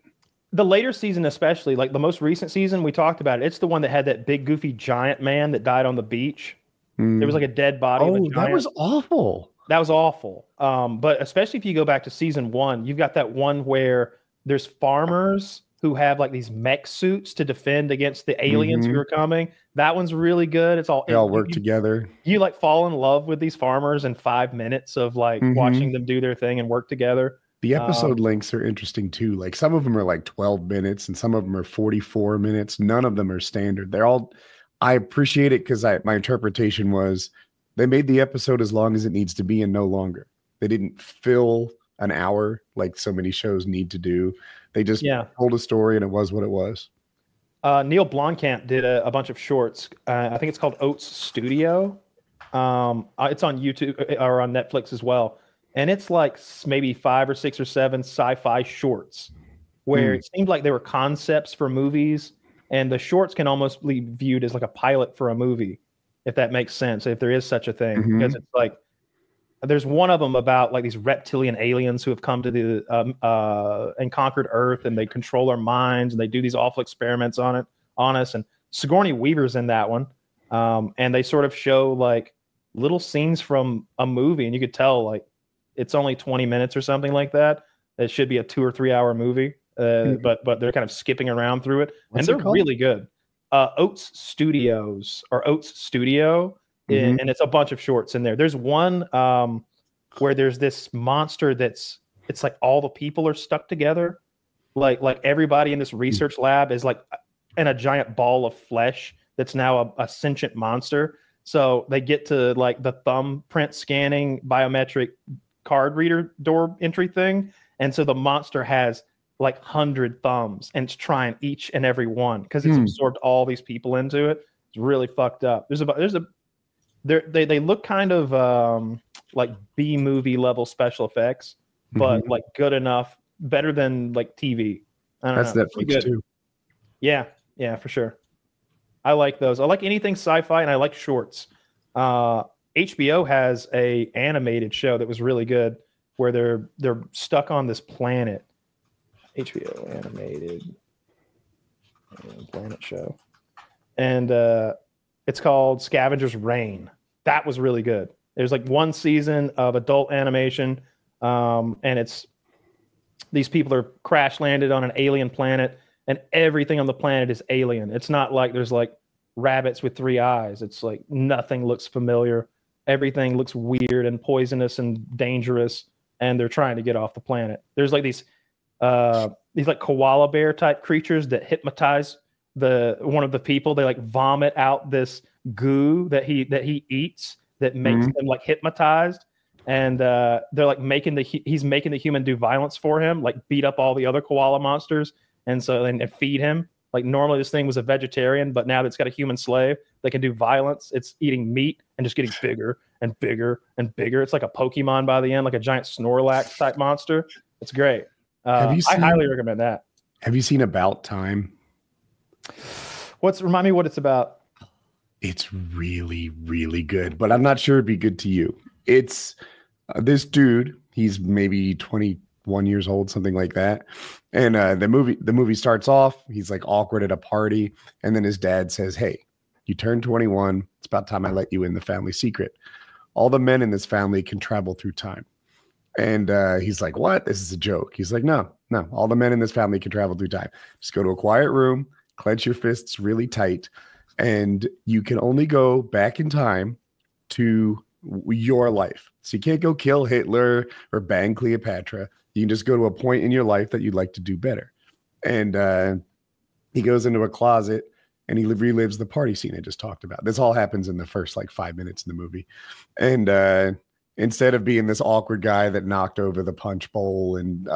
The later season, especially, like the most recent season, we talked about it. It's the one that had that big, goofy giant man that died on the beach. There was like a dead body. Oh, that was awful. That was awful. But especially if you go back to season 1, you've got that one where there's farmers who have like these mech suits to defend against the aliens who are coming. That one's really good. They all work together. You like fall in love with these farmers in 5 minutes of like watching them do their thing and work together. The episode lengths are interesting too. Like, some of them are like 12 minutes and some of them are 44 minutes. None of them are standard. I appreciate it because my interpretation was they made the episode as long as it needs to be and no longer. They didn't fill an hour like so many shows need to do. They just told a story and it was what it was. Neil Blomkamp did a bunch of shorts. I think it's called Oats Studio. It's on YouTube or on Netflix as well. And it's like maybe 5 or 6 or 7 sci-fi shorts where it seemed like they were concepts for movies, and the shorts can almost be viewed as like a pilot for a movie, if that makes sense, if there is such a thing. Because it's like, there's one of them about like these reptilian aliens who have come to the and conquered Earth, and they control our minds, and they do these awful experiments on us. And Sigourney Weaver's in that one, and they sort of show like little scenes from a movie, and you could tell like It's only 20 minutes or something like that. It should be a 2 or 3 hour movie, but they're kind of skipping around through it. What's and it they're called? really good. Oats Studios or Oats Studio, and it's a bunch of shorts in there. There's one where there's this monster it's like all the people are stuck together. Like everybody in this research lab is like in a giant ball of flesh that's now a sentient monster. So they get to like the thumbprint scanning biometric card reader door entry thing. And so the monster has like 100 thumbs and it's trying each and every one because it's absorbed all these people into it. It's really fucked up. They look kind of like B movie level special effects, but like good enough, better than like TV. I don't know. That's Netflix too. Yeah, for sure. I like those. I like anything sci-fi, and I like shorts. HBO has a animated show that was really good, where they're stuck on this planet. HBO animated planet show, and it's called Scavenger's Reign. That was really good. There's like one season of adult animation, and it's these people are crash landed on an alien planet, and everything on the planet is alien. It's not like there's like rabbits with 3 eyes. It's like nothing looks familiar. Everything looks weird and poisonous and dangerous, and they're trying to get off the planet. There's like these like koala bear type creatures that hypnotize one of the people. They like vomit out this goo that he eats that makes them like hypnotized. And they're like he's making the human do violence for him, like beat up all the other koala monsters, and feed him. Like normally this thing was a vegetarian, but now that it's got a human slave that can do violence, it's eating meat and just getting bigger and bigger and bigger. It's like a Pokemon by the end, like a giant Snorlax type monster. It's great. I highly recommend that. Have you seen About Time? Remind me what it's about. It's really, really good, but I'm not sure it'd be good to you. It's this dude. He's maybe 21 years old, something like that. And the movie starts off. He's like awkward at a party, and then his dad says, "Hey, you turned 21. It's about time I let you in the family secret. All the men in this family can travel through time." And he's like, "What? This is a joke." He's like, No. All the men in this family can travel through time. Just go to a quiet room, clench your fists really tight, and you can only go back in time to your life. So you can't go kill Hitler or bang Cleopatra. You can just go to a point in your life that you'd like to do better." And he goes into a closet and he relives the party scene I just talked about. This all happens in the first like 5 minutes in the movie. And instead of being this awkward guy that knocked over the punch bowl and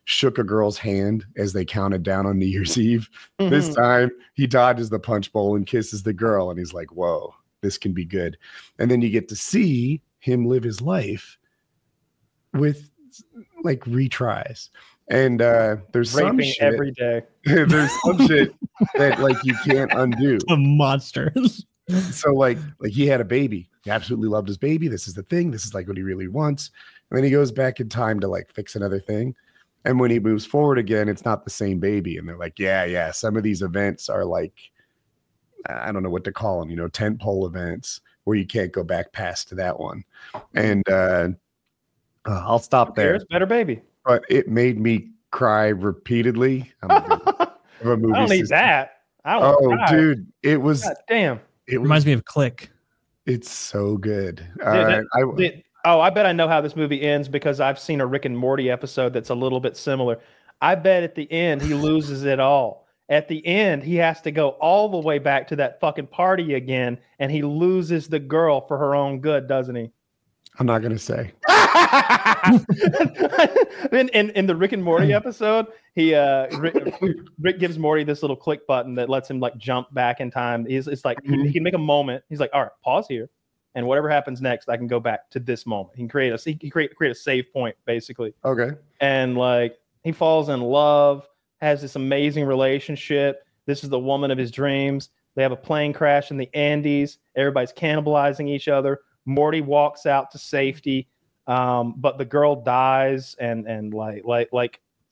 shook a girl's hand as they counted down on New Year's Eve, this time he dodges the punch bowl and kisses the girl. And he's like, whoa, this can be good. And then you get to see him live his life with like retries. And there's some shit every day. There's some shit that like you can't undo. A monster. So like he had a baby. He absolutely loved his baby. This is the thing. This is like what he really wants. And then he goes back in time to like fix another thing. And when he moves forward again, it's not the same baby. And they're like, yeah. Some of these events are like, I don't know what to call them, tentpole events where you can't go back past that one. And I'll stop there. It's better baby. But it made me cry repeatedly. I don't need that. Cry. Dude, it was. God damn. It reminds me of Click. It's so good. I bet I know how this movie ends because I've seen a Rick and Morty episode that's a little bit similar. I bet at the end he loses it all. At the end, he has to go all the way back to that fucking party again, and he loses the girl for her own good, doesn't he? I'm not gonna say. in the Rick and Morty episode, Rick gives Morty this little click button that lets him like jump back in time. It's like he can make a moment. He's like, all right, pause here, and whatever happens next, I can go back to this moment. He can create a save point basically. Okay. And like he falls in love, has this amazing relationship. This is the woman of his dreams. They have a plane crash in the Andes. Everybody's cannibalizing each other. Morty walks out to safety, but the girl dies, and like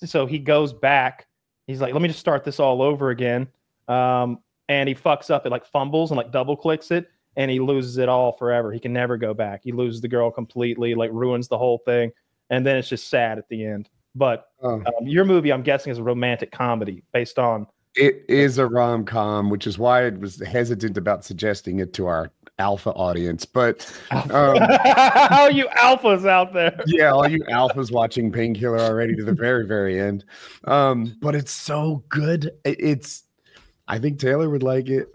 so he goes back. He's like, let me just start this all over again, and he fucks up. It like fumbles and like double clicks it, and he loses it all forever. He can never go back. He loses the girl completely, like ruins the whole thing. and then it's just sad at the end. But your movie, I'm guessing, is a romantic comedy based on. It is a rom-com, which is why I was hesitant about suggesting it to our alpha audience. But all you alphas out there, yeah, all you alphas watching Painkiller already to the very, very end. But it's so good. I think Taylor would like it.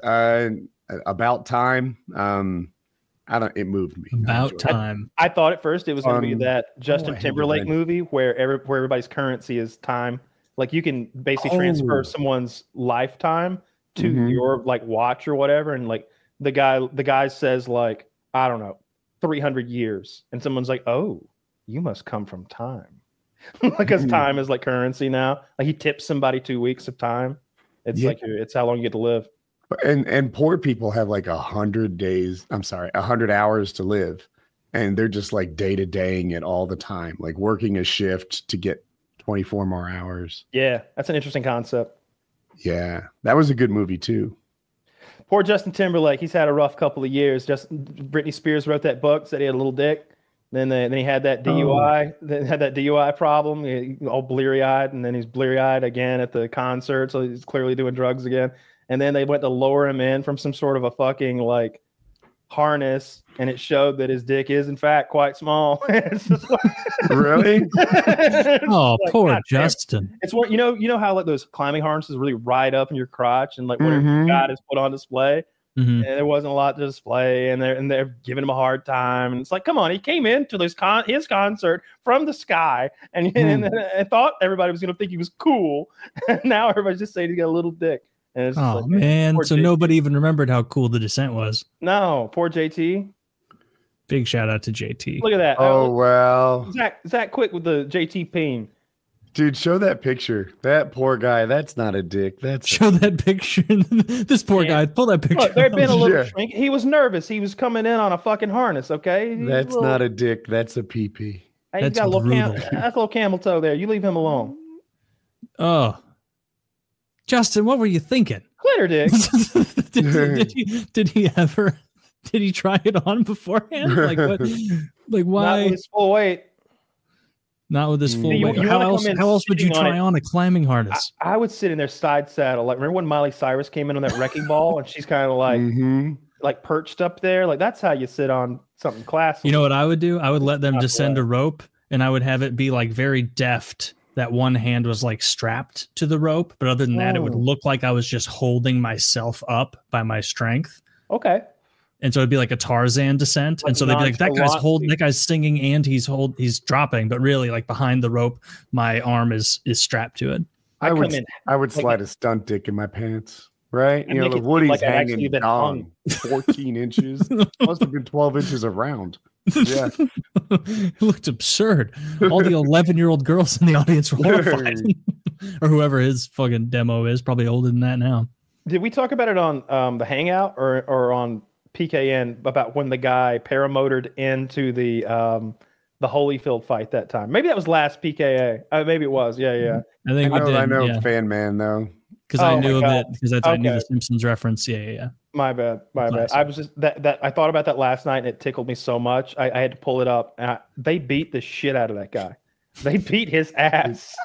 About time. It moved me. About time. I thought at first it was going to be that Justin Timberlake movie where everybody's currency is time. Like you can basically transfer someone's lifetime to your like watch or whatever, and like the guy says like, I don't know, 300 years, and someone's like, oh, you must come from time, because time is like currency now. Like he tips somebody 2 weeks of time. It's like it's how long you get to live. And poor people have like 100 days. I'm sorry, 100 hours to live, and they're just like day-to-daying it all the time, like working a shift to get 24 more hours. Yeah, that's an interesting concept. Yeah, that was a good movie too. Poor Justin Timberlake. He's had a rough couple of years. Britney Spears wrote that book, said he had a little dick. Then he had that DUI. Then had that DUI problem. All bleary-eyed, and then he's bleary-eyed again at the concert. So he's clearly doing drugs again. And then they went to lower him in from some sort of a fucking like harness, and it showed that his dick is in fact quite small. It's just like, really? Oh, like, poor God, Justin. It's what you know how like those climbing harnesses really ride up in your crotch and like whatever you got is put on display. And there wasn't a lot to display, and they're giving him a hard time. And it's like, come on, he came into his concert from the sky, and thought everybody was gonna think he was cool. And now everybody's just saying he got a little dick. And it's like, man, so JT. Nobody even remembered how cool the descent was. No, poor JT. Big shout out to JT. Look at that. Oh, well. Zach quick with the JT peen. Dude, show that picture. That poor guy. That's not a dick. Show that picture. This poor guy. Pull that picture. Look, there'd been a little shrink. He was nervous. He was coming in on a fucking harness, okay? That's not a dick. That's a pee-pee. Hey, that's got that's a little camel toe there. You leave him alone. Oh. Justin, what were you thinking? Glitter dick. Did he try it on beforehand? Like what? Like why? Not with his full weight. Not with his full weight. How else would you try on a climbing harness? I would sit in their side saddle. Like remember when Miley Cyrus came in on that wrecking ball and she's kind of like like perched up there? Like that's how you sit on something classic. You know what I would do? I would let them descend a rope, and I would have it be like very deft. That one hand was like strapped to the rope, but other than that, it would look like I was just holding myself up by my strength. Okay. And so it'd be like a Tarzan descent. Like, and so they'd be like, that guy's singing and he's dropping, but really like behind the rope, my arm is strapped to it. I would slide a stunt dick in my pants, right? You know, the Woody's hanging down 14 inches. Must have been 12 inches around. Yeah. It looked absurd. All the 11-year-old girls in the audience were horrified. Or whoever his fucking demo is, probably older than that now. Did we talk about it on the Hangout or on PKN about when the guy paramotored into the Holyfield fight that time? Maybe that was last PKA. Maybe it was. Yeah. I think I know Fan Man though. Because I knew of it because I knew the Simpsons reference. Yeah. My bad. I was just that I thought about that last night and it tickled me so much. I had to pull it up. And they beat the shit out of that guy. They beat his ass.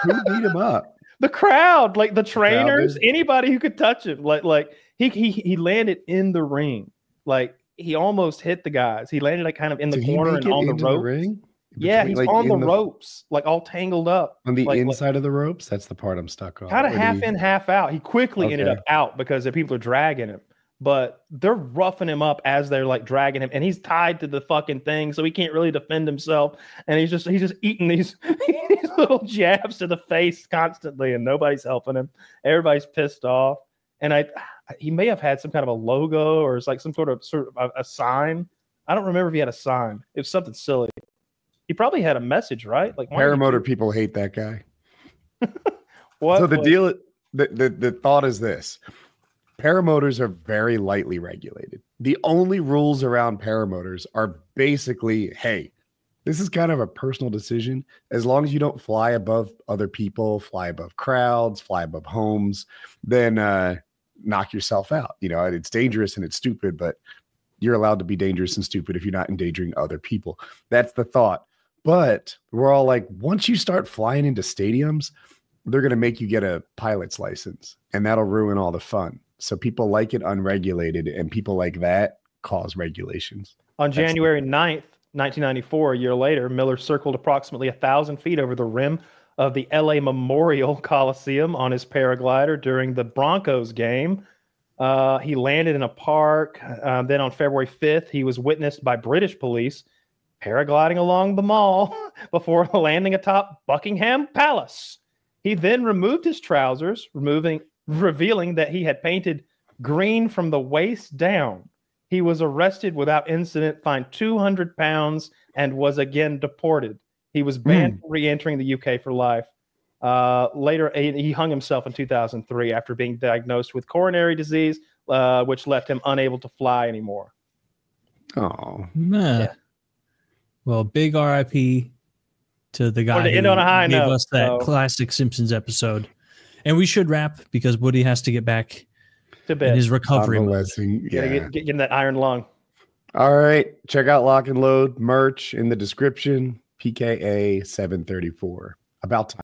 Who beat him up? The crowd, like the trainers, anybody who could touch him. Like he landed in the ring. Like he almost hit the guys. He landed like kind of in the corner and on the ropes. Yeah, he's like on the ropes, like all tangled up. On the inside of the ropes? That's the part I'm stuck on. Kind of half in, half out. He quickly ended up out because the people are dragging him. But they're roughing him up as they're like dragging him, and he's tied to the fucking thing, so he can't really defend himself. And he's just eating these little jabs to the face constantly, and nobody's helping him. Everybody's pissed off. And he may have had some kind of a logo or it's like some sort of a sign. I don't remember if he had a sign. It was something silly. He probably had a message, right? Like paramotor people hate that guy. So the thought is this: paramotors are very lightly regulated. The only rules around paramotors are basically, hey, this is kind of a personal decision. As long as you don't fly above other people, fly above crowds, fly above homes, then knock yourself out. You know, it's dangerous and it's stupid, but you're allowed to be dangerous and stupid if you're not endangering other people. That's the thought. But we're all like, once you start flying into stadiums, they're going to make you get a pilot's license, and that'll ruin all the fun. So people like it unregulated, and people like that cause regulations. On January 9th, 1994, a year later, Miller circled approximately 1,000 feet over the rim of the LA Memorial Coliseum on his paraglider during the Broncos game. He landed in a park. Then on February 5th, he was witnessed by British police paragliding along the mall before landing atop Buckingham Palace. He then removed his trousers, revealing that he had painted green from the waist down. He was arrested without incident, fined 200 pounds, and was again deported. He was banned from re-entering the UK for life. Later, he hung himself in 2003 after being diagnosed with coronary disease, which left him unable to fly anymore. Oh, man. Yeah. Well, big RIP to the guy who gave us that classic Simpsons episode. And we should wrap because Woody has to get back to bed. In his recovery. Get in that iron lung. All right. Check out Lock and Load merch in the description. PKA 734. About time.